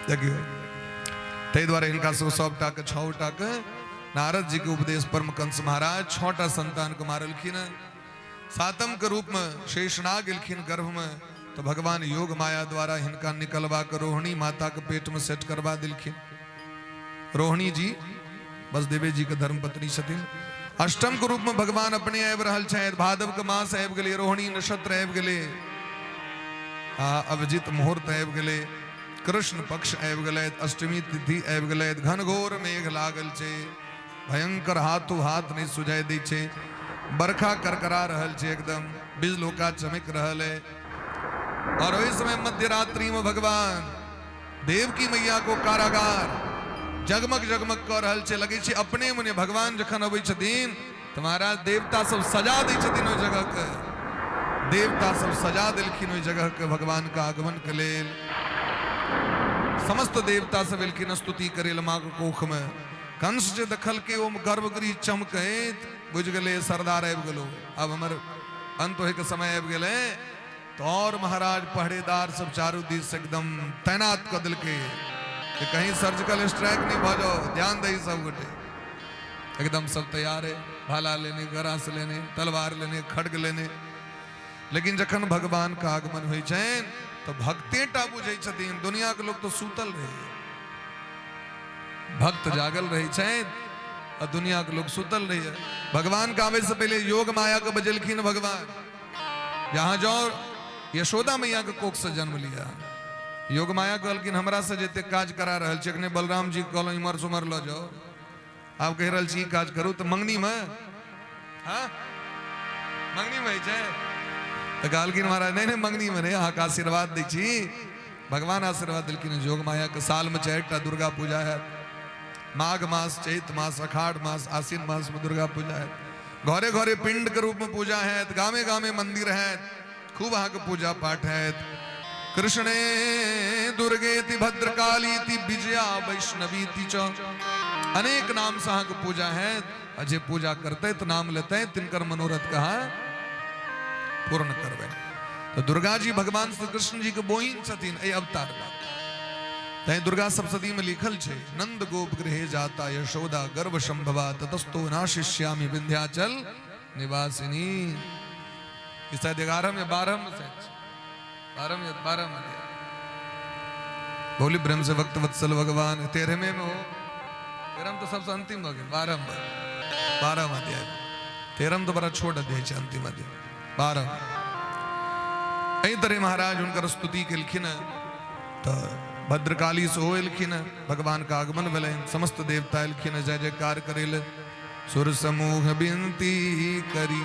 देखियो ताहि दुआरे हिनका सबटा के 6टा के नारद जी के उपदेश पर कंस महाराज 6टा संतान को मारलखिन। 7म के रूप में शेषनाग एलखिन गर्भ में, तो भगवान योग माया द्वारा हिनका निकलवा कर रोहिणी माता के पेट में सेट करवा दिलखिन। रोहिणी जी बसदेवे जी के धर्म पत्नी छथिन। 8म के रूप में भगवान अपने आबि रहल छथि। भादव के मास आबि गेलै, रोहिणी नक्षत्र आबि गेलै, अभिजित मुहूर्त आबि गेलै, कृष्ण पक्ष आबि गेलथि, अष्टमी तिथि आबि गेलथि, घनघोर मेघ लागल छै, भयंकर हाथों हाथ नहीं सुझाई दै छै, बरखा करकरा रहल छै, एकदम बिजलोका चमक रहल है। और वही समय मध्य रात्रि में भगवान देवकी मैया को कारागार जगमग जगमग कर रहल छै, लगे छै अपने मने भगवान जखन अबै छथिन तो महाराज देवता सब सजा दै छथिन ओहि जगह के। देवता सब सजा देलखिन ओहि जगह के भगवान का आगमन के लेल। समस्त देवता सब एलखिन स्तुति करे माँ के कोख में। कंस जे देखल के ओम गर्भगृह चमकैत बुझ गेले सरदार आबि गेलो, अब हमर अंत होय के समय आबि गेले। तो और महाराज पहरेदार सब चारू दिस से एकदम तैनात कर दिलके कि कहीं सर्जिकल स्ट्राइक नहीं भ जाओ, ध्यान दे सब गोटे। एकदम सब तैयार है, भाला लेने, गरास लेने, तलवार लेने, खड्ग लेने। लेकिन जखन भगवान का आगमन होइ छनि तो भक्तेटा बुझै छथिन, दुनिया के लोग तो सुतल रहे, भक्त जागल रहे छथि और दुनिया के लोग सुतल रहे। भगवान का आवे से पहले योग माया का बजलखिन भगवान, जहां जाओ यशोदा मैया के कोख से जन्म लिया। योग माया कहलखिन हमरा से जेते काज करा रहल छे, बलराम जी कहलो इमर सुमर लो जाओ, आप कह रहल छी काज करू तो मंगनी में, हाँ मंगनी में छै तो कहलखिन महाराज नहीं नहीं मंगनी में नहीं, अहाँ का आशीर्वाद दै छी। भगवान आशीर्वाद दिलखिन। योग माया के साल में 4टा दुर्गा पूजा है, माघ मास, चैत मास, अखाढ़ मास, आश्विन मास में दुर्गा पूजा है। घरे घरे पिंड के रूप में पूजा है, गामे गामे मंदिर है, खूब अहाँ के पूजा पाठ है। कृष्णे दुर्गेति भद्रकालीति विजया वैष्णवीति च, अनेक नाम से अहाँ के पूजा है। अजय पूजा करते तो नाम लेते हैं, तिनकर मनोरथ कहा पूर्ण करवे। तो दुर्गा जी भगवान श्री कृष्ण जी के बोहिन छथिन ए अवतार में। तै दुर्गा सप्तशती में लिखल छे, नंद गोप गृहे जाता यशोदा गर्भ संभवा ततस्तो नाशिष्यामि विंध्याचल निवासिनी। इस 11 में 12 में 12 में बोली ब्रह्म से वक्त वत्सल भगवान 13 में हो, 13 तो सबसे अंतिम हो गए, 12 में अध्याय, 13 तो बड़ा छोट अध्याय है, अंतिम अध्याय 12। ऐ तरह महाराज उनकर स्तुति केलखिन तो भद्रकाली से होलखिन, भगवान का आगमन भेलै, समस्त देवता एलखिन जय जयकार करेल। सुर समूह विनती करी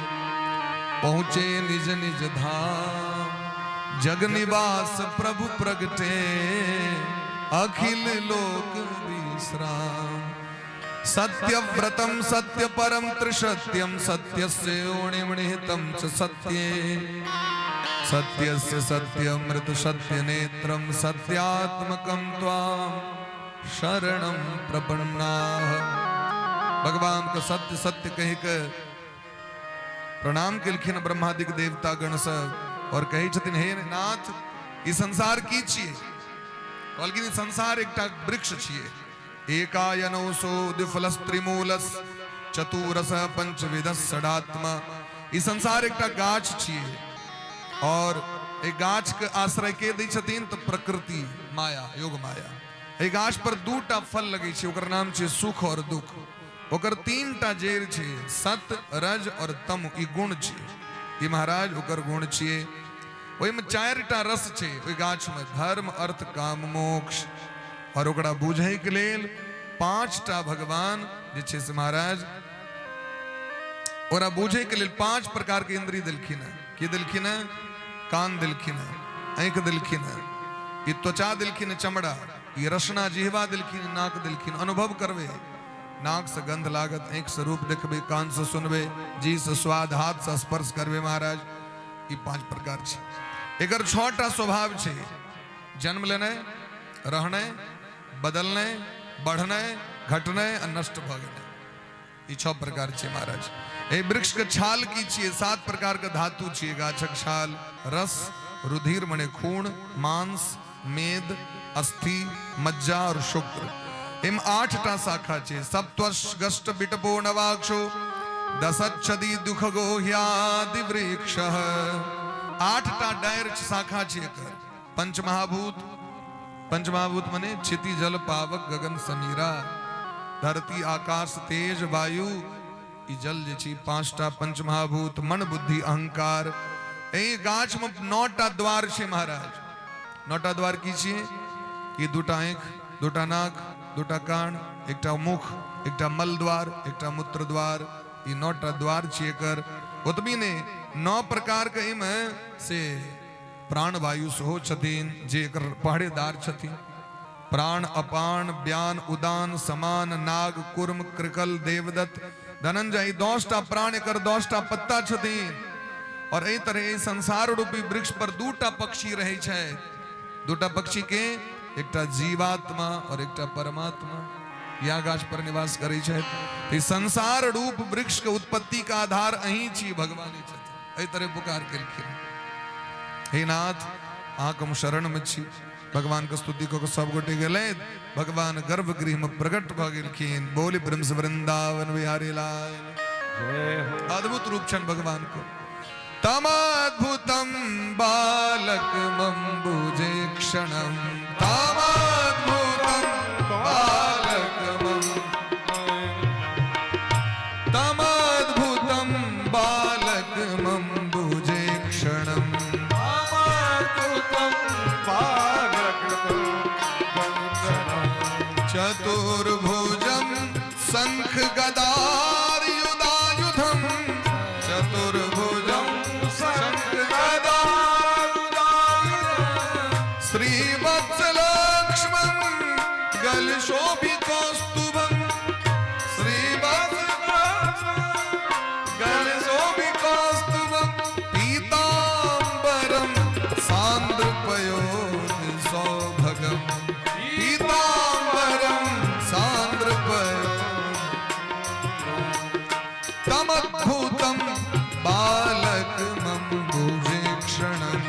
पहुँचे निज निज धाम, जग निवास प्रभु प्रगटे अखिल लोक विश्राम। सत्य व्रतम सत्य परम त्रिसत्यम, सत्यस्य ओणिमणिहितं च सत्ये, सत्यस्य सत्यमृत सत्य नेत्रम, सत्यात्मकं त्वां शरणं प्रपन्नाः। भगवान का सत्य सत्य कह के प्रणाम केलखिन ब्रह्मादिक देवता गण सब, और कही छथिन हे नाथ ई संसार की छिए, बल्कि ई संसार एकटा वृक्ष छिए। एकायनो सोदिफलस्त्रिमूलस चतुरस पंचविधस षडात्मा। ई संसार एकटा गाछ छिए, और एक गाछ के आश्रय के दै छथिन तो प्रकृति माया, योग माया। ए गाछ पर 2टा फल लगे छे, ओकर नाम छे सुख और दुख। ओकर 3टा जड़ छे, सत रज और तम, ई गुण छे। ई महाराज ओकर गुण छिए। ओहि में 4टा रस छे ओहि गाछ में, धर्म अर्थ काम मोक्ष। और ओकरा बुझै के लेल 5टा भगवान जे छे से महाराज ओकरा बुझै के लेल 5 प्रकार के इंद्रिय देलखिन है। की देलखिन है? कान देलखिन है, आंख देलखिन है, ई त्वचा देलखिन है चमड़ा, ई रसना जिह्वा देलखिन, नाक देलखिन, अनुभव करवे, नाक से गंध लागत, आंख से रूप देखबे, कान से सुनबे, जी से स्वाद, हाथ से स्पर्श करबे। महाराज ई 5 प्रकार छे। एकर 6टा स्वभाव छे, जन्म लेने, रहने, बदलने, बढ़ने, घटने और नष्ट भगने। ई 6 प्रकार छे महाराज। ए वृक्ष के छाल की छिए, 7 प्रकार के धातु छिए। गाछक छाल, रस, रुधिर मने खून, मांस, मेद, अस्थि, मज्जा और शुक्र। इम 8टा शाखा छे। सप्तवर्ष गष्ट बिटपो नवाक्षो, दशच्छदी दुख गोह्यादि वृक्ष। 8टा डायर शाखा छे एकर। पंचमहाभूत, पंचमहाभूत मने क्षिति जल पावक गगन समीरा, धरती आकाश तेज वायु, ई जल जे छी। 5टा पंचमहाभूत, मन बुद्धि अहंकार। ए गाछ में 9टा द्वार छे महाराज। 9टा द्वार की छिए? कि 2टा आंख, 2टा नाक, 2टा कान, 1टा मुख, 1टा मल द्वार, 1टा मूत्र द्वार। ई 9टा द्वार छिए कर। ओतबी ने 9 प्रकार के इमे से प्राण वायु सेहो छथिन, जे एकर पहरेदार छथिन। प्राण, अपान, व्यान, उदान, समान, नाग, कुर्म, कृकल, देवदत्त, धनंजय। 10टा प्राण एकर 10टा पत्ता छथिन। और एहि तरह संसार रूपी वृक्ष पर 2टा पक्षी रहे छै। 2टा पक्षी के, एकटा जीवात्मा और एकटा परमात्मा, या गाछ पर निवास करे छै। तो संसार रूप वृक्ष के उत्पत्ति का आधार अहीं छी, भगवान छथिन। एहि तरह पुकार केलखिन, हे नाथ अहाँके हम शरण में छी। भगवान के स्तुति को सब गोटे गेले। भगवान गर्भगृह में प्रकट भ गेलखिन। बोली ब्रह्म से वृंदावन बिहारी लाल। अद्भुत रूप छन भगवान को। तमद्भुतम बालक मम्बुजे क्षणम, तमद्भुतम बालक मम्बुजे, तमद्भुतम चतुर्भुजं श्रीवत्सलक्ष्मं गलशोभितौस्तुभं गलशोभितौस्तुभं पीताम्बरं सान्द्रपयोनिसौभगं पीताम्बरं तमद्भुतं बालकमम्बुजेक्षणं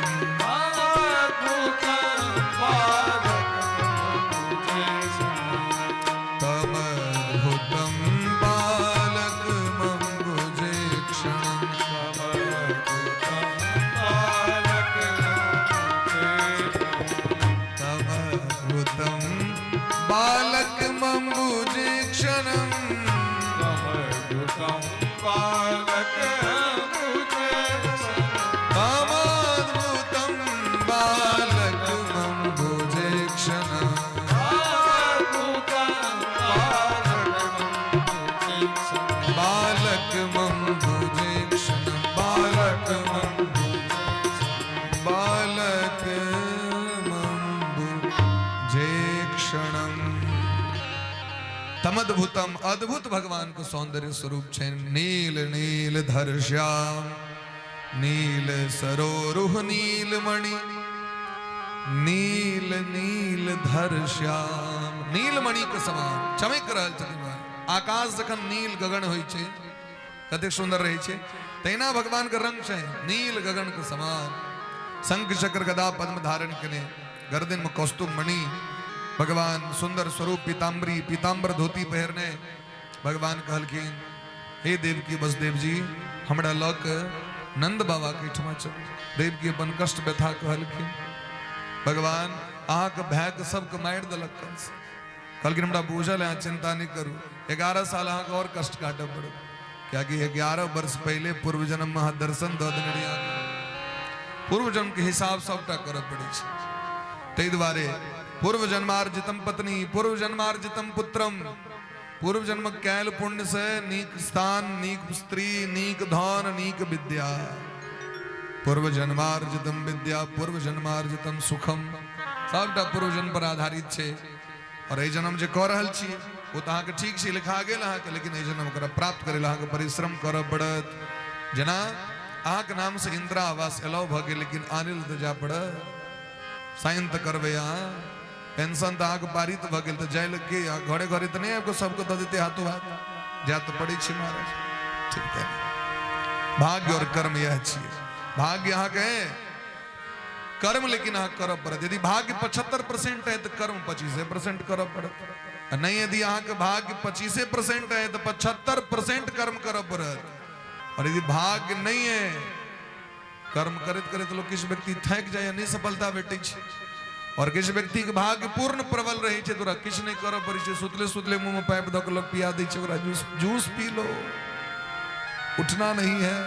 तमद्भुतं बालकमम्बुजेक्षणं तमद्भुतं बालकमम्बुजेक्षणं अमद्भुतं बालकमम्बुजेक्षणं बालकमम्बुजेक्षणं बालकमम्बुजेक्षणं तमद्भुतम अद्भुत भगवान को सौंदर्य स्वरूप छे नील नील धर श्याम नील सरोरुह नीलमणि नील नील धर श्याम नीलमणि के समान चमक रहल छथिन आकाश जखन नील गगन होइ छे कतेक सुंदर रहे छे तैना भगवान के रंग छे नील गगन के समान शंख चक्र गदा पद्म धारण कने गर्दन में कौस्तुभ मणि भगवान सुंदर स्वरूप पीताम्बरी पीताम्बर धोती पहरने भगवान कहलखिन हे देवकी वसुदेव जी हमरा लक नंद बाबा के ठमा चल देवकी अपन कष्ट व्यथा कहलखिन भगवान आहा के भाग सबके मार देलक कहलखिन हमरा बुझल है चिंता नहीं करू 11 साल आहा के और कष्ट काटे पड़ो क्या कि 11 वर्ष पहले पूर्व जन्म में दर्शन द देने पूर्व जन्म के हिसाब सबटा करऽ पड़े छै तै दुआरे पूर्व जन्मार्जितम पत्नी पूर्व जन्मार्जितम पुत्रम पूर्व जन्म कैल पुण्य से नीक स्थान नीक स्त्री नीक धन नीक विद्या पूर्व जन्मार्जितम विद्या पूर्व जन्मार्जितम सुखम सबटा पूर्व जन्म पर आधारित छे और ए जन्म जे कऽ रहल छी वो तो अहाँके ठीक से लिखा गेल अहाँके लेकिन ए जन्म ओकरा प्राप्त करे ला अहाँके परिश्रम करऽ पड़त जेना अहाँके नाम से इंदिरा आवास एलाउ भऽ गेल लेकिन अनिल तऽ जा पड़त साइन तऽ करबै अहाँ पेंशन तो आग पारित भ गेल तो जाय के घरे घरे तो नहीं आपको सबको दे देते हाथों हाथ जा तो पड़ी छी महाराज ठीक है भाग्य और कर्म यह छिए भाग्य यहाँ के कर्म लेकिन यहाँ कर पड़त यदि भाग्य 75% है तो कर्म 25% कर पड़त नहीं यदि यहाँ के भाग्य 25% है तो 75% कर्म कर पड़त और यदि भाग्य नहीं है कर्म करते करते लोग किस व्यक्ति थक जाए नहीं सफलता भेटे और किसी व्यक्ति के भाग्य पूर्ण प्रबल रही है तो किछ नहीं कर पड़ी सुतले सुतले मुंह में पाइप दो लोग पिया दी जूस जूस पी लो उठना नहीं है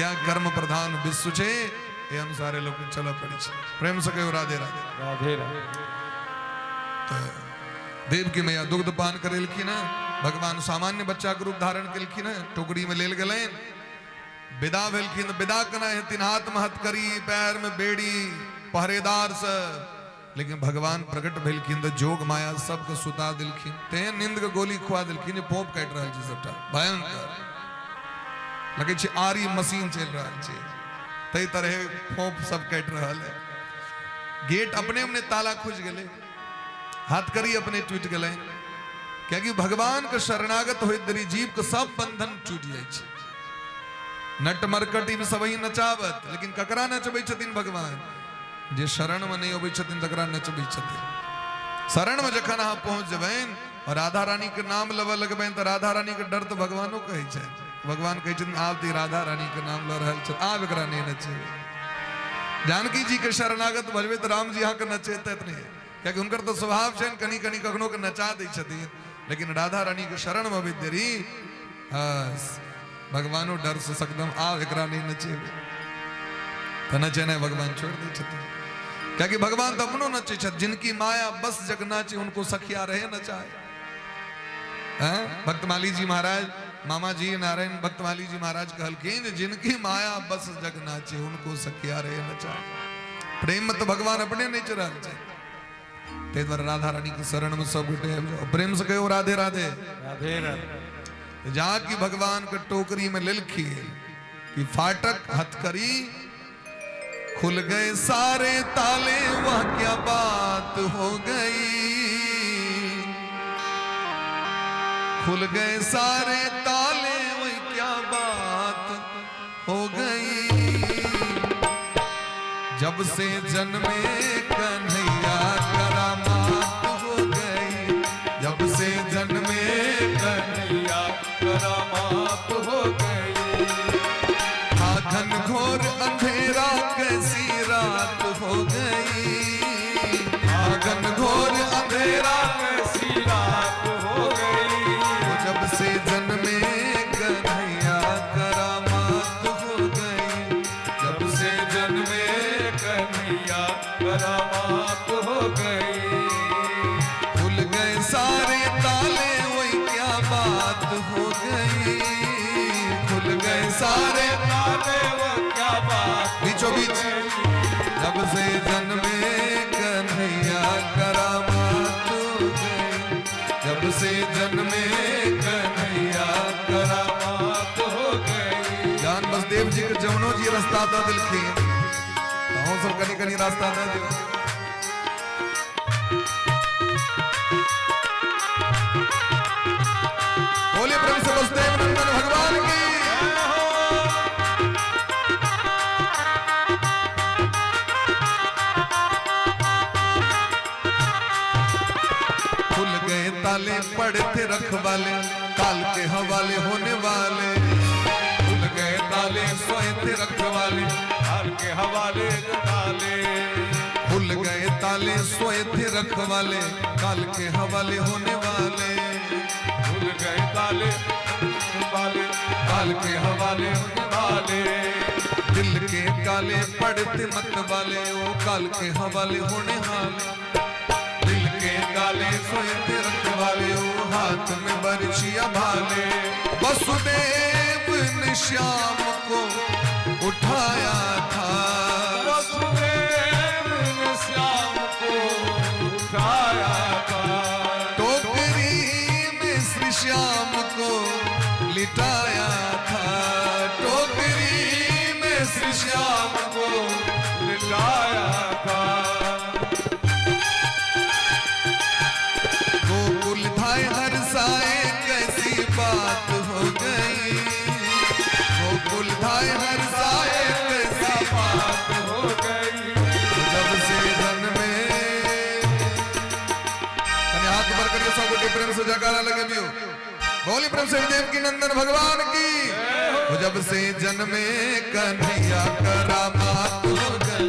या कर्म प्रधान विश्व छे ये अनुसार लोग चल पड़ी प्रेम से कहो राधे राधे राधे राधे तो देव की मैया दुग्ध पान करेलखिन भगवान सामान्य बच्चा के रूप धारण केलखिन टोकरी में लेल गेलैन विदा भेलखिन विदा कना हेतिन हाथ में हथकड़ी पैर में बेड़ी पहरेदार से लेकिन भगवान प्रकट भेलखिन तो जोग माया सबके सुता दिलखिन तेहन नींद के गोली खुआ दिलखिन पोप काट रहल छै सबटा भयंकर लगे छै आरी मशीन चल रहल छै तई तरह पोप सब काट रहल है गेट अपने अपने ताला खुज गेले हथकड़ी अपने टूट गेले क्योंकि भगवान के शरणागत होइत देरी जीव के सब बंधन टूट जाय छै नट मरकटी में सबही नचावत लेकिन ककरा नचबै छथिन भगवान जे शरण में नहीं अबै छथिन तकरा नचबै छथिन शरण में जखन अहाँ पहुंच जेबैन और राधा रानी के नाम लेबऽ लगबैन तो राधा रानी के डर तो भगवानो कहै छै भगवान कहै छथिन आब ती राधा रानी के नाम ल रहल छै आब एकरा नहीं नचे जानकी जी के शरणागत भजबै तो राम जी अहाँ के नचेतैत नहीं क्योंकि हुनकर तो स्वभाव छनि कनी कनी कखनो के नचा दै छथिन लेकिन राधा रानी के शरण में अबै देरी भगवानो डर से सकदम आब एकरा नहीं नचेबै तो नचे नहीं भगवान छोड़ दै छथिन क्योंकि भगवान तो अपनो नचे छथि जिनकी माया बस जग नाचे उनको सखिया रहे नचाए भक्तमाली जी महाराज मामा जी नारायण भक्तवाली जी महाराज कहलखिन जिनकी माया बस जग नाचे उनको सखिया रे नचा। प्रेम तो भगवान अपने नहीं चुरा ते द्वारा राधा रानी की शरण में सब गुटे प्रेम से कहो राधे राधे राधे राधे। जहाँ की भगवान के टोकरी में लिखी कि फाटक हथकरी खुल गए सारे ताले, वह क्या बात हो गई। खुल गए सारे ताले, वह क्या बात हो गई। जब से जन्मे कन्हैया करामात हो गई। जब से जन्मे कन्हैया करामात हो गई। घन घोर अंधेरा कैसी रात हो गई। घन घोर अंधेरा कैसी रात हो गई। जब से जन्मे कन्हैया करामात हो गई। जब से जन्मे कन्हैया करामात हो गई। खुल गए सारे ताले, वही क्या बात हो गई। खुल गए सारे ताले, वो क्या बात बीचों बीच। जब से जन्मे कन्हैया करामात हो गई। जब से जन्मे कन्हैया करामात हो गई। ज्ञान बसदेव जी के जमुनो जी रास्ता था दिल की तो सब कनी कनी रास्ता था दिल। बोले प्रेम से बसदेव नंदन भगवान की। खुल गए ताले, पड़े थे रखवाले, काल के हवाले होने वाले। खुल गए ताले, सोए थे रखवाले, हाल के हवाले ताले। खुल गए ताले, सोए थे रखवाले, काल के हवाले होने वाले। खुल गए ताले वाले, हाल के हवाले होने वाले। दिल के काले पड़ते मत वाले, ओ काल के हवाले होने वाले। दिल के काले सोए थे रखवाले, ओ हाथ में बरछिया भाले। वसुदेव ने श्याम को उठाया था। वसुदेव ने श्याम को उठाया था। टोकरी में श्री श्याम को लिटाया था। टोकरी में श्री श्याम को लिटाया था। गोकुल धाय हर साए, कैसी बात हो गई। गोकुल धाय हर साए, कैसी बात हो गई। जब से जन्मे। हाथ भर करिए सब गोटे प्रेम से जयकारा लगे भी हो। बोली प्रेम से देव की नंदन भगवान की। वो जब से जन्मे कन्हैया करामात हो गई।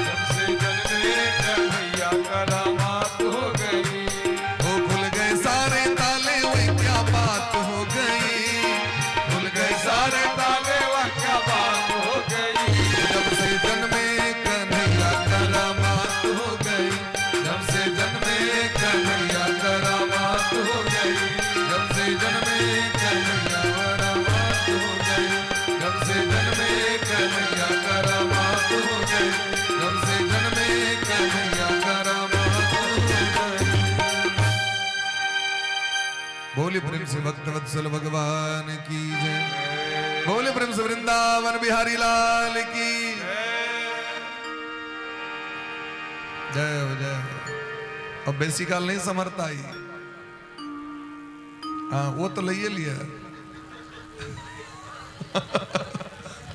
जब से जन्मे कन्हैया करामात हो गई। वो खुल गए सारे ताले, वही क्या बात हो गई। खुल गए सारे ताले, वह क्या बात हो गई। जब से जन्मे कन्हैया करामात हो गई। जब से जन्मे कन्हैया करामात हो गई। जब से जन्मे कन्हैया करामात हो गई। जब से जन्मे कन्हैया करामात हो गई। जब से जन्मे कन्हैया करामात हो गई। बोले प्रेम से भक्त वत्सल भगवान की जय। बोले प्रेम से वृंदावन बिहारी लाल की जय हो जय हो। अब बेसी काल नहीं समर्थ आई। हाँ वो तो ले लिया।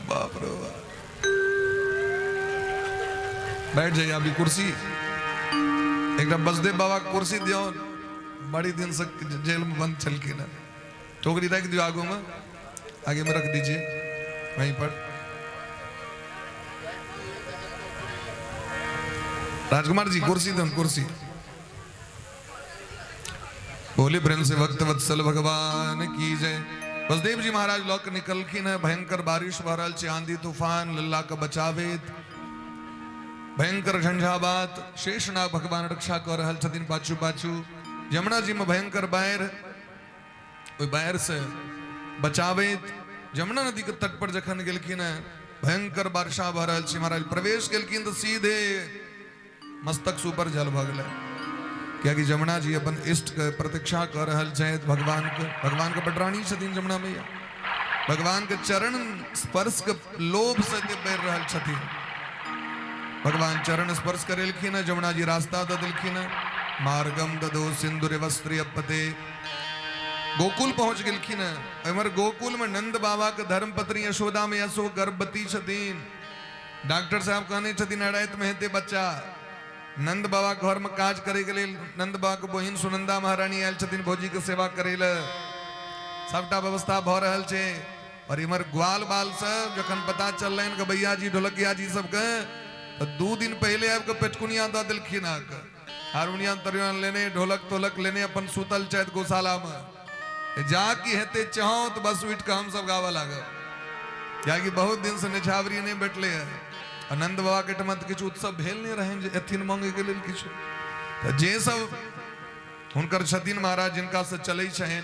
बाप रे बाप। बैठ जाइए अभी कुर्सी। एकदम बसदेव बाबा कुर्सी दियो। बड़ी दिन से जेल में बंद चल के ना टोकरी रख दियो आगू में। आगे में रख दीजिए वहीं पर। राजकुमार जी कुर्सी दो कुर्सी। बोले प्रेम से भक्त वत्सल भगवान की जय। बसदेव जी महाराज लौक निकलखिन है। भयंकर बारिश भरल छे, आंधी तूफान लल्ला का बचावे। भयंकर झंझावात शेषनाग भगवान रक्षा कर रहल छथिन पाछू पाछू। यमुना जी में भयंकर बाढ़। ओई बाढ़ से बचावे जमुना नदी के तट पर जखन गेलखिन भयंकर वर्षा भ रहल छै महाराज प्रवेश केलखिन तो सीधे मस्तक से ऊपर जल भ गेलै कियाकि जमुना जी अपन इष्ट के प्रतीक्षा कर रहल छथि भगवान के पटरानी छथिन जमुना मैया भगवान के चरण स्पर्श के लोभ से बढ़ रहल छथिन भगवान चरण स्पर्श करेलखिन जमुना जी रास्ता द देलखिन मार्गम ददो सिंदूरवस्त्रियपते गोकुल पहुंच गेलखिन एमर गोकुल में नंद बाबा के धर्मपत्नी यशोदा मैया सो गर्भवती छथिन डॉक्टर साहब कहने छथिन अड़ैत में हेते बच्चा नंद बाबा घर में काज करे के लेल नंद बाबा के बहिन सुनंदा महारानी आयल छथिन भौजी के सेवा करे ले सबटा व्यवस्था भ रहल छै और इमर ग्वाल बाल सब जखन पता चललनि कि भैया जी ढोलकिया जी सबके तो 2 दिन पहले आबि के पेटकुनिया द देलखिन हारमोनियम तरियन लेने ढोलक तोलक लेने अपन सुतल छथि गौशाला में जाकि हेते चाहो तो बस उठ के हम सब गावा लागब कियाकि बहुत दिन से निछावरी नहीं बैठले है आनंद बाबा के टमत किछु उत्सव भेल नहीं रहे जे एथिन मांगे के लेल किछु तो जे सब हुनकर छथिन महाराज जिनका से चलै छनि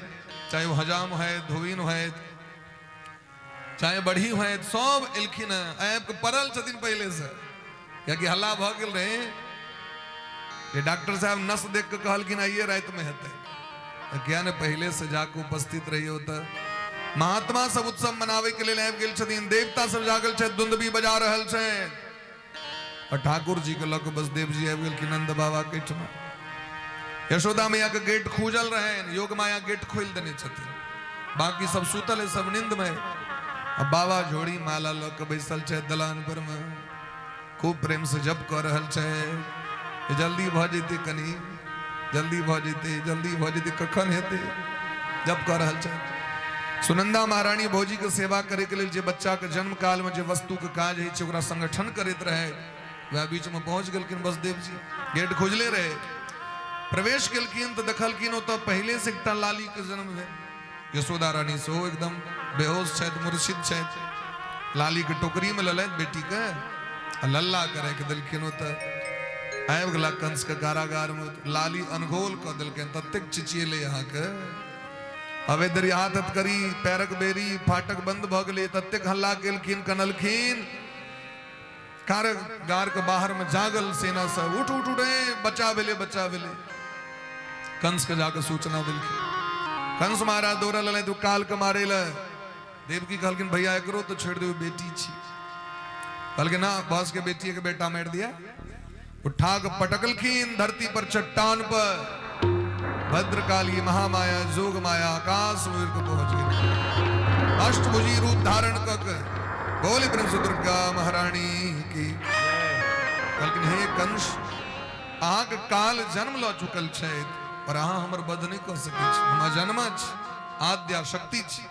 चाहे वो हजाम है धोबिन है चाहे बढ़ी है सब एलखिन आबि के पड़ल छथिन पहले से कियाकि हल्ला भ गेल रहे ये डॉक्टर साहब नस देख के कहलखिन आइए रात में हेतै क्या ने पहले से जाके उपस्थित रही होता महात्मा सब उत्सव मनावे के लिए आबि गेल छथिन देवता सब जागल छै दुंदबी बजा रहल छै और ठाकुर जी के लक बस देव जी आबि गेल कि नंद बाबा के ठमा यशोदा मैया के गेट खूजल रहे योग माया गेट खोल देने छथिन बाकी सब सुतल है सब नींद में अब बाबा झोड़ी माला ल के बैसल छै दलान पर में खूब प्रेम से जप कर रहल छै जल्दी भ जेते कनी जल्दी भ जेते कखन हेते जब कर रहल छै सुनंदा महारानी भौजी के सेवा करे के लेल जे बच्चा के जन्म काल में जे वस्तु के काज है छै ओकरा संगठन करैत रहे वह बीच में पहुंच गेलखिन वसुदेव जी गेट खोजले रहे प्रवेश केलखिन तो देखलखिन ओतऽ पहले से एकटा लाली के जन्म भेल यशोदा रानी सेहो एकदम बेहोश छथि मूर्छित छथि लाली के टोकरी में ललैत बेटी के लल्ला करे के देलखिन ओतऽ आबि गेला कंस के कारागार में लाली अनगोल क देलखिन ततेक चिचिएले यहाँ के अवेदरी हाथ करी पैरक बेरी फाटक बंद भ गेले ततेक हल्ला केलखिन कनलखिन कारागार के बाहर में जागल सेना सब उठ उठ उठे बचा भेले कंस के जाके सूचना देलखिन कंस महाराज दौड़ा लले तो काल के मारे ल देवकी कहलखिन भैया एकरो तो छोड़ दो बेटी छी कहलखिन ना बॉस के बेटी के बेटा मार दिया उठा के पटकलखिन धरती पर चट्टान पर भद्रकाली महामाया जोग माया आकाश उड़ के पहुंच गई अष्टभुजी रूप धारण कर बोले ब्रह्म दुर्गा महारानी की कहलखिन हे कंस अहाँ के काल जन्म ल चुकल छै पर अहाँ हमर वध नहीं कर सकै छी हम जन्म छी आद्या शक्ति छी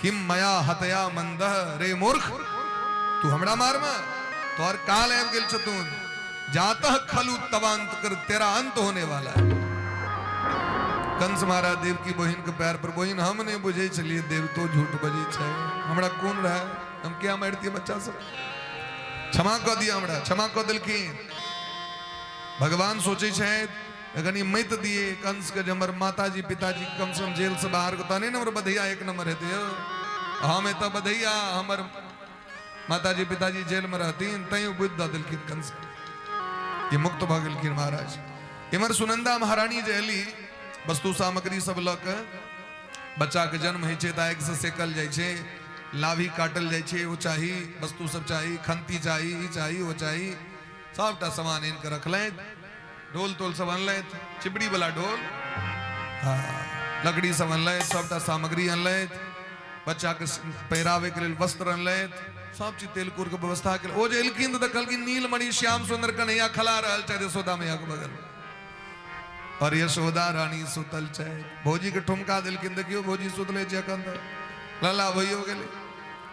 किम मया हतया मंदह रे मूर्ख तू हमरा मार में तोहर काल आबि गेल छतुन जातः खलु तवांत कर तेरा अंत होने वाला है कंस महाराज देव की बहन के पैर पर बहन हम नहीं बुझे चलिए देव तो झूठ बजे छै हमरा कौन रहा हम क्या मारती बच्चा सब क्षमा क दिया हमरा क्षमा क दिलखिन भगवान सोचे छै अगर मत दिए कंस के हमर माताजी पिताजी कम से कम जेल से बाहर को तने नंबर बधैया 1 नंबर हेते हम तो बधैया हमर माताजी पिताजी जेल में रहतीन तई बुद्ध द दिलखिन कंस ये मुक्त भ गेलखिन महाराज इमर सुनंदा महारानी जे एली वस्तु सामग्री सब लक बच्चा के जन्म है आग से सेकल जाय छे लाभी काटल जाय छे वो चाही वस्तु सब चाही खंती चाही ई चाही वो चाही सबटा सामान इनके रखलैत ढोल तोल सब अनलैत चिपड़ी वाला ढोल हाँ लकड़ी सब अनलैत सबटा सामग्री अनलैत बच्चा के पहिरावे के लेल वस्त्र अनलैत सब चीज तेलकुर के व्यवस्था के ओ जे एलखिन तो देखलखिन नीलमणि श्याम सुंदर कन्हैया खला रहल छै यशोदा मैया के बगल और यशोदा रानी सुतल छै भौजी के ठुमका दिलखिन देखियो भौजी सुतले छै अखन लला भइयो गेले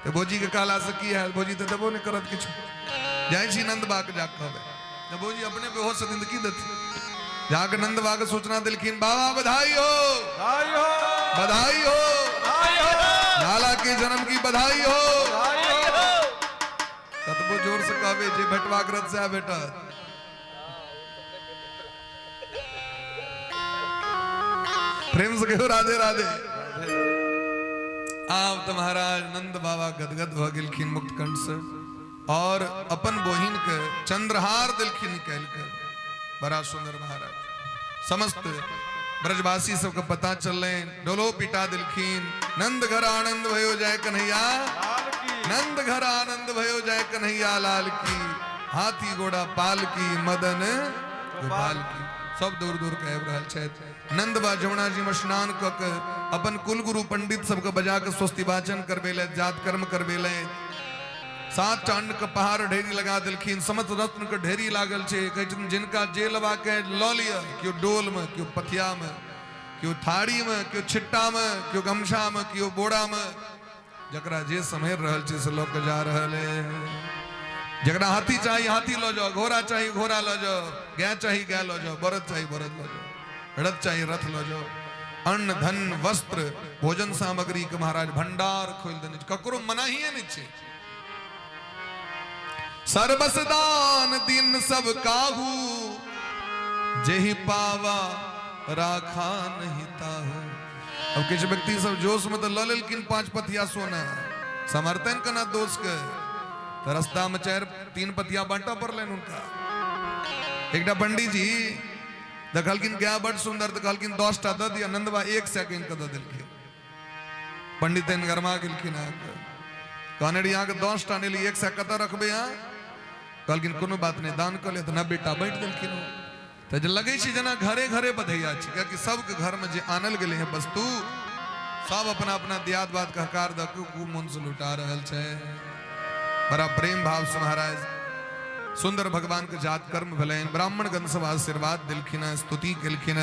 तो भौजी के कहला से की है भौजी तो देबो नहीं करत किछु जाय छी नंद बाग जाके कहबे तो भौजी अपने बेहोश छथिन की देथिन जाके नंद बाग सूचना दिलखिन बाबा बधाई हो बधाई हो लाला के जन्म की बधाई हो कतबो जोर से कहबे जे भटवाग्रत से आ बेटा प्रेम से कहो राधे राधे आप तो महाराज नंद बाबा गदगद भ गेलखिन मुक्त कंठ से और अपन बहिन के चंद्रहार दिलखिन निकाल कर। बड़ा सुंदर महाराज समस्त ब्रजवासी सबके पता चले डोलो पिटा दिलखिन। नंद घर आनंद भयो जय कन्हैया नंद घर आनंद भयो जय कन्हैया लाल की। हाथी घोड़ा पाल की मदन गोपाल की। सब दूर दूर कह रहल छथि। नंद बा जमुना जी में स्नान क के अपन कुलगुरु पंडित सबके बजा के स्वस्ति वाचन करवेले जात कर्म करवेले। 7 चांद के पहाड़ ढेरी लगा दिलखिन। समस्त रत्न के ढेरी लागल छे। कहथिन जिनका जे लबा के ल लिया क्यों डोल में क्यों पथिया में क्यों थाड़ी में क्यों छिट्टा में क्यों गमछा में क्यों बोड़ा में जकरा जे समहर रहल छे से लोग के जा रहल है। जकरा हाथी चाहिए हाथी लो जाओ घोड़ा चाहिए घोड़ा लो जाओ गाय चाहिए गाय लो जाओ बरद चाहिए बरद लो जाओ रथ चाहिए रथ लो जाओ। अन्न धन वस्त्र भोजन सामग्री के महाराज भंडार खोल देने ककरो मना ही नहीं छे। सर्वसदान दिन सब काहू जेहि पावा राखा नहीं ताहू। अब किसी व्यक्ति सब जोश में तो ल लेकिन 5 पथिया सोना समर्थन करना दोष के तो रास्ता में 4-3 पतिया बांटा पर लेन उनका। एक पंडित जी देखलकिन क्या बड़ सुंदर तो कहलकिन 10 टा दे दिया। नंदबा 1 सेकंड का दे दिलखिन। पंडित ने गरमा गेलखिन कहने यहाँ के 10 टा नहीं 1 सेकंड कत रखबे यहाँ कहलकिन कोनो बात नहीं दान कर ले तो 90 टा बैठ दिलखिन। तो जे लगे जना घरे घरे बधैया छै कि सबके घर में जे आनल गेले हैं वस्तु सब अपना अपना दियाद बात कहकार द के मन से लुटा रहल छै। बड़ा प्रेम भाव से महाराज सुंदर भगवान के जात कर्म भलेन। ब्राह्मण गण सब आशीर्वाद दिलखिन स्तुति केलखिन।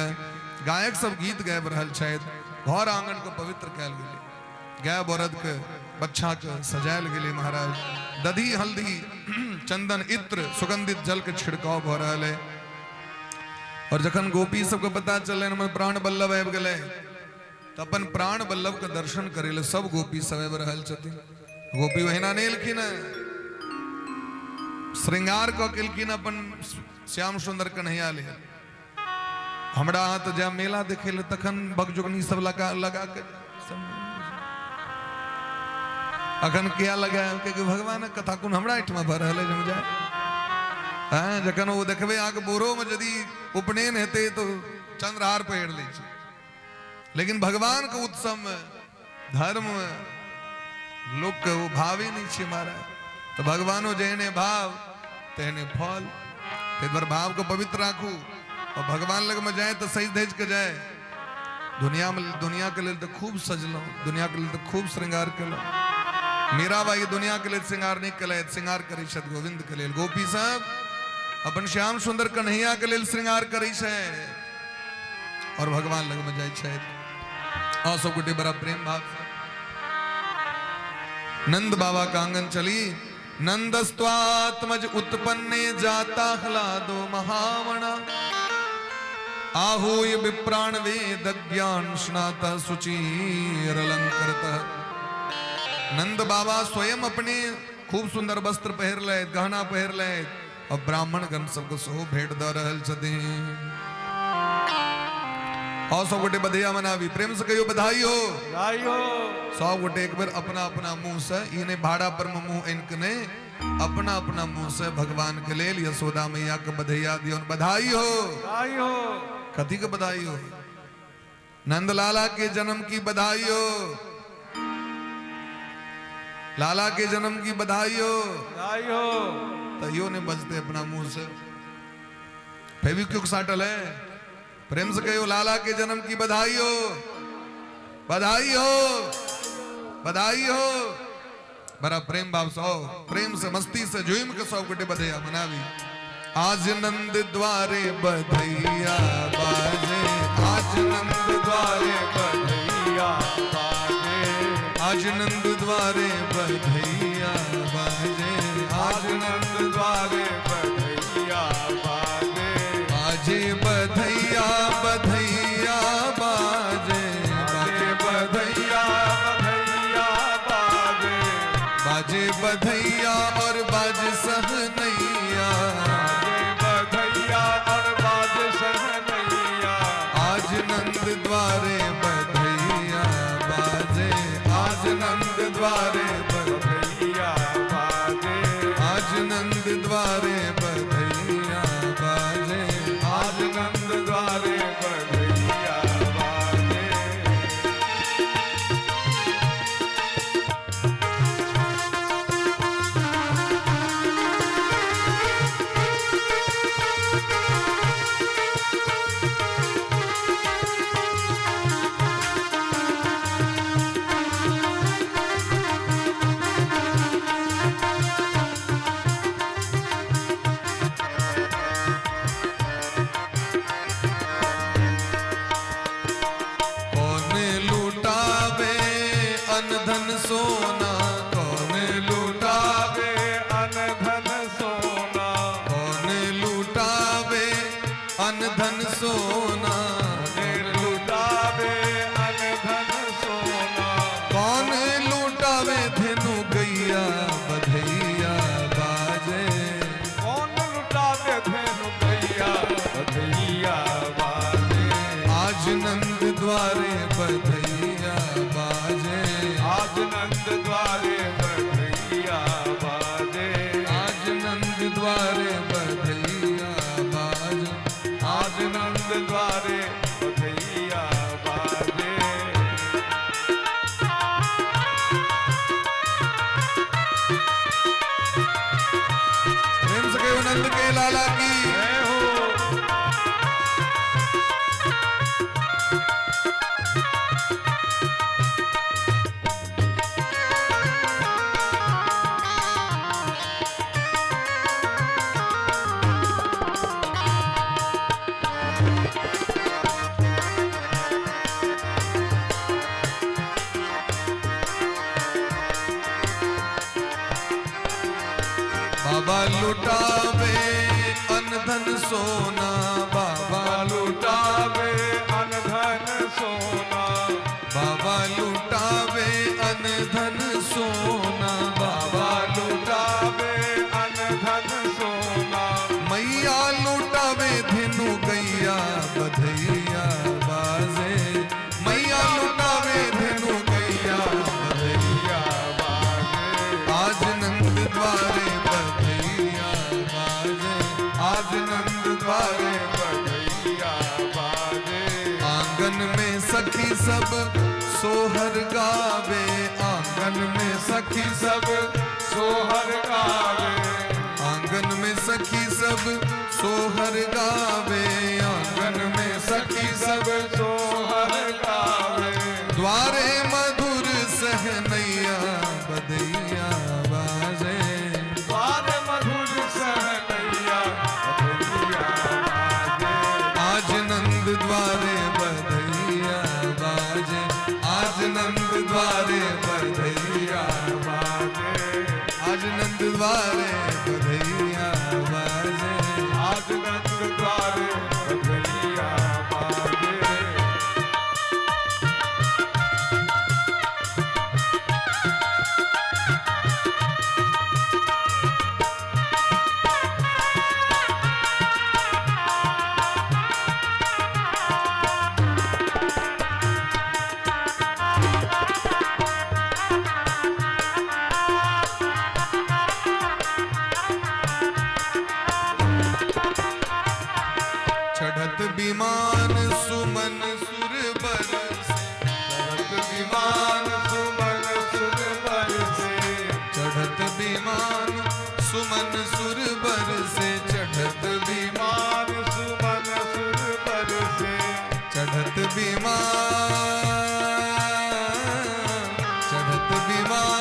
गायक सब गीत गाबि रहल छथि। घर आंगन को पवित्र कयल गेलै। गाय बरद के बच्चा के सजायल गेलै महाराज। दधी हल्दी चंदन इत्र सुगंधित जल के छिड़काव भ रहल है। और जखन गोपी सबके पता चले हमर प्राण बल्लभ आबि गेलै तो अपन प्राण बल्लभ के दर्शन करे ले सब गोपी सब आबि रहल छथिन। गोपी वहिना नहीं एलखिन श्रृंगार क केलखिन अपन श्याम सुंदर कन्हैया ले। हमरा हाथ जब मेला देखे ले तखन बगजोगनी सब लगा के अखन क्या लगा कि भगवान कथा कोन हमरा एठमा भ रहल जम जाए। हां जखन वो देखबे आके बोरो में यदि उपनयन हेते तो चंद्रहार पहिर लै छै। लेकिन भगवान के उत्सव में धर्म में लोग के वो भाव ही नहीं छे महाराज। तो भगवानो जहने भाव तेने फल। ते भाव को पवित्र राखू और भगवान लग में जाए तो सही धज के जाए। दुनिया के लिए तो खूब सजलो दुनिया के लिए तो खूब श्रृंगार कलो। मीरा बाई दुनिया के लिए श्रृंगार नहीं कले श्रृंगार करी सद गोविंद के लिए। गोपी साहब अपन श्याम सुंदर कन्हैया के लिए श्रृंगार करी छे और भगवान लग में जाए छे। और सब गोटे बड़ा प्रेम भाव नंद बाबा का आंगन चली। नंदस्त्वात्मज उत्पन्ने जाता ह्लादो महावणा आहूय विप्राण वेद ज्ञान स्नाता सुचीर अलंकृतः। नंद बाबा स्वयं अपने खूब सुंदर वस्त्र पहर ले गहना पहर ले और ब्राह्मण गण सबको सो भेंट द रहल छथिन। और सब गोटे बधैया मनावी प्रेम से कहियो बधाई हो। सब गोटे एक बार अपना अपना मुंह से इने भाड़ा पर मुंह इनकने अपना अपना मुंह से भगवान के लेल यशोदा मैया के बधैया दियो बधाई हो। कथी के बधाई हो? नंद लाला के जन्म की बधाई हो। लाला के जन्म की बधाई हो। तैयो ने बजते अपना मुंह से फेविक्विक साटल है। प्रेम से कहो लाला के जन्म की बधाई हो। बधाई हो बधाई हो। बड़ा प्रेम भाव से प्रेम से मस्ती से झूम के सब गोटे बधैया मनावी। आज नंद द्वारे बधैया बाजे आज नंद द्वारे बधैया बाजे आज नंद द्वारे बधैया बाजे आज नंद द्वारे बधैया बाजे बाजे बधैया बधैया बाजे बाजे बधैया बाजे बधैया और बाज सहनैया बधैया और बाज सहनैया आज नंद द्वारे बधैया बाजे आज धेनु गैया बधैया बाजे। कौन लुटा दे धेनु गैया बधैया बाजे। आज नंद द्वारे बधैया बाजे। आज नंद द्वारे बधैया बाजे। आज नंद द्वारे बधैया बाजे। आज नंद द्वारे बधैया बाजे। प्रेम से कहो नंद के लाला की। जय हो। बाबा लुटावे अनधन सोना। बाबा लुटावे अनधन सोना। बाबा लुटावे अनधन सोना। बाबा लुटावे अनधन सोना। मैया लुटावे धेनु गैया बधैया बाजे। मैया लुटावे धेनु गैया बधैया बाजे। आज नंद द्वारे बधैया बाजे। आज नंद द्वारे बधैया बाजे। आंगन में सखी सब सोहर गावे। आंगन में सखी सब सोहर गावे। आंगन में सखी सब सोहर गावे। आंगन में सखी सब सोहर गावे। द्वारे मधुर सहनैया बधैया बाजे। द्वारे मधुर सहनैया बधैया बाजे। आज नंद द्वारे बधैया बाजे। आज नंद द्वारे बधैया बाजे। आज नंद द्वारे बधैया बाजे। आज नंद द्वारे बधैया बाजे। चढ़त विमान सुमन सुर बरसे। चढ़त विमान सुमन सुर बरसे। चढ़त विमान सुमन सुर बरसे। चढ़त विमान विमान सुमन सुर बरसे। चढ़त विमान चढ़त विमान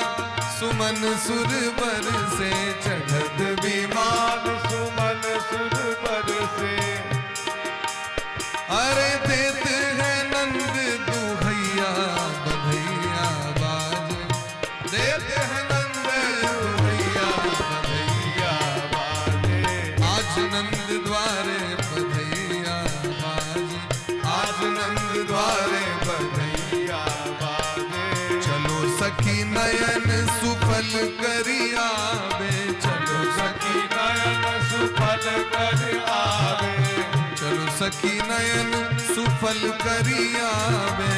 सुमन सुर बरसे। चढ़त विमान विमान सुमन सुर बरसे। अरे देते हैं नंद दुहैया बधैया बाजे। देते हैं नंद दुहैया बधैया बाजे। आज नंद द्वारे बधैया बाजे। आज नंद द्वारे बधैया बाजे। चलो सखी नयन सुफल करियावे। चलो सखी नयन सुफल कर आवे। चलो सखी नयन सुफल करियावे।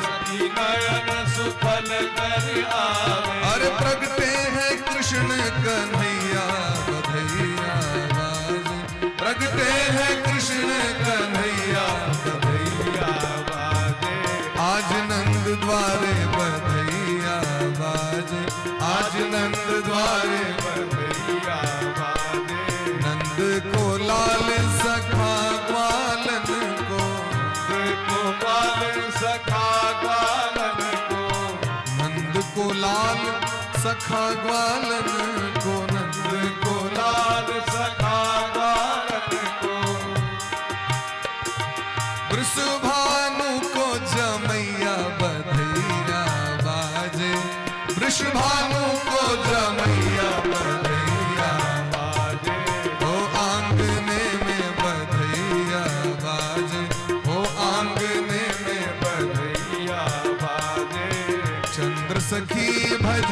सखी नयन सुफल कर आवे। अरे प्रगटे हैं कृष्ण कन्हैया बधैया बाजे। प्रगटे हैं कृष्ण कन्हैया बधैया बाजे। आज नंद द्वारे बधैया बाजे। आज नंद द्वारे बधैया बाजे। नंद को लाल सखा ग्वालन को। गोपाल सखा ग्वालन को। नंद को लाल सखा ग्वालन को। नंद को लाल सखा ग्वालन को। वृषभानु को जमैया बधैया बाजे। वृषभानु को जमैया बधैया बाजे। ओ आंगने में बधैया बाजे। ओ आंगने में बधैया बाजे। चंद्र सखी भज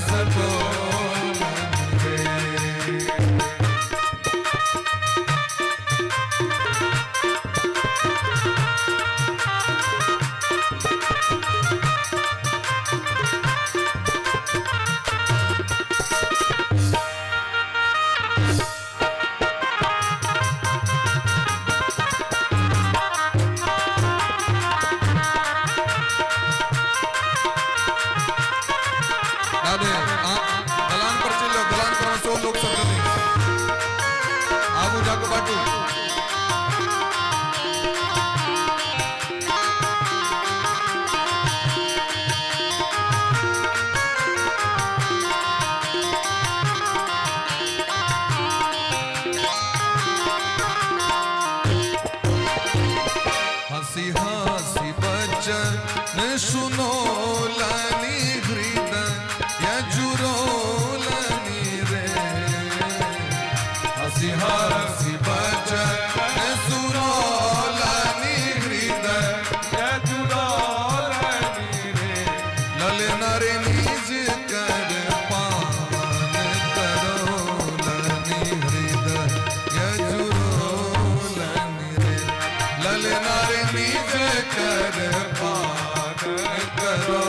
रस डोलन रे। दलान पर चलो, दलान पर 100 लोग सब आगू जाको बाटू। हंसी हंसी बचन सुनो लानी हृदय जुरोलनी रे। हंसी हंसी बचन सुनो लानी हृदय जुड़ोलनी रे। ललना रे निज कर पावन करो लनी हृदय जुरोलनी रे। ललना रे निज कर पावन करो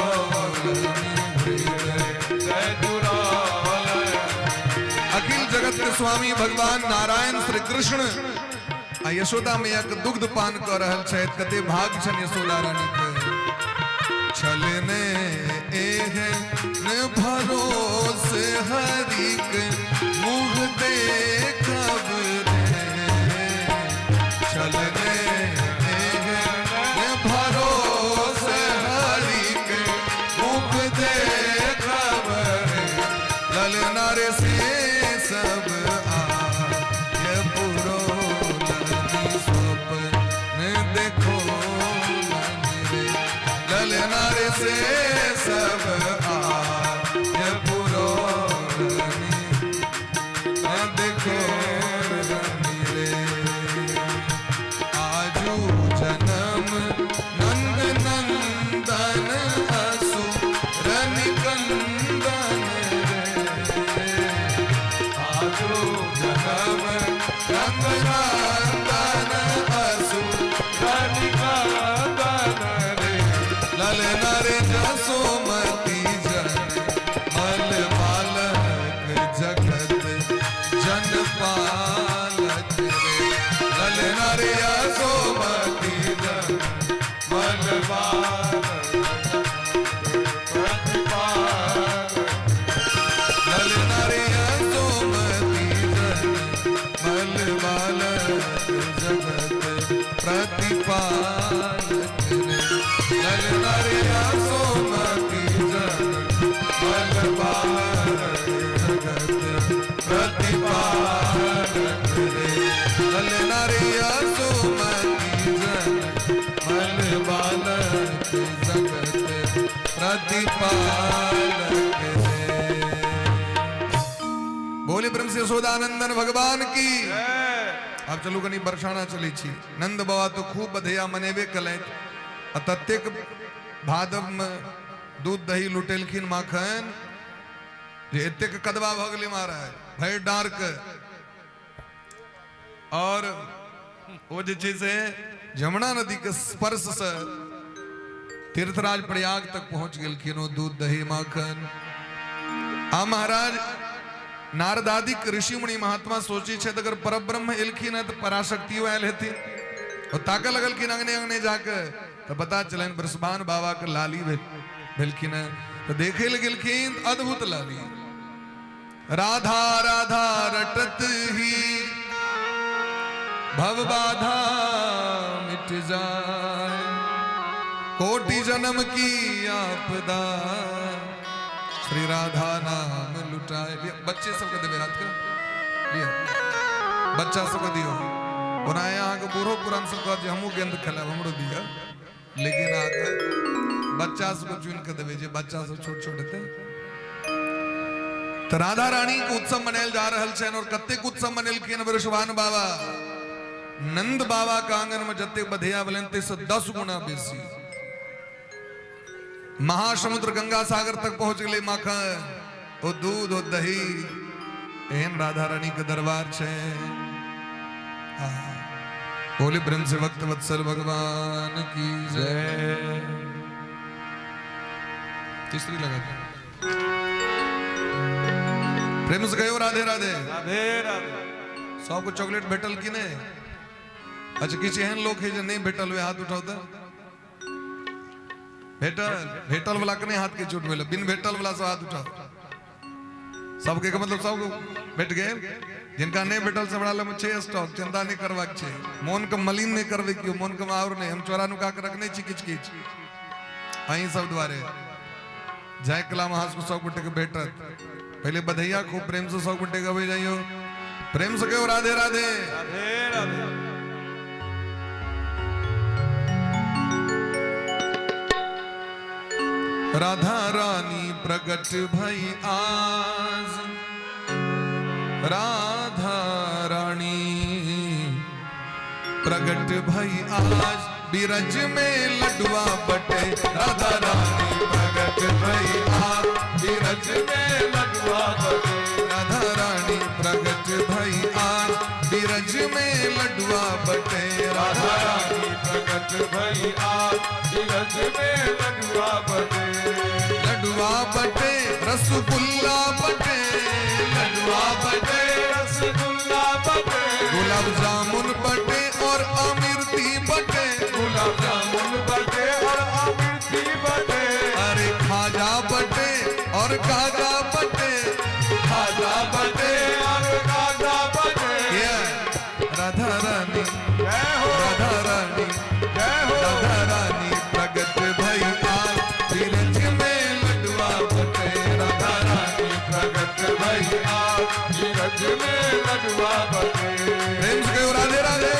अखिल जगत के स्वामी भगवान नारायण श्री कृष्ण आ यशोदा मैया के दुग्ध पान कर रहल छथि। कते भाग छन यशोदा रानी के। छलने एह न भरोसे हरि के मुख देखब रे। छलने एह न भरोसे हरि के मुख देखब रे। ललना रे से सब आय पुरोलनी स्वप्न देखो रे। ललना रे से सब आय पुरोलनी देखो रे। आजू जन्म नंद नंदन असुर निकंदन रे। आजू जन्म नंद नंदन असुर निकंदन रे। ललना रे जसोमती जन मल बालक जगत जन पालक रे। ललना रे जसोमती जन मल बालक प्रतिपालक। ललना रे जसोमती जन मल बालक जगत प्रतिपालक रे। ललना रे जसोमती जन मल बालक जगत प्रतिपालक रे। ललना रे जसोमती जन मल बालक जगत प्रतिपालक रे। बोले ब्रह्म से यशोदानंदन भगवान की। अब चलू कनी बरसाना चली छी। नंद बाबा तो खूब बधैया मनेबे कलैत। ततेक भादव में दूध दही लुटेलखिन माखन जे एतेक कदवा भ गेलै महाराज भरि डार के। और वो जे छै से जमुना नदी के स्पर्श से तीर्थराज प्रयाग तक पहुंच गेलखिन। ओ दूध दही माखन आ महाराज नारद आदि ऋषि मुनि महात्मा सोची छे अगर परब्रह्म एलखिन है तो पराशक्तियों आयल हेती। और ताके लगलखिन अंगने अंगने जाके तो पता चलन बृषभान बाबा के लाली भेलखिन है। तो देखे लगलखिन अद्भुत लाली। राधा राधा रटत ही भव बाधा मिट जाए। कोटि जन्म की आपदा श्री राधा नाम लुटाए। बच्चे सबके देवे रात के लिया बच्चा सबके दियो। बनाए आगे बूढ़ो पुरान सब कह हमू गेंद खेला हमरो दिया। लेकिन आगे बच्चा सबको चुन के देवे जे बच्चा सब छोट छोट थे। तो राधा रानी के उत्सव मनायल जा रहल छन। और कतेक उत्सव मनेलखिन वृषभान बाबा। नंद बाबा का आंगन में जते बधैया बलन ते से 10 गुना बेसी। महासमुद्र गंगा सागर तक पहुंच गए माखन। ओ दूध ओ दही एन राधा रानी के दरबार छे। बोले प्रेम से भक्त वत्सल भगवान की जय। तीसरी लगा प्रेम से कहो राधे राधे राधे राधे। सबको चॉकलेट भेटल की ने? अच्छा किसी एहन लोग है जो नहीं भेटल हुए हाथ उठाओ तो। भेटल भेटल वाला के नहीं हाथ के चोट मिले, बिन भेटल वाला सब हाथ उठाओ। सबके का मतलब सबको भेट गए। जिनका नहीं भेटल से बड़ा मुझे स्टॉक चिंता नहीं करवा छे। मोन का मलिन नहीं करवे क्यों, मोन का और नहीं हम चोरा नुका के रखने ची किच किच आई सब द्वारे जय कला महास को 100 गुटे के भेटत। पहले बधैया खूब प्रेम से 100 गुटे का जाइयो। प्रेम से कहो राधे राधे राधे राधे। राधा रानी प्रगट भई आज, राधा रानी प्रगट भई आज, बिरज में लडुआ बटे। राधा रानी प्रगट भई आज, बिरज में लडुआ बटे। राधा रानी प्रगट भई आज, बिरज में लडुआ बटे। राधा रानी प्रगट भई आज, बिरज में लडुआ बटे। लडुआ बटे रसगुल्ला बटे, लडुआ बटे रसगुल्ला बटे। गुलाब जामुन बटे और अमृति बटे। गुलाब जामुन बटे और अमृति बटे। अरे खाजा बटे और गाजा बटे। खाजा बटे और गाजा बटे। राधा रानी जय हो राधा रानी जय हो। राधा रानी प्रगट भई आज, बिरज में लडुआ बटे। राधा रानी प्रगट भई आज, बिरज में लडुआ बटे। प्रेम से कहो राधे राधे।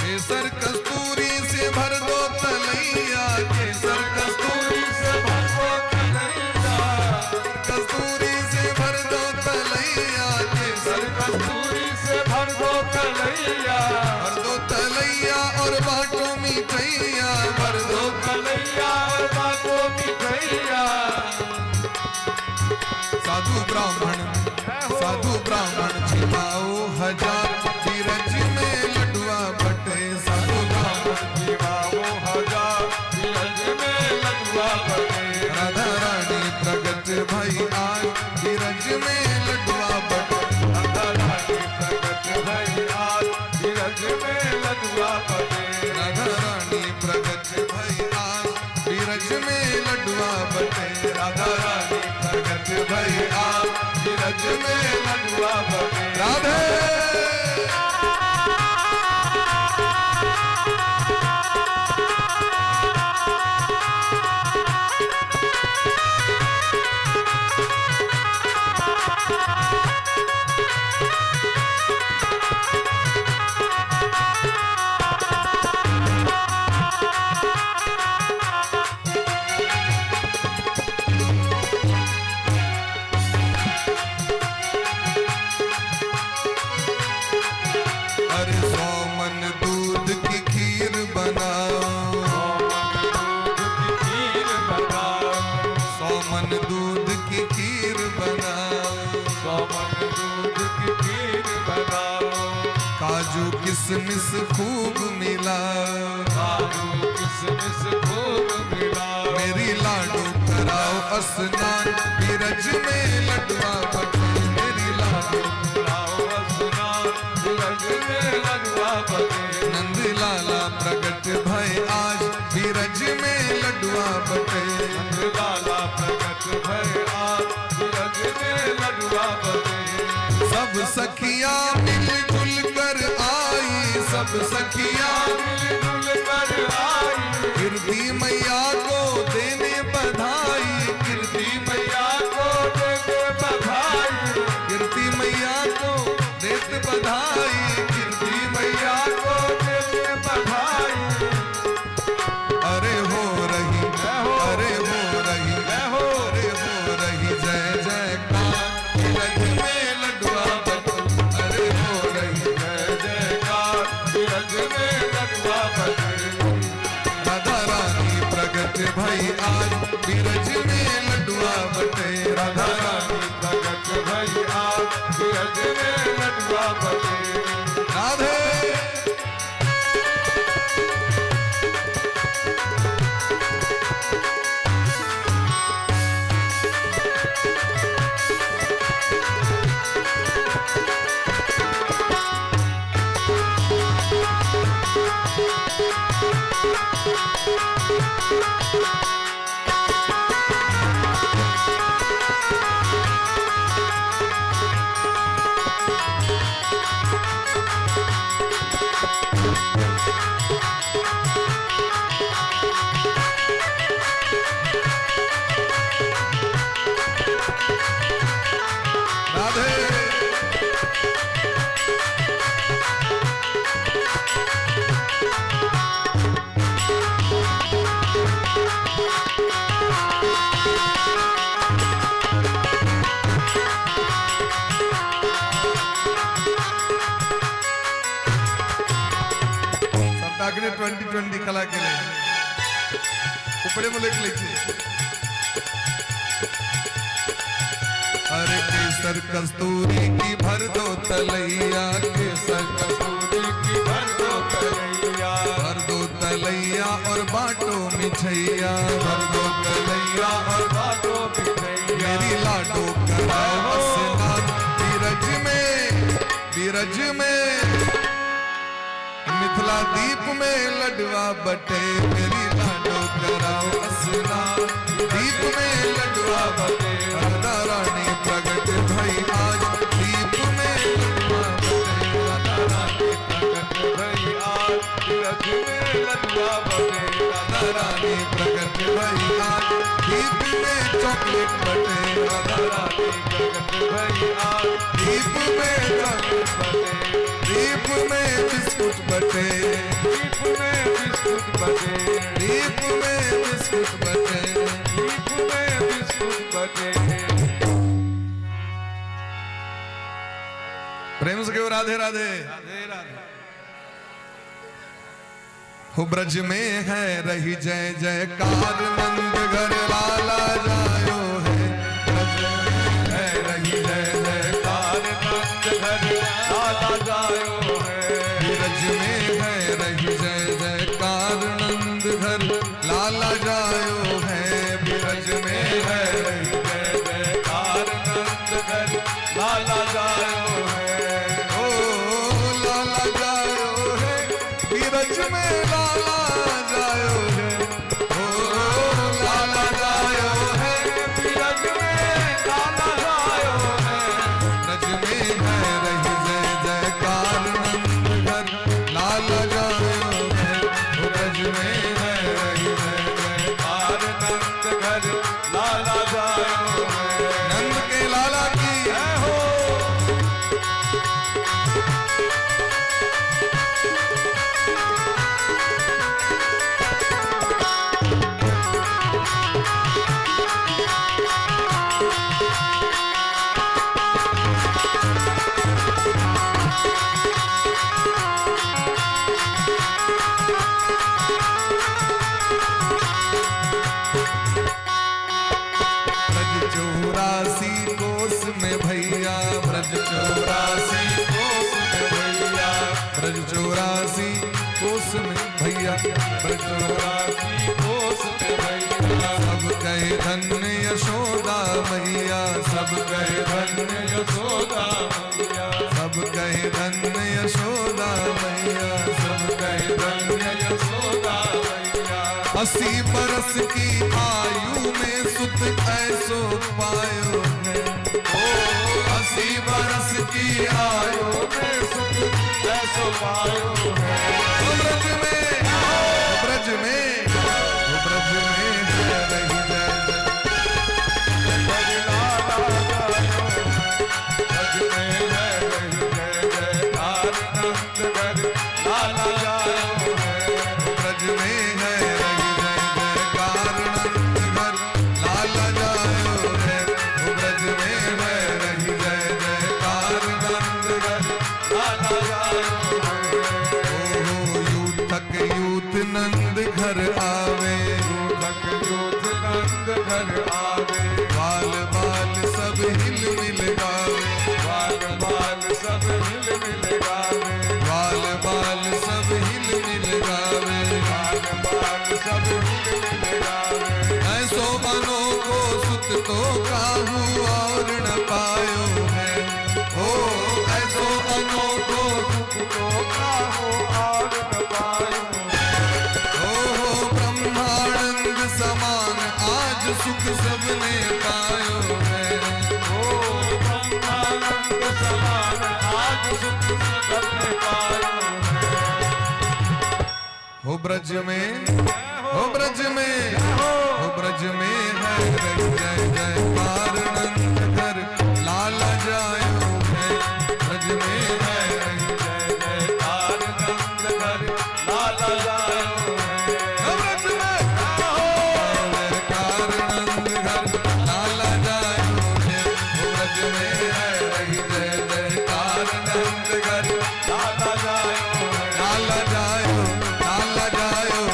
केसर कस्तूरी से भर दो तलैया, केसर कस्तूरी से भर दो तलैया। कस्तूरी से भर दो तलैया, केसर कस्तूरी से भर दो कलैया। भर दो तलैया और बाटो मिठैया। भर दो कलैया और बाटो मिठैया। साधु ब्राह्मण छिपाओ हजार, बिरज में लडुआ बटे। साधु ब्राह्मण जीवाओ हजार, बिरज में लडुआ बटे। राधा रानी प्रगट भई आज, बिरज में लडुआ बटे। राधा रानी प्रगट भई आज, बिरज में लडुआ बटे। राधा रानी प्रगट भई आज, बिरज में लडुआ बटे। राधा रानी प्रगट भई आज, बिरज में लडुआ बटे। राधे किसमिस खूब मिला, लाडू किसमिस खूब मिला। मेरी लाडू कराओ स्नान, बिरज में लडुआ बटे। मेरी लाडू कराओ स्नान, बिरज में लडुआ बटे। नंद लाला प्रगट भय आज, बिरज में लडुआ बटे। नंद लाला प्रगट भय आज, बिरज में लडुआ बटे। सब सखिया मिलजुल कर आई, सब सखिया मिलजुल कर आई। कीर्ति मैया को देने बधाई, कीर्ति भई आज बीरज में लडुआ बटे। राधा रानी प्रगट भई आज बीरज में लडुआ बटे। राधे सप्ताग्रे 2020 कला केले उपरे मुले लिखी। अरे केसर कस्तूरी की भर दो तलैया, केसर कस्तूरी की भर दो तलैया, भर दो तलैया और बाटो मिठैया, भर दो तलैया और बाटो मिठैया। मेरी लाडो कराओ स्नान बीरज में मिथिला दीप में लडवा बटे। मेरी लाडो कराओ स्नान दीप में लडवा बटे। राधा रानी प्रगट भई आज दीप में लडवा बटे। राधा रानी प्रगट भई आज बीरज में लडुआ बटे। राधा रानी प्रगट भई आज दीप में चॉकलेट बटे। राधा रानी प्रगट भई आज दीप में चॉकलेट बटे। दीप में बिस्कुट बटे। दीप में बिस्कुट बटे। दीप में बिस्कुट बटे। दीप में बिस्कुट बटे। प्रेम से क्यों राधे राधे। राधे राधे। हो ब्रज में है रही जय जयकार, नंद घर लाला जायो है। ब्रज में है रही जय जयकार, नंद घर लाला जायो है। ब्रज में है रही जय जयकार, नंद घर लाला जायो है। ब्रज में है रही जय जयकार नंद घर लाला जायो है। ओ लाला जायो है। ब्रज में लाला जायो है। ओ लाला जायो है। बीरज में लाला जायो है। ब्रज में है रही जय जयकार, नंद घर लाला जायो है। ब्रज में है रही जय जयकार नंद घर लाला जायो है। नंद के लाला की जय हो। ब्रज 84 कोस में भैया, ब्रज 84 कोस में भैया, ब्रज 84 कोस में भैया, ब्रज 84 कोस में भैया। सब कहे धन्य यशोदा मैया, सब कहे धन्य यशोदा मैया, सब कहे धन्य यशोदा मैया, सब कहे धन्य यशोदा मैया। 80 बरस की आयु में सुत ऐसो पायो है। ओ 80 बरस की आयु में सुत ऐसो पायो है। ब्रज में ब्रज में ब्रज में है रही जय ब्रज लाला जायो है। ब्रज में है रही जय जयकार नंद घर लाला जायो है। ब्रज में है रही जय जयकार, नंद घर लाला जायो है। ब्रज में है रही जय जयकार, नंद घर लाला जायो है। यूथ नंद घर यूथ नंद घर आवे, बाल बाल सब हिल मिल गावे, बाल बाल सब हिल मिल गावे, बाल बाल सब हिल मिल गावे, बाल बाल सब हिल मिल गावे। ऐसो मनो को सुत तो काहू और न पायो है, ओ ऐसो मनो को सुख को काहो और न पायो, हो ब्रह्मानंद समान आज सुख सबने पायो है, ओ ब्रह्मानंद समान आज सुख सबने पायो है। हो ब्रज में, हो ब्रज में, हो ब्रज में है रही जय जय पारनंद घर लाला जायो है, ब्रज में है रही जय जय पारनंद घर लाला जायो है। हो ब्रज में है पारनंद घर लाला जायो है, हो ब्रज में है रही जय जय पारनंद घर लाला जायो है। लाला जायो, लाला जायो,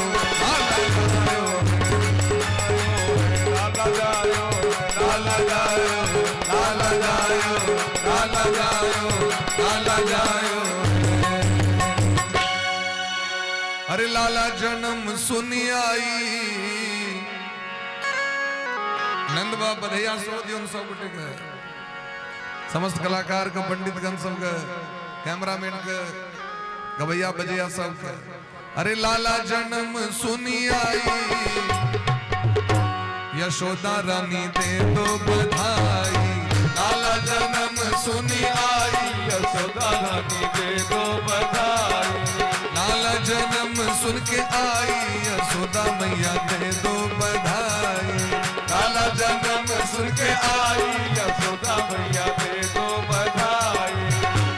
लाला जायो, लाला जायो, लाला जायो, लाला जायो, लाला जायो, लाला जायो। अरे लाला जन्म सुनी आई नंद बाबा बधैया सो दियो सब गुटे के समस्त कलाकार का पंडित गण सब के कैमरामैन के गवैया बजैया सब के अरे लाला जन्म सुनी आई यशोदा रानी दे दो बधाई लाला जन्म सुनी आई यशोदा रानी दे दो बधाई, लाला जन्म सुन के आई यशोदा मैया दे दो बधाई लाला जन्म सुन के आई यशोदा मैया दे दो बधाई,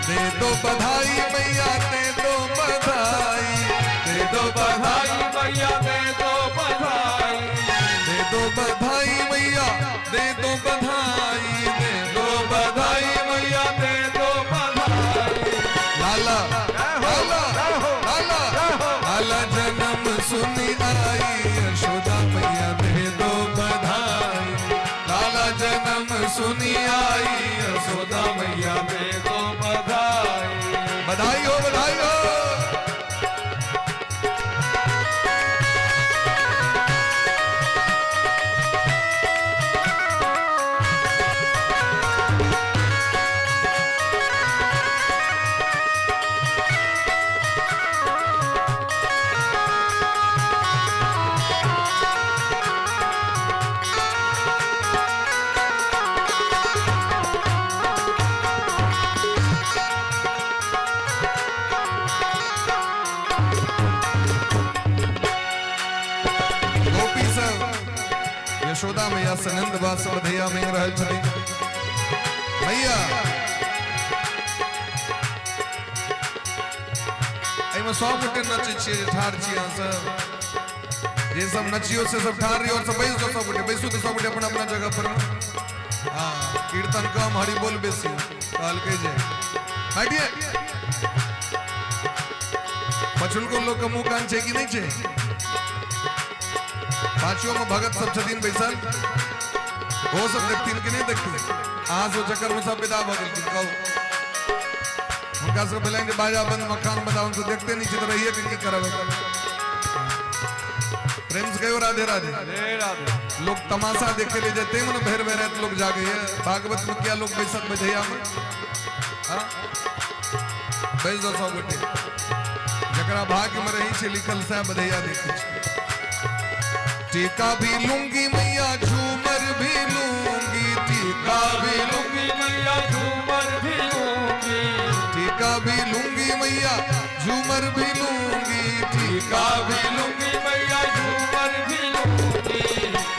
दे दो बधाई मैया दे दो बधाई दे दो बधाई मैया दे दो बधाई, दे दो बधाई मैया दे दो बधाई दे दो बधाई मैया दे दो बधाई। लाला लाला लाला लाला जन्म सुनी आई यशोदा मैया दे दो बधाई लाला जन्म सुनी आई यशोदा मैया दे दो बधाई, बधाई हो बधाई हो गोपी सब यशोदा मैया से नंद बास बधैया में रहल छथिन मैया एहिमे सब गोटे नचै छियै जे ठाढ़ छी अहाँ सब जे सब नचियो से सब ठाढ़ रही और सब बैस दो सब गोटे बैसू तो सब गोटे अपना अपना जगह पर हाँ कीर्तन कम हरि बोल बेसी कहलकै जे हटिए पछुलको लोग के मुंह कान छै कि नहीं छै पांचों में भगत सब छथिन बैसल वो सब देखथिन कि नहीं देखथिन अहाँ सब चक्कर में सब विदा भ गेलखिन कहू हुनका सब भेलनि जे बाजा बंद मकान बंद उनको देखते नहीं छै तो रहिए के की करब प्रेम से कहो राधे राधे राधे राधे। लोग तमाशा देखे ले जाते मन भैर भैर लोग जागे है भागवत में क्या लोग बैसत बधैया में हाँ बैस दो सब गोटे जकरा भाग्य में रही छै लिखल से बधैया देखे छै टीका भी लूंगी मैया झूमर भी लूंगी टीका भी लूंगी मैया झूमर भी लूंगी, टीका भी लूंगी मैया झूमर भी लूंगी टीका भी लूंगी मैया झूमर भी लूंगी,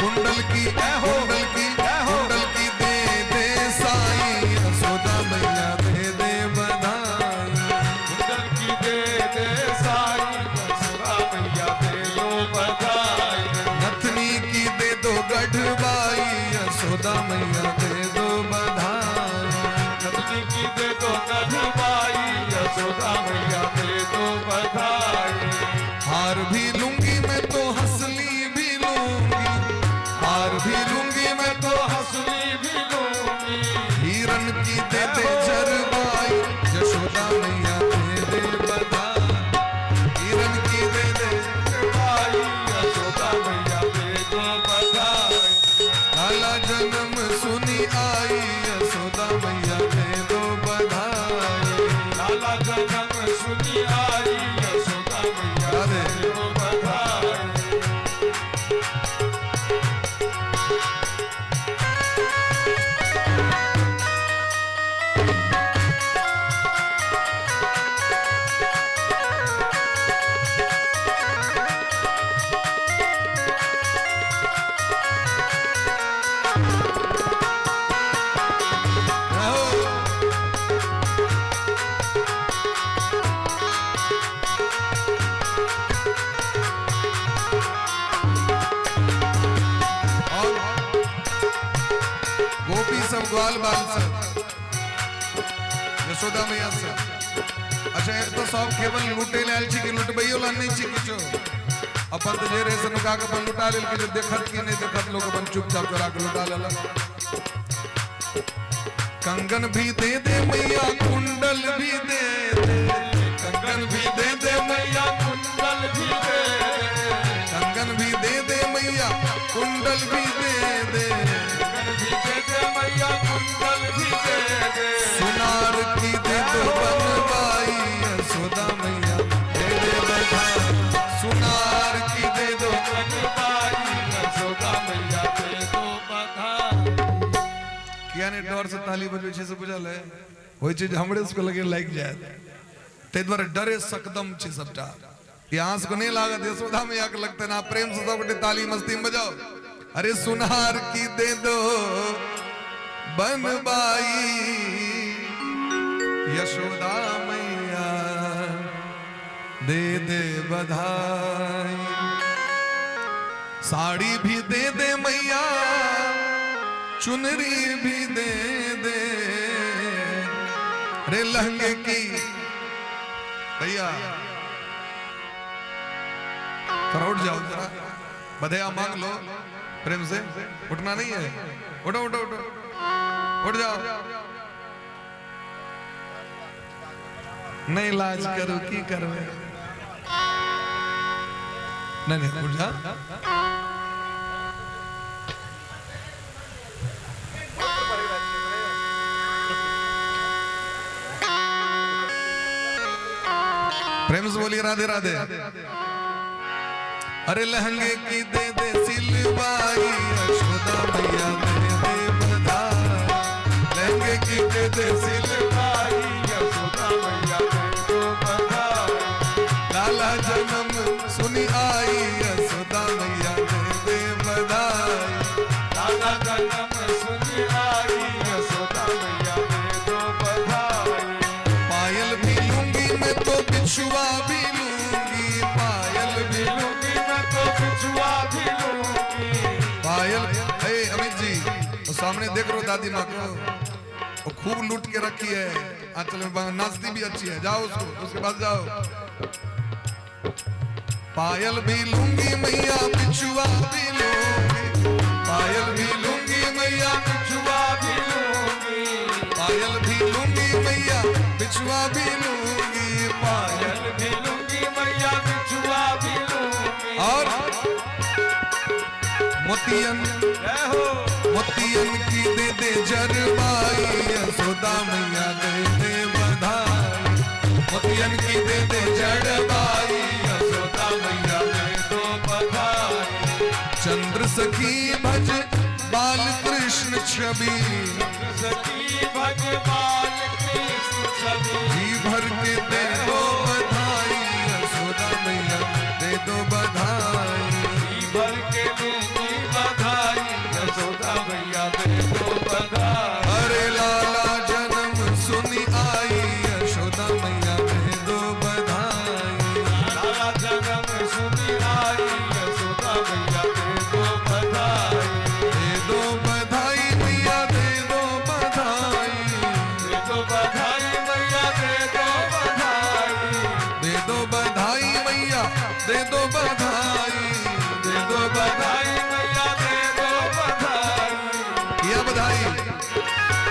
कुंडल की कुंडल की दे दे साई यशोदा मैया दे दे बधाई कुंडल की दे दे साई यशोदा मैया दे दो बधाई, नथनी की दे दो गढ़वाई यशोदा मैया दे दो बधाई नथनी की दे दो गढ़वाई यशोदा मैया दे दो बधाई, हार भी लूंगी मैं तो हंसली भी लूंगी सब ग्वाल बाल से यशोदा मैया से अच्छा एक तो सब केवल लूटे लाल छी कि लुटबइयो ला नहीं छी किछो अपन तो जे रे से नुका के अपन लुटा लेल कि देखत कि नहीं देखत लोग अपन चुपचाप चोरा के लुटा लेला कंगन भी दे दे मैया कुंडल भी दे दे कंगन भी दे दे मैया कुंडल भी दे दे कंगन भी दे दे मैया कुंडल भी दे दे कंगन भी दे दे मैया कुंडल भी दे दे सुनार की दे दो बनवाई यशोदा मैया दे दे बधाई सुनार की दे दो बनवाई यशोदा मैया दे दो बधाई किया ने डर से ताली बजबै छै से बुझल है होय छै जे हमरे सबके लगे लाग जाय ते द्वारा डरे सकदम छै सबटा यहाँ से को नहीं लागत यशोदा मैया के लगते ना प्रेम से सब ताली मस्ती में बजाओ अरे सुनार की दे दो बनवाई यशोदा मैया दे दे बधाई साड़ी भी दे दे मैया चुनरी भी दे दे रे लहंगे की भैया थोड़ा उठ जाओ जरा बधाई मांग लो प्रेम से उठना नहीं है उठो उठो उठो उठ जाओ नहीं लाज करो की करो नहीं उठ जा प्रेम से बोलिए राधे राधे अरे लहंगे की दे दे सिलवाई यशोदा मैया दे दे बधाई लहंगे की दे दे सिलवाई यशोदा मैया दे दो बधाई लाला जन्म सुनी आई यशोदा मैया दे दे बधाई लाला जन्म सुनी आई यशोदा मैया दे दो बधाई पायल भी लूंगी मैं तो बिछुआ भी लूंगी पायल भी लूंगी मैं तो बिछुआ भी लूंगी पायल हे अमित जी तो सामने देख रहे हो दादी माँ को वो खूब लूट के रखी है आंचल में नाचती भी अच्छी है जाओ उसको उसके पास जाओ पायल भी लूंगी मैया बिछुआ भी लूंगी पायल भी लूंगी मैया बिछुआ भी लूंगी पायल भी लूंगी मैया बिछुआ भी लूंगी पायल भी लूंगी मैया बिछुआ भी लूंगी और मोतियन मोतियन की दे दे जरबाई यशोदा मैया दे दे बधाई मोतियन की दे दे जरबाई यशोदा मैया दे दो बधाई चंद्र सखी भज बाल कृष्ण छवि सखी भज बाल कृष्ण छवि जी भर के दे दो बधाई यशोदा मैया दे दो बधाई जी भर के दे दो बधाई यशोदा मैया दे दो बधाई अरे लाला जन्म सुनी आई यशोदा मैया दे दो बधाई लाला जन्म सुनी आई यशोदा मैया दे दो बधाई मैया दे दो बधाई दे दो बधाई मैया दे दो बधाई दे दो बधाई मैया दे दो बधाई दे दो बधाई मैया दे दो बधाई किया बधाई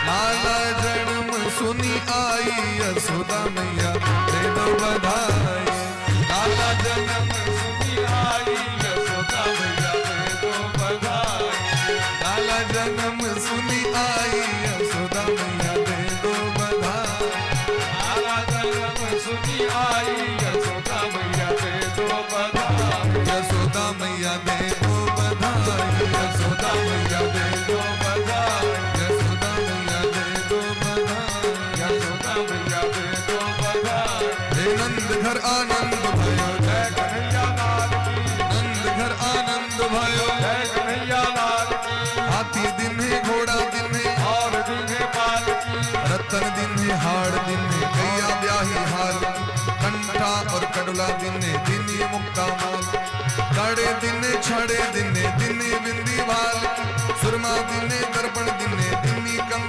लाला जन्म सुनी आई यशोदा मैया दे दो बधाई लाला जन्म सुनी आई यशोदा मैया दे दो बधाई लाला जन्म सुनी आई यशोदा मैया दे दो बधाई लाला जन्म सुनी आई यशोदा मैया दे दो बधाई यशोदा मैया दे दो बधाई यशोदा मैया दे दो बधाई यशोदा मैया दे दो बधाई यशोदा मैया दे दो बधाई हे नंद घर आनंद भयो जय कन्हैया लाल की नंद घर आनंद भयो जय कन्हैया लाल की हाथी दिन है घोड़ा दिन है और दिन है बाल की रतन दिन है हाड़ दिन है गैया ब्याही हाल कंठा और कडुला दिन है दिनी मुक्ता माल काड़े दिन है छाड़े दिन है बिंदी भाल सुरमा दिन है दर्पण दिन है दिनी कंग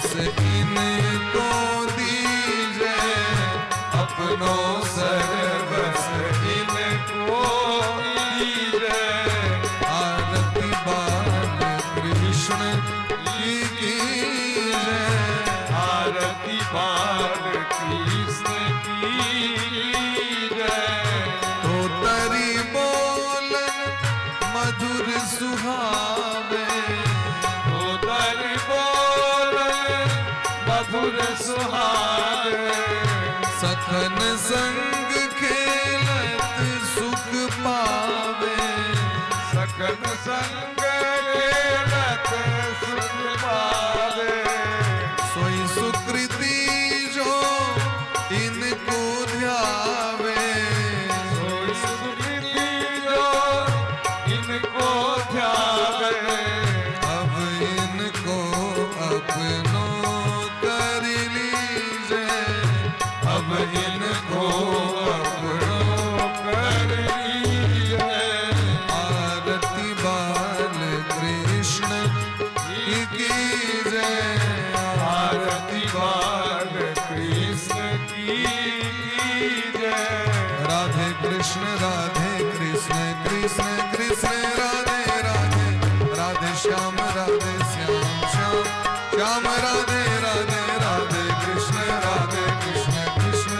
बस इनको दीजे अपनों सर्वस इनको दीजे आरती बाल कृष्ण की जय आरती बाल कृष्ण की जय तो तरी बोलन मधुर सुहावे उदर बोले मधुर सुहावे सखन संग खेलत सुख पावे सकन संग खेलत सुख पावे सोई सुकृति जो इनको ध्यावे सोई सुकृति जो इनको ध्यावे अब इनको अपनों कर लीजे अब इनको अपनों कर लीजिए आरती बाल कृष्ण की जय आरती बाल कृष्ण की जय राधे कृष्ण कृष्ण कृष्ण राधे राधे राधे श्याम श्याम श्याम राधे राधे राधे कृष्ण कृष्ण कृष्ण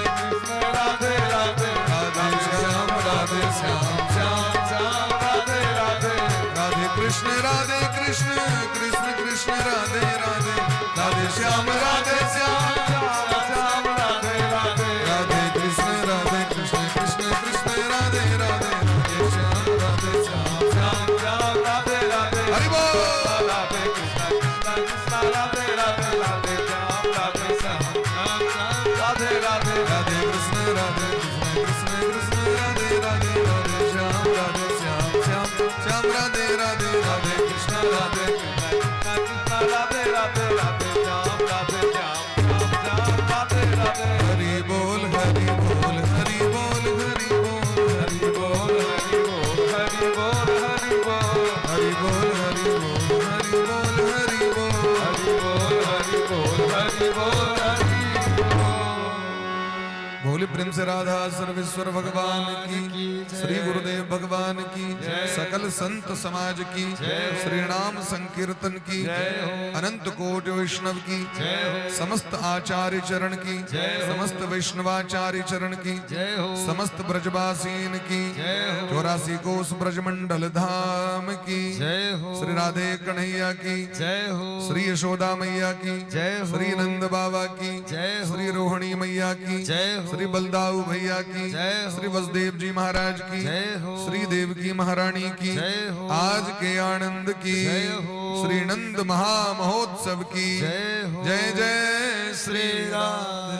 राधे राधे राधे श्याम श्याम श्याम राधे राधे राधे कृष्ण कृष्ण कृष्ण राधे राधे राधे श्याम श्याम श्याम राधे राधे राधे कृष्ण कृष्ण कृष्ण राधे राधे राधे श्याम श्याम श्याम राधे राधे हरि बोल राधे कृष्ण कृष्ण राधे राधे राधे श्याम राधे श्याम श्याम राधे राधे राधे कृष्ण कृष्ण राधे राधे राधे श्याम श्याम राधे राधे राधे कृष्ण राधे कृष्ण राधे राधे राधे श्याम राधे श्याम श्याम राधे राधे हरि बोल हरि बोल हरि बोल हरि बोल हरि बोल हरि बोल हरि बोल हरि बोल हरि बोल हरि बोल हरि बोल हरि बोल हरि बोल हरि बोल हरि बोल हरि बोल प्रेम से राधा सर्वेश्वर भगवान की श्री गुरुदेव भगवान की सकल संत समाज की श्री नाम संकीर्तन की अनंत कोटि वैष्णव की समस्त आचार्य चरण की समस्त वैष्णवाचार्य चरण की समस्त ब्रजवासीन की 84 कोस ब्रजमंडल धाम की श्री राधे कन्हैया की श्री यशोदा मैया की श्री नंद बाबा की श्री रोहिणी मैया की श्री बलदाऊ भैया की श्री वसुदेव जी महाराज की श्री देवकी महारानी की आज के आनंद की श्री नंद महा महोत्सव की जय जय श्री राम।